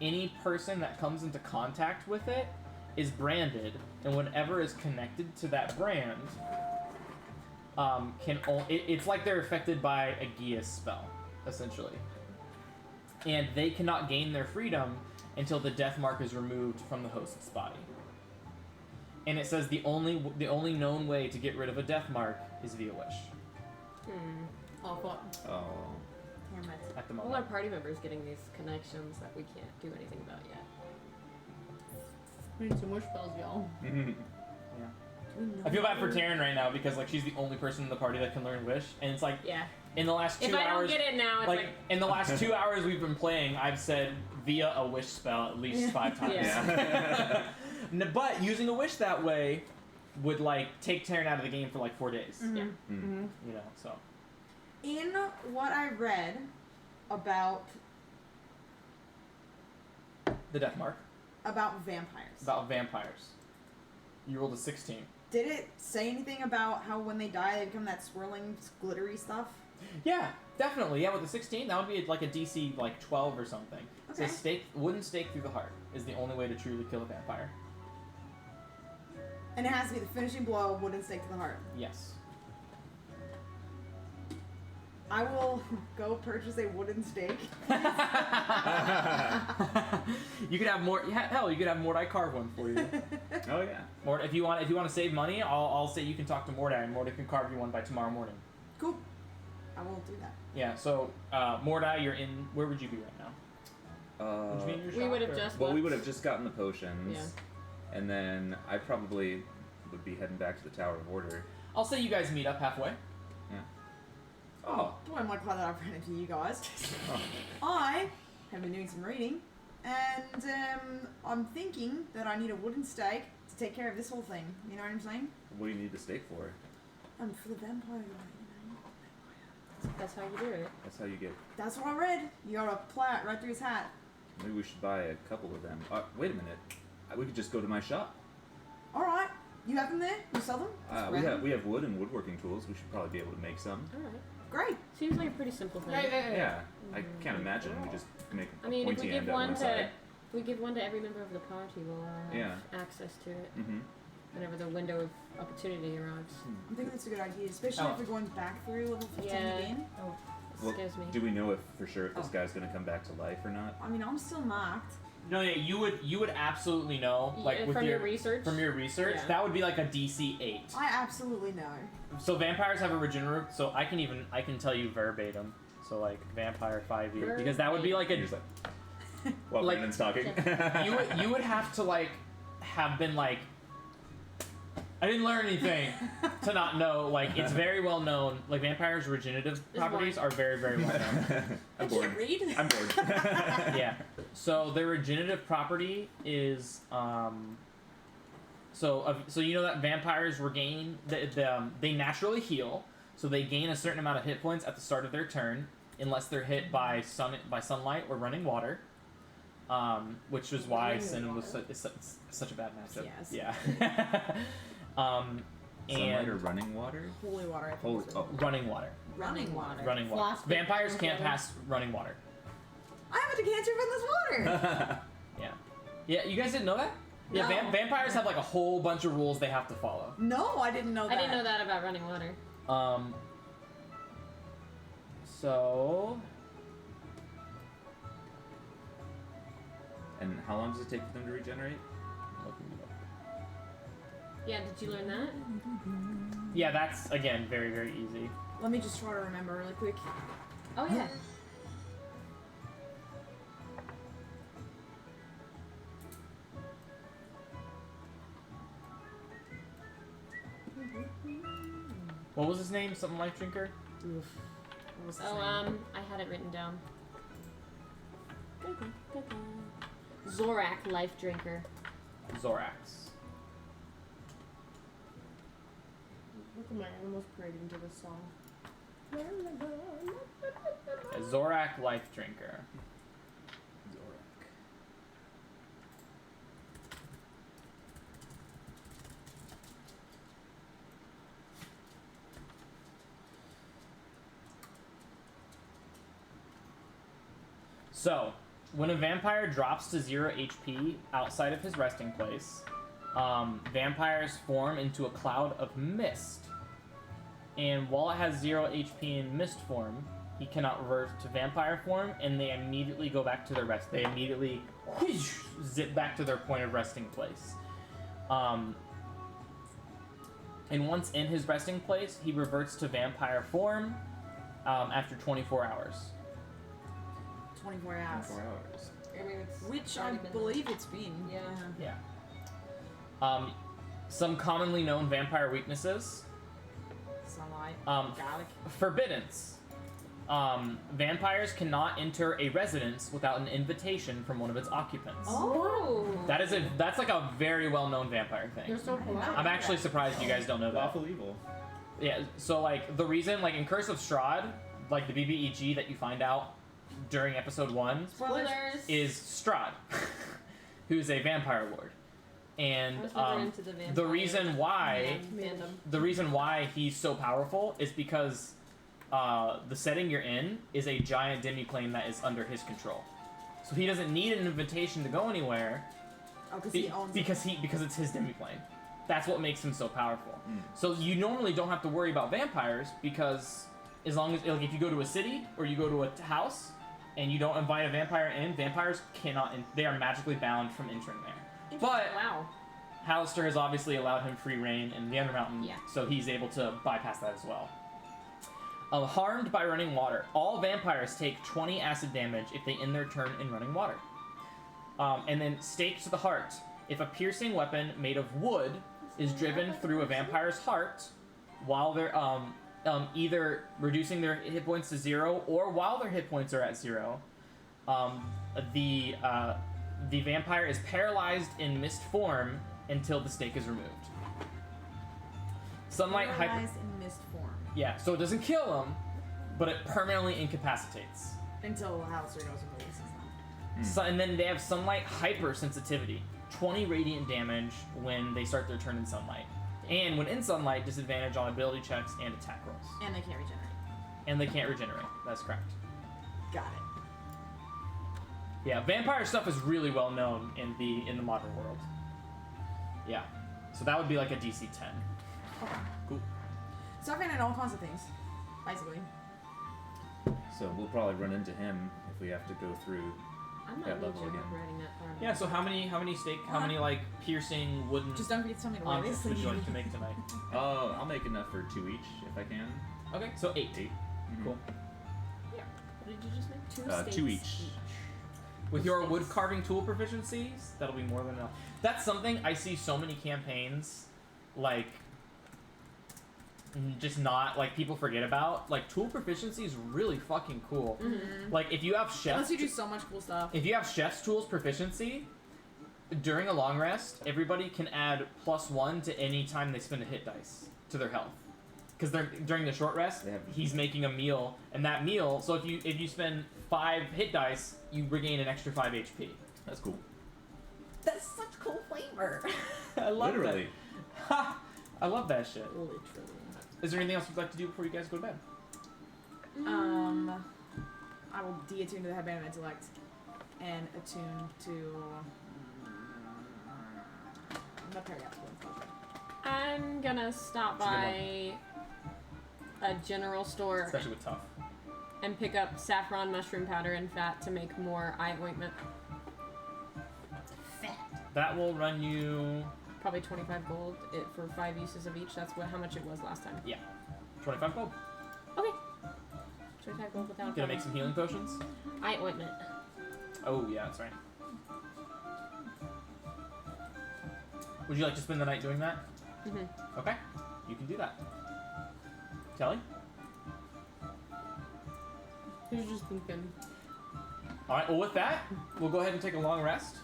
any person that comes into contact with it is branded, and whatever is connected to that brand it's like they're affected by a Gias spell, essentially. And they cannot gain their freedom until the death mark is removed from the host's body. And it says the only known way to get rid of a death mark is via wish. Oh, fuck. Oh. Damn it. At the All moment. our party members getting these connections that we can't do anything about yet. We need some more spells, y'all. Yeah. I feel bad for Taryn right now because like she's the only person in the party that can learn wish, and it's like Yeah. in the last 2 If I don't hours. get it now, it's like in the last 2 hours we've been playing, I've said via a wish spell at least 5 times. Yeah. But using a wish that way would like take Taryn out of the game for like 4 days. Yeah. Mm-hmm. You know, so In what I read about the death mark vampires, about vampires. You rolled a 16. did it say anything about how when they die they become that swirling, glittery stuff? Yeah, definitely. Yeah, with the 16, that would be like a DC like 12 or something. It Okay. says wooden stake through the heart is the only way to truly kill a vampire. And it has to be the finishing blow, wooden stake to the heart. Yes. I will go purchase a wooden stake. You could have more. Yeah, hell, you could have Mordai carve one for you. Oh yeah. Mord, if you want to save money, I'll say you can talk to Mordai, and Mordai can carve you one by tomorrow morning. Cool. I will do that. Yeah. So Mordai, you're in. Where would you be right now? Would you be in your We shop, would have or- just. Well, we left. would have just gotten the potions. Yeah. And then I probably would be heading back to the Tower of Order. I'll say you guys meet up halfway. Oh. Boy, I'm glad that I've ran into you guys. I have been doing some reading, and I'm thinking that I need a wooden stake to take care of this whole thing. You know what I'm saying? What do you need the stake for? For the vampire guy, you know. That's how you do it. That's how you get. That's what I read. You got a plat right through his hat. Maybe we should buy a couple of them. Wait a minute. We could just go to my shop. All right. You have them there? You sell them? We have wood and woodworking tools. We should probably be able to make some. Alright. Great. Seems like a pretty simple thing. Yeah. I can't imagine we just make a I mean, if pointy we give end at one one to side. every member of the party, we'll have access to it Mm-hmm. whenever the window of opportunity arrives. I'm thinking that's a good idea, especially if we're going back through level 15 Yeah. again. Oh, Well, excuse me. do we know if for sure if this guy's gonna come back to life or not? I mean, I'm still marked. No, yeah, you would absolutely know, like Yeah, with from your research? From your research, Yeah. that would be like a DC 8. I absolutely know. So vampires have a regenerate, so I can tell you verbatim. So like vampire 5e, because that would be like a You're just like, while Like- Brandon's talking. you would have to like have been like I didn't learn anything to not know. Like it's very well known. Like vampires' regenerative properties are very very well known. I'm bored. Read? I'm bored. Yeah. So their regenerative property is so you know that vampires regain they naturally heal, so they gain a certain amount of hit points at the start of their turn unless they're hit by sunlight or running water. Which is why Sin was such a bad matchup. Yes. Yeah. Sunlight or running water? Holy water, I think. Holy, is oh. running water. Running water. Running water. Flask. Vampires can't pass running water. I a decanter of endless water. Yeah, you guys didn't know that? Yeah, No. vampires have like a whole bunch of rules they have to follow. No, I didn't know that. I didn't know that about running water. So And how long does it take for them to regenerate? Yeah, did you learn that? yeah, that's again very, very easy. Let me just try to remember really quick. Oh yeah. What was his name? Something Life Drinker? Oof. What was his Oh, name? I had it written down. Zorak, life drinker. Zorax. Look at my animals creating to this song. Yeah, Zorak Life Drinker. Zorak. So, when a vampire drops to 0 HP outside of his resting place, vampires form into a cloud of mist. And while it has 0 HP in mist form, he cannot revert to vampire form, and they immediately go back to their rest. They immediately whoosh, zip back to their point of resting place. And once in his resting place, he reverts to vampire form after 24 hours. 24 hours. 4 hours. I mean, it's Which I already been- believe it's been. Yeah. Yeah. Some commonly known vampire weaknesses. Sunlight. Um, Garlic. Forbiddance. Vampires cannot enter a residence without an invitation from one of its occupants. Oh. That's like a very well-known vampire thing. They're so polite. I'm actually surprised you guys don't know that. Lawful evil. Yeah, so like the reason, like in Curse of Strahd, like the BBEG that you find out during episode 1 Spoilers. is Strahd, who's a vampire lord. I And was never into the vampire the reason why fandom. the reason why he's so powerful is because the setting you're in is a giant demiplane that is under his control. So he doesn't need an invitation to go anywhere Oh, because he owns because it's his demiplane. That's what makes him so powerful. Mm. So you normally don't have to worry about vampires because as long as like if you go to a city or you go to a house and you don't invite a vampire in, vampires cannot. They are magically bound from entering there. But Wow. Hallister has obviously allowed him free reign in the Undermountain, Yeah. so he's able to bypass that as well. Harmed by running water. All vampires take 20 acid damage if they end their turn in running water. And then stake to the heart. If a piercing weapon made of wood is driven through a vampire's heart, while they're either reducing their hit points to 0 or while their hit points are at 0, the vampire is paralyzed in mist form until the stake is removed. Sunlight hyper. paralyzed in mist form Yeah, so it doesn't kill him, but it permanently incapacitates. until Hallister goes and releases them. So, and then they have sunlight hypersensitivity. 20 radiant damage when they start their turn in sunlight. And when in sunlight, disadvantage on ability checks and attack rolls. And they can't regenerate. And they can't regenerate. That's correct. Got it. Yeah, vampire stuff is really well known in the modern world. Yeah. So that would be like a DC 10. Cool. So I found in all kinds of things, basically. So we'll probably run into him if we have to go through. I'm not That really level sure again. writing that far. Yeah, so how many like piercing wooden Just don't forget to tell me to wear objects this. would you like to make tonight? I'll make enough for 2 each if I can. Okay, so 8. 8. Cool. What did you just make? 2 each. With your wood carving tool proficiencies, that'll be more than enough. That's something I see so many campaigns, like, just not, like, people forget about. Like, tool proficiency is really fucking cool. Mm-hmm. Like, if you have chef's, Unless you do so much cool stuff. if you have chef's tools proficiency, during a long rest, everybody can add +1 to any time they spend a hit dice to their health. Because they're during the short rest, They have- he's making a meal, and that meal. So if you spend 5 hit dice, you regain an extra 5 HP. That's cool. That's such cool flavor. I love Literally. that. Ha! I love that shit. Literally. Is there anything else you'd like to do before you guys go to bed? I will de-attune to the headband of intellect. and attune to the periapple enclosure. I'm gonna stop That's a by a general store Especially with tough. and pick up saffron, mushroom powder, and fat to make more eye ointment. That will run you Probably 25 gold for 5 uses of each. That's how much it was last time. 25 gold. Okay. 25 gold without. Gonna make some healing potions. eye ointment. Oh yeah, that's right. Would you like to spend the night doing that? Mm-hmm. Okay, you can do that. Kelly? I was just thinking. Alright, well with that, we'll go ahead and take a long rest.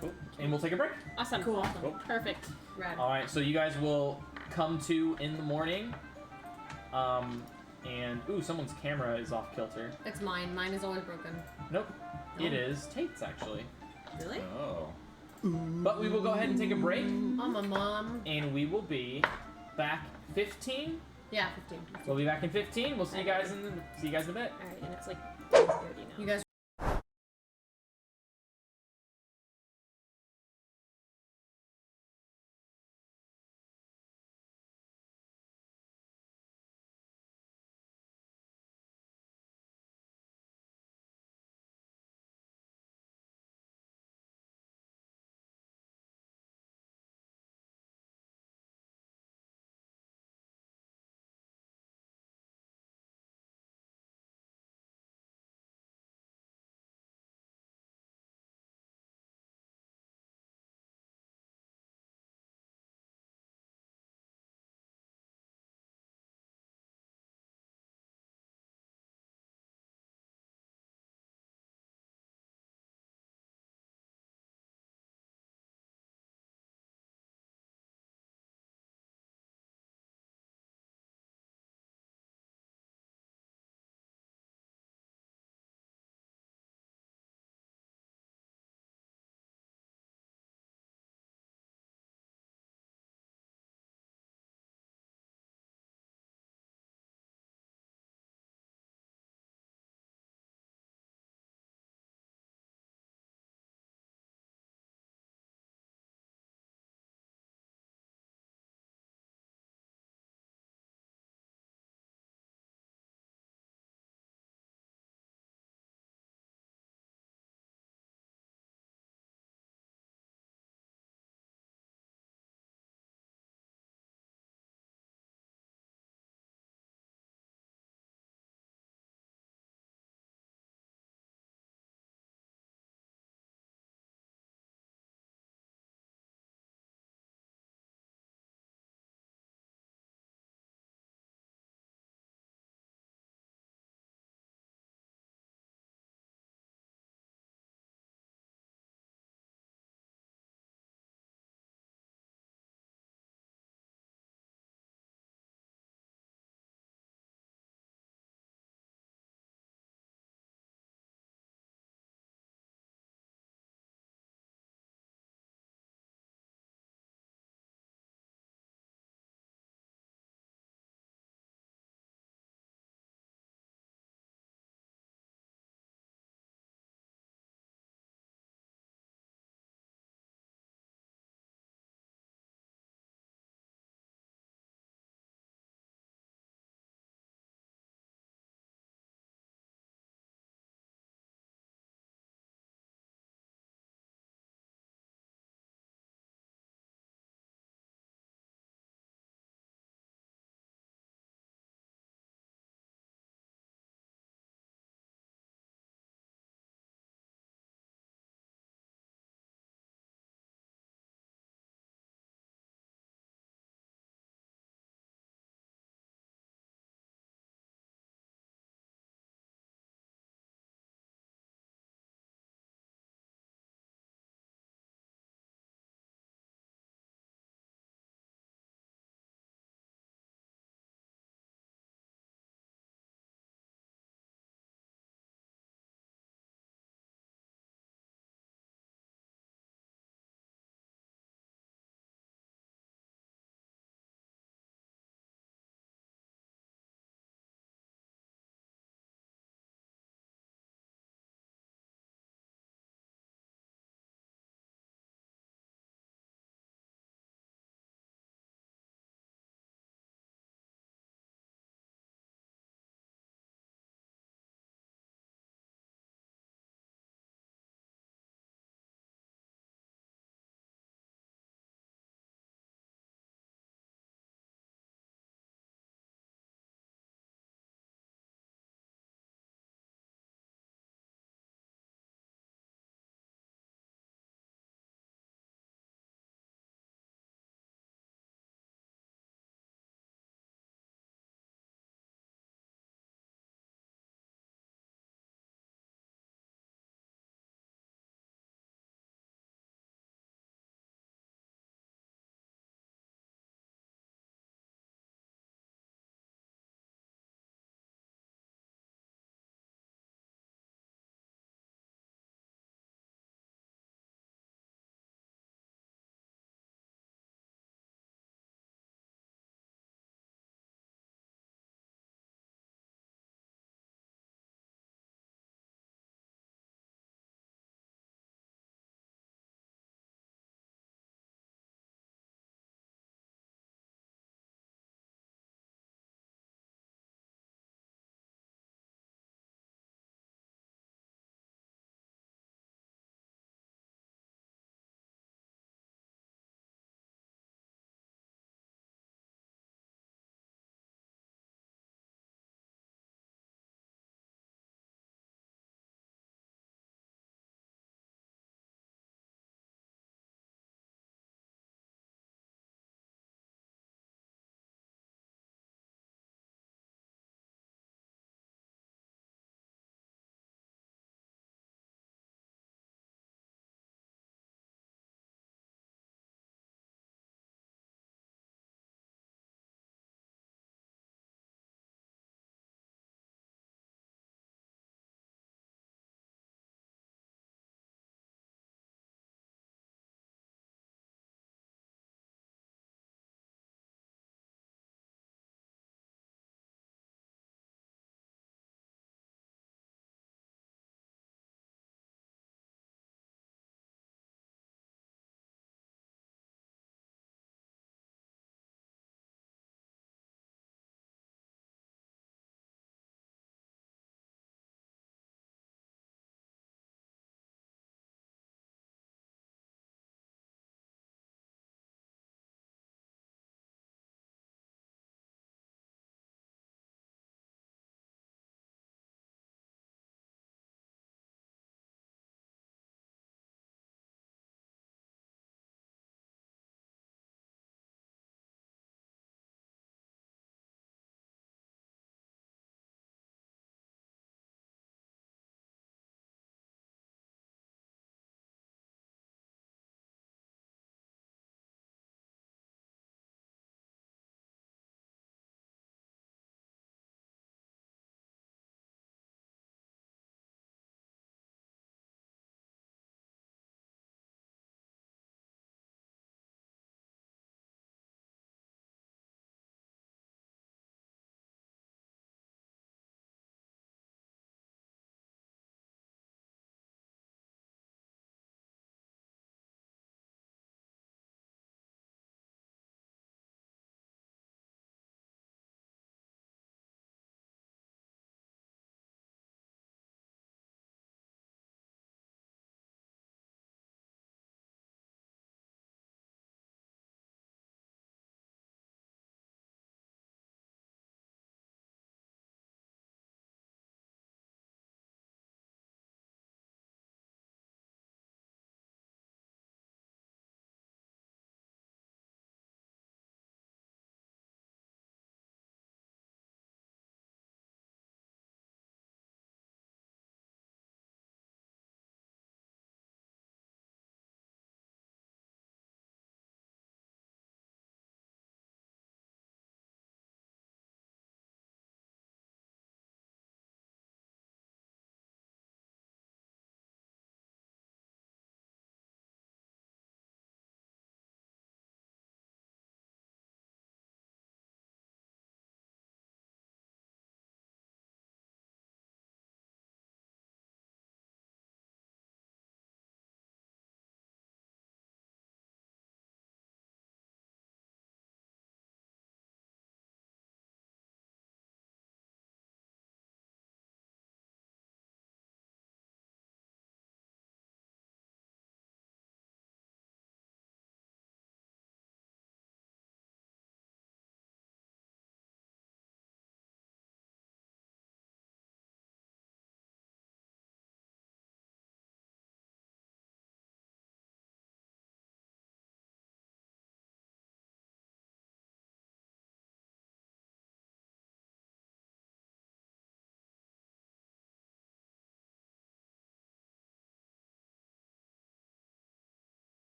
Cool. And we'll take a break. Awesome. Cool. Awesome. Cool. Perfect. Rad. Alright, so you guys will come to in the morning. And ooh, someone's camera is off kilter. It's mine. Mine is always broken. Nope. It is Tate's actually. Really? Oh. But we will go ahead and take a break, I'm a mom. and we will be back 15. Yeah, 15. We'll be back in 15. We'll see you guys in a bit. Alright, and it's like 5:30 now. You guys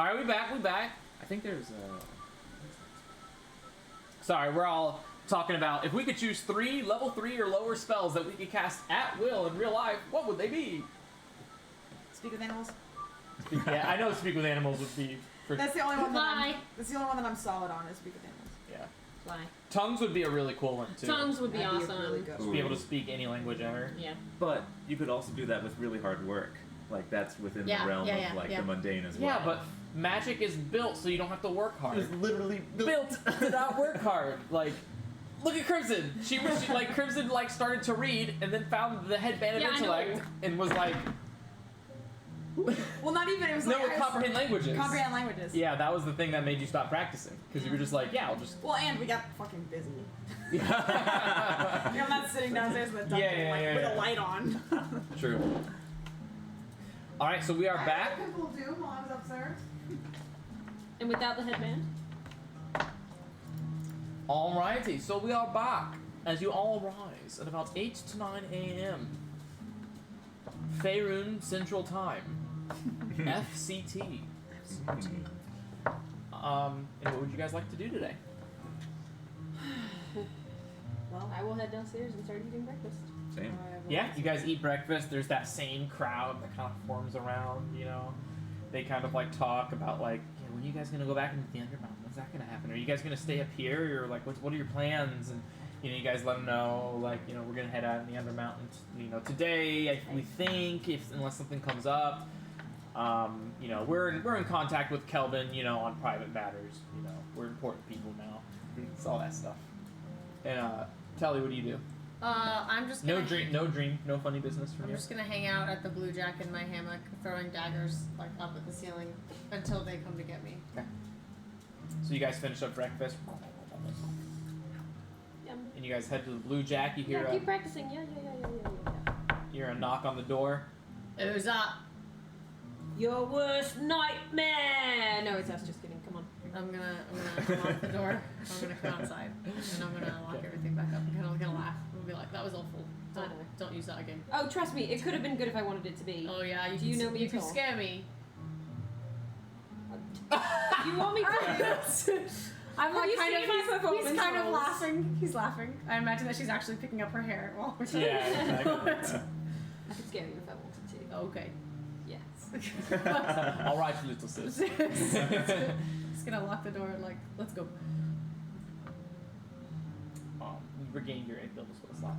All right, we back. I think there's Sorry, we're all talking about if we could choose 3 level 3 or lower spells that we could cast at will in real life, what would they be? Speak with animals. Yeah, I know Speak with Animals would be. That's the only one. Fly. That's the only one that I'm solid on. Is speak with animals. Yeah. Fly. Tongues would be a really cool one too. Tongues would be That'd awesome. really good. Just be able to speak any language ever. Yeah. But you could also do that with really hard work. Like that's within Yeah, the realm yeah, of yeah, like yeah. the mundane as well. Yeah, but magic is built so you don't have to work hard. it's literally Built to not work hard. Like, look at Crimson. She Crimson like started to read and then found the headband of Yeah, I intellect know. and was like, Well, not even. It was no, like would comprehend languages. comprehend languages. Yeah, that was the thing that made you stop practicing because you were just like, yeah, I'll just. Well, and we got fucking busy. Yeah. I'm not sitting downstairs in the dungeon Yeah, with yeah. a light on. True. All right, so we are back. People do while I was upstairs. And without the headband? Alrighty, so we are back as you all rise at about 8 to 9 a.m. Faerun Central Time. FCT. And what would you guys like to do today? Well, I will head downstairs and start eating breakfast. Same. Yeah, you guys eat breakfast. There's that same crowd that kind of forms around, you know. They kind of like talk about like, yeah, when are you guys gonna go back into the Undermountain? When's that gonna happen? Are you guys gonna stay up here? Or like, what are your plans? And you know, you guys let them know, like, you know, we're gonna head out in the Undermountain, you know, today. We think, unless something comes up, you know, we're in contact with Kelvin, you know, on private matters. You know, we're important people now. It's all that stuff. And Telly, what do you do? I'm just gonna, No funny business from I'm you. just gonna hang out at the Blue Jack in my hammock, throwing daggers like up at the ceiling until they come to get me. So you guys finish up breakfast, Yum. and you guys head to the Blue Jack. You hear Yeah, keep practicing. Yeah. you hear a knock on the door. Who's up? Your worst nightmare! No, it's us, just kidding. Come on. I'm gonna lock the door. I'm gonna come outside, and I'm gonna lock everything back up. I'm gonna laugh. I'm gonna be like, that was awful. Don't use that again. Oh, trust me, it could have been good if I wanted it to be. Oh yeah, Do you know me You at can all? scare me. You want me to? I'm Have like you kind seen of. my He's performance kind of roles? laughing. He's laughing. I imagine that she's actually picking up her hair while we're talking. Yeah, exactly. I could scare you if I wanted to. Okay. Yes. All right, little sis. Just gonna lock the door and like, let's go. You regained your egg build as well.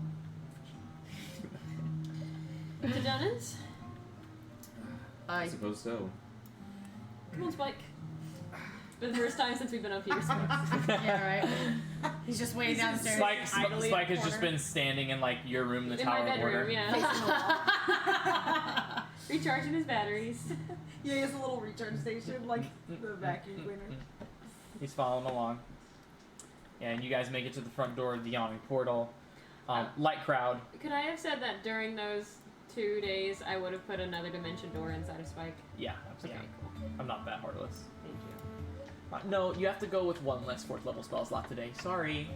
The donuts? I suppose so. Come on, Spike. For the first time since we've been up here. Spike. Yeah, right. He's just way downstairs. Spike has just been standing in like your room, the In Tower my of Order. bedroom, yeah. Recharging his batteries. Yeah, he has a little recharge station, like the vacuum cleaner. He's following along. Yeah, and you guys make it to the front door of the yawning portal. Light crowd. Could I have said that during those 2 days I would have put another dimension door inside of Spike? Yeah, Okay, yeah. cool. I'm not that heartless. Thank you. No, you have to go with one less 4th level spell slot today. Sorry.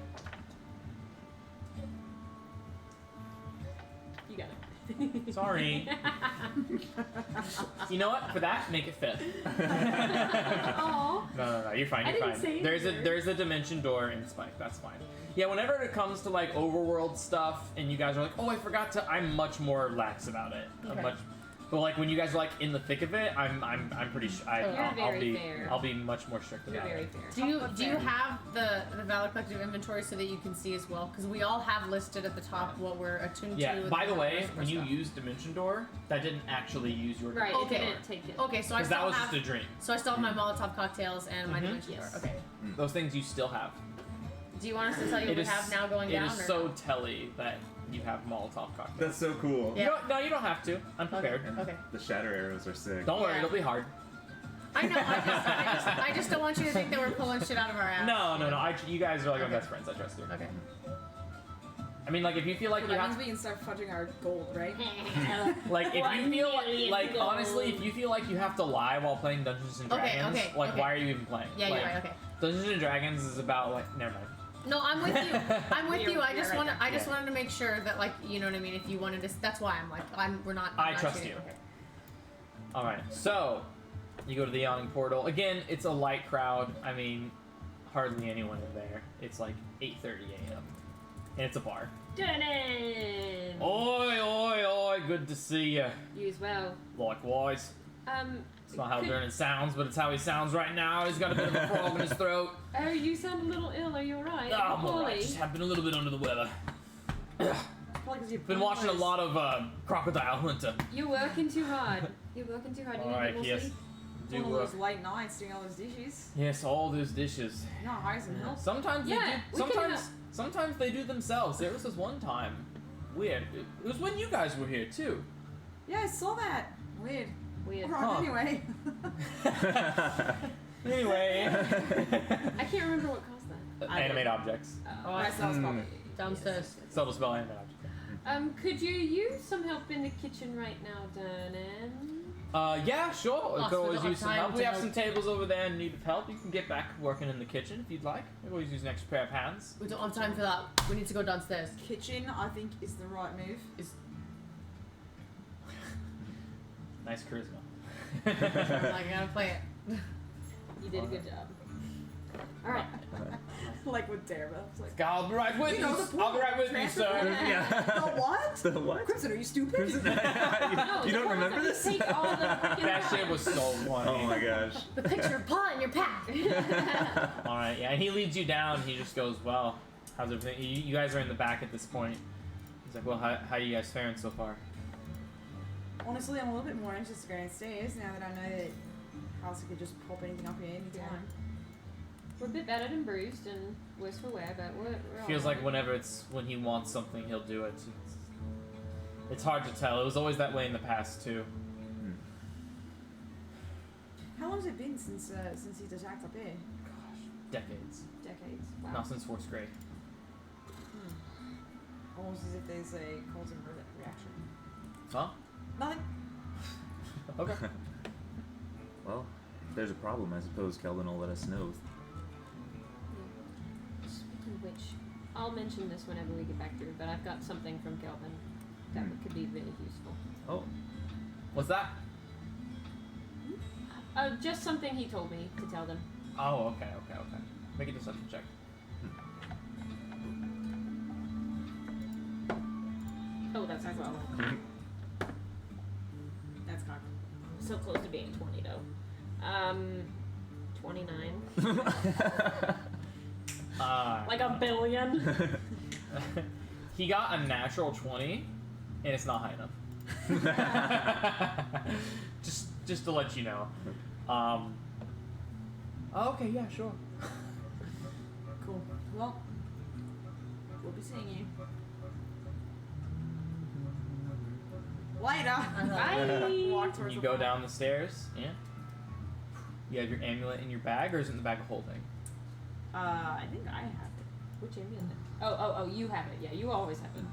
You got it. Sorry. You know what? For that, make it 5th. Aw. No, you're fine. I You're didn't fine. say There's either. a dimension door in Spike. That's fine. Yeah, whenever it comes to like overworld stuff, and you guys are like, oh, I forgot to. I'm much more lax about it. Okay. But like when you guys are like in the thick of it, I'm pretty sure. You're I'll very be fair. I'll be much more strict You're about very it. fair. Do you have the Valor Collective inventory so that you can see as well? Because we all have listed at the top what we're attuned to. Yeah. and By the way, rest of our when you stuff. use Dimension Door, that didn't actually use your Right, Okay. it didn't take it. Okay, so I because still that was have. just a dream. So I still have my Molotov cocktails and my Mhm. dimension Yes. door. Okay. Those things you still have. Do you want us to tell you what we have now going it down? is or so no? telly that you have Molotov cocktails. That's so cool. Yeah. You don't have to. I'm prepared. And Okay. the shatter arrows are sick. Don't worry, Yeah. it'll be hard. I know. I just don't want you to think that we're pulling shit out of our ass. No. You guys are like Okay. my best friends. I trust you. Okay. I mean, like if you feel like So you that have, means we can start fudging our gold, right? like if you 1 feel million like gold. honestly, if you feel like you have to lie while playing Dungeons and Okay, Dragons, okay, like okay. why are you even playing? Yeah, like, you're right. Okay. Dungeons and Dragons is about like never mind. No, I'm with you. I'm with you. I You're just right wanted. there. I just Yeah. wanted to make sure that, like, you know what I mean. If you wanted to, that's why I'm like, we're not. I I'm not trust cheating. you. Okay. All right, so You go to the yawning portal. Again, it's a light crowd. I mean, hardly anyone in there. It's like 8:30 a.m. and it's a bar. Durnan! Oi, oi, oi! Good to see you. You as well. Likewise. It's not how could- Durnan sounds, but it's how he sounds right now. He's got a bit of a frog in his throat. Oh, you sound a little ill. Are you alright? Oh, I'm alright. Poorly? Just have been a little bit under the weather. Probably 'cause you're Been watching a lot of Crocodile Hunter. You're working too hard. You're working too hard. You need a Alright, bit more yes. sleep. Do all those late nights doing all those dishes. yes, all those dishes. No, hire some help. Sometimes Yeah, they do. we can Sometimes they do themselves. There was this one time. Weird. It was when you guys were here too. Yeah, I saw that. Weird. Weird. Alright, Huh. anyway. Anyway. I can't remember what caused that. Animate objects. Oh. Right, so I was probably Downstairs. Subtle spell animate objects. Could you use some help in the kitchen right now, Durnan? Yeah, sure. I Lost could always without use some time help. to We have help. some tables over there in need of help. You can get back working in the kitchen if you'd like. I could always use an extra pair of hands. We don't have time for that. We need to go downstairs. kitchen, I think, is the right move. Nice charisma. I gotta play it. You did a good job. Alright. Like with Dara. It's like, I'll be right with you. You know the I'll be right with you, transfer sir. Yeah. the what? The what? Crimson, are you stupid? Crimson? No, you the don't ones remember that this? Take all the freaking That shit was so funny. Oh my gosh. The picture of paw in your pack. Alright, yeah, and he leads you down. He just goes, well, how's everything? You guys are in the back at this point. He's like, well, how you guys faring so far? Honestly, I'm a little bit more anxious to go downstairs now that I know that Halsey could just pop anything up here anytime. We're a bit battered and bruised and worse for wear, but we're all Feels like right. when he wants something, he'll do it. It's hard to tell. It was always that way in the past too. How long has it been since he's attacked up here? Gosh, decades. Decades. Wow. Not since 4th grade. Almost as if there's a cause and reaction. Huh? Nothing. Okay. Well, if there's a problem, I suppose Kelvin will let us know. Speaking of which, I'll mention this whenever we get back through, but I've got something from Kelvin that could be really useful. Oh, What's that? Just something he told me to tell them. Oh, okay. Make a deception check. Oh, that's not well. That's cocked. So close to being 20 though. 29. Like a billion. He got a natural 20, and it's not high enough. just to let you know. Okay, yeah, sure. Cool. Well, we'll be seeing you later. Bye. Walk towards You the go front. down the stairs. Yeah. You have your amulet in your bag, or is it in the bag of holding? I think I have it. Which amulet? Oh, you have it. Yeah, you always have it.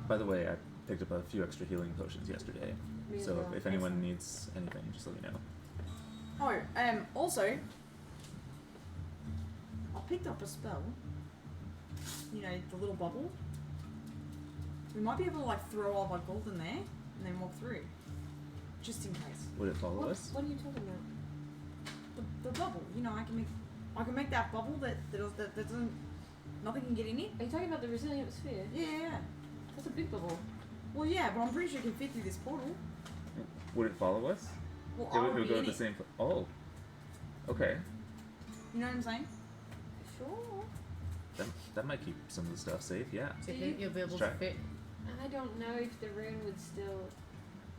by the way, I picked up a few extra healing potions yesterday. Me as So well. if anyone needs anything, just let me know. Oh, also, I picked up a spell. You know, the little bubble. We might be able to like throw all of our gold in there and then walk through, just in case. Would it follow us? What are you talking about? The bubble. You know, I can make that bubble that doesn't, nothing can get in it. Are you talking about the resilient sphere? Yeah. That's a big bubble. Well, yeah, but I'm pretty sure it can fit through this portal. Would it follow us? Well, It I would, would it would be go in to the it. same Oh. Okay. You know what I'm saying? Sure. That might keep some of the stuff safe, yeah. Do you think you'll be able to Try. fit? I don't know if the rune would still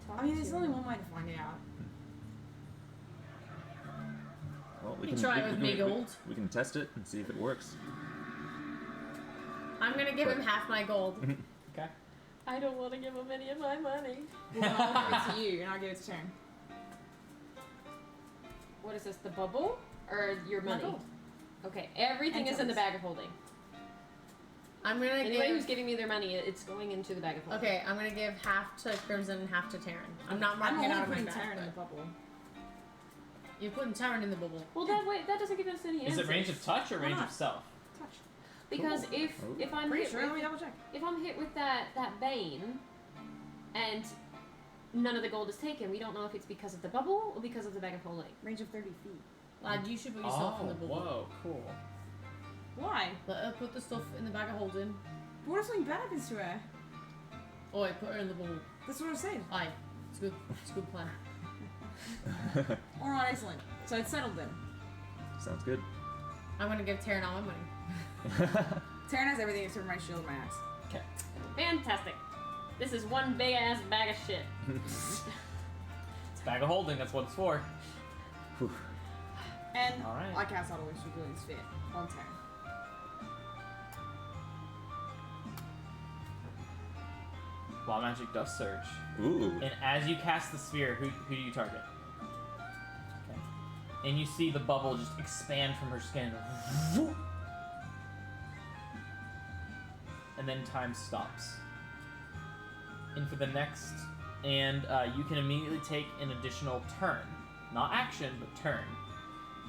talk I mean, there's to only him. one way to find out. Well, You try it with me gold. We can test it and see if it works. I'm gonna give him half my gold. Okay. I don't want to give him any of my money. Well, then I'll give it to you, and I'll give it to Taryn. What is this, the bubble? Or your My money? gold. Okay, everything And is in the Kelly's. bag of holding. I'm gonna Anybody who's give. giving me their money, it's going into the bag of holding. Okay, I'm gonna give half to Crimson and half to Taryn. I'm not marking I'm it only out of my putting bag. Taryn in the but bubble. You're putting Taryn in the bubble. Well, that doesn't give us any Is answers. it range of touch or Why range not? of self? Touch. Because Ooh. if Oh. I'm Pretty hit sure. Let with, me double check. if I'm hit with that bane, and none of the gold is taken. We don't know if it's because of the bubble or because of the bag of holding. Range of 30 feet. Lad, you should put yourself in the bubble. Whoa, cool. Why? Let her put the stuff in the bag of holding. But what if something bad happens to her? Oi, put her in the bubble. That's what I was saying. Aye. It's good. It's a good plan. Alright, excellent. So it's settled then. Sounds good. I'm gonna give Taryn all my money. Taryn has everything except for my shield and my axe. Okay. Fantastic. This is one big ass bag of shit. It's bag of holding. That's what it's for. And Alright. I cast Auto Wish Resilience Sphere on Taryn. Wild magic does surge. Ooh. And as you cast the sphere, who do you target? Okay. And you see the bubble just expand from her skin. And then time stops. And for the next, you can immediately take an additional turn. Not action, but turn.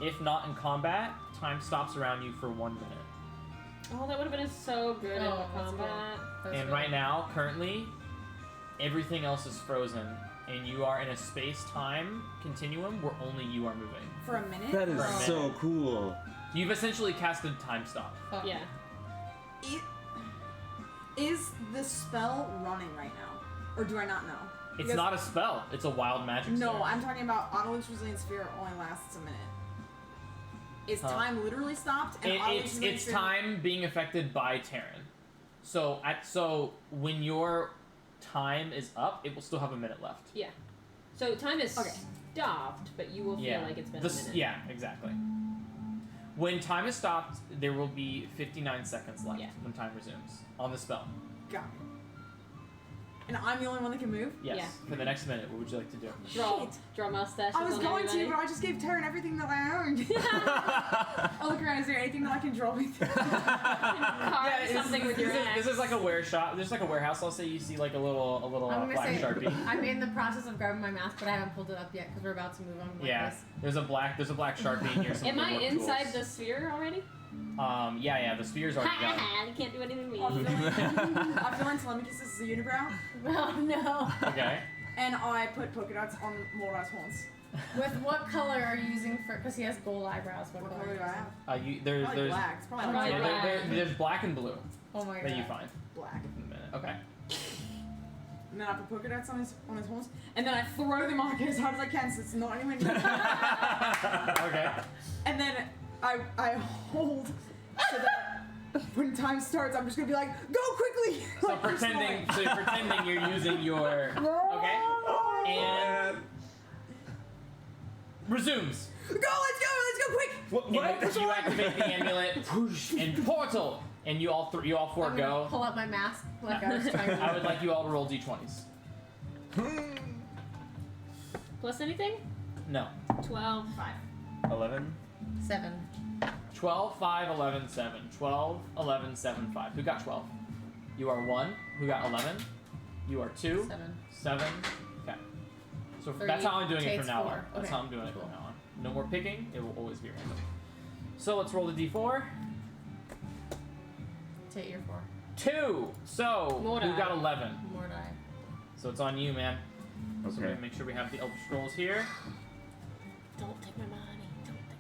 If not in combat, time stops around you for 1 minute. Oh, that would have been so good in Oh, that's combat. And right now, currently, everything else is frozen, and you are in a space-time continuum where only you are moving. For a minute? That is For a minute. so cool. You've essentially casted time stop. Fuck. Yeah. Is the spell running right now? Or do I not know? It's Because- not a spell. It's a wild magic No, surge. I'm talking about Auto Wish Resilience Sphere only lasts a minute. Is Huh. time literally stopped? And Auto Wish It's Resilience Sphere- time being affected by Terran. So when your time is up, it will still have a minute left. Yeah. So time is Okay. stopped, but you will feel like it's been a minute. Yeah, exactly. When time is stopped, there will be 59 seconds left Yeah. when time resumes on the spell. Got it. And I'm the only one that can move? Yes. Yeah. For the next minute, what would you like to do? Draw mustaches I was on going everybody. to, but I just gave Taryn everything that I owned. I'll look around. Is there anything that I can draw with? Carve something with your axe. This is like a there's like a warehouse. I'll say you see like a little I'm gonna black say Sharpie. I'm in the process of grabbing my mask, but I haven't pulled it up yet because we're about to move on. Like Yeah, this. there's a black Sharpie in here. Some Am I woodwork inside tools. the sphere already? Yeah, the sphere's already done. You can't do anything to I me. feel in Telemachus as a unibrow, Oh no. Okay. and I put polka dots on Mordai's horns. With what color are you using for? Because he has gold eyebrows. What What color color are do you I using? have? There's Probably black. It's probably Probably light black. black. there's black and blue Oh my god. that you find Black. in a minute. Okay. And then I put polka dots on his horns, and then I throw them on as hard as I can, so it's not anywhere near. Okay. And then I hold so that when time starts, I'm just gonna be like, go quickly. So Like, I'm pretending, stalling. you're using your okay, and resumes. Go, let's go quick. What? And you activate the amulet, whoosh, and portal, and you all four I'm gonna go. pull up my mask like I was trying to. I would like you all to roll d20s. Plus anything? No. 12. 11. 7. 12, 5, 11, 7. 12, 11, 7, 5. Who got 12? You are 1. Who got 11? You are 2. 7. 7. Okay. So Three that's how I'm doing it takes from now 4. on. That's Okay. how I'm doing it Cool. from now on. No more picking. It will always be random. So let's roll the d4. Take your 4. 2. So who Mordai. got 11? Mordai. So it's on you, man. So we're Okay. gonna make sure we have the Elder Scrolls here. Don't take my money. Don't take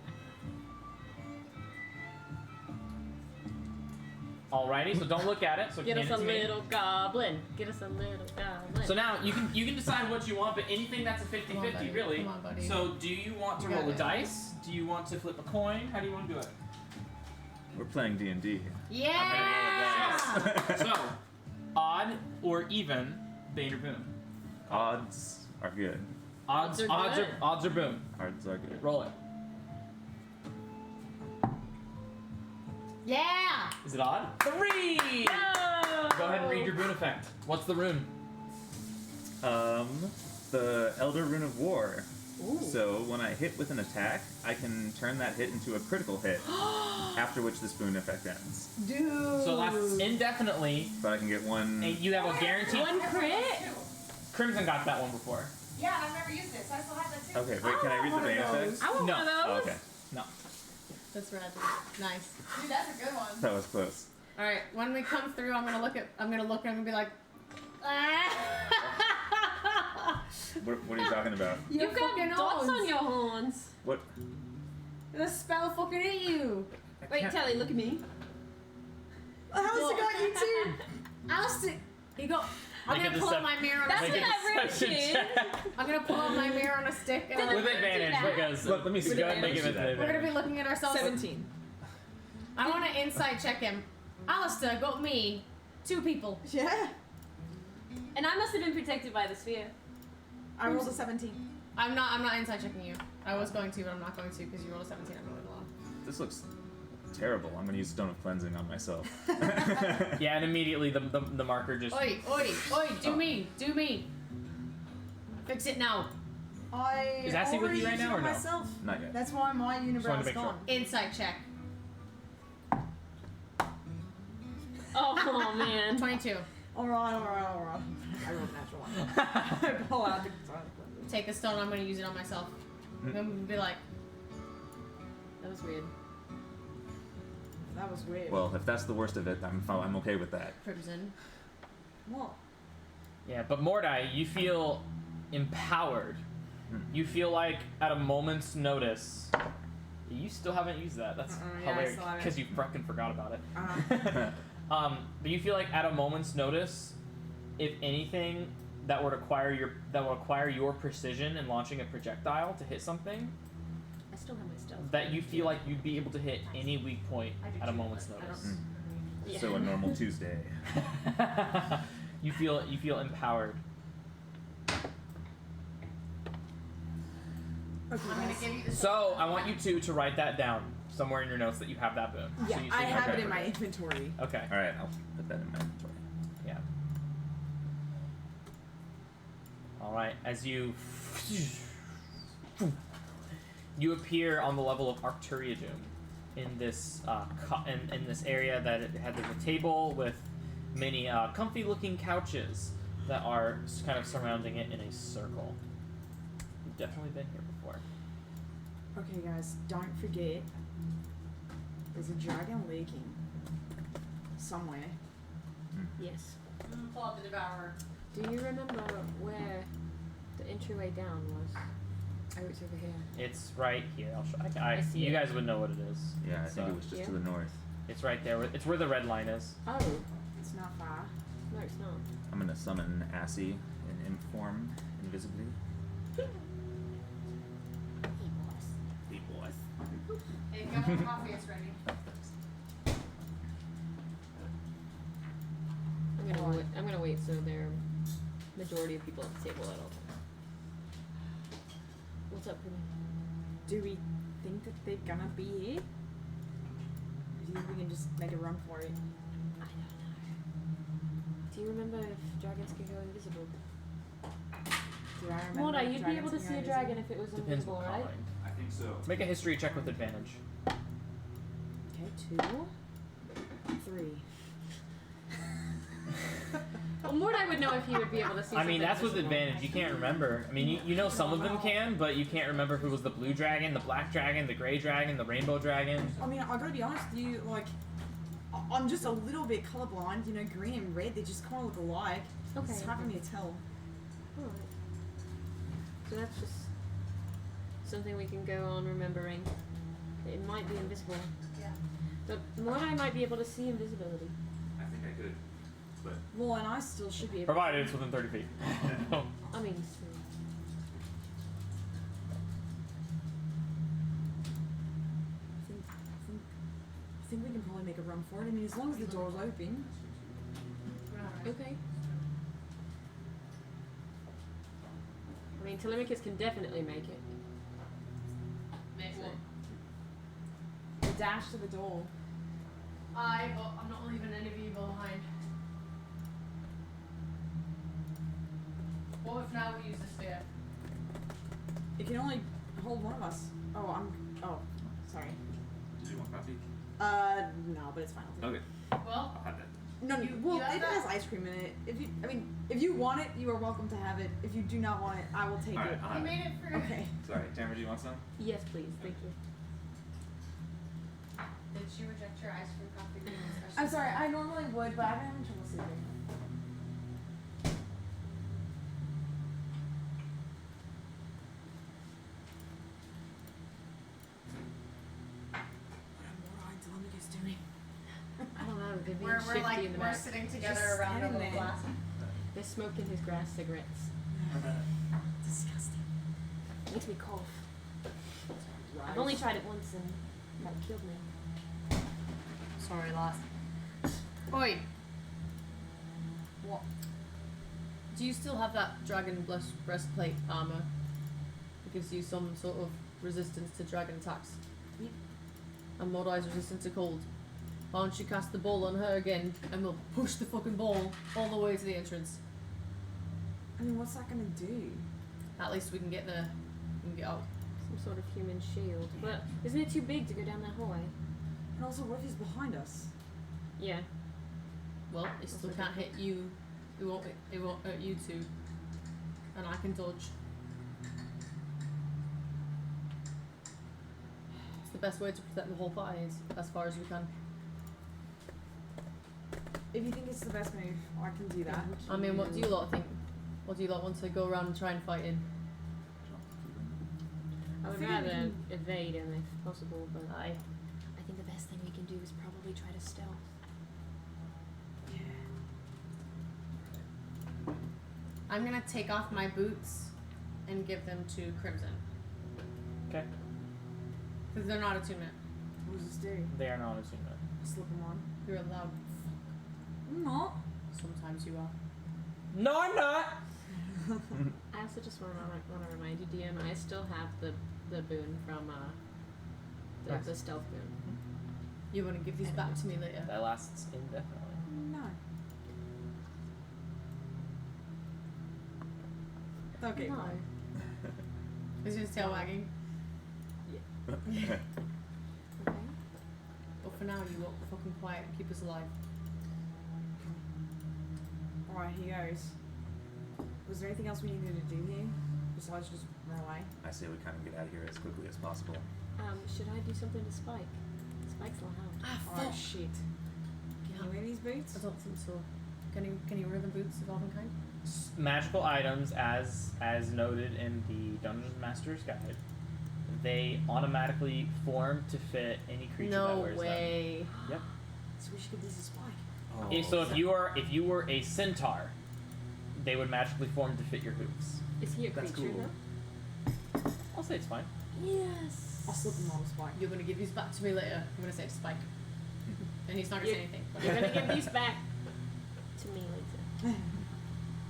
my money. Alrighty. So don't look at it. So Get hand us it a to me. little goblin. Get us a little goblin. So now you can decide what you want, but anything that's a 50-50 Come on, buddy. really. Come on, buddy. So do you want to You roll got a it. dice? Do you want to flip a coin? How do you want to do it? We're playing D&D. Yeah! So, odd or even, Bane or boon? Odds are good. Odds are good. odds are boon. Odds are good. Roll it. Yeah! Is it odd? 3! No! Go ahead and read your boon effect. What's the rune? The Elder Rune of War. So when I hit with an attack, I can turn that hit into a critical hit, after which the spoon effect ends. Dude. So lasts indefinitely, But I can get one. and you have a guaranteed. One crit? Crimson got that one before. Yeah, I've never used it, so I still have that too. Okay, wait, can I read the Bane effect? I want No. one of those. Oh, okay, No. That's rad. Nice. Dude, that's a good one. that was close. Alright, when we come through, I'm gonna look and I'm gonna be like, What are you talking about? You've fucking got dots horns. on your horns. What? The spell fucking hit you. I Wait, can't- Telly, look at me. Alistair got you too. Alistair, you go. I'm Make a gonna pull out my mirror on a That's Make stick. a what deception I check. I'm gonna pull out my mirror on a stick. And With advantage that. because Look, let me see. go ahead and make it with that. we're gonna be advantage. looking at ourselves. 17. I want to inside check him. Alistair got me. 2 people. Yeah. And I must have been protected by the sphere. I rolled a 17. I'm not inside checking you. I was going to, but I'm not going to because you rolled a 17. I'm rolling low. This looks terrible. I'm gonna use Stone of Cleansing on myself. Yeah, and immediately the marker just. Oi, do me. Fix it now. I Is Assy with already you right used it now or on no? myself. Not yet. That's why my wanted to unibrow is make sure. gone. Inside check. Oh man. 22. Alright. I rolled a natural one. I pull out the Take a stone. I'm gonna use it on myself. I'm gonna be like, That was weird. That was weird. Well, if that's the worst of it, I'm okay with that. Crimson. What? Yeah, but Mordai, you feel empowered. Hmm. You feel like at a moment's notice. You still haven't used that. That's yeah, I hilarious still haven't. because you fucking forgot about it. Uh, But you feel like at a moment's notice, if anything that would acquire your precision in launching a projectile to hit something, I still have my stealth. that you feel like you'd be able to hit any weak point at a moment's notice. Yeah. So a normal Tuesday. You feel empowered. okay, I'm gonna guys. give you this. So I want you two to write that down somewhere in your notes that you have that boon. Yeah, so you, I have okay. it in my inventory. Okay. All right, I'll put that in my inventory. Yeah. All right. As you appear on the level of Arcturiadum in this in this area that it had a table with many comfy-looking couches that are kind of surrounding it in a circle. You've definitely been here before. Okay, guys, don't forget. There's a dragon leaking somewhere. Yes. Pull out the devourer. Do you remember where the entryway down was? Oh, it's over here. It's right here. I'll show. I see you it. guys would know what it is. Yeah, I So, think it was just to Yeah. the north. It's right there. It's where the red line is. Oh, It's not far. no, it's not. I'm gonna summon Assy in inform invisibly. Hey, if you want coffee, it's ready. I'm gonna wait so there are majority of people at the table at all times. What's up, Ruby? Do we think that they're gonna be here? Or do you think we can just make a run for it? I don't know. Do you remember if dragons can go invisible? Do I remember? Mona, if you'd be dragons able to can see go a dragon if it was Depends invisible, what right? kind. I think so. Make a history check with advantage. invisible? Okay, 2, 3. Well, Mordai would know if he would be able to see I mean, something that's with invisible. advantage. You can't remember. I mean, you know some of them can, but you can't remember if it was the blue dragon, the black dragon, the gray dragon, the rainbow dragon. I mean, I gotta be honest with you, like, I'm just a little bit colorblind. You know, green and red, they just kind of look alike. Okay. It's hard for me to tell. Alright. So that's just something we can go on remembering. It might be invisible. Yeah. But Mordai might be able to see invisibility. I think I could, but Well, and I still should be able Provided it's within 30 feet. I mean, so I think we can probably make a run for it. I mean, as long as the door's open. okay. I mean, Telemachus can definitely make it. Makes it. We dash to the door. I'm not leaving any of you behind. What if now we use the spear? It can only hold one of us. Oh, sorry. did you want coffee? No, but it's fine. Okay, Well, I'll have that. No, You- well, you have it that? has ice cream in it. If you want it, you are welcome to have it. If you do not want it, I will take All right, it. I'll we have it. made it for. Okay. Sorry, Tamara, do you want some? Yes, please. Thank you. Did she reject your ice cream coffee being special? I'm sorry. I normally would, but I've been having trouble sleeping. 50 like in the we're back. sitting together Just around a standing little there. glass. They're smoking his grass cigarettes. Disgusting. Makes me cough. I've only tried it once and that killed me. Sorry, last. Oi. What? Do you still have that dragon breastplate armor? It gives you some sort of resistance to dragon attacks. Yep. And Mordai's resistant to cold. Why don't you cast the ball on her again and we'll push the fucking ball all the way to the entrance. I mean, what's that gonna do? At least we can get there. We can get out. Some sort of human shield. But isn't it too big to go down that hallway? And also, what if he's behind us? Yeah. Well, it still can't hit you. It won't hurt you two. And I can dodge. It's the best way to protect the whole party is as far as we can. If you think it's the best move, I can do that. I mean, what do you lot think? What do you lot want to go around and try and fight in? I would figure we rather can- evade him if possible, but Aye. I think the best thing we can do is probably try to stealth. I'm gonna take off my boots and give them to Crimson. Okay. Because they're not attunement. What does this do? They are not attunement. Slip him on. You're allowed. I'm not. Sometimes you are. No, I'm not. I also just want to remind you, DM, I still have the boon from the stealth boon. You want to give these back to me later? That lasts indefinitely. No. Okay. No. fine. Is his tail wagging? Okay. But for now, you lot fucking quiet and keep us alive. Alright, he goes. Was there anything else we needed to do here? Besides just run away? I say we kind of get out of here as quickly as possible. Should I do something to Spike? Spike's loud. Ah, Oh shit. Can you wear these boots? I don't think so. Can you wear the boots of Elven kind? Magical items, as noted in the Dungeon Master's Guide, they automatically form to fit any creature that No wears way. them. Yep. So we should give these to Spike. So if you were a centaur, they would magically form to fit your hooves. Is he a That's creature cool. though? I'll say it's fine. Yes. I'll slip them on Spike. You're gonna give these back to me later. I'm gonna say Spike. And he's not gonna say anything. You're gonna give these back to me later.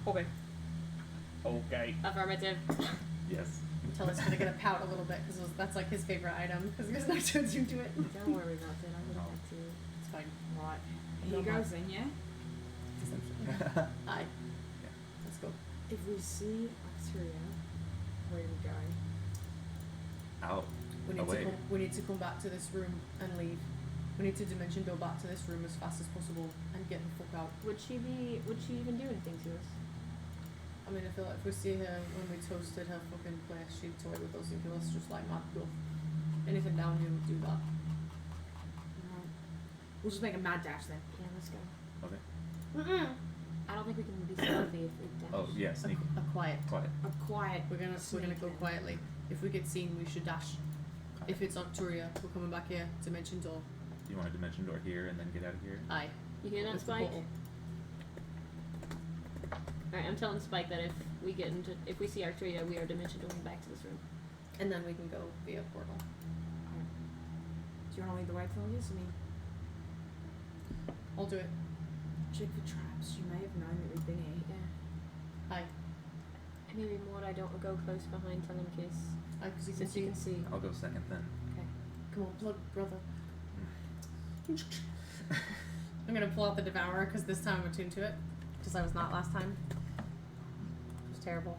Okay. Okay. Affirmative. Yes. Teller's gonna pout a little bit because that's like his favorite item because there's no turns you to it. Don't worry about it. I'll get back to you. It's fine. Right. Here goes then, yeah? Aye. Let's go. If we see bacteria, where do we go? Out. Away. We need to come back to this room and leave. We need to dimension go back to this room as fast as possible and get the fuck out. Would she even do anything to us? I mean, I feel like if we see her when we toasted her fucking place, she'd toy with us and give us just like mad guff. Anything down here would do that. Right. We'll just make a mad dash then. Yeah, let's go. Okay. I don't think we can be stealthy if we dash. Oh yeah, sneak. A quiet. Quiet. A quiet. We're gonna go Sneak. quietly. If we get seen, we should dash. If it's on Turia, we're coming back here. Dimension door. You want a dimension door here and then get out of here? Aye. You hear that, With the Spike? portal. Alright, I'm telling Spike that if we see Arcturia, we are dimension going back to this room. And then we can go via portal. Do you want to lead the way, Claudius? I mean, I'll do it. check for traps. You may have known that we've been here. Yeah. Aye. And maybe more I don't go close behind Telemachus. Aye, because you can Since see. you can see. I'll go second then. Okay. Come on, blood brother. I'm gonna pull out the Devourer because this time I'm attuned to it. Because I was not last time. It was terrible.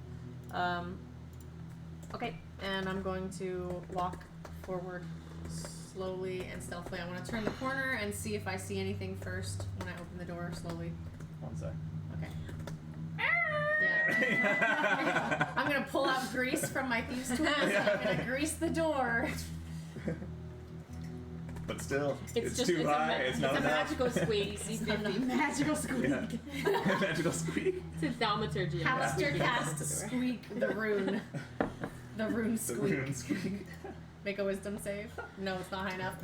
Okay, and I'm going to walk forward slowly and stealthily. I want to turn the corner and see if I see anything first when I open the door slowly. One sec. Okay. Yeah. I'm gonna pull out grease from my thieves' tools and I'm gonna grease the door. But still, it's just too high. It's not a enough. magical squeak. DC50. Magical squeak. Yeah. Magical squeak. It's thaumaturgy. Hallister cast squeak the rune. The rune The squeak. rune squeak. Make a wisdom save. No, it's not high enough.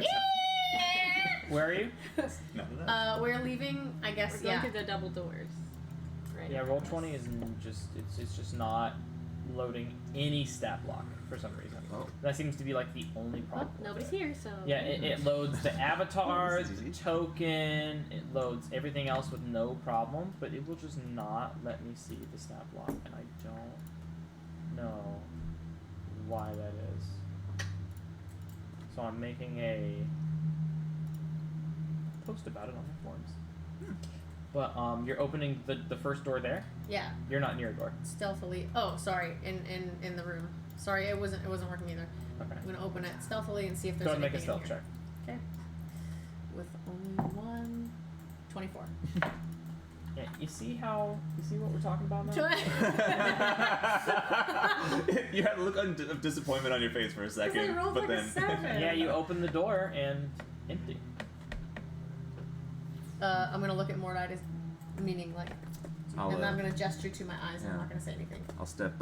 Where are you? None of that. We're leaving, I guess, We're going yeah. through the double doors. Right. Yeah, roll 20 is it's just not loading any stat block for some reason. Oh. That seems to be like the only problem. Well, with nobody's it. here, so. Yeah, it loads the avatar, This is the easy. token, it loads everything else with no problems, but it will just not let me see the stat block, and I don't know why that is. So I'm making a post about it on the forums. But you're opening the first door there. Yeah, You're not near a door. stealthily. Oh, sorry, in the room. Sorry, it wasn't working either. Okay. I'm gonna open it stealthily and see if there's Go ahead and make a anything in stealth here. check. Okay. With only one. 24. Yeah, you see what we're talking about now? You had a look of disappointment on your face for a second, rolled but like a then 7. Yeah, you open the door and empty. I'm gonna look at Mordite as meaning like, I'll, and I'm gonna gesture to my eyes. And I'm yeah. not gonna say anything. I'll step.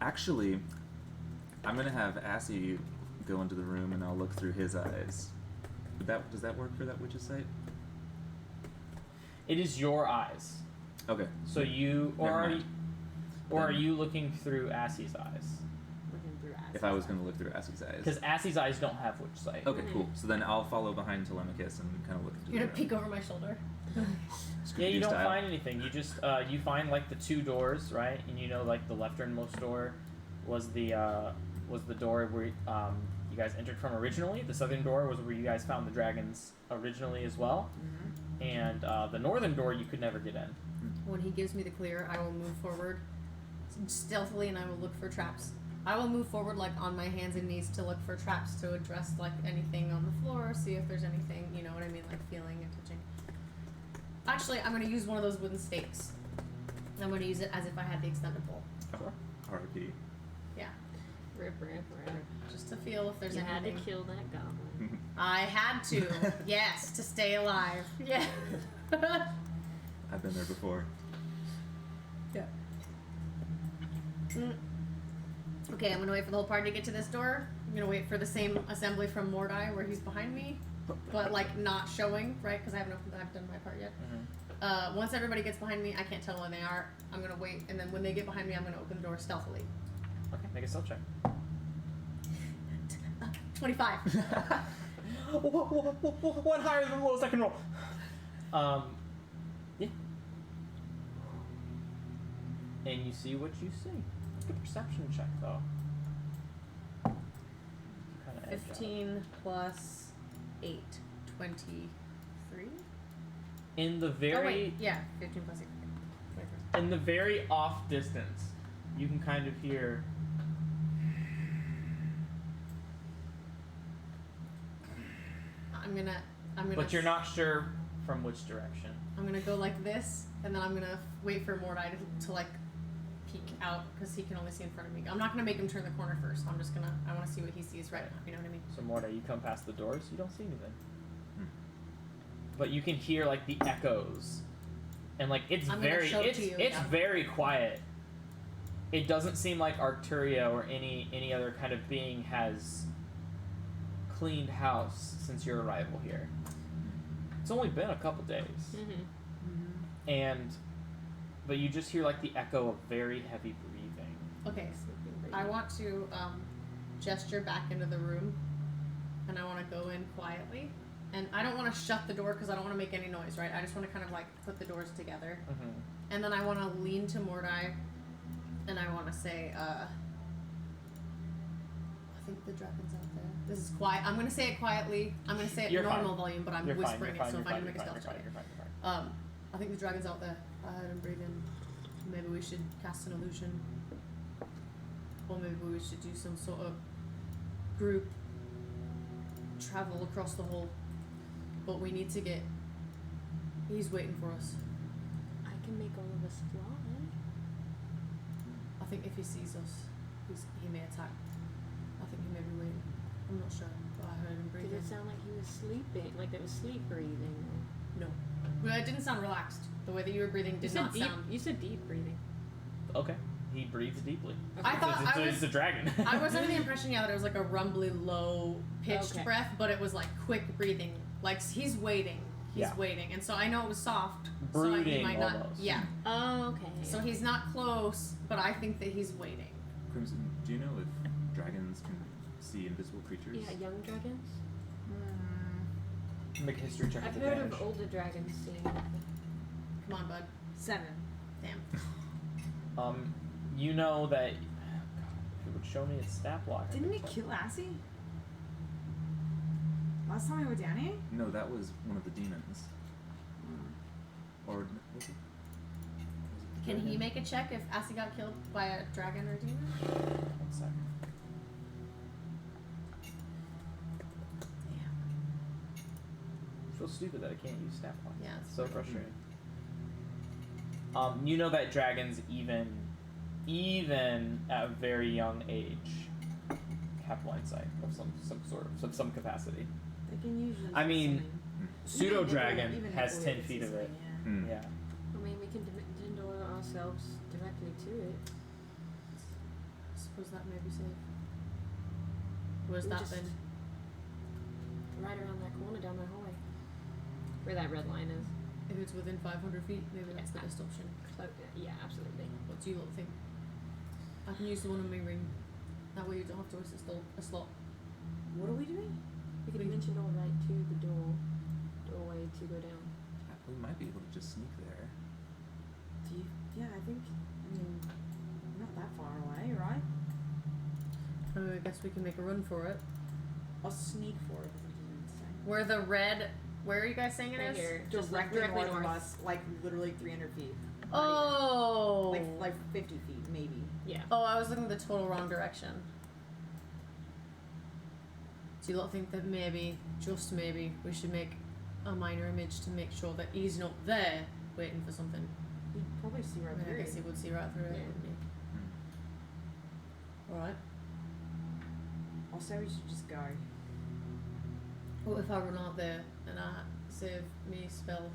Actually, I'm gonna have Assy go into the room, and I'll look through his eyes. Does that work for that witch's sight? It is your eyes. Okay. So you Never are mind. are Then- you looking through Assie's eyes? Looking through eyes. If I was gonna look through Assy's eyes. Because Assie's eyes don't have witch sight. Okay, cool. So then I'll follow behind Telemachus and kind of look into You're the gonna room. peek over my shoulder. Yeah, you Scooby-Doo don't style. find anything. You just you find like the two doors, right? And you know like the lefternmost door was the door where you guys entered from originally. The southern door was where you guys found the dragons originally as well. And the northern door you could never get in. When he gives me the clear, I will move forward stealthily and I will look for traps. I will move forward like on my hands and knees to look for traps to address like anything on the floor, see if there's anything, you know what I mean, like feeling and touching. Actually, I'm going to use one of those wooden stakes. I'm going to use it as if I had the extended pole. R.I.P. Yeah, Rip. just to feel if there's You had to anything. kill that goblin. I had to, yes, to stay alive. Yeah. I've been there before. Yeah. Okay, I'm gonna wait for the whole party to get to this door. I'm gonna wait for the same assembly from Mordai where he's behind me, but like not showing, right? Because I haven't done my part yet. Once everybody gets behind me, I can't tell when they are. I'm gonna wait, and then when they get behind me, I'm gonna open the door stealthily. Okay, make a stealth check. 25. One higher than the lowest I can roll. Yeah. And you see what you see. Make a perception check though. Kinda edge out. 15 plus 8, 23. In the very Oh wait, yeah, 15 plus 8. 23. in the very off distance, you can kind of hear I'm gonna. but you're not sure from which direction. I'm gonna go like this, and then I'm gonna wait for Mordai to like peek out because he can only see in front of me. I'm not gonna make him turn the corner first. I'm just gonna. I want to see what he sees right now. You know what I mean? So Morda, you come past the doors, you don't see anything. But you can hear like the echoes. And like it's I'm gonna very show it to you, it's yeah. very quiet. It doesn't seem like Arcturia or any other kind of being has cleaned house since your arrival here. It's only been a couple days. And but you just hear like the echo of very heavy breathing. Okay. I want to gesture back into the room, and I want to go in quietly. And I don't want to shut the door because I don't want to make any noise, right? I just want to kind of like put the doors together. And then I want to lean to Mordai, and I want to say, I think the dragon's out there. This is quiet. I'm going to say it quietly. I'm going to say it You're normal fine. volume, but I'm You're fine, whispering you're it, so fine, if I need to you're make a fine, stealth check. you're fine, you're fine. I think the dragon's out there. I heard him breathe in. Maybe we should cast an illusion. Or maybe we should do some sort of group travel across the hall. But we need to get... He's waiting for us. I can make all of us fly. I think if he sees us, he may attack. I think he may be waiting. I'm not sure, but I heard him breathe Did in. it sound like he was sleeping? Like there was sleep breathing? No. Well, it didn't sound relaxed. The way that you were breathing You did said not deep. sound... You said deep breathing. Okay. He breathes deeply. I thought it's, I was... it's a dragon. I was under the impression, yeah, that it was like a rumbly, low-pitched Okay. breath, but it was like quick breathing Like he's waiting. He's Yeah. waiting, and so I know it was soft. So he Brooding might not. almost. Yeah. Oh, okay. So he's not close, but I think that he's waiting. Crimson, do you know if dragons can see invisible creatures? Yeah, young dragons. Make a history check I've with heard advantage. of older dragons seeing anything. Come on, bud. 7. Damn. You know that. God, if it would show me its stat block. I Didn't could we check. kill Assy? Last time we were down here? No, that was one of the demons. Or was it? Was it the Can he dragon? make a check if Assy got killed by a dragon or demon? 1 second. I feel stupid that I can't use stat block. Yeah, It's it's so weird. frustrating. You know that dragons even at a very young age have blind sight of some capacity. They can usually. I mean, pseudo Even dragon if has we 10 were feet of it. listening, Mm. Yeah. I mean, we can door ourselves directly to it. I suppose that may be safe. Where's We that just- then? Right around that corner down the hallway. Where that red line is. If it's within 500 feet, maybe that's the best option. Yeah, absolutely. What do you lot think? I can use the one on my ring. That way you don't have to waste a slot. What are we doing? We could mention door right to the doorway to go down. We might be able to just sneak there. Do you? Yeah, I think. I mean, not that far away, right? Oh, I guess we can make a run for it. I'll sneak for it. Is what you meant to say. Where the red... Where are you guys saying it Right is? here. Just Directly directly north of north. us, like literally 300 feet. Oh! Like 50 feet, maybe. Yeah. Oh, I was looking the total wrong direction. Do you lot think that maybe, just maybe, we should make a minor image to make sure that he's not there waiting for something? You'd probably see right I mean, I through. guess he would see right through it, Yeah. wouldn't he? Hmm. Alright. I'll say we should just go. What if I run out there and I save me spells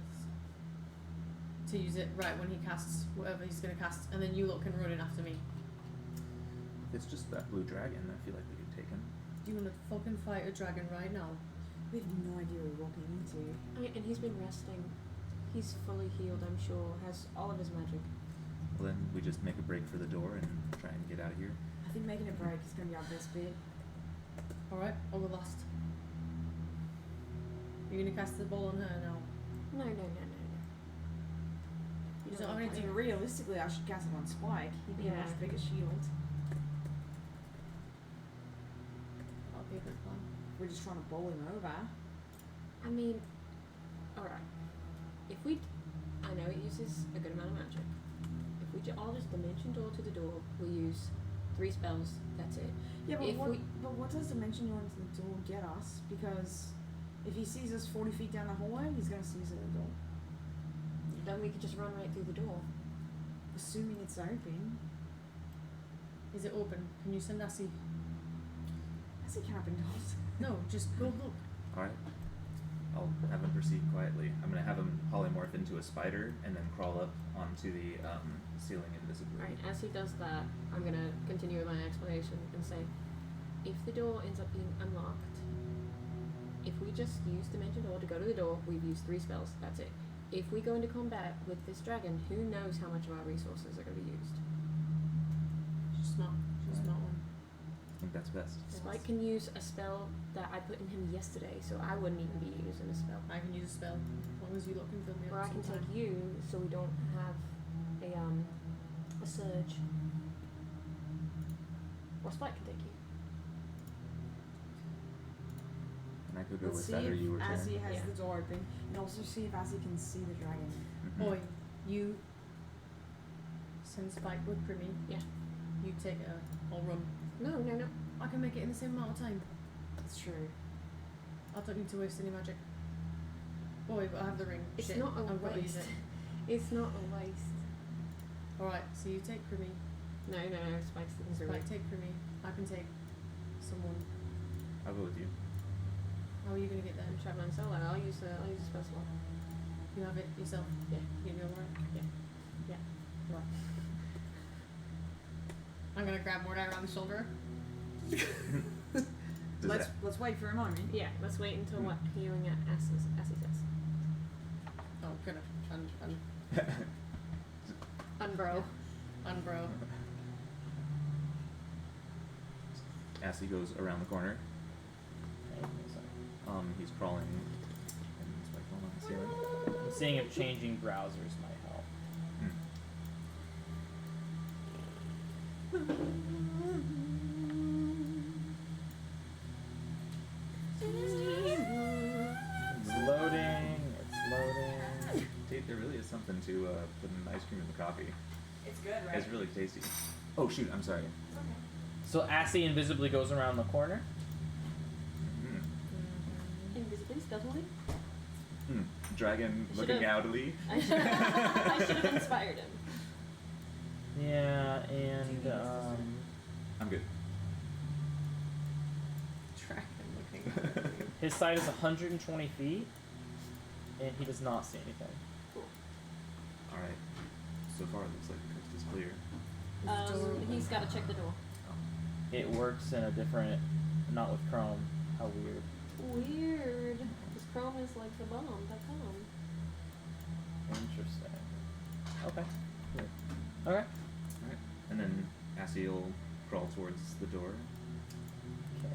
to use it right when he casts whatever he's gonna cast, and then you lot can run in after me? If it's just that blue dragon, I feel like we could take him. Do you wanna fucking fight a dragon right now? We have no idea what we're walking into. And he's been resting. He's fully healed, I'm sure. Has all of his magic. Well, then we just make a break for the door and try and get out of here. I think making a break is going to be our best bet. Alright, I'll go last. You're gonna cast the ball on her now. No. You don't have I anything. mean, realistically, I should cast it on Spike. He'd be a Yeah. much bigger shield. That'll be a good plan. We're just trying to bowl him over. I mean, alright. If we. I know it uses a good amount of magic. If we all just dimension door to the door, we use 3 spells, that's it. Yeah, but If we- what does dimension door into the door get us? Because if he sees us 40 feet down the hallway, he's going to see us at the door. Then we could just run right through the door. Assuming it's open. Is it open? Can you send Assy? As he can open doors. No, just go look. Alright. I'll have him proceed quietly. I'm gonna have him polymorph into a spider and then crawl up onto the ceiling invisibly. Alright, as he does that, I'm gonna continue with my explanation and say, if the door ends up being unlocked, if we just use Dimension Door to go to the door, we've used 3 spells, that's it. If we go into combat with this dragon, who knows how much of our resources are gonna be used. She's smart. She's a smart one. I think that's best. Spike can use a spell that I put in him yesterday, so I wouldn't even be using a spell. I can use a spell as long as you lot can fill me Or up I can sometime. take you so we don't have a surge. Or Spike can take you. And I could go Let's with see that or you if or Azzy Jen. has Yeah. the door open, and also see if Azzy can see the dragon. Mhm. Boy, you send Spike with Primmy. Yeah. You take her. I'll run. No. I can make it in the same amount of time. That's true. I don't need to waste any magic. Boy, but I have the ring. It's Shit, not a I've got to use waste. it. It's not a waste. Alright, so you take Primmy. No, Spike's the Spike, take Primmy. I can take someone. I'll go with you. How are you going to get there? I'm traveling solo. I'll use a spell slot. You have it yourself? Yeah. You gonna be alright? Yeah. Right. I'm gonna grab Mordai around the shoulder. Let's wait for a moment. Yeah, let's wait until what healing Essie says. Oh, gonna Unbro. unbro. Assy goes around the corner. He's crawling. And he's like, hold on, ceiling. I'm seeing if changing browsers might help. It's loading. It's loading. There really is something to put in ice cream in the coffee. It's good, right? It's really tasty. Oh shoot, I'm sorry. So Assy invisibly goes around the corner. Invisibly, stealthily. Dragon I looking should've- outly. I should have inspired him. Yeah, and I'm good. Dragon looking. his sight is 120 feet, and he does not see anything. Alright. So far it looks like the coast is clear. He's got to check the door. It works in a different, not with Chrome. How weird. Weird. This Chrome is like the bomb.com. Interesting. Okay. Weird. Okay. Alright. And then Assy will crawl towards the door. Okay.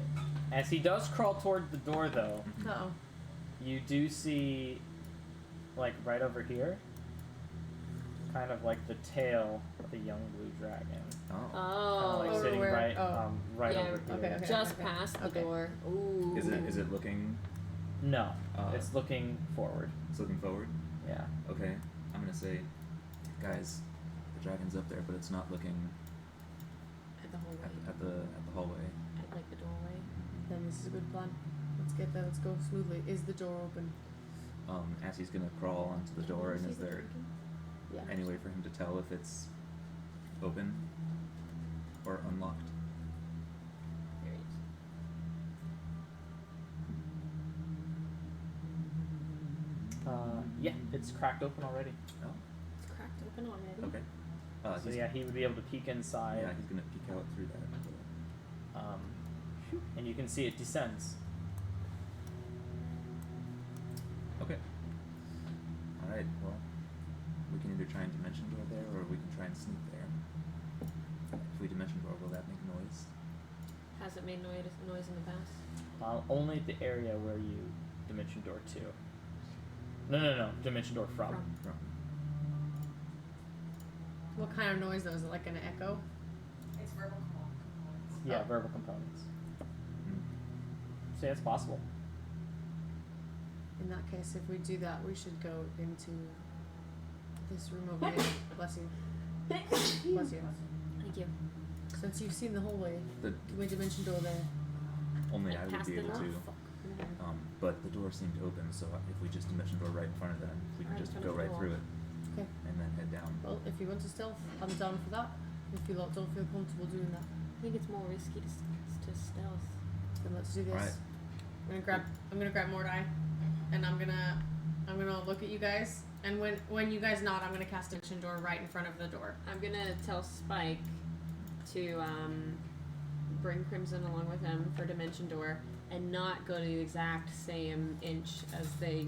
As he does crawl toward the door, though, Uh-oh. you do see, like right over here, kind of like the tail of a young blue dragon. Oh. Kind Oh. of like Over sitting where? right, Oh. right Yeah, over here. okay. Just past the Okay. door. Ooh. Is it looking No, Uh, it's looking forward. it's looking forward? Yeah. Okay. I'm gonna say, guys, the dragon's up there, but it's not looking At the hallway. at the hallway. At like the doorway. Then this is a good plan. Let's get there. Let's go smoothly. Is the door open? Assy's gonna crawl onto the door, and is there Yeah. any way for him to tell if it's open or unlocked? There he is. Yeah, it's cracked open already. Oh. It's cracked open already. Okay. So He's, yeah, he would be able to peek inside. yeah, he's gonna peek out through that. And you can see it descends. Okay. Alright, well, we can either try and dimension door there, or we can try and sneak there. If we dimension door, will that make noise? Has it made noise in the past? Only the area where you dimension door to. No. Dimension door from. From. What kind of noise though? Is it like an echo? It's verbal components. Yeah, Oh. verbal components. Mm. So yeah, it's possible. In that case, if we do that, we should go into this room over here. Bless you. Bless you. Thank you. Since you've seen the hallway, The can we dimension door there? only Like I would past be the able door? to. Fuck. But the door seemed open, so if we just dimension door right in front of them, we can Right in just front go of the right door. through it Okay. and then head down. Well, if you want to stealth, I'm down for that. If you lot don't feel comfortable doing that, I think it's more risky to stealth. then let's do this. Alright. I'm gonna grab Mordai, and I'm gonna look at you guys. And when you guys nod, I'm gonna cast dimension door right in front of the door. I'm gonna tell Spike to bring Crimson along with him for Dimension Door and not go to the exact same inch as they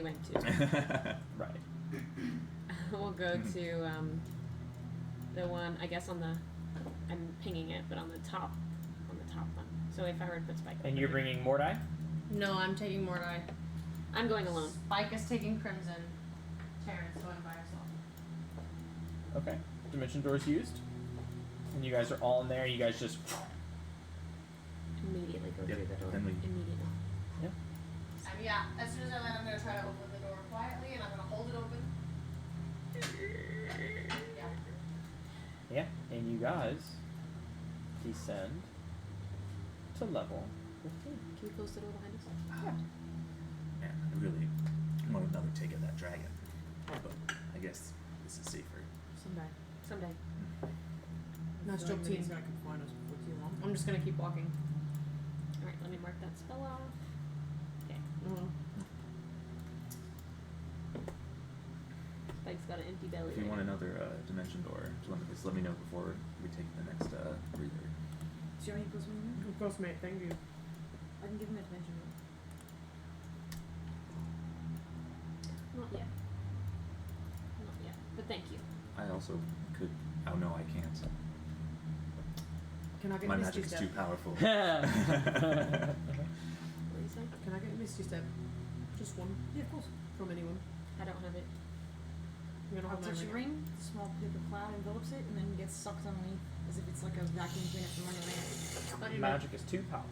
went to. Right. We'll go to the one I guess on the I'm pinging it, but on the top one. So if I were to put Spike, And you're bringing Mordai? No, I'm taking Mordai. I'm going alone. Spike is taking Crimson. Terrence going by herself. Okay. Dimension door's used. And you guys are all in there. You guys just. Immediately go Yep, through the door. then we- Immediately. Yeah, as soon as I land, I'm gonna try to open the door quietly, and I'm gonna hold it open. Yeah. Yeah. And you guys descend to level 15. Can we close the door behind us? Yeah, I really want another take at that dragon. But I guess this is safer. Someday. Nice So job, he's team. gonna confine us before too long. I'm just gonna keep walking. Alright, let me mark that spell off. Okay. Mm-hmm. Spike's got an empty belly. If you want another dimension door, just let me know before we take the next breather. Do you have any plus one? Of course, mate. Thank you. I can give him adventure. Not yet. Not yet. But thank you. I also could. Oh no, I can't. Can I get My Misty magic's Step? too powerful. What do you say? Can I get Misty Step? Just one Yeah, of course. from anyone. I don't have it. You're gonna I'll have my touch a ring. ring, the small paper cloud envelops it, and then gets sucked underneath as if it's like a vacuum cleaner from under there. Thought you Magic is too powerful.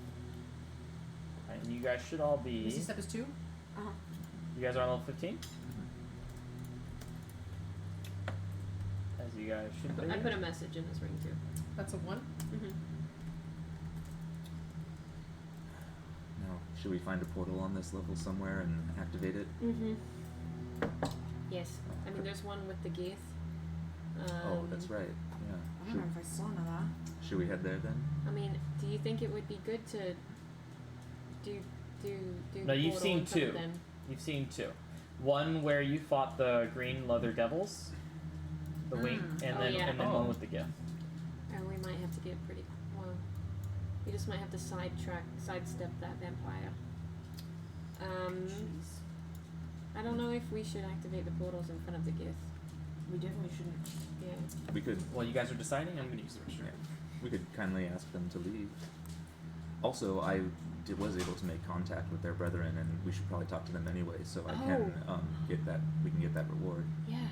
And you guys should all be. Misty Step is 2. Uh-huh. You guys are on level 15? As you guys should be. I put a message in this ring too. That's a 1. Mm-hmm. Now, should we find a portal on this level somewhere and activate it? Mm-hmm. Yes. I mean, there's one with the Geath. Oh, that's right. I Yeah. don't know if I saw none of that. Should we head there then? I mean, do you think it would be good to do No, you've portal seen in front of two. them? You've seen 2. One where you fought the green leather devils, the wing, and Oh, then yeah. and then one with the gift. Or we might have to get pretty. Well, we just might have to sidestep that vampire. I don't know if we should activate the portals in front of the Geath. We definitely shouldn't. Yeah. We could. Well, you guys are deciding. I'm gonna use the Yeah, restrict. we could kindly ask them to leave. Also, was able to make contact with their brethren, and we should probably talk to them anyway. So I can get that. We can get that reward. Yeah.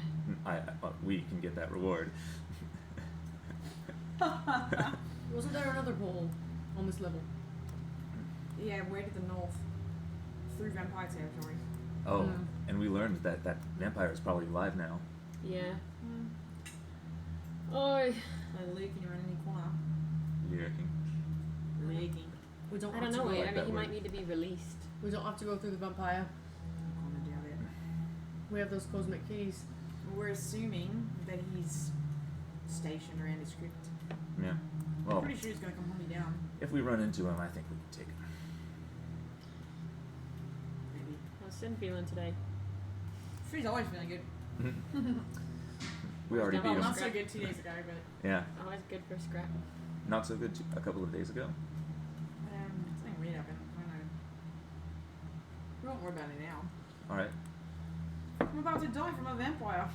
We can get that reward. Wasn't there another pole on this level? Yeah, way to the north. Through vampire territory. Oh, Mm. and we learned that that vampire is probably alive now. Yeah. Oi. They're leaking around any corner. Lurking. Leaking. We don't. I have don't to know. go- like I mean, that he might word. need to be released. We don't have to go through the vampire. I kinda doubt it. We have those cosmic keys. We're assuming that he's stationed around his crypt. Yeah. I'm Well, pretty sure he's gonna come hunt me down. if we run into him, I think we can take him. Maybe. How's Sin feeling today? She's always feeling good. We already Well, beat Well, him. not so good 2 days ago, but Yeah. Always good for a scrap. Not so good a couple of days ago. something weird happened. I don't know. We won't worry about it now. All right. I'm about to die from a vampire.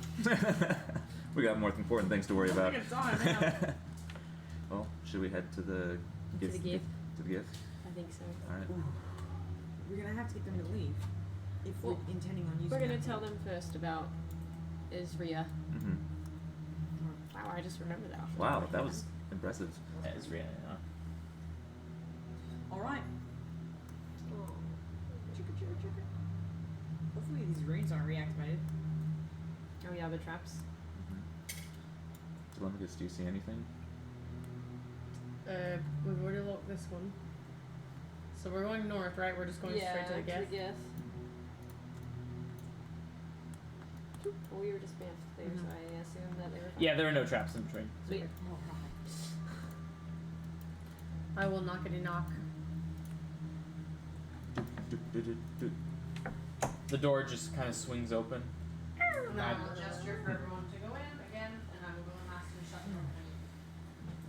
We got more important things to worry I'm about. gonna die now. Well, should we head to the To the gift. To the gift. I think so. All right. We're gonna have to get them to leave if Well, we're intending on using. We're gonna that. tell them first about Isria. Mm-hmm. Wow, I just remembered that. off the Wow, top of that my was head. impressive. Ezreal, yeah. All right. Oh. Hopefully these runes aren't reactivated. Oh yeah, the traps. Telemachus, do you see anything? We've already locked this one. So we're going north, right? We're just going straight to the gas. Well, we were just bamfed there, so I assume that they were fine. Yeah, there are no traps in between. Sweet. All right. I will knockety knock. Do. The door just kind of swings open. And I will gesture for everyone to go in again, and I will go and ask to shut the door.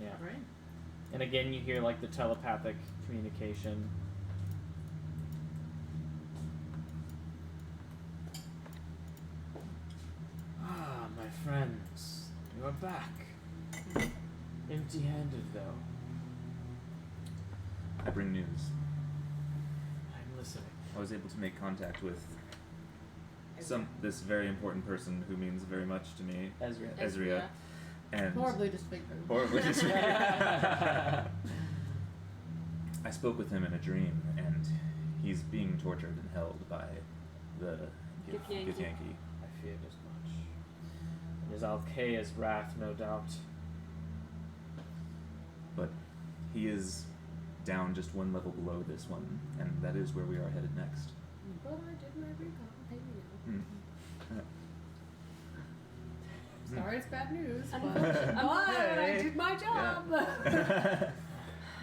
Yeah. All right. And again, you hear like the telepathic communication. Ah, my friends, you are back. Empty-handed, though. I bring news. I'm listening. I was able to make contact with this very important person who means very much to me, Ezreal. Ezria, and Horribly disfigured. horribly disfigured. I spoke with him in a dream, and he's being tortured and held by the Githyanki. Githyanki. I feared as much. It is Alkea's wrath, no doubt. But he is down just one level below this one, and that is where we are headed next. But I did my recon. Pay me now. Sorry, it's bad news. But I did my job. Yeah.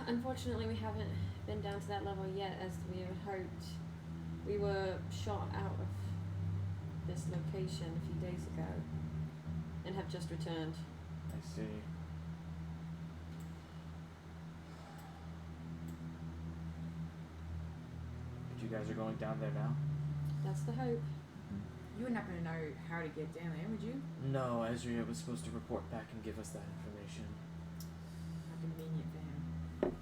Unfortunately, we haven't been down to that level yet, as we had hoped. We were shot out of this location a few days ago, and have just returned. I see. guys are going down there now? That's the hope. You were not going to know how to get down there, would you? No, Ezria was supposed to report back and give us that information. How convenient for him.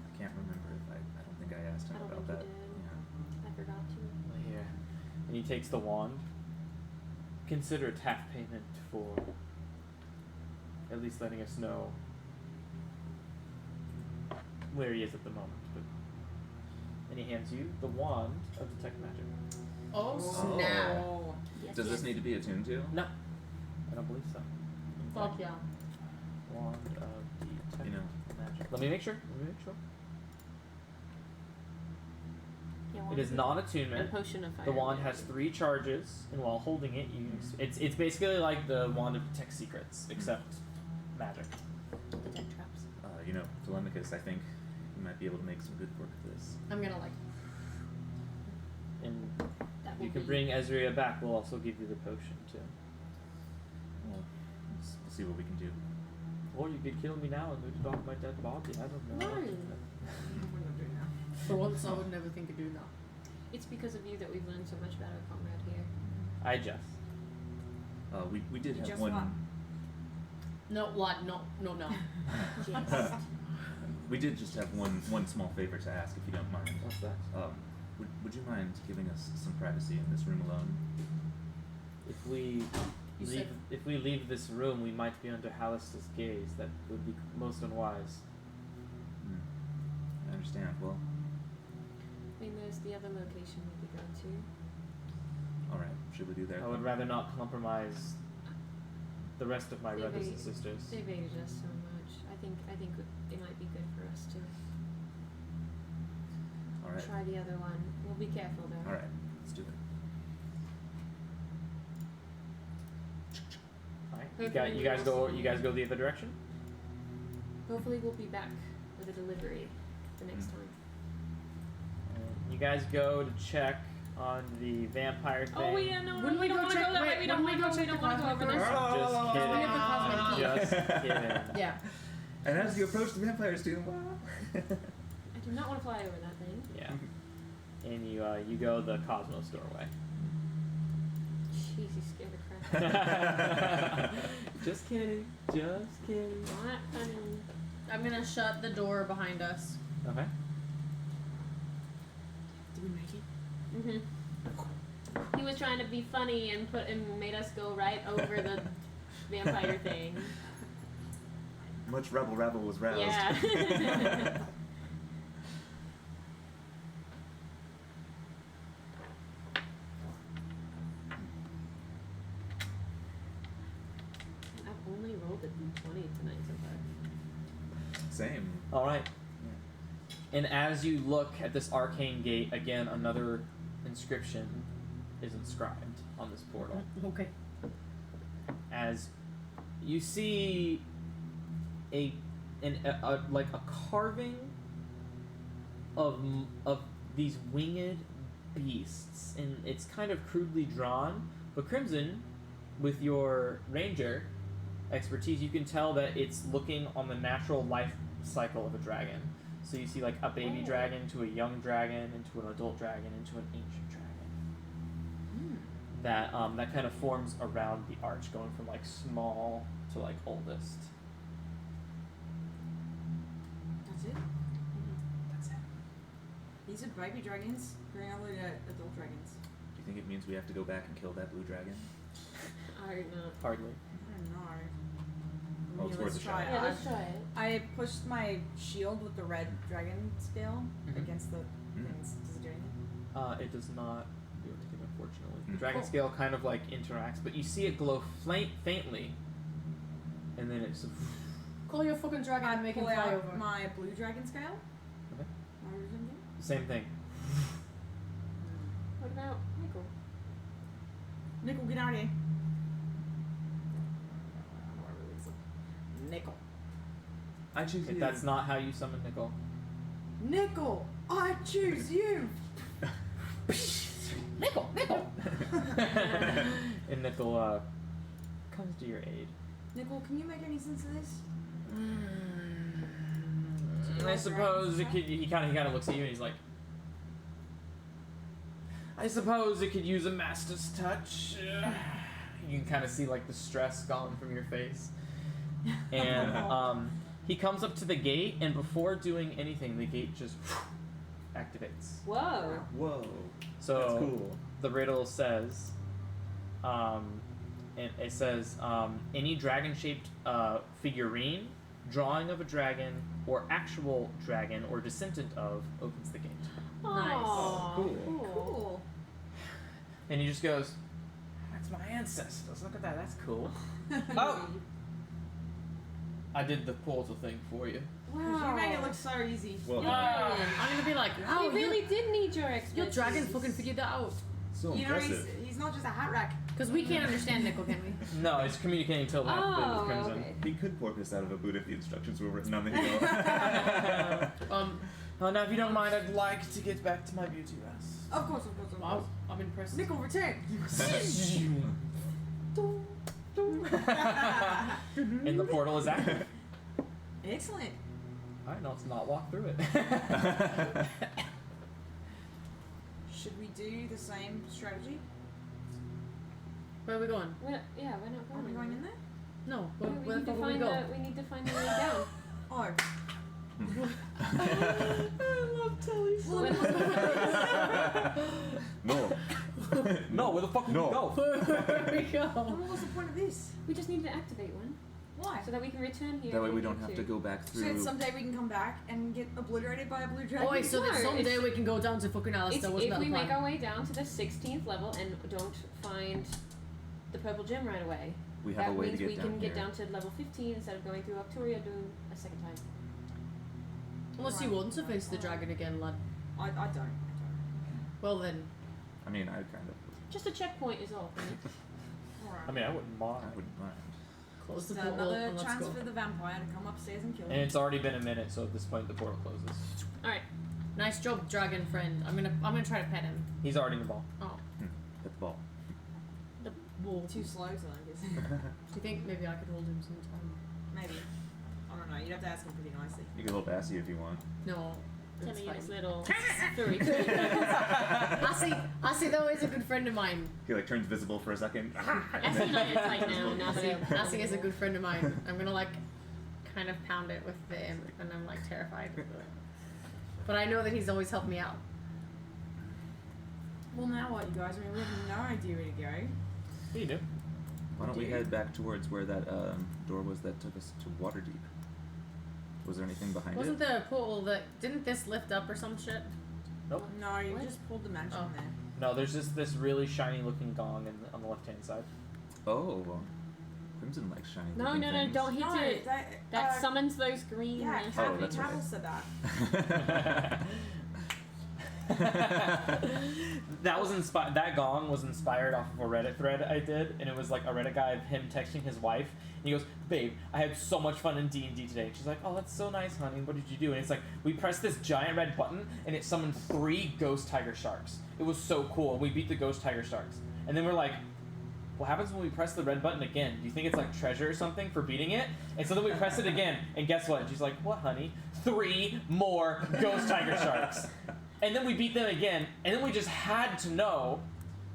I can't remember if I don't think I asked him I don't about think that. you did. Yeah. I forgot to. Well, here. And he takes the wand. Consider it half payment for at least letting us know where he is at the moment. But and he hands you the wand of detect magic. Oh snap! Oh. Yes, Does this need to be attuned to? No, I don't believe so. Fuck yeah. Wand of detect You know. magic. Let me make sure. Yeah, It wand is of- non-attunement. A potion of fire. The wand yeah. has 3 charges, and while holding it, it's basically like the wand of detect secrets, except magic. detect traps. You know, Telemachus, I think you might be able to make some good work of this. I'm gonna like. And That if will you can be- bring Ezria back, we'll also give you the potion too. Well, we'll see what we can do. Or you could kill me now and loot it off my dead body. I don't know. No. We're not doing that. For once, I would never think of doing that. It's because of you that we've learned so much about our comrade here. I just. We did have Just one. what? No, what? No. Just. We did just have one small favor to ask, if you don't mind. What's that? Would you mind giving us some privacy in this room alone? If we You leave, said- if we leave this room, we might be under Halasta's gaze. That would be most unwise. I understand. Well, I mean, there's the other location we could go to. all right. Should we do that? I would rather not compromise the rest of my They brothers may- and sisters. They've aided us so much. I think it might be good for us to All right. try the other one. We'll be careful though. All right. Let's do it. Alright. Hopefully You guys we'll go. see- You guys go the other direction. Hopefully we'll be back with a delivery the next Mm. time. You guys go to check on the vampire thing. Oh yeah, no, Wouldn't we we don't go want to check- go that way. wait, We don't wouldn't want we to go go. We check don't want to go the over cosmic there. Just kidding. We have the cosmic key. Just kidding. Yeah. And as you approach the vampires, do I do not want to fly over that thing. Yeah. And you go the Cosmos doorway. Jeez, you scared the crap out of me. Just kidding. Just kidding. Not funny. I'm gonna shut the door behind us. Okay. Did we make it? He was trying to be funny and made us go right over the vampire thing. much rabble was roused. Yeah. I've only rolled a d20 tonight so far. Same. All right. And as you look at this arcane gate, again, another inscription is inscribed on this portal. Okay. As you see a carving of these winged beasts, and it's kind of crudely drawn. But Crimson, with your ranger expertise, you can tell that it's looking on the natural life cycle of a dragon. So you see like a baby dragon to a young dragon into an adult dragon into an ancient dragon. That that kind of forms around the arch, going from like small to like oldest. That's it? That's it. These are baby dragons growing all the way to adult dragons. Do you think it means we have to go back and kill that blue dragon? I don't know. Hardly. I don't know. Well, it's worth a shot. Yeah, let's try it. I pushed my shield with the red dragon scale Mhm. against the things. Does it do anything? It does not do anything, unfortunately. The Mm. dragon Cool. scale kind of like interacts, but you see it glow faintly, and then it's. Call your fucking dragon and make him Pull fly out over. my blue dragon scale. Okay. My original game. Same thing. What about Michael? Nickel, get out of here. Nickel. I choose If that's not how you summon Nickel. Nickel, I choose you. Nickel! And Nickel comes to your aid. Nickel, can you make any sense of this? I suppose it could, he kind of looks at you and he's like, I suppose it could use a master's touch. You can kind of see like the stress gone from your face. And he comes up to the gate, and before doing anything, the gate just activates. Whoa. Whoa. So That's cool. the riddle says, and it says, any dragon-shaped figurine, drawing of a dragon, or actual dragon, or descendant of, opens the gate. Aw, Cool. Cool. And he just goes, that's my ancestors. Look at that. That's cool. Oh! I did the portal thing for you. You make it look so easy. Well, Yeah. I'm gonna be like, wow, We really did need your your expertise. dragon fucking figured that out. so You know, impressive. he's not just a hat rack. Because we can't understand Nickel, can we? No, it's communicating telepathy Oh, with Crimson. okay. He could pork this out of a boot if the instructions were written on the hill. Now, if you don't mind, I'd like to get back to my beauty rest. Of course, of course, of Wow, course. I'm impressed. Nickel, return. And the portal is active. Excellent. Alright, now let's not walk through it. Should we do the same strategy? Where are we going? We're not Are we going in there? No, Yeah, where the fuck will we go? we need to find the way down. Oh. No. No, where the fuck No. we go? Where we go? What was the point of this? We just need to activate one Why? so that we can return here. That way if we need don't have to go back So through. that someday we can come back and get obliterated by a blue dragon? Oh wait, so that No, someday it's- we can go down to fucking It's Alistair. Wasn't if that we the plan? make our way down to the 16th level and don't find the purple gem right away, We have that a way to means get we down can here. get down to level 15 instead of going through Octoria doing a second time. Unless you want to face the dragon again, lad. I don't. Well then, I mean, I kind of. Just a checkpoint is all. Right? I mean, I wouldn't I mind. wouldn't mind. close the Just portal another and let's chance go. for the vampire to come upstairs and kill And me. it's already been a minute, so at this point the portal closes. Alright. Nice job, dragon friend. I'm gonna try to pet him. He's already in the ball. Oh, Hit the ball. the bull. Do Too slow, so I guess. you think maybe I could hold him sometime? Maybe. I don't know. You'd have to ask him pretty nicely. You can hold Assy if you want. No, Tell it's me fine. his little furry. Assy though is a good friend of mine. He like turns visible for a second. That's what it's like now that Assy is a good friend of mine. I'm gonna like kind of pound it with the and I'm like terrified. But I know that he's always helped me out. Well, now what, you guys? I mean, we have no idea where to go. Yeah, you do. Why don't we Dude. head back towards where that door was that took us to Waterdeep? Was there anything behind Wasn't it? there a portal that didn't this lift up or some shit? Nope. No, you What? just pulled the magic Oh. in there. No, there's just this really shiny looking gong on the left hand side. Oh, Crimson likes shiny. No, looking no, no, things. don't hit No, it. That summons those green. Yeah, nasty- Oh, that's Cavill right. said that. That was inspired. That gong was inspired off of a Reddit thread I did, and it was like a Reddit guy of him texting his wife, and he goes, "Babe, I had so much fun in D&D today." And she's like, "Oh, that's so nice, honey. What did you do?" And it's like we pressed this giant red button, and it summoned 3 ghost tiger sharks. It was so cool. We beat the ghost tiger sharks, and then we're like, what happens when we press the red button again? Do you think it's like treasure or something for beating it? And so then we press it again, and guess what? And she's like, "What, honey? 3 more ghost tiger sharks." And then we beat them again, and then we just had to know.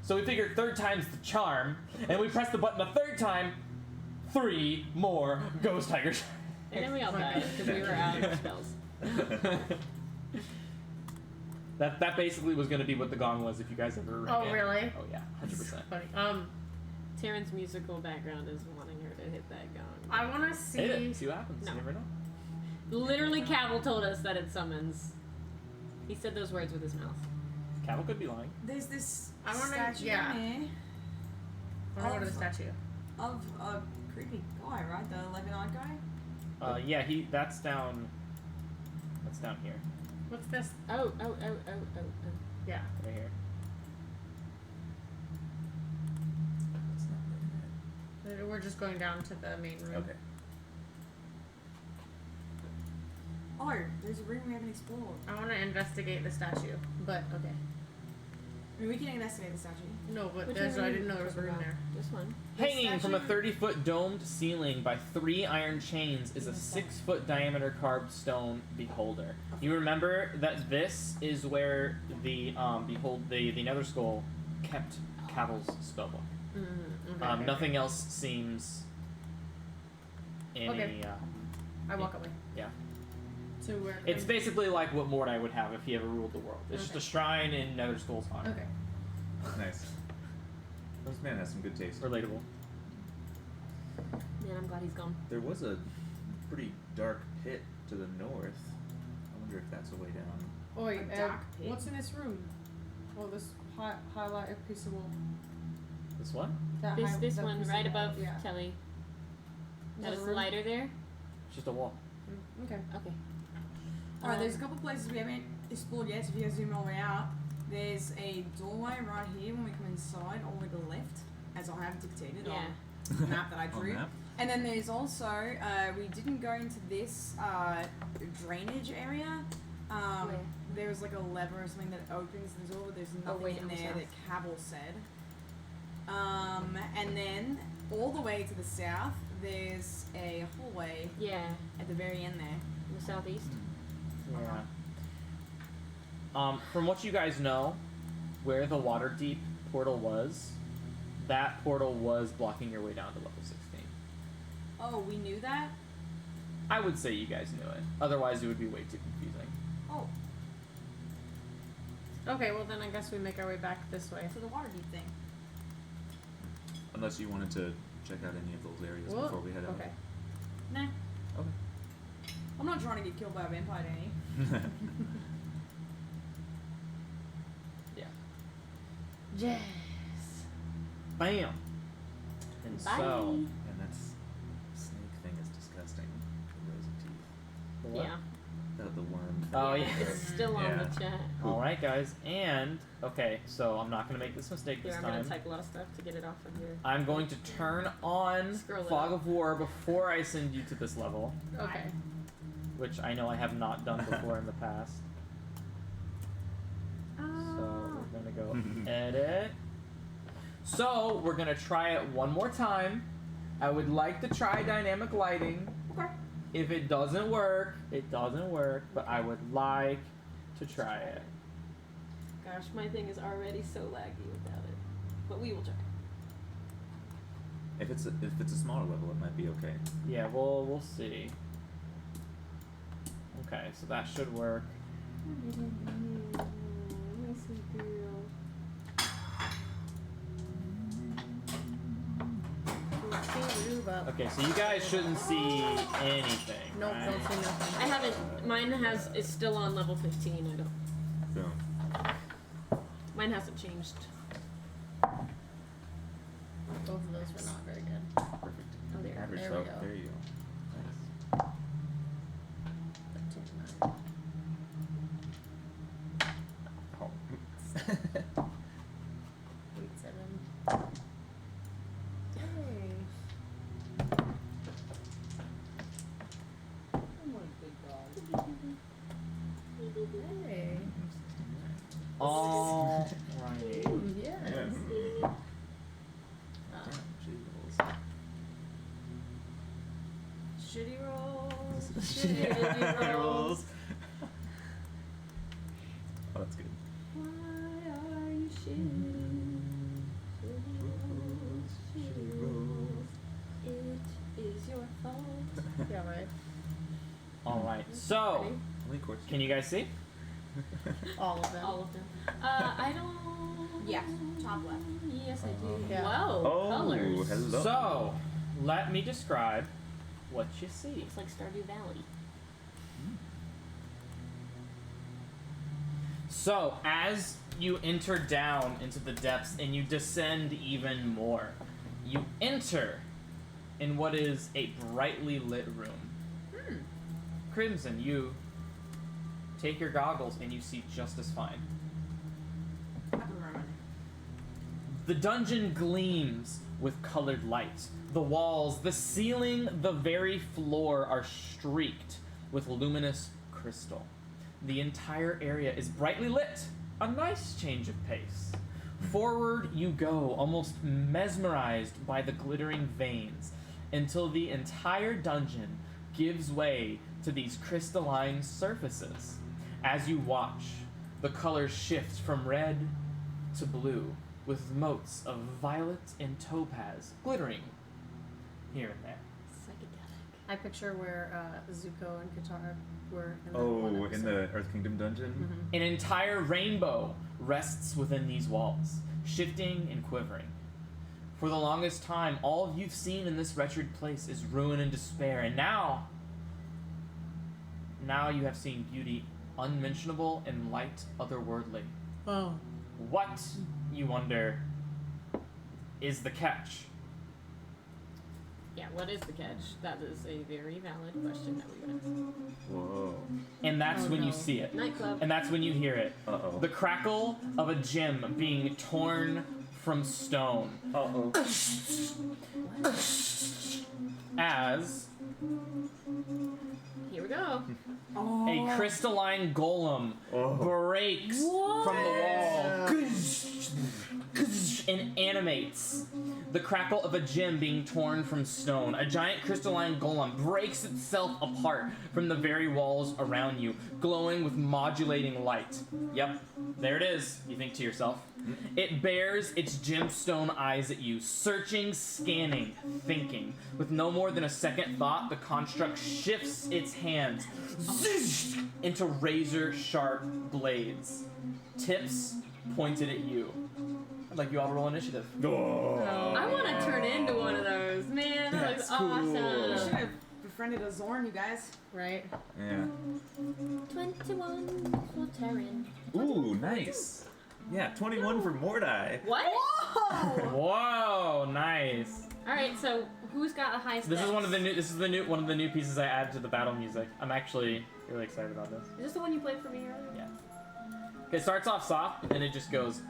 So we figured third time's the charm, and we pressed the button the third time, 3 more ghost tiger sharks. And then we all died because we were out of spells. That basically was going to be what the gong was if you guys ever ran Oh, it. really? Oh yeah, 100%. Funny. Taryn's musical background is wanting her to hit that gong. I want to Hit see. it. See what happens. No. You never know. Literally, Cavill told us that it summons. He said those words with his mouth. Cavill could be lying. There's this I wanna- statue yeah. in I want to go to the statue. there of a creepy guy, right? The 11-eyed guy? Yeah, that's down. That's down here. What's this? Oh. Yeah. Right here. We're just going down to the main room. Okay. Oh, there's a room we haven't explored. I want to investigate the statue, but okay. I mean, we can investigate the statue. No, but Which there's, one I are didn't you know there was a talking room about? there. This one. Hanging from a statue- 30-foot domed ceiling by 3 iron chains is a 6-foot diameter carved stone beholder. You remember that this is where the the Nether Skull kept Cavill's spellbook. Okay. Nothing else seems any. Okay. I walk away. Yeah. To where? It's basically like what Mordai would have if he ever ruled the world. It's just Okay. a shrine in Nether Skull's honor. Okay. Nice. This man has some good taste. Relatable. Man, I'm glad he's gone. There was a pretty dark pit to the north. I wonder if that's a way down. Oh wait, A dark pit? what's in this room? Oh, this highlighted piece of wall. This one? That This that one piece of right wall, above yeah. Kelly. Is That that a is room? lighter there. It's just a wall. Okay. Okay. Alright, there's a couple places we haven't explored yet, so if you guys zoom all the way out, there's a doorway right here when we come inside, all the way to the left, as I have dictated Yeah. on the map that I On drew. map? And then there's also, we didn't go into this drainage area. Where? There's like a lever or something that opens the door, but there's Oh, way nothing in down there south. that Cavill said. And then all the way to the south, there's a hallway Yeah. at the very end there. In the southeast. Yeah. From what you guys know, where the Waterdeep portal was, that portal was blocking your way down to level 16. Oh, we knew that? I would say you guys knew it. Otherwise, it would be way too confusing. Oh, Okay, well then I guess we make our way back this way. to the water deep thing. Unless you wanted to check out any of those areas Well, before we head out. okay. Nah. Okay. I'm not trying to get killed by a vampire, Danny. Yeah. Yes. Bam! And Bye. so. And that snake thing is disgusting. The rows of teeth. The what? Yeah. The worm. Oh, yeah. It's still on Yeah. the chat. Alright, guys. And, okay, so I'm not going to make this mistake Here, this I'm gonna time. type a lot of stuff to get it off of here. I'm going to turn on Scroll it Fog up. of War before I send you to this level, Okay. which I know I have not done before in the past. So we're gonna go edit. So we're gonna try it one more time. I would like to try dynamic lighting. Okay. If it doesn't work, it doesn't work, but I would like to try it. Gosh, my thing is already so laggy without it. But we will try. If it's a smaller level, it might be okay. Yeah, we'll see. Okay, so that should work. Okay, so you guys shouldn't see anything. Nope, right? don't see nothing. I haven't. Mine is still on level 15. I don't. So Mine hasn't changed. Both of those were not very good. perfect. Oh, there. Average There we out. go. There you go. Nice. 13, 9, Oh. 8, 7. Hey. Hey. Alright. Yes. Yeah. Ah. Damn, jiggles. Shitty rolls. Shitty Shitty rolls. rolls. Oh, that's good. Why are you shitty? Shitty rolls. It is your fault. Yeah, right. Alright, so, Ready? Only course. can you guys see? All of them. All of them. I don't. Yeah, top left. Yes, I do. Yeah. Whoa. Oh, Colors. hello. So, let me describe what you see. Looks like Stardew Valley. So, as you enter down into the depths and you descend even more, you enter in what is a brightly lit room. Crimson, you take your goggles and you see just as fine. The dungeon gleams with colored light. The walls, the ceiling, the very floor are streaked with luminous crystal. The entire area is brightly lit. A nice change of pace. Forward you go, almost mesmerized by the glittering veins, until the entire dungeon gives way to these crystalline surfaces. As you watch, the colors shift from red to blue, with motes of violet and topaz glittering here and there. Psychedelic. I picture where Zuko and Katara were in the Oh, one in episode. the Earth Kingdom dungeon? An entire rainbow rests within these walls, shifting and quivering. For the longest time, all you've seen in this wretched place is ruin and despair, and now you have seen beauty unmentionable and light otherworldly. Oh. What, you wonder, is the catch? Yeah, what is the catch? That is a very valid question that we would ask. Whoa. And that's Oh, when no. you see it. Nightclub. And that's when you hear it. Uh-oh. The crackle of a gem being torn from stone. Uh-oh. As Here we go. Oh. a crystalline golem breaks from the wall and animates. The crackle of a gem being torn from stone. A giant crystalline golem breaks itself apart from the very walls around you, glowing with modulating light. Yep, there it is, you think to yourself. It bears its gemstone eyes at you, searching, scanning, thinking. With no more than a second thought, the construct shifts its hands into razor-sharp blades. Tips pointed at you. I'd like you all to roll initiative. I want to turn into one of those. Man, that looks We awesome. should have befriended a Zorn, you guys. Right? Yeah. 21 for Terran. Ooh, nice. Yeah, 21 for Mordai. What? Whoa, nice. Alright, so who's got the highest This is dex? one of the new pieces I added to the battle music. I'm actually really excited about this. Is this the one you played for me earlier? Yeah. It starts off soft and it just goes.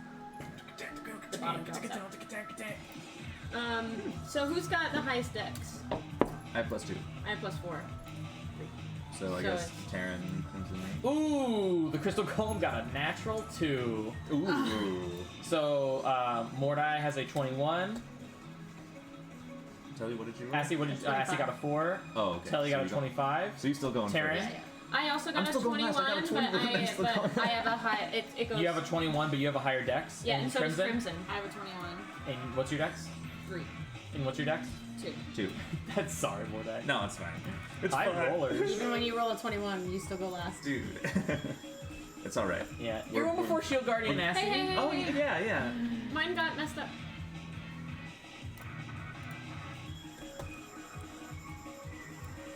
The bottom drops out. So who's got the highest dex? I have +2. I have +4. So I So guess it's- Terran comes in there. Ooh, the crystal golem got a natural 2. Ooh. So Mordai has a 21. Telly, what did you roll? Assie, what did Assie got a 4. Oh, okay. Telly So got a you don't- 25. So you're still going Terran? first. I also got I'm a still going 21, last. I got a 21, I'm still going but I have a high. It goes. You have a 21, but you have a higher dex. Yeah, in and so does Crimson. Crimson. I have a 21. And what's your dex? 3. And what's your dex? 2. 2. That's sorry, Mordai. No, it's fine. It's High fine. rollers. Even when you roll a 21, you still go last. Dude. It's alright. Yeah. You're one before Shield Guardian, Assie. Hey, hey, Oh, hey. yeah. Mine got messed up.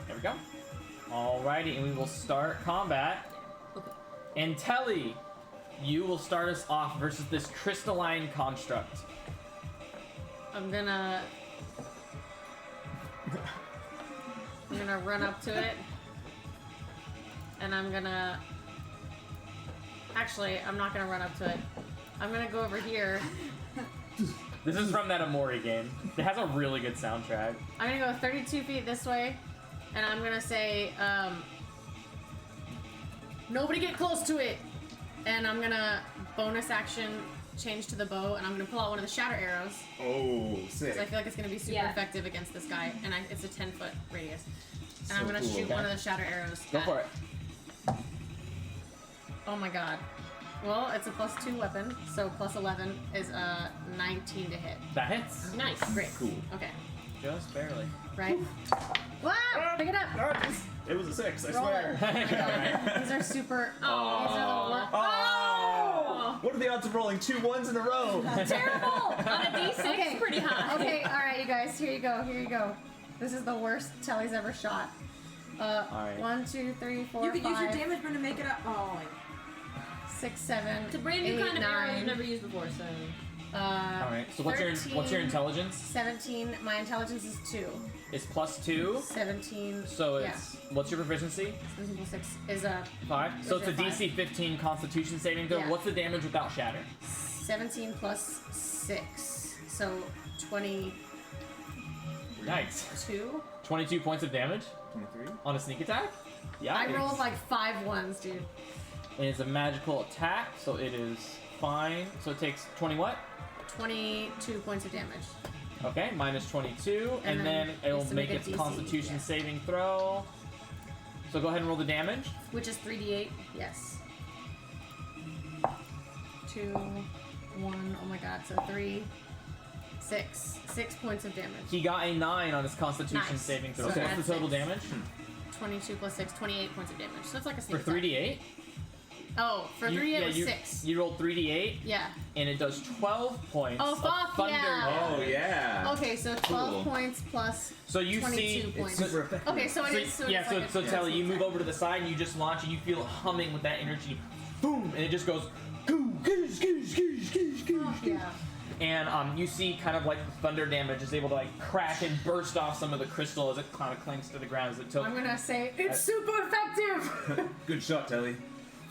There we go. Alrighty, and we will start combat. Okay. And Telly, you will start us off versus this crystalline construct. I'm gonna run up to it. And I'm gonna... Actually, I'm not gonna run up to it. I'm gonna go over here. This is from that Amori game. It has a really good soundtrack. I'm gonna go 32 feet this way. And I'm gonna say, nobody get close to it! And I'm gonna bonus action change to the bow, and I'm gonna pull out one of the shatter arrows. Oh, sick. Because I feel like it's gonna be super Yeah. effective against this guy, and it's a 10-foot radius. And So I'm gonna cool. shoot Okay. one of the shatter arrows. Go for it. Oh my god. Well, it's a +2 weapon, so +11 is 19 to hit. That hits. Nice. Great. Cool. Okay. Just barely. Right? Wow! Pick it up! It was a 6, I Roll swear. it. Oh my god. These are super. Aw. These are the worst. Oh! What are the odds of rolling 2 1s in a row? Terrible! On a D6, Okay. pretty high. Okay, alright, you guys. Here you go. Here you go. This is the worst Telly's ever shot. Alright. 1, 2, 3, 4, You could use your 5, damage burn to make it up. Oh, wait. 6, 7, It's a brand new 8, kind of arrow 9. you've never used before, so. Alright, so what's your 13, intelligence? 17. My intelligence is 2. It's +2. 17. So it's what's your proficiency? 17 plus 6 is 5. So it's a Five. DC 15 Constitution saving throw. Yeah. What's the damage without shatter? 17 plus 6. So 22. Yikes. 22 points of damage 23? on a sneak attack. Yeah. I rolled like 5 ones, dude. And it's a magical attack, so it is fine. So it takes 20 what? 22 points of damage. Okay, minus 22, and And then then it'll needs to make make a its DC, Constitution yeah. saving throw. So go ahead and roll the damage. Which is 3d8, yes. 2, 1, oh my god, so 3, 6. 6 points of damage. He got a 9 on his Constitution Nice. saving throw. So So what's add the total 6. damage? 22 plus 6, 28 points of damage. So it's like a For sneak attack. 3d8? Oh, for 3d8 was you, 6. You rolled 3d8, Yeah. and it does 12 points Oh, of fuck thunder yeah. Oh damage. yeah. Okay, so 12 Cool. points plus So you 22 see, points. Super effective. Okay, so it is. so, So yeah, it's so, like so a Telly, you sneak move attack. over to the side and you just launch and you feel it humming with that energy. Boom! And it just goes, goo, goose, goose, goose, goose, goose, Oh, goose. yeah. And you see kind of like the thunder damage is able to like crack and burst off some of the crystal as it kind of clanks to the ground as it tilts. I'm gonna say it's super effective. Good shot, Telly.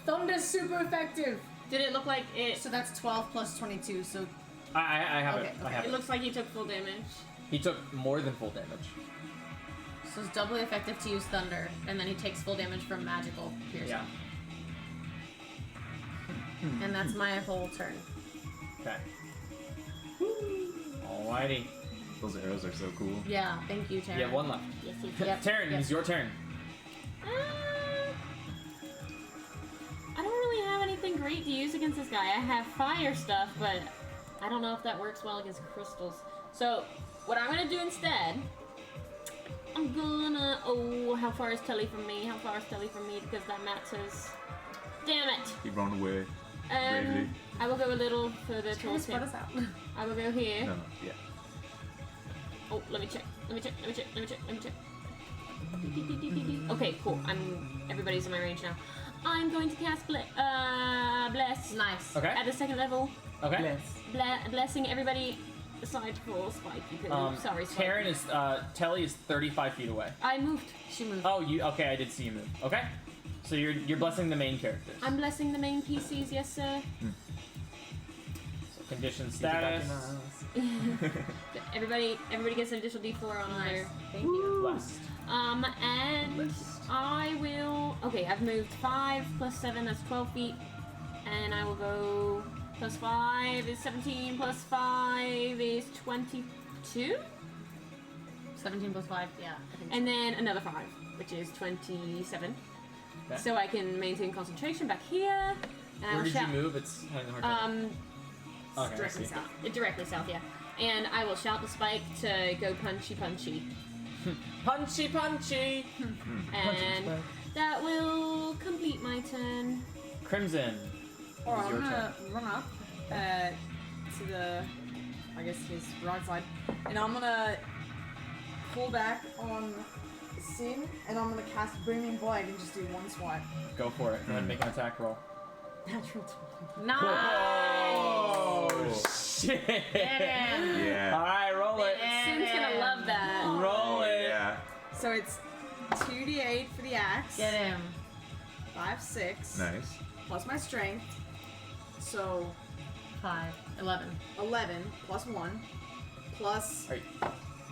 Thunder's super effective. Did it look like it? So that's 12 plus 22. So I have Okay, it. I okay. have It it. looks like he took full damage. He took more than full damage. so it's doubly effective to use thunder, and then he takes full damage from magical piercing. Yeah. And that's my whole turn. Okay. Alrighty. Those arrows are so cool. Yeah, thank you, Taryn. You have one left. Yes, he Yep. Taryn, yep. it's your turn. I don't really have anything great to use against this guy. I have fire stuff, but I don't know if that works well against crystals. So, what I'm gonna do instead, I'm gonna. Oh, how far is Telly from me? How far is Telly from me? Because that matters. Damn it! He run away. Bravely. I will go a little further Trying to towards spread him. us out. I will go here. No, no, yeah. Oh, let me check. Let me check. Let me check. Let me check. Let me check. Okay, cool. Everybody's in my range now. I'm going to cast bless Nice. Okay. at the second level. Okay. Blessing everybody aside for Spiky Poo. Sorry, Spiky. Taryn is Telly is 35 feet away. I moved. She moved. Oh, you okay? I did see you move. Okay. So you're blessing the main characters. I'm blessing the main PCs, yes, sir. So condition status. Everybody gets an additional D4 on Nice. their. Thank you. Blessed. And Blessed. I will. Okay, I've moved 5 plus 7. That's 12 feet, and I will go plus 5 is 17 plus 5 is 22, 17 plus 5. Yeah. I think and then another 5, which is 27. Okay. So I can maintain concentration back here. And I Where will did shout. you move? It's having a hard time. Okay, I Directly see. south. Directly south, yeah. And I will shout the spike to go punchy punchy. Punchy, punchy. And that will complete my turn. Crimson. Alright, It's I'm your gonna run up to the, I guess his right side, and I'm gonna pull back on Sin, and I'm gonna cast Booming Blade and just do one swipe. Go for it. Go ahead and make an attack roll. Natural 20. Nice. Oh shit! Get him. Yeah. All right, roll it. Sin's gonna love that. Roll it. Yeah. So it's 2d8 for the axe. Get him. 5, 6. Nice. Plus my strength. So 5. 11. 11 plus 1 plus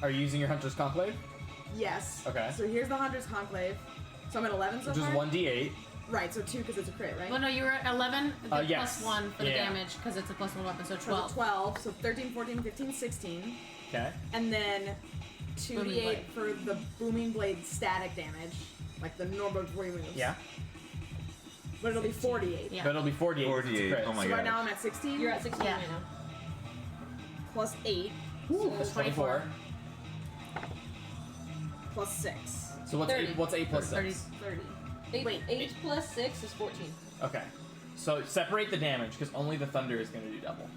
Are you using your Hunter's Conclave? yes. Okay. So here's the Hunter's Conclave. So I'm at 11 so Which is far. 1d8. Right. So 2 because it's a crit, right? Well, no, you were at 11. The Yes. plus 1 for the Yeah. damage because it's a plus 1 weapon, so So 12. 12. So 13, 14, 15, 16, Okay. and then Booming 2d8 blade. for the Booming Blade static damage, like the normal three moves. Yeah. But it'll be 48. Yeah. But it'll be 48. 'cause it's a 48. crit. Oh my So god. right now I'm at 16. You're at 16 Yeah. right now. Plus 8 That's 24. plus 6. So what's 30. 8? What's 8 plus 6? 30. 8 plus 6 is 14. Okay. So separate the damage because only the thunder is going to do double.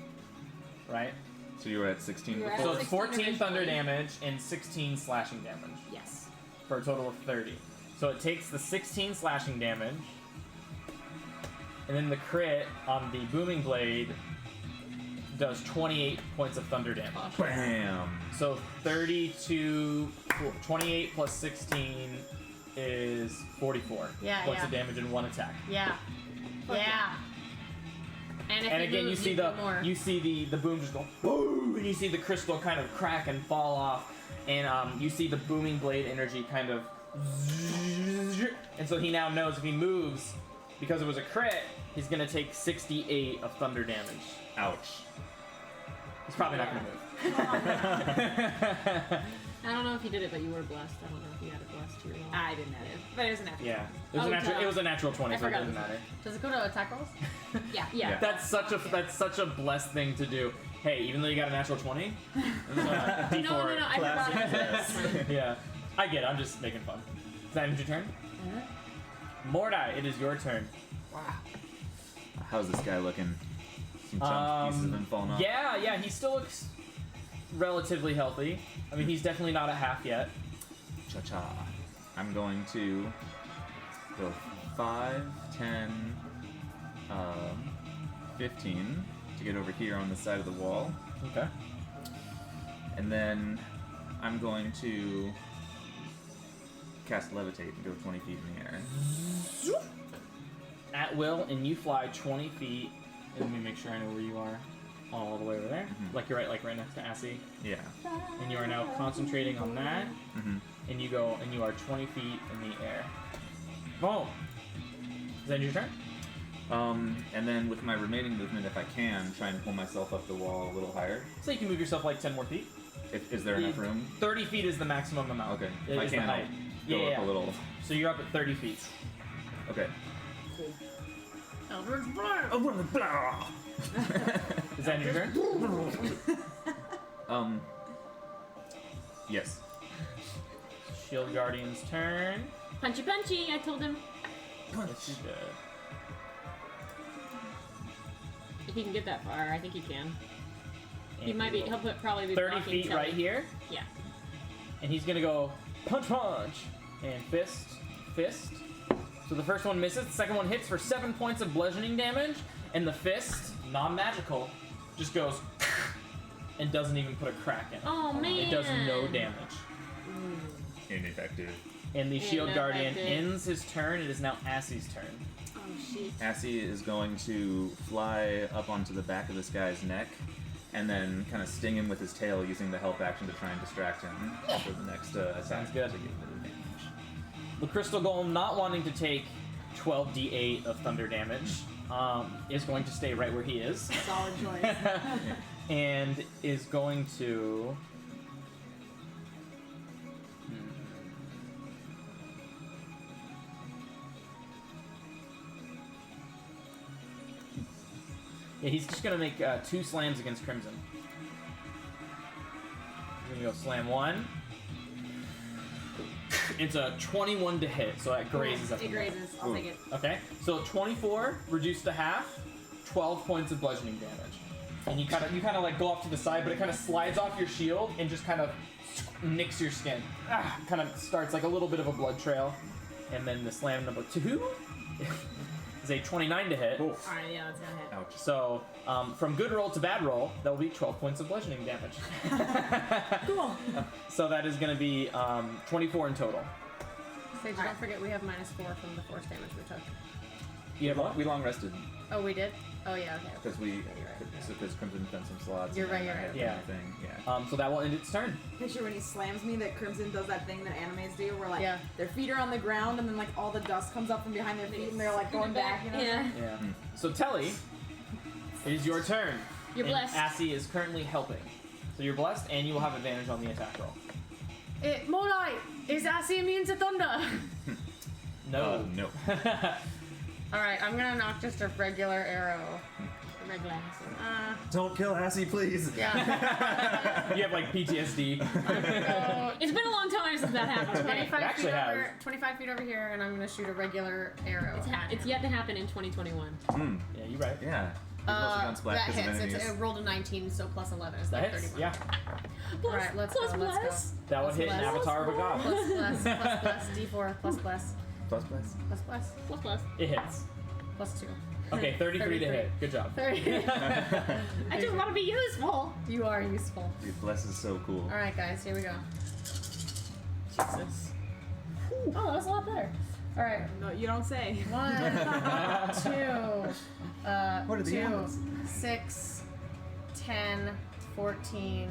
Right? So you were at 16 You're at before? So it's 16 14 thunder originally. damage and 16 slashing damage Yes. for a total of 30. So it takes the 16 slashing damage, and then the crit on the booming blade does 28 points of thunder damage. Bam. So 28 plus 16 is 44 Yeah, points yeah. of damage in one attack. Yeah. Yeah. And if And you again, move, you see do more. the boom just go boom, and you see the crystal kind of crack and fall off, and you see the booming blade energy kind of, and so he now knows if he moves, because it was a crit, he's gonna take 68 of thunder damage. Ouch. He's probably not gonna move. I don't know if you did it, but you were blessed. I don't know if you had it blessed to your roll. I didn't have it, but it was an natural. Yeah, it was, Oh, a natural, duh. it was a natural 20, I so it forgot doesn't this. matter. Does it go to attack rolls? Yeah. Yeah. That's such a blessed thing to do. Hey, even though you got a natural 20, D4. No, I forgot it. Yeah, I get it. I'm just making fun. Is that your turn? Mordai, it is your turn. How's this guy looking? Some chunks, pieces of him falling off. Yeah, he still looks relatively healthy. I mean, he's definitely not at half yet. Cha-cha. I'm going to go 5, 10, 15 to get over here on the side of the wall. Okay. And then I'm going to cast Levitate and go 20 feet in the air. At will, and you fly 20 feet. And let me make sure I know where you are. All the way over there. Mhm. Like you're right next to Assie. Yeah. And you are now concentrating on that. Mm-hmm. And you go, and you are 20 feet in the air. Boom. Is that your turn? And then with my remaining movement, if I can, try and pull myself up the wall a little higher. So you can move yourself like 10 more feet. Is there enough room? 30 feet is the maximum amount. Okay. It If I is the can, I'll height. go Yeah. up a little. So you're up at 30 feet. Okay. Eldritch Blast! Is that your turn? Yes. Shield Guardian's turn. Punchy, punchy. I told him Yes, you did. if he can get that far. I think he can. He And might be. He'll probably be 30 blocking feet Telly. right here. Yeah. And he's gonna go punch, and fist. So the first one misses, the second one hits for 7 points of bludgeoning damage, and the fist, non-magical, just goes and doesn't even put a crack in it. Oh man. It does no damage. Ineffective. And the Shield Guardian Ineffective. ends his turn. It is now Assie's turn. Oh shit. Assie is going to fly up onto the back of this guy's neck and then kind of sting him with his tail using the help action to try and distract him for the next attack. Sounds good. To give him advantage. The Crystal Golem, not wanting to take 12d8 of thunder damage, is going to stay right where he is. Solid choice. And is going to... Yeah, he's just gonna make 2 slams against Crimson. He's gonna go slam 1. It's a 21 to hit, so that grazes up. It grazes. I'll take it. Okay, so 24 reduced to half, 12 points of bludgeoning damage. And you kind of like go off to the side, but it kind of slides off your shield and just kind of nicks your skin. Kind of starts like a little bit of a blood trail. And then the slam number 2 is a 29 to hit. Alright, yeah, that's gonna hit. Ouch. So from good roll to bad roll, that will be 12 points of bludgeoning damage. Cool. So that is going to be 24 in total. Sage, don't forget we have -4 from the force damage we took. You have what? We long rested Oh, we did? Oh, yeah, okay. because we You're right. because Crimson spent some slots. You're and right, then you're I right. had Yeah. everything. Yeah. So that will end its turn. Picture when he slams me that Crimson does that thing that animes do where like Yeah. their feet are on the ground and then like all the dust comes up from behind their feet and they're like going back, you know? Yeah. Yeah. So Telly, it is your turn. You're and blessed. Assie is currently helping. So you're blessed, and you will have advantage on the attack roll. Molai, is Assie immune to thunder? No. No. Alright, I'm gonna knock just a regular arrow. Regular. Don't kill Assie, please. Yeah. You have like PTSD. So, It's been a long time since that happened. 25 actually feet, has. over, 25 feet over here, and I'm gonna shoot a regular arrow. It's yet to happen in 2021. Yeah, you're right. Yeah. We've also gone splat that because of hits. enemies. It rolled a 19, so plus 11 is That like hits. 31. Yeah. Alright, let's plus go, let's bless. That would Plus hit an bless. avatar of a god. Plus bless, D4, plus bless, Plus plus. plus bless, Plus plus. It hits. plus 2. Okay, 33 to 33. hit. Good job. 30. I just want to be useful. You are useful. Dude, bless is so cool. Alright, guys, here we go. Jesus. Oh, that was a lot better. Alright, No, you don't say. 1, 2, What are the 2, odds? 6, 10, 14,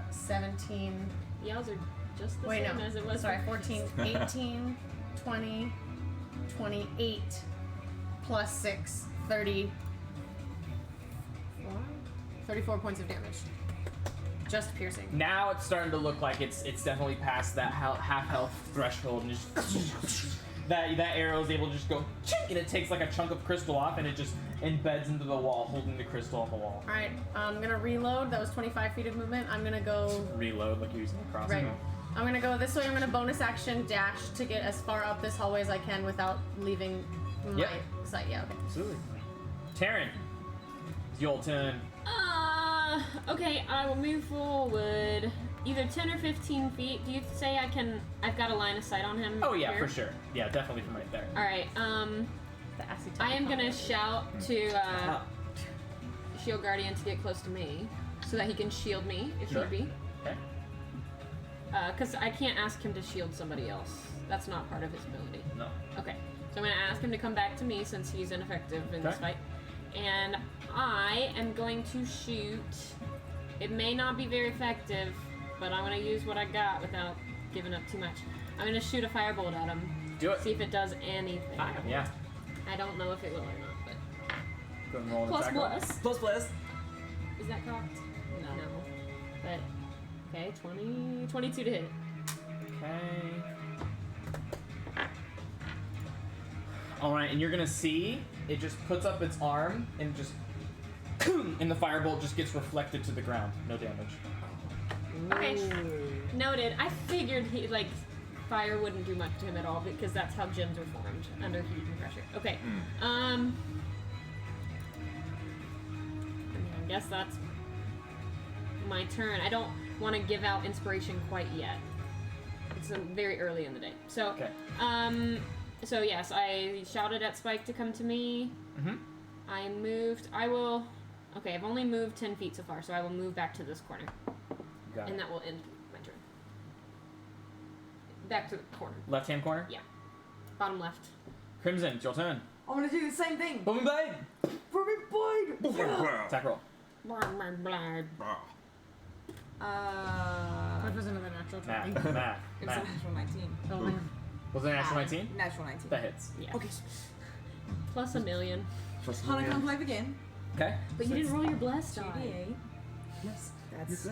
17. Y'all's are just the Wait, same no. as it was. Sorry, 14, 18, 20, 28, plus 6, 30. 34 points of damage. Just piercing. Now it's starting to look like it's definitely past that half health threshold, and just that arrow is able to just go, and it takes like a chunk of crystal off, and it just embeds into the wall, holding the crystal on the wall. All right, I'm gonna reload. That was 25 feet of movement. I'm gonna go. Reload like you're using a crossbow. Right. I'm gonna go this way. I'm gonna bonus action dash to get as far up this hallway as I can without leaving my Yep. sight. Yeah. Okay. Absolutely. Taryn, it's your turn. Okay, I will move forward either 10 or 15 feet. Do you say I've got a line of sight on him? Oh yeah, here? for sure. Yeah, definitely from right there. Alright, The acid I am type gonna combo. shout to, Shield Guardian to get close to me so that he can shield me if Sure. need be. Okay. Because I can't ask him to shield somebody else. That's not part of his ability. No. Okay, so I'm gonna ask him to come back to me since he's ineffective in this Okay. fight. And I am going to shoot. It may not be very effective, but I'm gonna use what I got without giving up too much. I'm gonna shoot a firebolt at him. Do it. See if it does anything. Yeah. I don't know if it will or not, but Go and roll an plus attack roll. plus. Is that cocked? No. But okay, 22 to hit. Okay. Alright, and you're gonna see it just puts up its arm and just and the firebolt just gets reflected to the ground. No damage. Okay. Noted. I figured fire wouldn't do much to him at all because that's how gems are formed under heat and pressure. Okay. I mean, I guess that's my turn. I don't want to give out inspiration quite yet. It's very early in the day. So, Okay. So yes, I shouted at Spike to come to me. Mm-hmm. I moved. Okay, I've only moved 10 feet so far, so I will move back to this corner. Got And it. that will end my turn. Back to the corner. Left hand corner? Yeah. Bottom left. Crimson, it's your turn. I'm gonna do the same thing. Booming blade! Ruby blade! Attack roll. Blah, blah, blah. That was another natural 20. Matt. It was a natural 19. Oh, man. Was it an actual 19? Natural 19. That hits. Yeah. Okay. Plus a million. Hana can play again. Okay. But you didn't roll your blessed die. 2d8. Yes. That's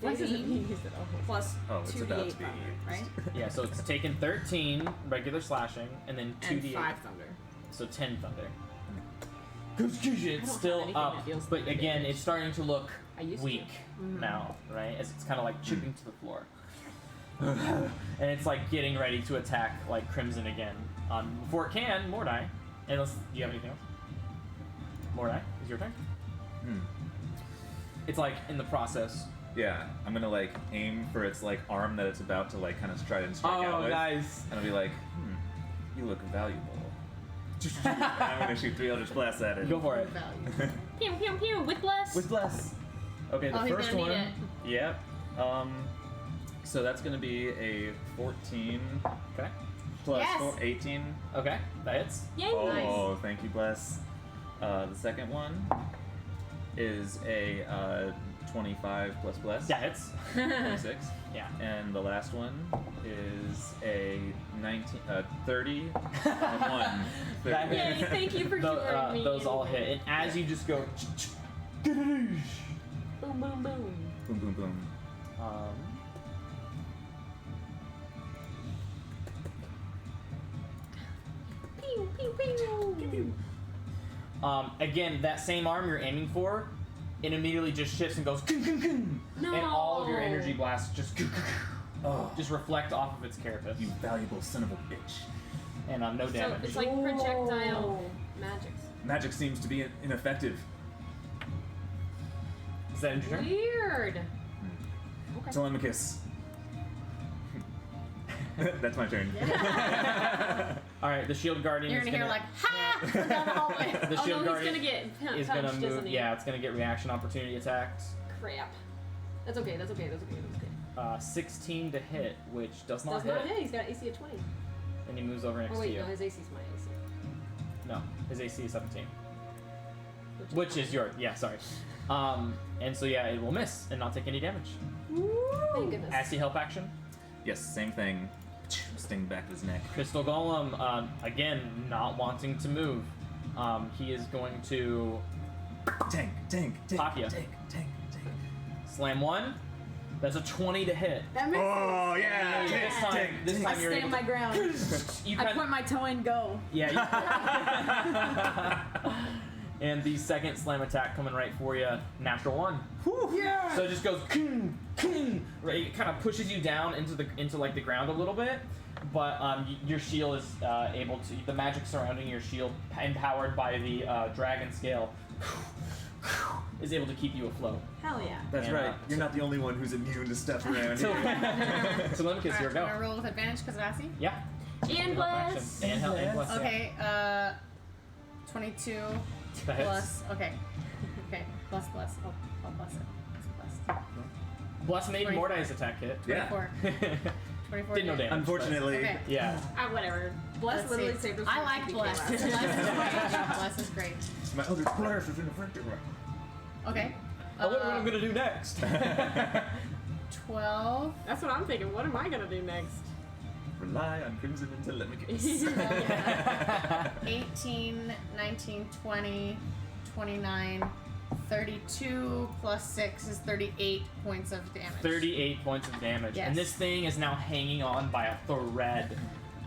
Bless doesn't 15 mean use it all. plus Oh, it's about 2d8 to be thunder, right? Yeah, so it's taken 13 regular slashing and then 2d8. And 5 thunder. So 10 thunder. I It's don't still have anything up, that deals but with again, damage. it's starting to look I used weak to. now, right? As it's kind of like chipping to the floor. And it's like getting ready to attack like Crimson again. Before it can, Mordai. Unless, do you have anything else? Mordai, is your turn? It's like in the process. Yeah, I'm gonna like aim for its like arm that it's about to like kind of try and strike out with. Nice. And I'll be like, you look valuable. And I'm gonna shoot 3 Eldritch Blasts at it. Go for it. Value. Pew, pew, pew, with bless. With bless. Okay, the Oh, he's first gonna need one. it. Yep. So that's gonna be a 14 Okay. plus Yes. 4, 18. Okay, that hits. Yay, Oh, thank you, bless. The second one is a 25 plus bless. That hits. 26. Yeah. And the last one is a 30 and 1. That Yay, hits. thank you for curing me. Those all hit. And as you just go, Boom, boom, boom. Boom, boom, boom. Pew, pew, pew. Again, that same arm you're aiming for, it immediately just shifts and goes, No. and all of your energy blasts just reflect off of its carapace. You valuable son of a bitch. And no So damage. it's like projectile magic. Magic seems to be ineffective. Is that in your turn? Weird. Okay. Telemachus. That's my turn. All right, the shield guardian You're is gonna hear like, ha! From down the hallway. the Oh shield no, he's guardian gonna get is punched, gonna move. isn't he? Yeah, it's gonna get reaction opportunity attacks. Crap. That's okay. That's okay. That's okay. That's okay. 16 to hit, which does not Does hit. not hit. He's got AC of 20. And he moves over next Oh wait, to you. no, his AC is my AC. No, his AC is 17. Which is your, yeah, sorry. And so yeah, it will miss and not take any damage. Thank goodness. As he help action, Yes, same thing. Sting back of his neck. Crystal Golem, again, not wanting to move. He is going to Tank, tank, tank, Tapia. tank, tank, tank. Slam 1. That's a 20 to hit. That makes Oh yeah, This tank, time, tank, this tank. I time you're stand able my to. ground. You I kind point my toe and go. Yeah. And the second slam attack coming right for you, natural 1. Yeah. So it just goes, right? It kind of pushes you down into like the ground a little bit, but your shield is able to. The magic surrounding your shield, empowered by the dragon scale, is able to keep you afloat. Hell yeah. That's And, right. You're not the only one who's immune to stuff around So, here. so Lemnicus, Alright, here we I'm go. gonna roll with advantage because of Assy. Yeah. And bless. And hell, and bless. Okay, 22 That hits. plus. Okay. Okay, bless. I'll bless it. It's blessed. Bless made 20. Mordai's attack hit. Yeah. 24. 24. Did no hit. damage. Unfortunately, Okay. Yeah. Whatever. Bless Let's literally see. saved us. I from like TPK bless. last Bless is great. Bless is great. my other class is in the front door. Okay. I wonder what I'm gonna do next. 12. That's what I'm thinking. What am I gonna do next? Rely on Crimson and Telemachus. 18, 19, 20, 29, 32 plus 6 is 38 points of damage. 38 points of damage. Yes. And this thing is now hanging on by a thread.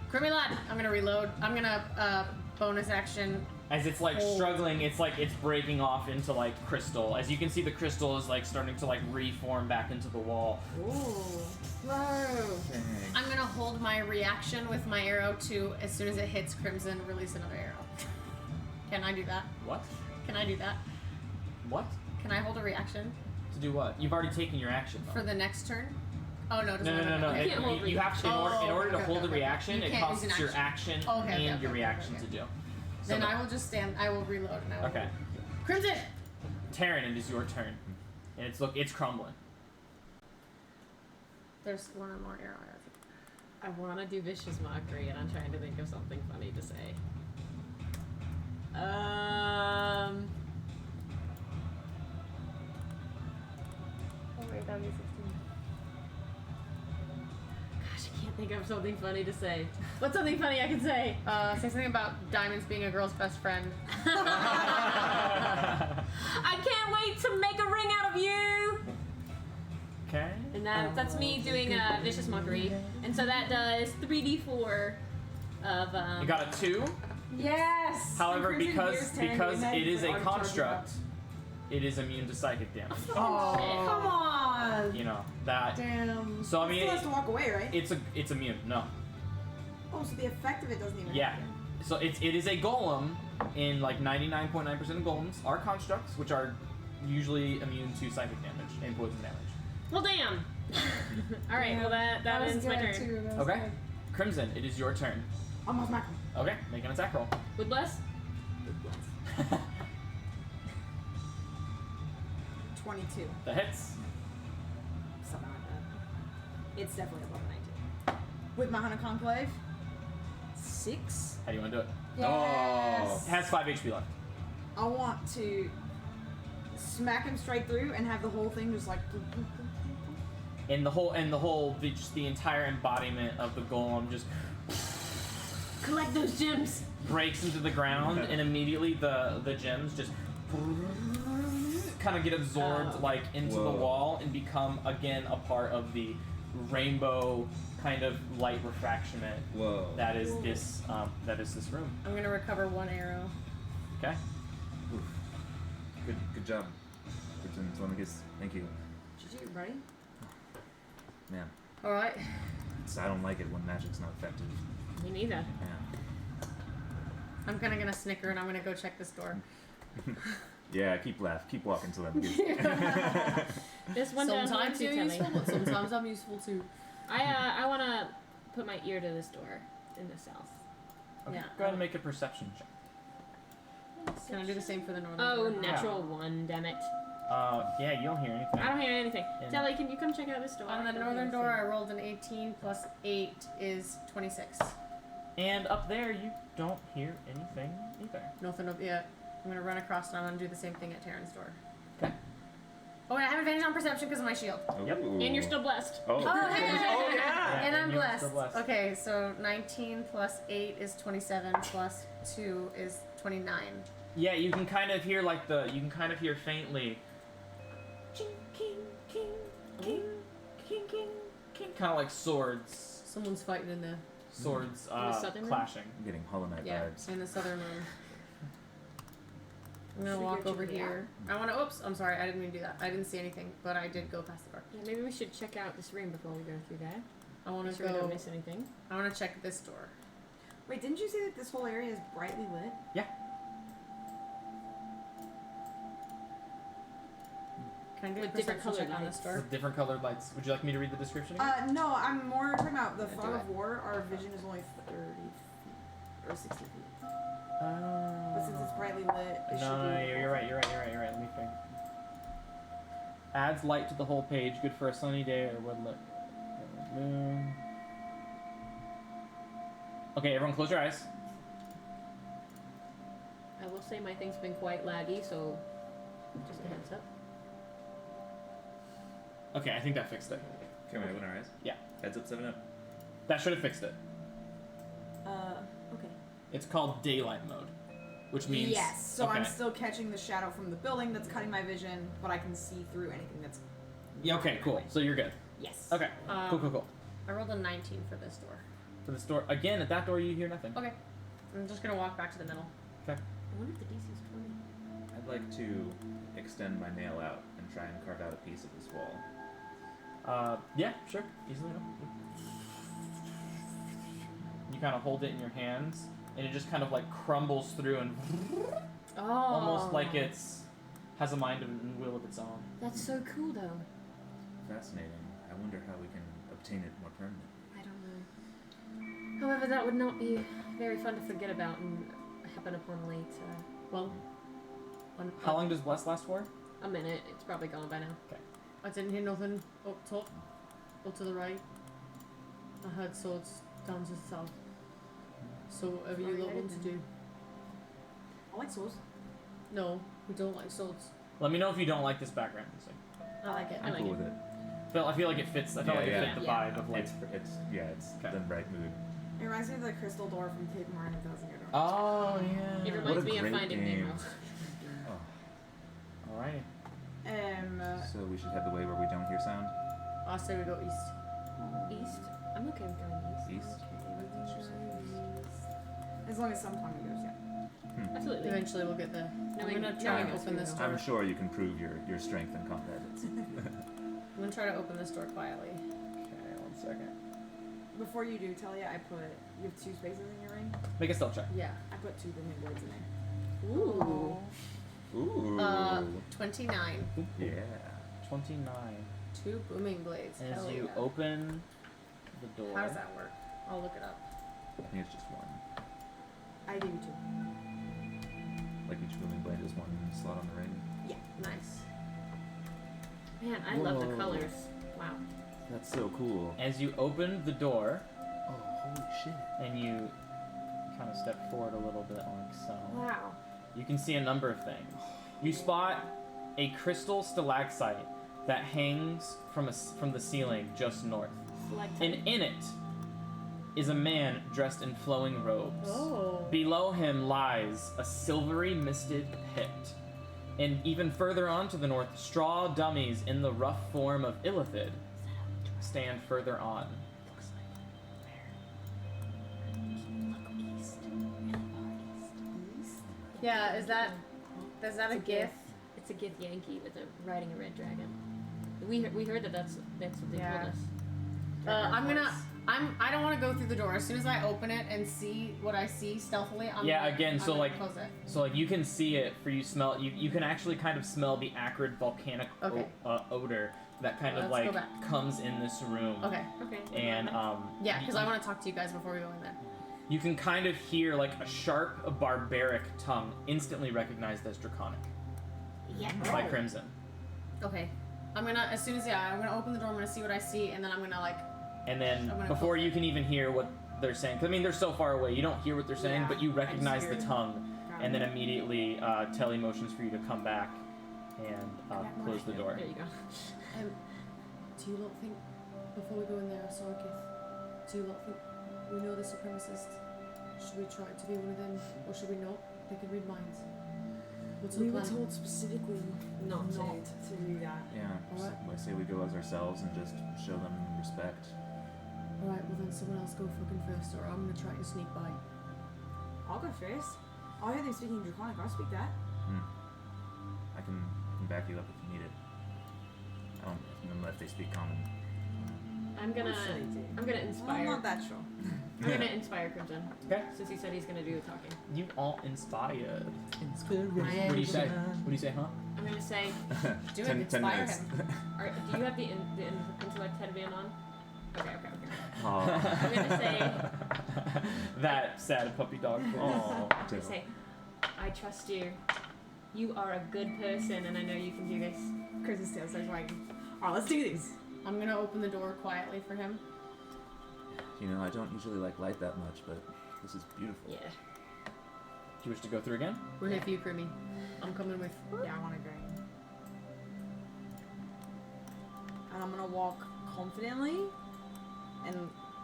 Crummy lad, I'm gonna reload. I'm gonna bonus action. As it's like Oh. struggling, it's like it's breaking off into like crystal. As you can see, the crystal is like starting to like reform back into the wall. Ooh. Whoa. I'm gonna hold my reaction with my arrow to, as soon as it hits Crimson, release another arrow. Can I do that? What? Can I do that? What? Can I hold a reaction To do what? You've already taken your action. Though. for the next turn? Oh no, it doesn't No. matter. It- can't hold you have to, in order to okay, hold okay, a okay. reaction, You it can't use costs an your action Okay, and okay, your okay, reaction okay. to do. Then So- I will just stand. I will reload and I will. Okay. Crimson. Taryn, it is your turn. And it's crumbling. There's one more arrow. I want to do vicious mockery, and I'm trying to think of something funny to say. Oh wait, that would be 16. Gosh, I can't think of something funny to say. What's something funny I can say? Say something about diamonds being a girl's best friend. I can't wait to make a ring out of you. Okay. And that's me doing a vicious mockery, and so that does 3d4 of You got a 2. Yes. However, And Crimson because hears Taryn because doing that, it is he's a like, already construct, it is immune to psychic damage. Oh, shit. come on. You know that. Damn. So I mean, It still has to walk away, right? it's immune. No. Oh, so the effect of it doesn't even Yeah. happen. So it is a golem, and like 99.9% of golems are constructs, which are usually immune to psychic damage and poison damage. Well, damn. All right. Yeah, Well, that was ends my good, turn. too, that was Okay. good. Crimson, it is your turn. Almost smack him. Okay, make an attack roll. With bless. 22. That hits. Something like that. It's definitely above 19. With my Hunter Conclave, 6. How do you want to do it? Yes. It has 5 HP left. I want to smack him straight through and have the whole thing just like. And just the entire embodiment of the golem just Collect those gems. breaks into the ground, and immediately the gems just kind of get absorbed like into the Whoa. wall and become again a part of the rainbow kind of light refractionate Whoa. that is this room. I'm gonna recover one arrow. Okay. Oof. Good job. Crimson Telemachus. Thank you. GG, buddy. Man, All right. I don't like it when magic's not effective. Me neither. Yeah. I'm kind of gonna snicker and I'm gonna go check this door. Yeah, keep walking Telemachus. This one down here Sometimes too, you're Telly. useful, but sometimes I'm useful too. I want to put my ear to this door in the south. Okay. Yeah. Go ahead and make a perception check. Can I do the same for the northern Oh, door? natural 1, damn it. Yeah, you don't hear anything. I don't hear anything. Yeah. Telly, can you come check out this door? On the northern door, I rolled an 18 plus 8 is 26. And up there, you don't hear anything either. Nothing up yet. I'm gonna run across and I'm gonna do the same thing at Taryn's door. Okay. Oh wait, I have advantage on perception because of my shield. Yep. Ooh. And you're still blessed. Oh. Oh, hey! Yeah, And I'm you're blessed. still blessed. Okay, so 19 plus 8 is 27 plus 2 is 29. Yeah, you can kind of hear like you can kind of hear faintly. Ching, king, king, king, king, king, king. Kind of like swords. Someone's fighting in there. Swords the southern room? clashing. I'm getting Hollow Knight Yeah, vibes. in the southern room. I'm gonna Should we walk go over check it here. I wanna. Oops, I'm sorry. I didn't mean to do that. I didn't see anything, but I did go past the door. Yeah, maybe we should check out this room before we go through that. I wanna Make sure we go. don't miss anything. I wanna check this door. Wait, didn't you say that this whole area is brightly lit? Yeah. Can I get With a different perception check colored on this lights. door? With different colored lights. Would you like me to read the description again? No, I'm more talking about the Yeah, fog do of it. war. Our vision is only 30 feet or 60 feet. Oh. But since it's brightly lit, it No, should be. you're right. Let me think. Adds light to the whole page. Good for a sunny day or woodlit moon. Okay, everyone, close your eyes. I will say my thing's been quite laggy, so just a heads up. Okay, I think that fixed it. Can we open our eyes? Yeah. Heads up, 7 up. That should have fixed it. Okay. It's called daylight mode, which means Yes, so I'm okay. still catching the shadow from the building that's cutting my vision, but I can see through anything that's. Yeah. Okay. Cool. So you're good. Yes. Okay. Cool. I rolled a 19 for this door. For this door again. At that door, you hear nothing. Okay. I'm just gonna walk back to the middle. Okay. I wonder if the DC is 20. I'd like to extend my nail out and try and carve out a piece of this wall. Yeah, sure. Easily enough. You kind of hold it in your hands, and it just kind of like crumbles through and Oh. almost like it's has a mind and will of its own. That's so cool, though. Fascinating. I wonder how we can obtain it more permanently. I don't know. However, that would not be very fun to forget about and happen upon late. Well, How long does Bless last for? A minute. It's probably gone by now. I didn't hear nothing up top or to the right. I heard swords down to the south. So whatever you Already lot want to then. do. I like swords. No, we don't like swords. Let me know if you don't like this background music. I like it. I I'm like cool it. with it. I feel like it fits. I felt like it Yeah, fit the yeah. vibe of like. It's Okay. the bright mood. It reminds me of the crystal door from Paper Mario and Thousand Year Door. Oh yeah. It What reminds a me of great Finding game. Nemo. Oh, Alright. so we should head the way where we don't hear sound? I say we go east. East. I'm okay with going east. East? As long as sometime it goes, yeah. Absolutely. Eventually we'll get there. I'm Knowing- gonna try and knowing open this us, door. I'm sure you can prove your strength in combat. I'm gonna try to open this door quietly. Okay, 1 second. Before you do, Talia, you have 2 spaces in your ring. Make a stealth check. Yeah. I put 2 booming blades in there. Ooh. Ooh. 29. Yeah. 29. 2 booming blades. As Hell you yeah. open the door. How does that work? I'll look it up. I think it's just one. I gave you 2. Like each booming blade is one slot on the ring. Nice. Man, I love the Whoa. colors. Wow. That's so cool. As you open the door Oh, holy shit. and you kind of step forward a little bit like so, Wow. you can see a number of things. You spot a crystal stalactite that hangs from the ceiling just north. And in it is a man dressed in flowing robes. Oh. Below him lies a silvery misted pit. And even further on to the north, straw dummies in the rough form of Illithid stand further on. Yeah, is that a gift? It's a Gith Yankee with riding a red dragon. We heard that's what they Yeah. told us. I don't want to go through the door. As soon as I open it and see what I see stealthily, I'm Yeah, gonna so, like- close it. So like you can see it, for you smell you can actually kind of smell the acrid volcanic Okay. odor that kind of Let's go like back. comes in this room. Okay. Okay. And Yeah, because I want to talk to you guys before we go in there. you can kind of hear like a sharp, barbaric tongue instantly recognized as draconic Yeah. by Crimson. Okay. I'm gonna I'm gonna open the door. I'm gonna see what I see, and then I'm gonna like. And then I'm gonna before close you can even hear what they're saying, 'cause, I mean they're so far away, you don't hear what they're saying, Yeah, but you I recognize just the hear- tongue, and then immediately tell emotions for you to come back and close the door. There you go. Do you lot think before we go in there, I saw a gift? Do you lot think we know the supremacist? Should we try to be one of them, or should we not? They can read minds. What's We the were plan? told specifically Not to. to do that. Yeah, Alright. I say we go as ourselves and just show them respect. Alright, well then someone else go fucking first, or I'm gonna try to sneak by. I'll go first. I heard them speaking Draconic. I speak that. I can back you up if you need it. I don't unless they speak common. I'm gonna sure they do. I'm gonna I'm inspire. not that sure. I'm gonna inspire Crimson. Okay. Since he said he's gonna do the talking. You all inspired. I What do you say? What do you say, huh? I'm gonna say, Do it, 10 inspire minutes. him. do you have the intellect headband on? Okay. Aw. I'm gonna say, That sad puppy dog. Aw. I'm gonna say, I trust you. You are a good person, and I know you can do this. Chris's tail starts wagging. Alright, let's do this. I'm gonna open the door quietly for him. You know, I don't usually like light that much, but this is beautiful. Yeah. Do you wish to go through again? We're here for you, Grimmy. I'm coming with. Yeah, I want to go. And I'm gonna walk confidently, and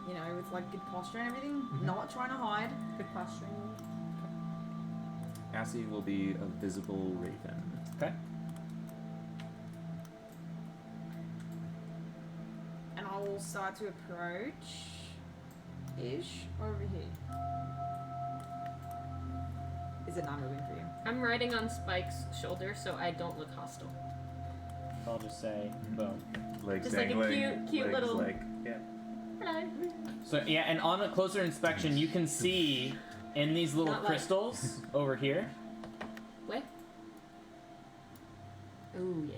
you know, with like good posture and everything. Not trying to hide. Good posturing. Cassie will be a visible raven. Okay. And I will start to approach. Ish over here. Is it not moving for you? I'm riding on Spike's shoulder, so I don't look hostile. I'll just say boom. Legs Just like a dangling, cute legs little- like, yeah. Hello. So yeah, and on a closer inspection, you can see in these little Not like- crystals over here What? Oh yeah.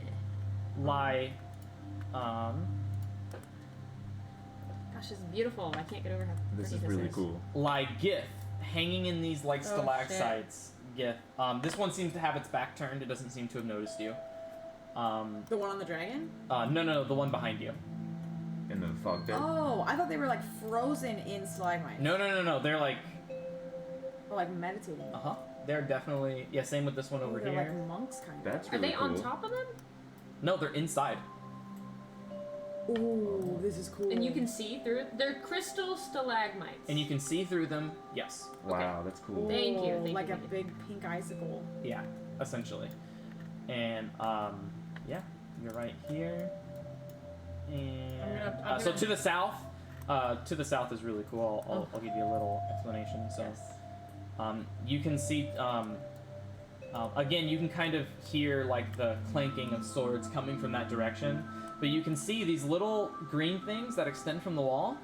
lie, Gosh, this is beautiful. I can't get over how This pretty is really cool. lie gith hanging in these like Oh, stalactites. Gith. This one seems to have its back turned. It doesn't seem to have noticed you. The one on the dragon? No, the one behind you. In the fog pit. Oh, I thought they were like frozen in stalagmites. No. They're like, Or like meditating. They're definitely Same with this one over They're here. like monks kind of. That's Are really they cool. on top of them? No, they're inside. Ooh, this is cool. And you can see through. They're crystal stalagmites. And you can see through them. Yes. Wow, that's cool. Thank you, thank like you, a thank big pink icicle. Yeah, essentially. And yeah, you're right here. And I'm so gonna- to the south is really cool. I'll give you a little explanation. So, you can see. Again, you can kind of hear like the clanking of swords coming from that direction, but you can see these little green things that extend from the wall.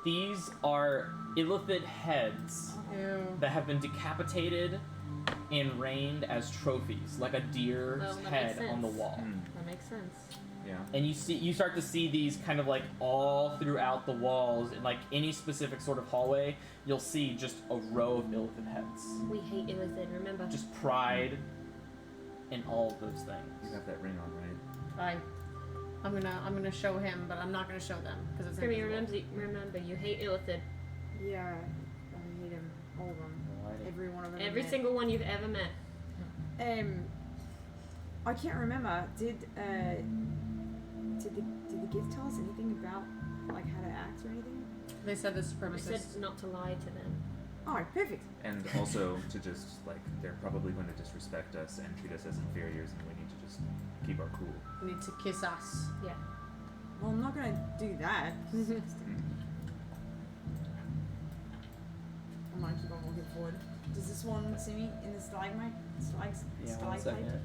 These are illithid heads Ew. that have been decapitated and reigned as trophies, like a deer's Oh, that head makes on the sense. wall. That makes sense. Yeah. And you start to see these kind of like all throughout the walls, in like any specific sort of hallway, you'll see just a row of illithid heads. We hate illithid, remember? Just pride in all of those things. You have that ring on, right? I'm gonna show him, but I'm not gonna show them because it's Kirby, invisible. remember, you hate illithid. Yeah, I hate them. All of them. Alrighty. Every one of them. Every I met. single one you've ever met. I can't remember. Did the gift tell us anything about like how to act or anything? They said this I supremacist. said not to lie to them. Alright, perfect. And also to just like they're probably going to disrespect us and treat us as inferiors, and we need to just keep our cool. Need to kiss us. Yeah. Well, I'm not gonna do that. I'm gonna keep on walking forward. Does this one see me in the stalagmite? Yeah, 1 second.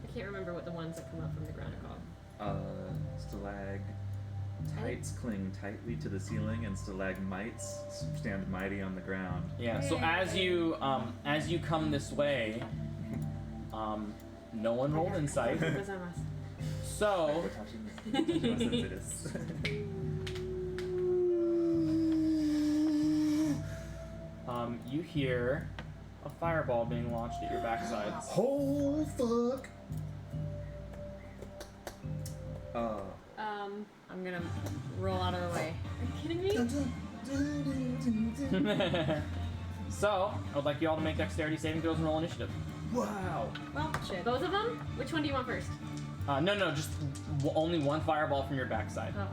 I can't remember what the ones that come up from the ground are called. Stalactites cling tightly to the ceiling, and stalagmites stand mighty on the ground. Yeah. So as you come this way, no one rolled insight. So We're touching this. you hear a fireball being launched at your backside. Oh fuck! I'm gonna roll out of the way. Are you kidding me? So I would like you all to make dexterity saving throws and roll initiative. Wow! Well, shit. Both of them? Which one do you want first? No, just only one fireball from your backside. Oh.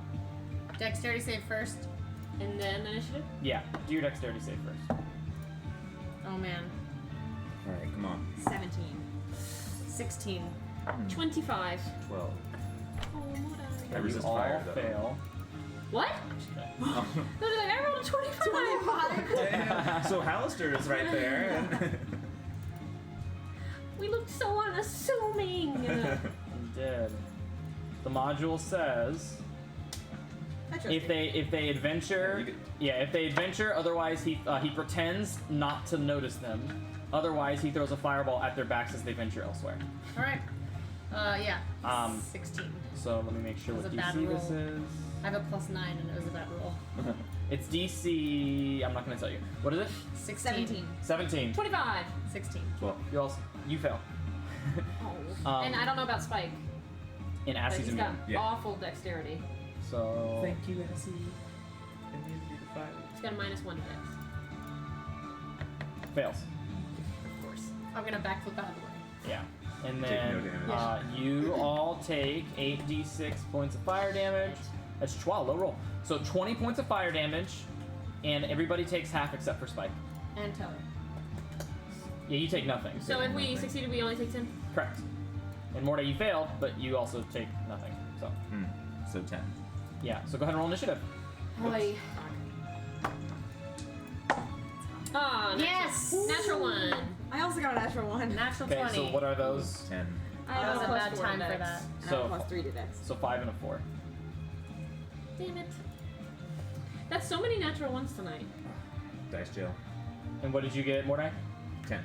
Dexterity save first. And then initiative? Yeah, do your dexterity save first. Oh man. Alright, come on. 17. 16. 25. 12. Oh, what I You resist all fire, though. fail. What? Oh. No, they're like, I rolled a 25. So Hallister is right there. We looked so unassuming. You did. The module says I trust if they adventure, if they adventure. Otherwise, he pretends not to notice them. Otherwise, he throws a fireball at their backs as they venture elsewhere. All right. Yeah. 16. So let me make sure That what was a bad DC this roll. is. I have a +9 and it was a bad roll. It's DC. I'm not going to tell you. What is it? 16. 17. 25. 16. Well, You fail. Oh. And I don't know about Spike. In But Assie's he's got immune. Yeah. awful dexterity. So you, Essie. Immunity to fire. He's got a -1 dex. fails. Of course. I'm gonna backflip out of the way. Yeah. And Take then no damage. you all take 8d6 points of fire damage. That's 12, low roll. So 20 points of fire damage, and everybody takes half except for Spike. And Teller. Yeah, you take nothing. So if we nothing. succeeded, we only take 10. Correct. And Morda, you failed, but you also take nothing. So So 10. yeah. So go ahead and roll initiative. Boy. Ah, Yes! Natural 1. I also got a natural 1. Natural Okay. 20. So what are those? 10. I That have was a plus bad 4 time dex. for that. So plus 3 to dex. so 5 and a 4. Damn it. That's so many natural ones tonight. Dice jail. And what did you get, Mordai? 10.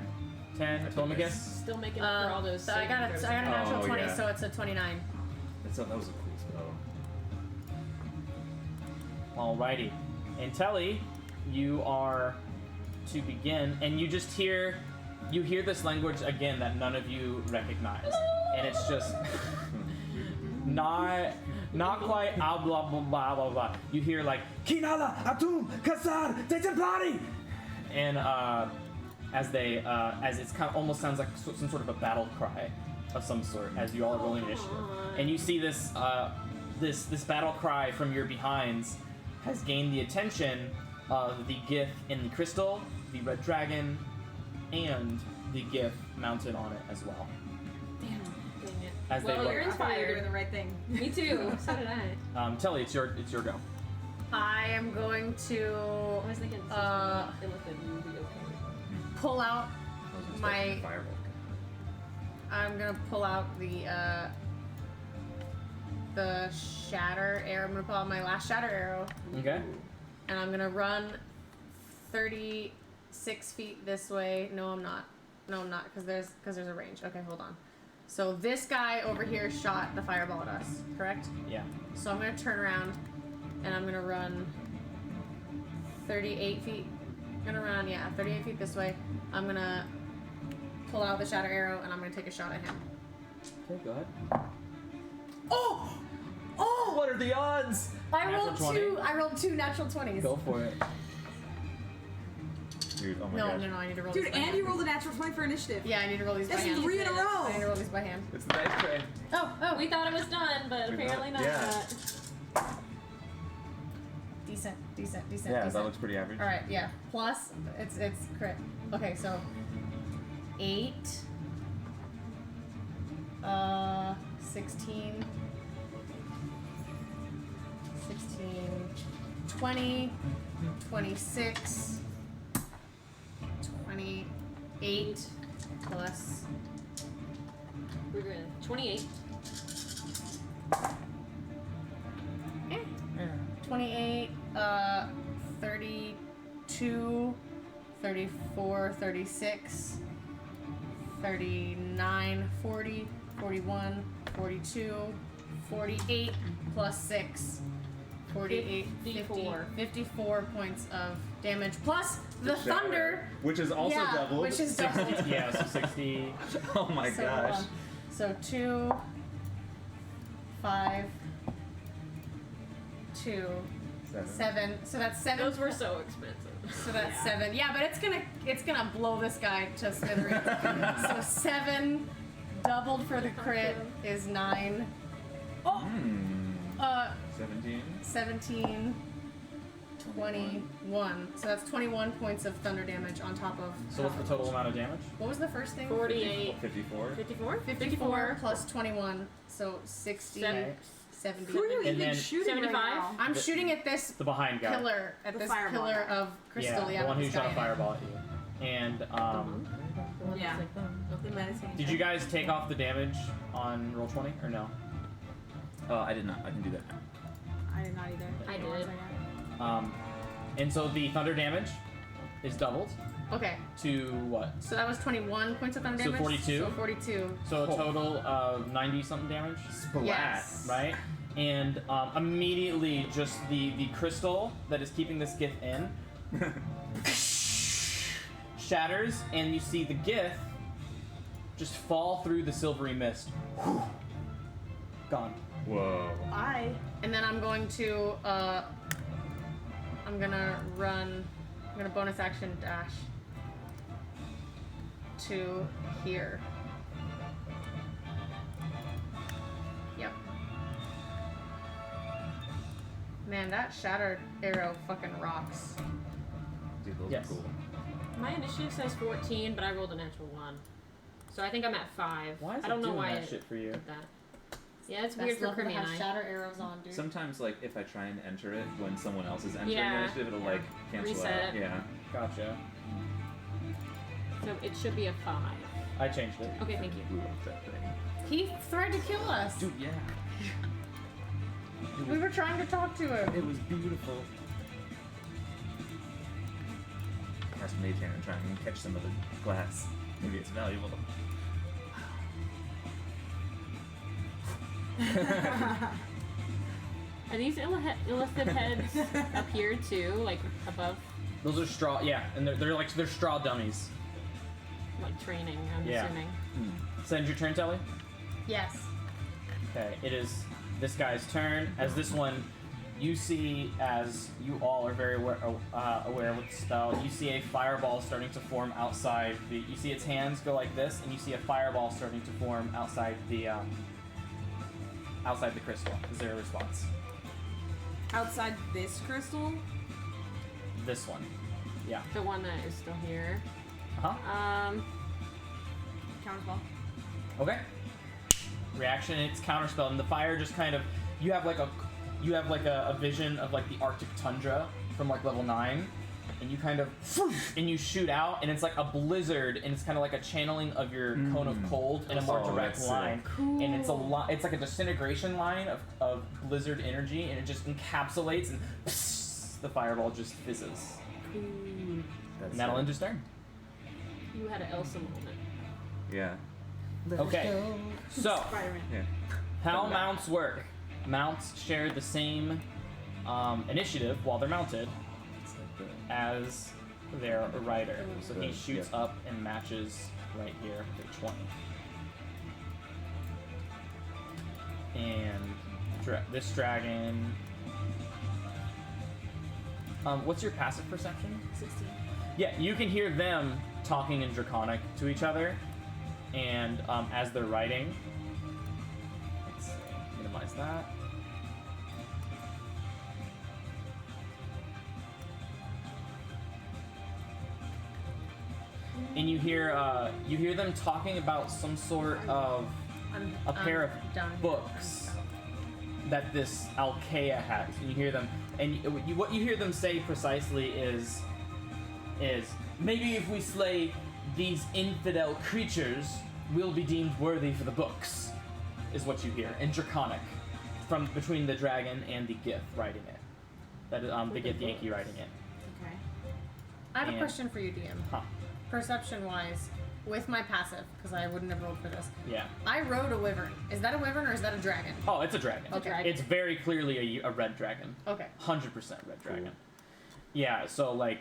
10. Telemachus? Still making up for all those. So I got a saving throws. natural Oh, 20, yeah. so it's a 29. That was a cool spell. Alrighty. And Telly, you are to begin, and you just hear this language again that none of you recognize, and it's just not quite blah blah blah blah blah. You hear like Kinala Atum Kasar Tetemplari, and as it's kind of almost sounds like some sort of a battle cry of some sort as you all are rolling initiative, and you see this this battle cry from your behinds has gained the attention of the gif in the crystal, the red dragon, and the gif mounted on it as well. Dang it. As Well, they you're look. I thought you were doing inspired. the right thing. Me too. So did I. Telly, it's your go. I am going to I was thinking, since it looked like you would be okay. pull out my. Fireball. I'm gonna pull out the shatter arrow. I'm gonna pull out my last shatter arrow, Okay. and I'm gonna run 36 feet this way. No, I'm not. No, I'm not, because there's a range. Okay, hold on. So this guy over here shot the fireball at us, correct? Yeah. So I'm gonna turn around, and I'm gonna run 38 feet. I'm gonna run, 38 feet this way. I'm gonna pull out the shatter arrow, and I'm gonna take a shot at him. Okay, go ahead. Oh! What are the odds? I Natural rolled 20? two. I rolled 2 natural 20s. Go for it. Dude, oh my No, gosh. no, I need to roll. Dude, these by Andy hand. rolled a natural 20 for initiative. Yeah, I need to roll these by That's hand. 3 in a row. I need to roll these by hand. It's the dice tray. Oh, We thought it was done, but We're apparently not- not. yeah. decent. Yeah, Decent. that looks pretty average. All right, yeah. Plus, it's crit. Okay, so 8, 16, 20, 26, 28 plus We're good. 28. 28, 32, 34, 36, 39, 40, 41, 42, 48 plus 6, 48, 54. 54 points of damage plus the Shatter, thunder. which is also Yeah, doubled. which is doubled. Yeah, so 60. Oh my So, gosh. so 2, 5, 2, 7. So that's 7. Those were so expensive. So that's 7. Yeah, but it's gonna blow this guy to smithereens. So 7 doubled for the crit is 9. Hmm. 17, 17. 21. So that's 21 points of thunder damage on top of. So what's the total amount of damage? What was the first thing? 48. 54. 54? 54 plus 21, so 60, Okay. 70. Who are you And even then- shooting 75? right now? I'm shooting at this The behind guy. pillar, at The this fireball pillar guy. of crystal. Yeah, the one who this shot guy a in it. fireball at you. And Yeah. The meditating. did you guys take off the damage on roll 20 or no? Oh, I did not. I can do that now. I did not either. I The ones did. I got. And so the thunder damage is doubled Okay, to what? so that was 21 points of thunder So damage. 42? So 42. So a total of 90 something damage. Splat, Yes. right? And immediately, just the crystal that is keeping this gith in shatters, and you see the gith just fall through the silvery mist. Gone. Whoa. And then I'm going to, I'm gonna bonus action dash to here. Yep. Man, that shattered arrow fucking rocks. Dude, those Yes. are cool. My initiative says 14, but I rolled a natural 1. So I think I'm at 5. Why is I don't it know doing why that it shit for you? did that. Yeah, it's Best weird for level to Crimmy and have I. shatter arrows on, dude. Sometimes, like, if I try and enter it when someone else is entering Yeah. the initiative, it'll, like, cancel Reset. out. Yeah. Gotcha. So it should be a 5. I changed it. Okay, thank you. Blew up that thing. He tried to kill us. Dude, yeah. We were trying to talk to him. It was beautiful. Cast Mage Hand and try and catch some of the glass. Maybe it's valuable. Are these illicit heads up here too, like above, Those are straw, yeah, and they're straw dummies. like training? I'm Yeah. assuming. Send your turn, Telly. Yes. Okay, it is this guy's turn. As this one, you see, as you all are very aware with the spell, you see a fireball starting to form outside the. You see its hands go like this, and you see a fireball starting to form outside the crystal. Is there a response? Outside this crystal? This one. Yeah. The one that is still here. Uh-huh. Counterspell. Okay. Reaction, it's counterspell, and the fire just kind of you have like a vision of like the Arctic tundra from like level 9, and you kind of and you shoot out, and it's like a blizzard, and it's kind of like a channeling of your cone of cold in a more Oh, direct that's line. sick. And it's it's like a disintegration line of blizzard energy, and it just encapsulates, and the fireball just fizzes. That's And that'll sick. end his turn. You had an Elsa moment. Yeah. Okay. So Spider-Man. Yeah. how mounts work? Mounts share the same initiative while they're mounted It's like the, as their rider. So he The- shoots yeah. up and matches right here for 20. And this dragon. What's your passive perception? 16. Yeah, you can hear them talking in Draconic to each other, and as they're writing. Let's minimize that. And you hear them talking about some sort of a pair of down here. books that this Alkea has, and you hear them, and what you hear them say precisely is maybe if we slay these infidel creatures, we'll be deemed worthy for the books, is what you hear in Draconic, from between the dragon and the Gith writing it. That is the Gith Yankee writing it. Okay. I have a And- question for you, DM. Huh? Perception-wise, with my passive, because I wouldn't have rolled for this. Yeah. I rode a wyvern. Is that a wyvern or is that a dragon? Oh, it's a dragon. Okay. It's very clearly a red dragon. Okay. 100% red dragon. Yeah, so like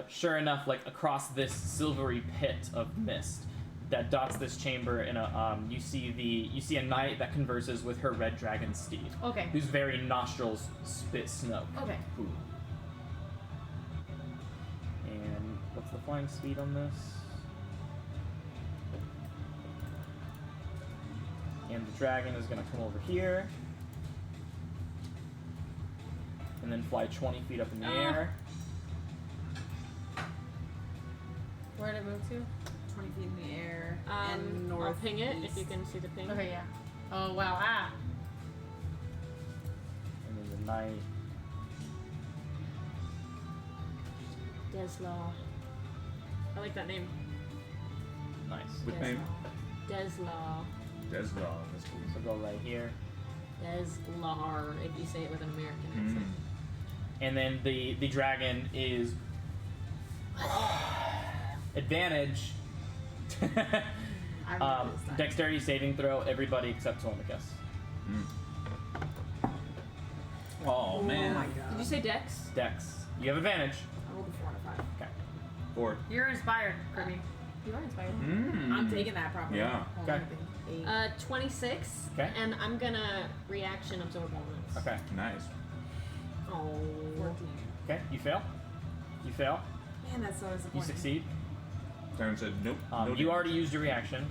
sure enough, like across this silvery pit of mist that dots this chamber in a you see a knight that converses with her red dragon steed, Okay. whose very nostrils spit smoke. Okay. Ooh. And what's the flying speed on this? And the dragon is gonna come over here. And then then fly 20 feet up in the air. Where did it move to? 20 feet in the air. and north. I'll ping it if you can see the ping. Okay, yeah. Oh, wow. Ah. And then the knight. Deslaw. I like that name. Nice. What name? Deslaw. Deslaw. That's cool. So go right here. Deslar, if you say it with an American Mm. accent. And then the dragon is advantage. Dexterity saving throw, everybody except Telemachus. Mm. Oh man. my god. Did you say Dex? Dex. You have advantage. I rolled a 4 and a 5. Okay. 4. You're inspired, Kirby. You are inspired. Mm. I'm taking that probably. Yeah. Okay. 26. Okay. And I'm gonna reaction absorb elements. Okay. Nice. Oh. 14. Okay. You fail. You fail. Man, that's so disappointing. You succeed. Taryn said nope. no You damage. already used your reaction.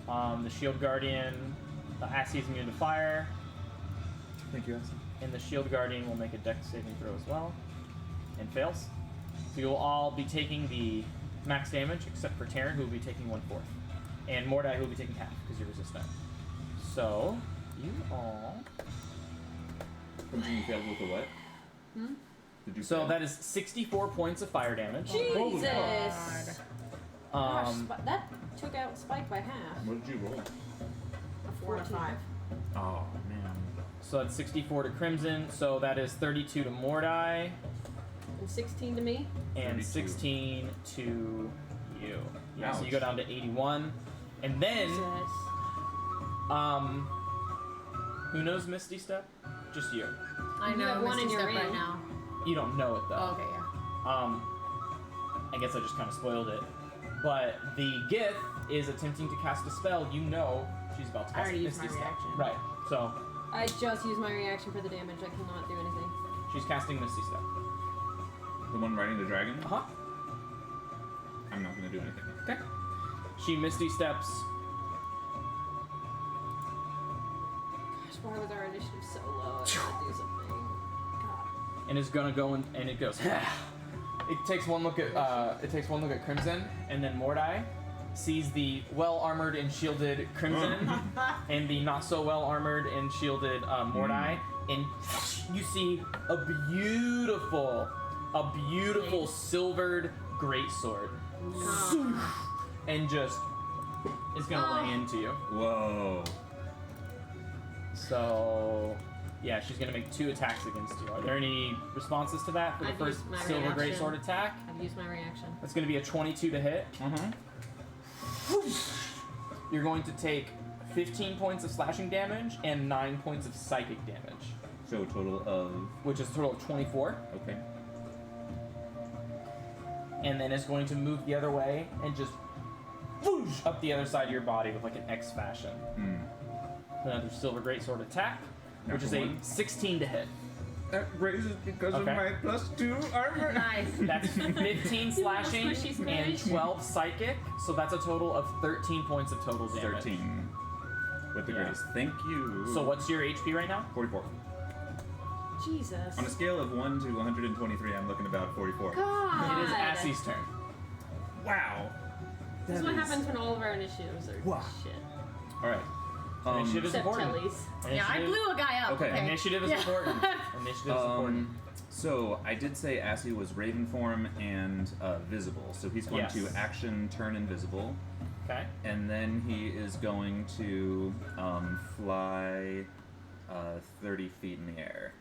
The Shield Guardian, Assy is immune to fire, Thank you, Assy. and the Shield Guardian will make a Dex saving throw as well, and fails. So you'll all be taking the max damage, except for Taryn, who will be taking 1/4, and Mordai, who will be taking half because you're resistant. So you all. Crimson, you failed with the what? Hmm? Did you So fail? that is 64 points of fire damage. Jesus! Gosh, Um, that took out Spike by half. What did you roll? A 4 and a 5. Oh man. so that's 64 to Crimson. So that is 32 to Mordai. And 16 to me. And 32. 16 to you. Yeah, so you Ouch. go down to 81. And then, Jesus. who knows Misty Step? Just you. I You know have one Misty in your Step right ring. now. You don't know it though. Oh, okay, yeah. I guess I just kind of spoiled it. But the Gith is attempting to cast a spell. You know she's about to I cast already used Misty my Step. reaction. Right. So I just used my reaction for the damage. I cannot do anything. she's casting Misty Step. The one riding the dragon? Uh-huh. I'm not gonna do anything. Okay. She Misty Steps. Gosh, why was our initiative so low? I gotta do something. God. And is gonna go in, and it goes. It takes one look at Crimson, and then Mordai sees the well armored and shielded Crimson and the not so well armored and shielded Mordai, and you see a beautiful silvered greatsword, and just is gonna lay into you. Whoa. So, yeah, she's gonna make 2 attacks against you. Are there any responses to that for the I've first used my silver reaction. greatsword attack? I've used my reaction. That's gonna be a 22 to hit. You're going to take 15 points of slashing damage and 9 points of psychic damage, So a total of which is a total of 24. okay. And then it's going to move the other way and just whoosh up the other side of your body with like an X fashion. Hmm. Another silver greatsword attack, which is Natural a one. 16 to hit. That raises because Okay. of my +2 armor. Nice. That's 15 slashing squishy and squish. 12 psychic, so that's a total of 13 points of total damage. 13. With the Yeah. grace. Thank you. So what's your HP right now? 44. Jesus. On a scale of 1 to 123, I'm looking about 44. God. It is Assy's turn. Wow. This is what happens when all of our initiatives are Wow. shit. Alright. Initiative is Except important. Telly's. Yeah, I blew a guy up. Okay. Initiative is Yeah. important. Initiative is important. So I did say Assy was Raven form and visible. So he's going Yes. to action turn invisible, Okay. and then he is going to fly 30 feet in the air,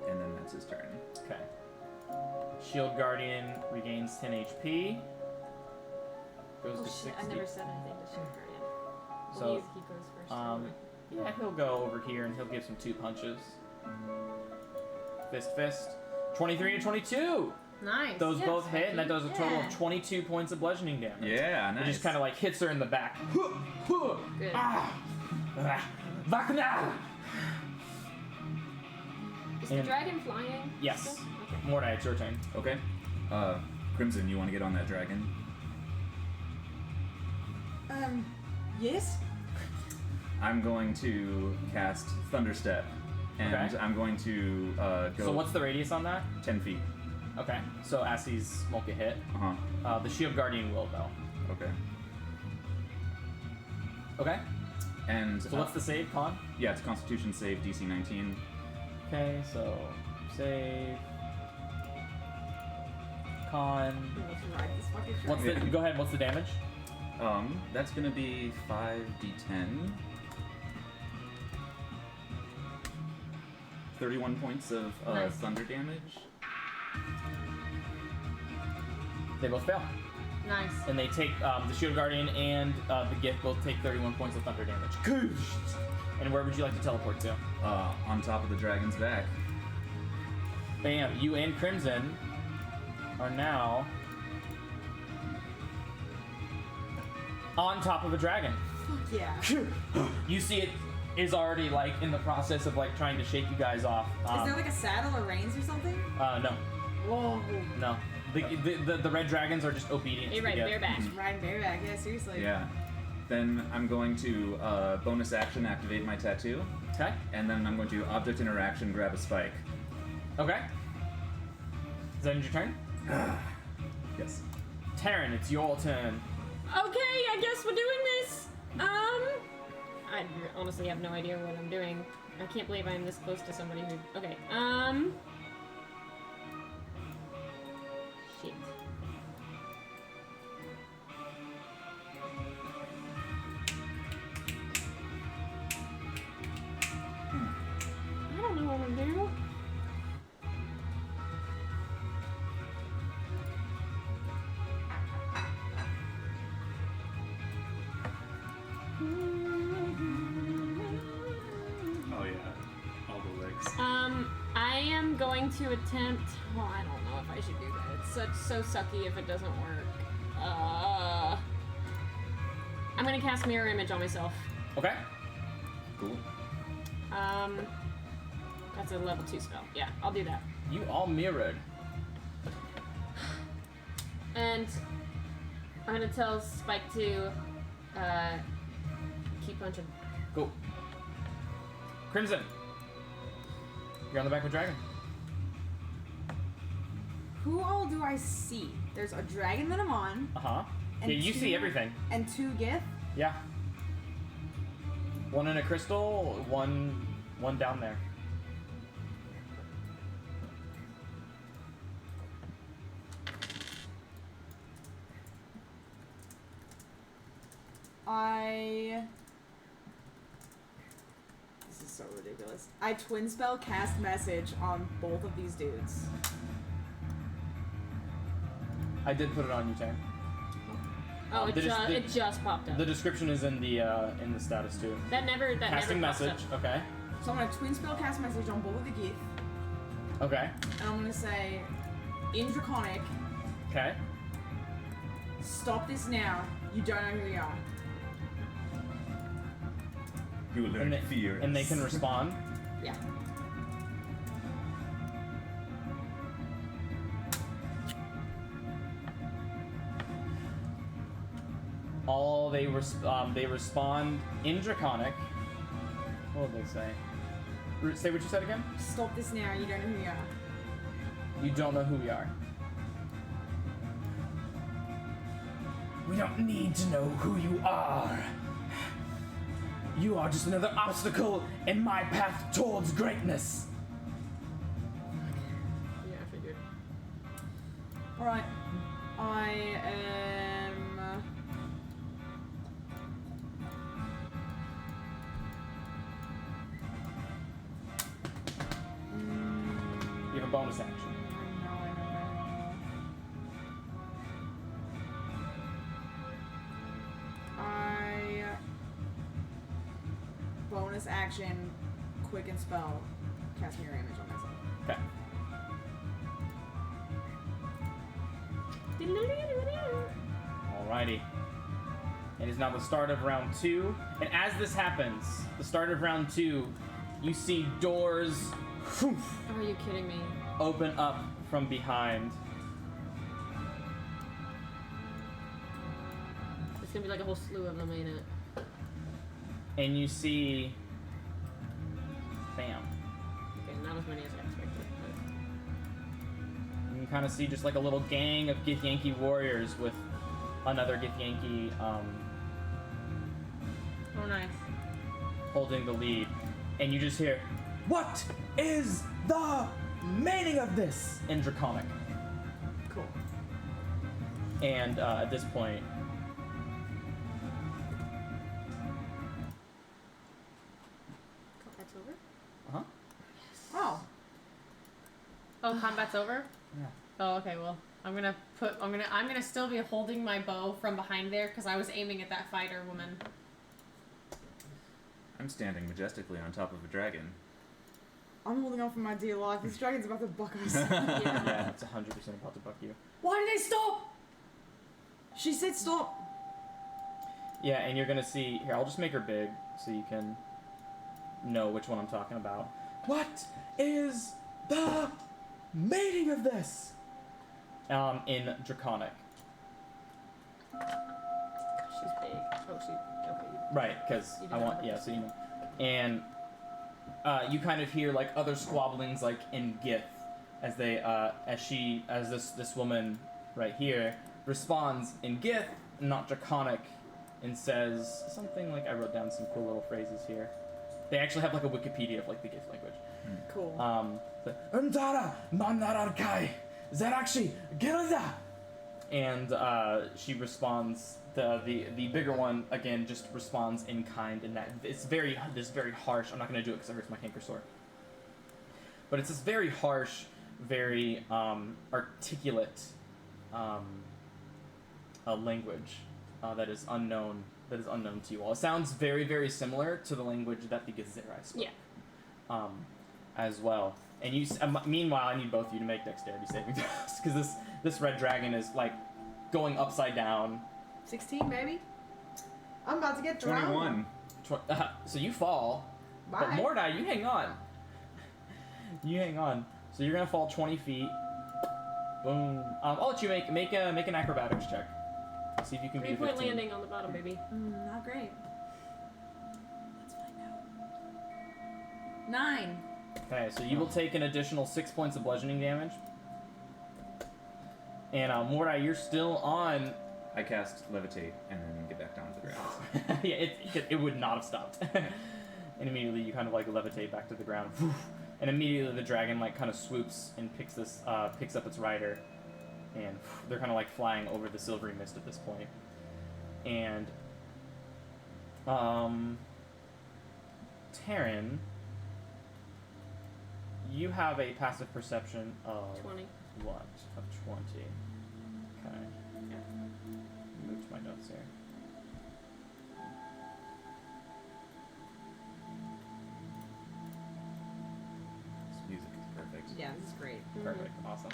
and then that's his turn. Okay. Shield Guardian regains 10 HP. Goes Oh to shit, 60. I never said anything to Shield Guardian. So, Well, he goes first. Yeah, he'll go over here and he'll give some 2 punches. Fist. 23 to 22. Nice. Those Yes, both hit, and that does a total yeah. of 22 points of bludgeoning damage. Yeah, nice. It just kind of like hits her in the back. Good. Vakna! Is the and- dragon flying? Yes. still? Okay. Mordai, it's your turn. Okay. Crimson, you want to get on that dragon? Yes? I'm going to cast Thunderstep, And Okay. I'm going to go So what's the radius on that? 10 feet. Okay. So Assie's won't get hit. Uh-huh. The Shield Guardian will though. Okay. Okay. And So what's the save, Con? Yeah, it's Constitution save, DC 19. Okay, so save. Con. Let's ride this fucking train. What's the? Go ahead. What's the damage? That's gonna be 5d10. 31 points of Nice. thunder damage. They both fail, Nice. and they take the Shield Guardian and the Gift both take 31 points of thunder damage. Goosh! And where would you like to teleport to? On top of the dragon's back. Bam! You and Crimson are now on top of a dragon. Fuck yeah. You see it is already like in the process of like trying to shake you guys off. Is there like a saddle or reins or something? No, Whoa. no. The red dragons are just obedient. Hey, to right, the gift. bareback. Riding bareback, yeah, seriously. Yeah. Then I'm going to bonus action activate my tattoo, Okay. and then I'm going to object interaction grab a spike. Okay. Is that end your turn? Yes. Taryn, it's your turn. Okay, I guess we're doing this. I honestly have no idea what I'm doing. I can't believe I'm this close to somebody who. Okay, shit. I don't know what I'm doing. Oh yeah. All the legs. I am going to attempt. Well, I don't know if I should do that. It's so sucky if it doesn't work. I'm gonna cast Mirror Image on myself. Okay. Cool. That's a level 2 spell. Yeah, I'll do that. You all mirrored. And I'm gonna tell Spike to keep punching. Cool. Crimson. You're on the back of a dragon. Who all do I see? There's a dragon that I'm on, Uh-huh. Yeah, And you see two- everything. and 2 Gith. Yeah. One in a crystal, one down there. This is so ridiculous. I twin spell cast message on both of these dudes. I did put it on you, Taryn. Oh, The dis- it just popped up. The description is in the status too. that never Casting pops message. up. Okay. So I'm gonna twin spell cast message on both of the Gith, Okay. and I'm gonna say, in Draconic, Okay. stop this now. You don't know who we are. You will learn And they, fear. and they can respond. Yeah. All they respond in Draconic. What did they say? Say what you said again. Stop this now. You don't know who we are. You don't know who we are. We don't need to know who you are. You are just another obstacle in my path towards greatness. Yeah, I figured. All right. I am. You have a bonus action. I bonus action, quicken spell, cast mirror image on myself. Okay. Alrighty. It is now the start of round 2, and as this happens, the start of round 2, you see doors Are you kidding me? open up from behind. It's gonna be like a whole slew of them, ain't it? And you see, bam, kind of see just like a little gang of Githyanki warriors with another Githyanki Oh, nice. holding the lead, and you just hear, "What is the meaning of this?" in Draconic. Cool. And at this point, Combat's over. Oh. Oh, combat's over? Yeah. Oh, okay, well, I'm gonna still be holding my bow from behind there because I was aiming at that fighter woman. I'm standing majestically on top of a dragon. I'm holding on for my dear life. This dragon's about to buck us. yeah, it's 100% about to buck you. Why did they stop? She said stop. Yeah, and you're gonna see here. I'll just make her big so you can know which one I'm talking about. What is the meaning of this? In Draconic. She's big. Oh, she. Okay. Right, because You did I that want, on yeah, purpose. so you know. And you kind of hear like other squabblings like in Gith as they as this woman right here responds in Gith, not Draconic, and says something like, I wrote down some cool little phrases here. They actually have like a Wikipedia of like the Gith language. Cool. Undara Manararkai Zerakshi Gilda. And she responds. The bigger one again just responds in kind, in that it's very harsh. I'm not gonna do it because it hurts my canker sore. But it's this very harsh, very articulate a language that is unknown to you all. It sounds very, very similar to the language that the Gezerai spoke. Yeah. As well. And you. Meanwhile, I need both of you to make dexterity saving throws because this red dragon is like going upside down. 16, baby. I'm about to get thrown. 21. So you fall, Bye. but Mordai, you hang on. You hang on. So you're gonna fall 20 feet. Boom. I'll let you make an acrobatics check. See if you can beat a 3-point 15. landing on the bottom, baby. Not great. Let's find out. 9. Okay, so you will take an additional 6 points of bludgeoning damage. And Mordai, you're still on. I cast levitate and then get back down to the ground. Yeah, it would not have stopped. And immediately you kind of like levitate back to the ground. And immediately the dragon like kind of swoops and picks up its rider, and they're kind of like flying over the silvery mist at this point. And Taryn, you have a passive perception of 20. what? Of 20. Okay. Move to my notes here. This music is perfect. Yeah, this is great. Perfect. Awesome.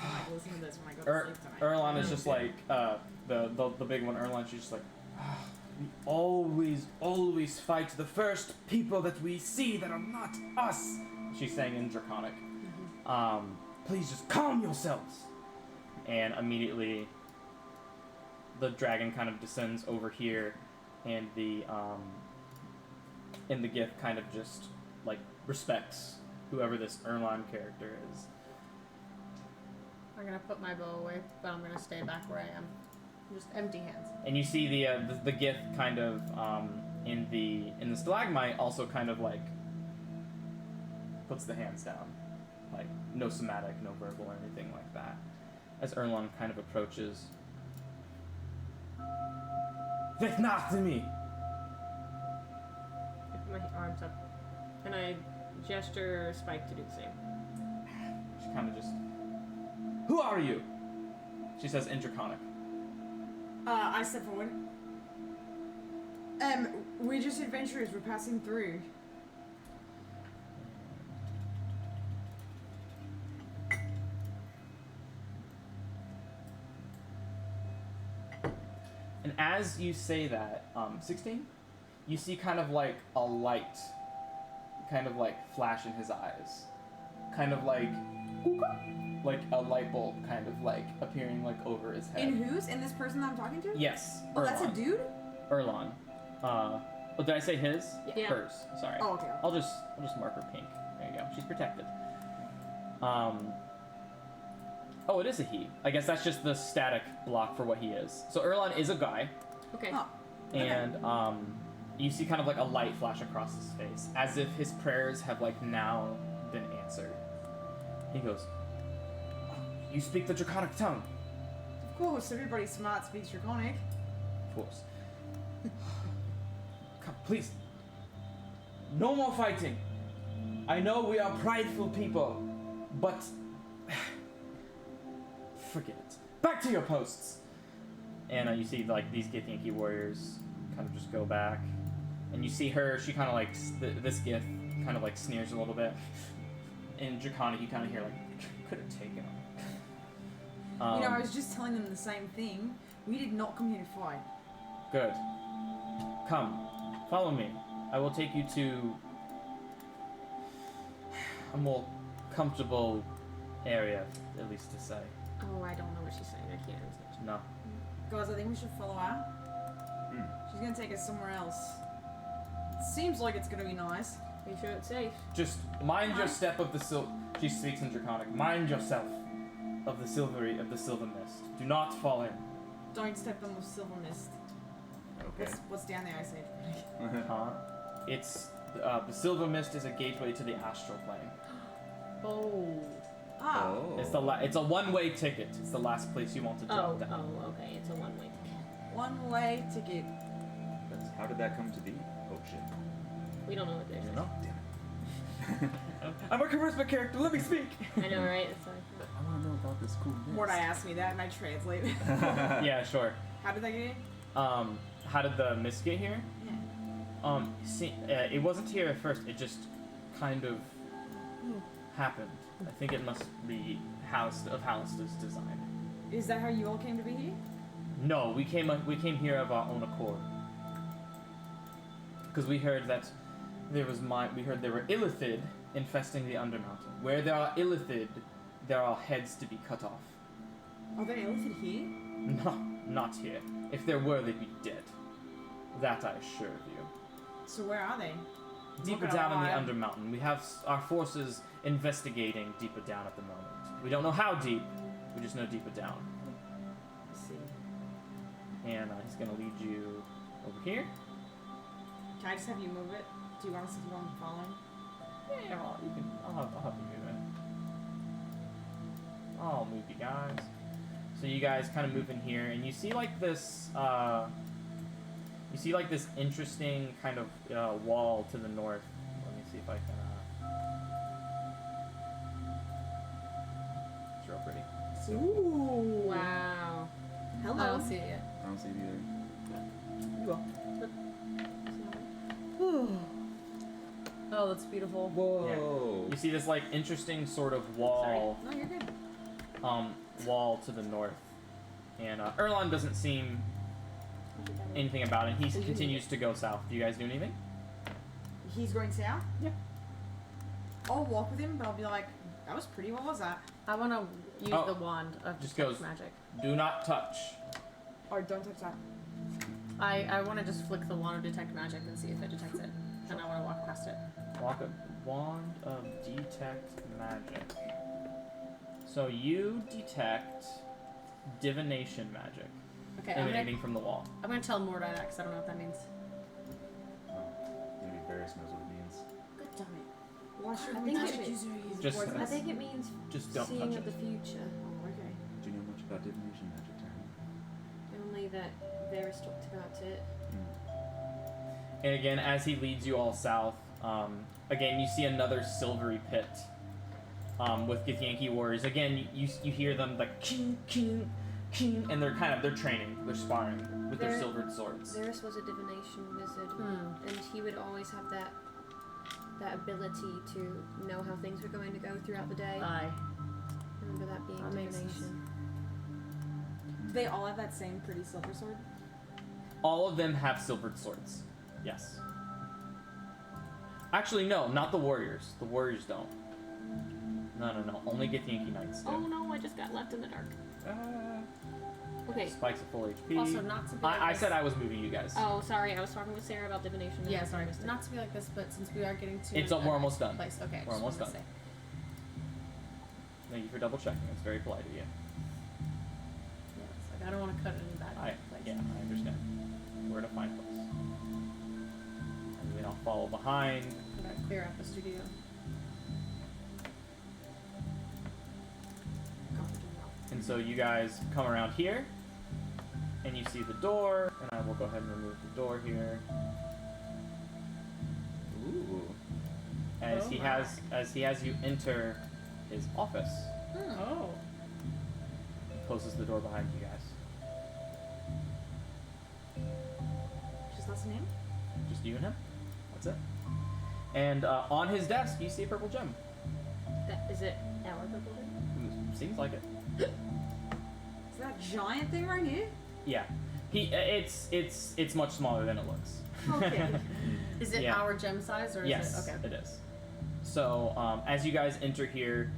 I might listen to this when I go to sleep tonight. Erlon is just like the big one. Erlon, she's just like, we always fight the first people that we see that are not us. She's saying in Draconic. Please just calm yourselves. And immediately, the dragon kind of descends over here, and the Gith kind of just like respects whoever this Erlon character is. I'm gonna put my bow away, but I'm gonna stay back where I am. Just empty hands. And you see the Gith kind of in the stalagmite also kind of like puts the hands down, like no somatic, no verbal, or anything like that. As Erlon kind of approaches. That's not to me. My arms up. And I gesture Spike to do the same. She kind of just. Who are you? She says in Draconic. I step forward. We're just adventurers. We're passing through. And as you say that, 16, you see kind of like a light, kind of like flash in his eyes, kind of like a light bulb, kind of like appearing like over his head. In whose? In this person that I'm talking to? Yes. Oh, that's a Erlon. dude? Erlon. Oh, did I say his? Yeah. Hers. Sorry. Oh, okay. I'll just mark her pink. There you go. She's protected. Oh, it is a he. I guess that's just the static block for what he is. So Erlon is a guy, Okay. Oh. and you see kind of like a light flash across his face, as if his prayers have like now been answered. He goes, "Oh, you speak the Draconic tongue." Of course, everybody smart speaks Draconic. Of course. Come, please. No more fighting. I know we are prideful people, but forget it. Back to your posts. And you see like these Githyanki warriors kind of just go back, and you see her. She kind of like this Gith kind of like sneers a little bit. In Draconic, you kind of hear like, could have taken him. You know, I was just telling them the same thing. We did not come here to fight. Good. Come, follow me. I will take you to a more comfortable area, at least to say. Oh, I don't know what she's saying. I can't. No. Guys, I think we should follow her. She's gonna take us somewhere else. It seems like it's gonna be nice. Are you sure it's safe? Just mind your step of the She speaks in Draconic. Mind yourself of the silver mist. Do not fall in. Don't step on the silver mist. Okay. What's down there, I say? It's the silver mist is a gateway to the astral plane. Oh. Ah. Oh. It's a one-way ticket. It's the last place you want to drop down. Oh, okay. It's a one-way ticket. One-way ticket. How did that come to be? Oh shit. We don't know what they're You saying. know? Damn it. I'm a charisma character. Let me speak. I know, right? It's like, I want to know about this cool mist. Mortai asked me that and I translate. Yeah, sure. How did that get in? How did the mist get here? Yeah. See, it wasn't here at first. It just kind of happened. I think it must be Hallister's design. Is that how you all came to be here? No, we came here of our own accord. Because we heard that there were Illithid infesting the Undermountain. Where there are Illithid, there are heads to be cut off. Are there Illithid here? No, not here. If there were, they'd be dead. That I assure you. So where are they? Deeper Not down gonna in the lie. Undermountain. We have our forces investigating deeper down at the moment. We don't know how deep. We just know deeper down. Let's see. And he's gonna lead you over here. Can I just have you move it? Do you want us to keep on following? Yeah, I'll have you move it. I'll move you guys. So you guys kind of move in here, and you see like this. You see like this interesting kind of wall to the north. Let me see if I can. It's real pretty. Ooh. wow. I Hello. don't see it yet. I don't see it either. You will. Oh, that's beautiful. Whoa. You see this like interesting sort of wall. No, you're good. Wall to the north, and Erlon doesn't seem anything about it. He continues to go south. Do you guys do anything? He's going south? Yeah. I'll walk with him, but I'll be like, that was pretty. What was that? I want to use Oh, the wand of just detect goes- magic. Do not touch. Or don't touch that. I want to just flick the wand of detect magic and see if it detects it. And I want to walk past it. Walk a wand of detect magic. So you detect divination magic Okay, emanating from the wall. I'm gonna tell Mordai that because I don't know what that means. Oh, maybe Varys knows what it means. God damn it. Why should I we think touch it- it? Just- I think it means Just don't seeing touch of it. the future. Oh, okay. Do you know much about divination magic, Taryn? Only that Varys talked about it. And again, as he leads you all south, again you see another silvery pit with Githyanki warriors. Again, you hear them like king, king, king, and they're training, they're sparring with their They're- silvered swords. Varys was a divination wizard, and he would always have that ability to know how things were going to go throughout the day. Aye. Remember that being That makes sense. divination. Do they all have that same pretty silver sword? All of them have silvered swords. Yes. Actually, no, not the warriors. The warriors don't. No. Only Githyanki knights do. Oh no, I just got left in the dark. Okay. Spikes at full HP. Also, not to be like I this. said I was moving you guys. Oh, sorry. I was talking with Sarah about divination. and Yeah, I sorry. missed it. Not to be like this, but since we are getting to We're almost done. place, okay. We're just almost wanted done. to say. Thank you for double checking. It's very polite of you. Yeah, it's like I don't want to cut it in that place. Yeah, I understand. Where to find place. And then I'll follow behind. I gotta clear out the studio. And so you guys come around here, and you see the door, and I will go ahead and remove the door here. Ooh. As Oh he my. has you enter his office. Oh. Closes the door behind you guys. Just that's the name? Just you and him. That's it. And on his desk, you see a purple gem. Is it our purple gem? Seems like it. Is that giant thing right here? Yeah. It's much smaller than it looks. Okay. Is it Yeah. our gem size or Yes, is it? Okay. it is. So as you guys enter here,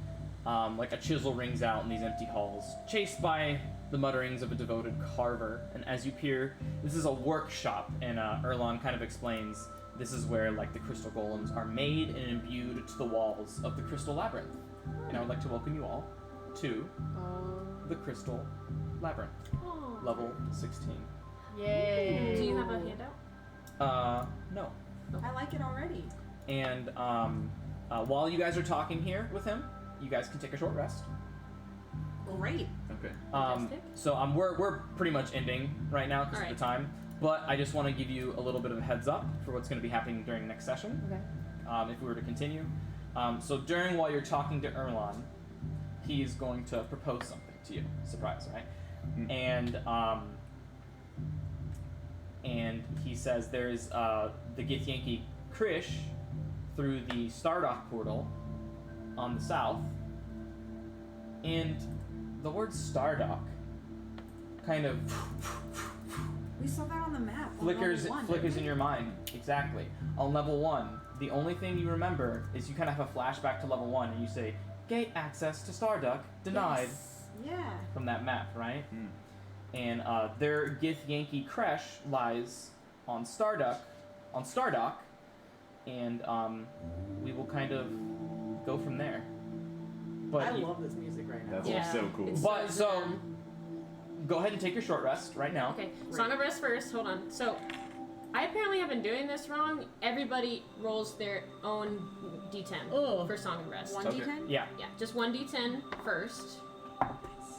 like a chisel rings out in these empty halls, chased by the mutterings of a devoted carver. And as you peer, this is a workshop, and Erlon kind of explains this is where like the crystal golems are made and imbued to the walls of the crystal labyrinth. And I would like to welcome you all to the crystal labyrinth, Oh. level 16. Yay. Do you have a handout? No. I like it already. And while you guys are talking here with him, you guys can take a short rest. Great. Okay. Fantastic. So we're pretty much ending right now because of Alright. the time. But I just want to give you a little bit of a heads up for what's going to be happening during next session. Okay. If we were to continue. So while you're talking to Erlon, he is going to propose something to you. Surprise, right? And he says there's the Githyanki Krish through the Stardock portal on the south. And the word Stardock kind of We saw that on the map. on flickers level 1, flickers didn't in we? your mind. Exactly. On level 1, the only thing you remember is you kind of have a flashback to level 1 and you say, gate access to Starduck denied Yes. Yeah. from that map, right? Hmm. And their Githyanki Kresh lies on Stardock, and we will kind of go from there. But I you- love this music right now. That's Yeah. so cool. It's But so zen. go ahead and take your short rest right now. Okay, so I'm gonna rest first. Hold on. So, I apparently have been doing this wrong. Everybody rolls their own D10 Oh. for song and rest. 1d10? Yeah. Yeah, just 1d10 first.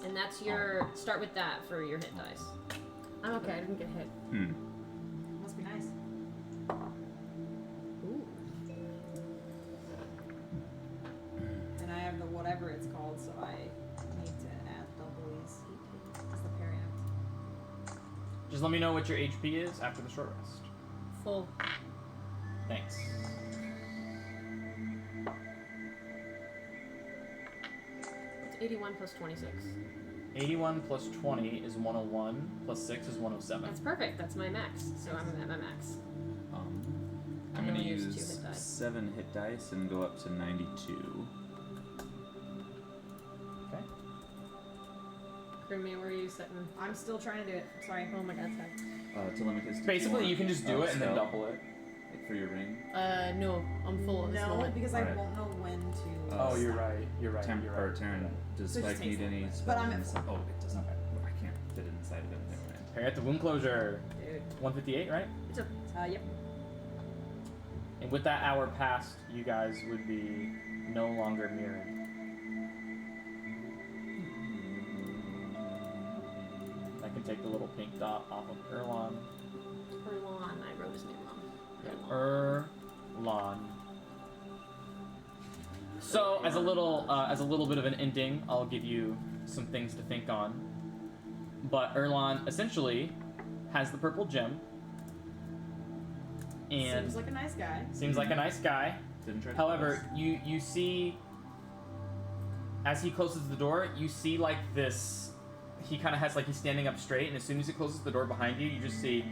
And that's your. Start with that for your hit dice. I'm okay. I didn't get hit. Hmm. Must be nice. Ooh. And I have the whatever it's called, so I need to add double these. It's the parry act. Just let me know what your HP is after the short rest. Full. Thanks. It's 81 plus 26. 81 plus 20 is 101, plus 6 is 107. That's perfect. That's my max. So I'm at my max. I'm I gonna only use use 2 hit dice. 7 hit dice and go up to 92. Okay. Grimmy, where are you sitting? I'm still trying to do it. Sorry. Oh my god, sorry. Telemachus, did Basically, want, you can just do it and then spell, double it. like, for your ring. No, I'm full at this No, moment. because I Alright. won't know when to. Oh, You're stop. right. You're right. Taryn, does So it just Spike need takes any longer. spells? But I'm at inside- Oh, it doesn't. I can't fit it inside of it. Never mind. Here at the wound closure, Dude. 158, right? Yep. And with that hour passed, you guys would be no longer mirroring. I can take the little pink dot off of Erlon. Erlon. I wrote his name wrong. Erlon. So, as a little bit of an ending, I'll give you some things to think on. But Erlon essentially has the purple gem, and Seems like a nice guy. seems like a nice guy. Didn't try to However, you see, as he closes the door, you see like this. He kind of has like he's standing up straight, and as soon as he closes the door behind you, you just see,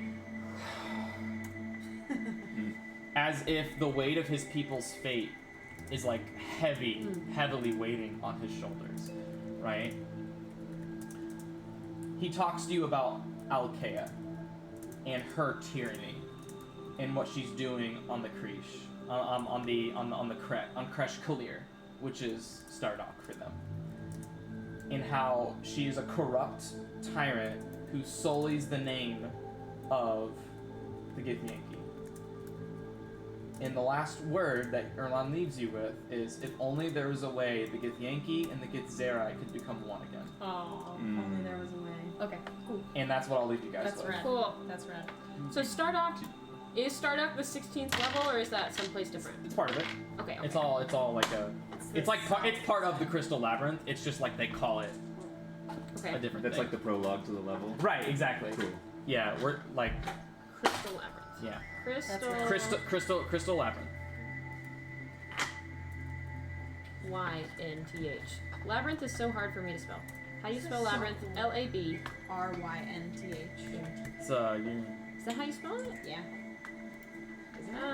as if the weight of his people's fate is like heavily weighting on his shoulders, right? He talks to you about Alkea and her tyranny and what she's doing on the Kresh, on Kresh Kalir, which is Stardock for them. in how she is a corrupt tyrant who sullies the name of the Githyanki. And the last word that Erlon leaves you with is, if only there was a way the Githyanki and the Githzerai could become one again. Oh. Only there was a way. Okay, cool. And that's what I'll leave you guys That's with. rad. Cool. That's rad. So is Stardock the 16th level, or is that someplace different? It's part of it. Okay. It's all like a. It's like it's part of the Crystal Labyrinth. It's just like they call it Okay. a different That's thing. like the prologue to the level. Right, exactly. Cool. Yeah, we're like Crystal Labyrinth. yeah. Crystal Labyrinth. YNTH. Labyrinth is so hard for me to spell. How do you spell labyrinth? LAB. RYNTH. It's Is that how you spell it? Yeah.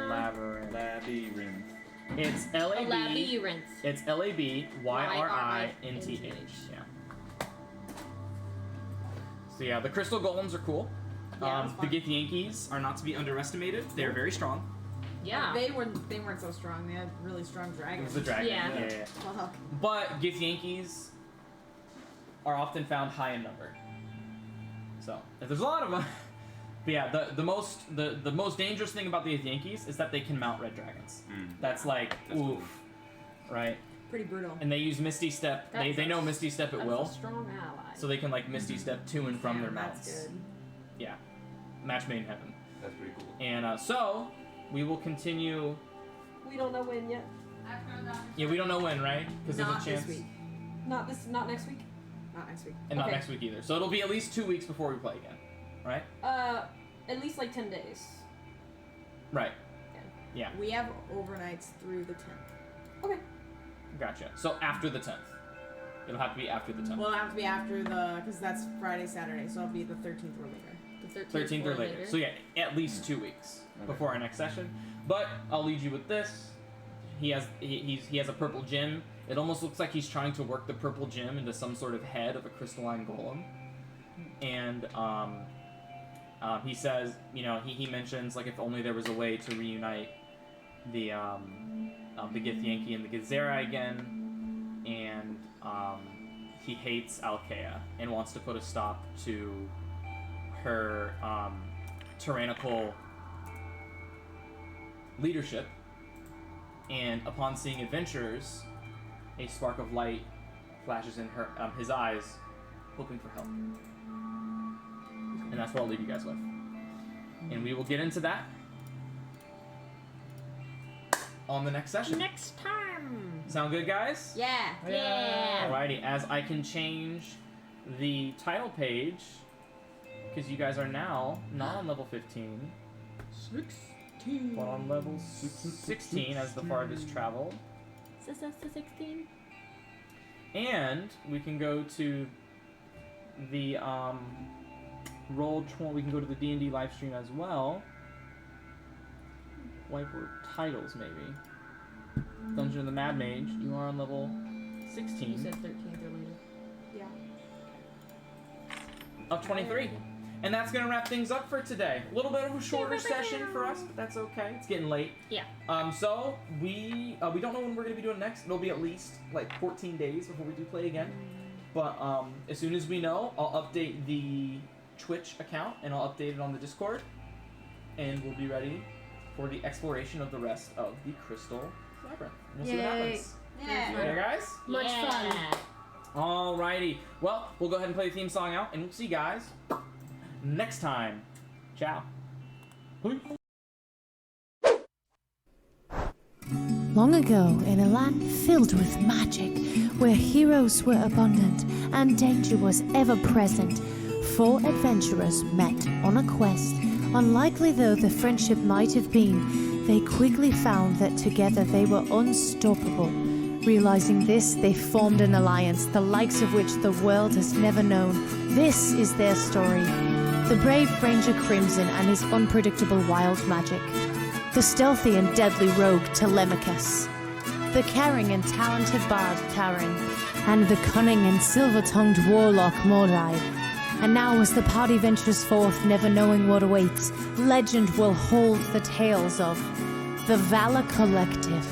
labyrinth. Labyrinth. It's A LAB. labyrinth. It's LABYRINTH. Yeah. So yeah, the crystal golems are cool. Yeah, that's The fun. Githyankis are not to be underestimated. They're very strong. Yeah. They weren't so strong. They had really strong It dragons. was the dragon. Yeah. Yeah. Fuck. But Githyankis are often found high in number. So if there's a lot of them. But yeah, the most dangerous thing about the Githyankis is that they can mount red dragons. That's like That's oof, cool. right? Pretty brutal. And they use Misty Step. They know Misty Step at That's will, a strong ally. so they can like Misty Step to and from their That's mounts. good. Yeah, match made in heaven. That's pretty cool. And so we will continue. We don't know when yet. Yeah, we don't know when, right? Because there's a Not chance. this week. Not next week. Not next week. And not Okay. next week either. So it'll be at least 2 weeks before we play again, right? At least like 10 days. Right. Yeah. We have overnights through the 10th. Okay. Gotcha. So after the 10th. It'll have to be after the 10th. Well, it'll have to be after because that's Friday, Saturday, so it'll be the 13th or later. The 13th or later. So yeah, at least 2 weeks before our next session. But I'll lead you with this. He has a purple gem. It almost looks like he's trying to work the purple gem into some sort of head of a crystalline golem. And he says, he mentions like if only there was a way to reunite the Githyanki and the Githzerai again, and he hates Alkea and wants to put a stop to her tyrannical leadership. And upon seeing adventurers, a spark of light flashes in his eyes, hoping for help. And that's what I'll leave you guys with. And we will get into that on the next session. Next time. Sound good, guys? Yeah. Yeah. Alrighty, as I can change the title page, because you guys are now not on level 15, 16. but on level 16 as the farthest traveled. So that's the 16? And we can go to the we can go to the D&D live stream as well. Whiteboard titles, maybe. Dungeon of the Mad Mage, you are on level 16. You said 13th or later. Yeah. Of 23. And that's going to wrap things up for today. A little bit of a shorter session for us, but that's okay. It's getting late. Yeah. So we don't know when we're going to be doing next. It'll be at least like 14 days before we do play again. But as soon as we know, I'll update the Twitch account and I'll update it on the Discord. And we'll be ready for the exploration of the rest of the Crystal Labyrinth. We'll see what happens. Yeah. Okay, guys? Much fun. Alrighty. Well, we'll go ahead and play the theme song out, and we'll see you guys next time. Ciao. Long ago, in a land filled with magic, where heroes were abundant and danger was ever present, 4 adventurers met on a quest. Unlikely though the friendship might have been, they quickly found that together they were unstoppable. Realizing this, they formed an alliance, the likes of which the world has never known. This is their story. The brave Ranger Crimson and his unpredictable wild magic. The stealthy and deadly rogue Telemachus. The caring and talented bard Taran. And the cunning and silver-tongued warlock Mordai. And now as the party ventures forth, never knowing what awaits, legend will hold the tales of the Valor Collective.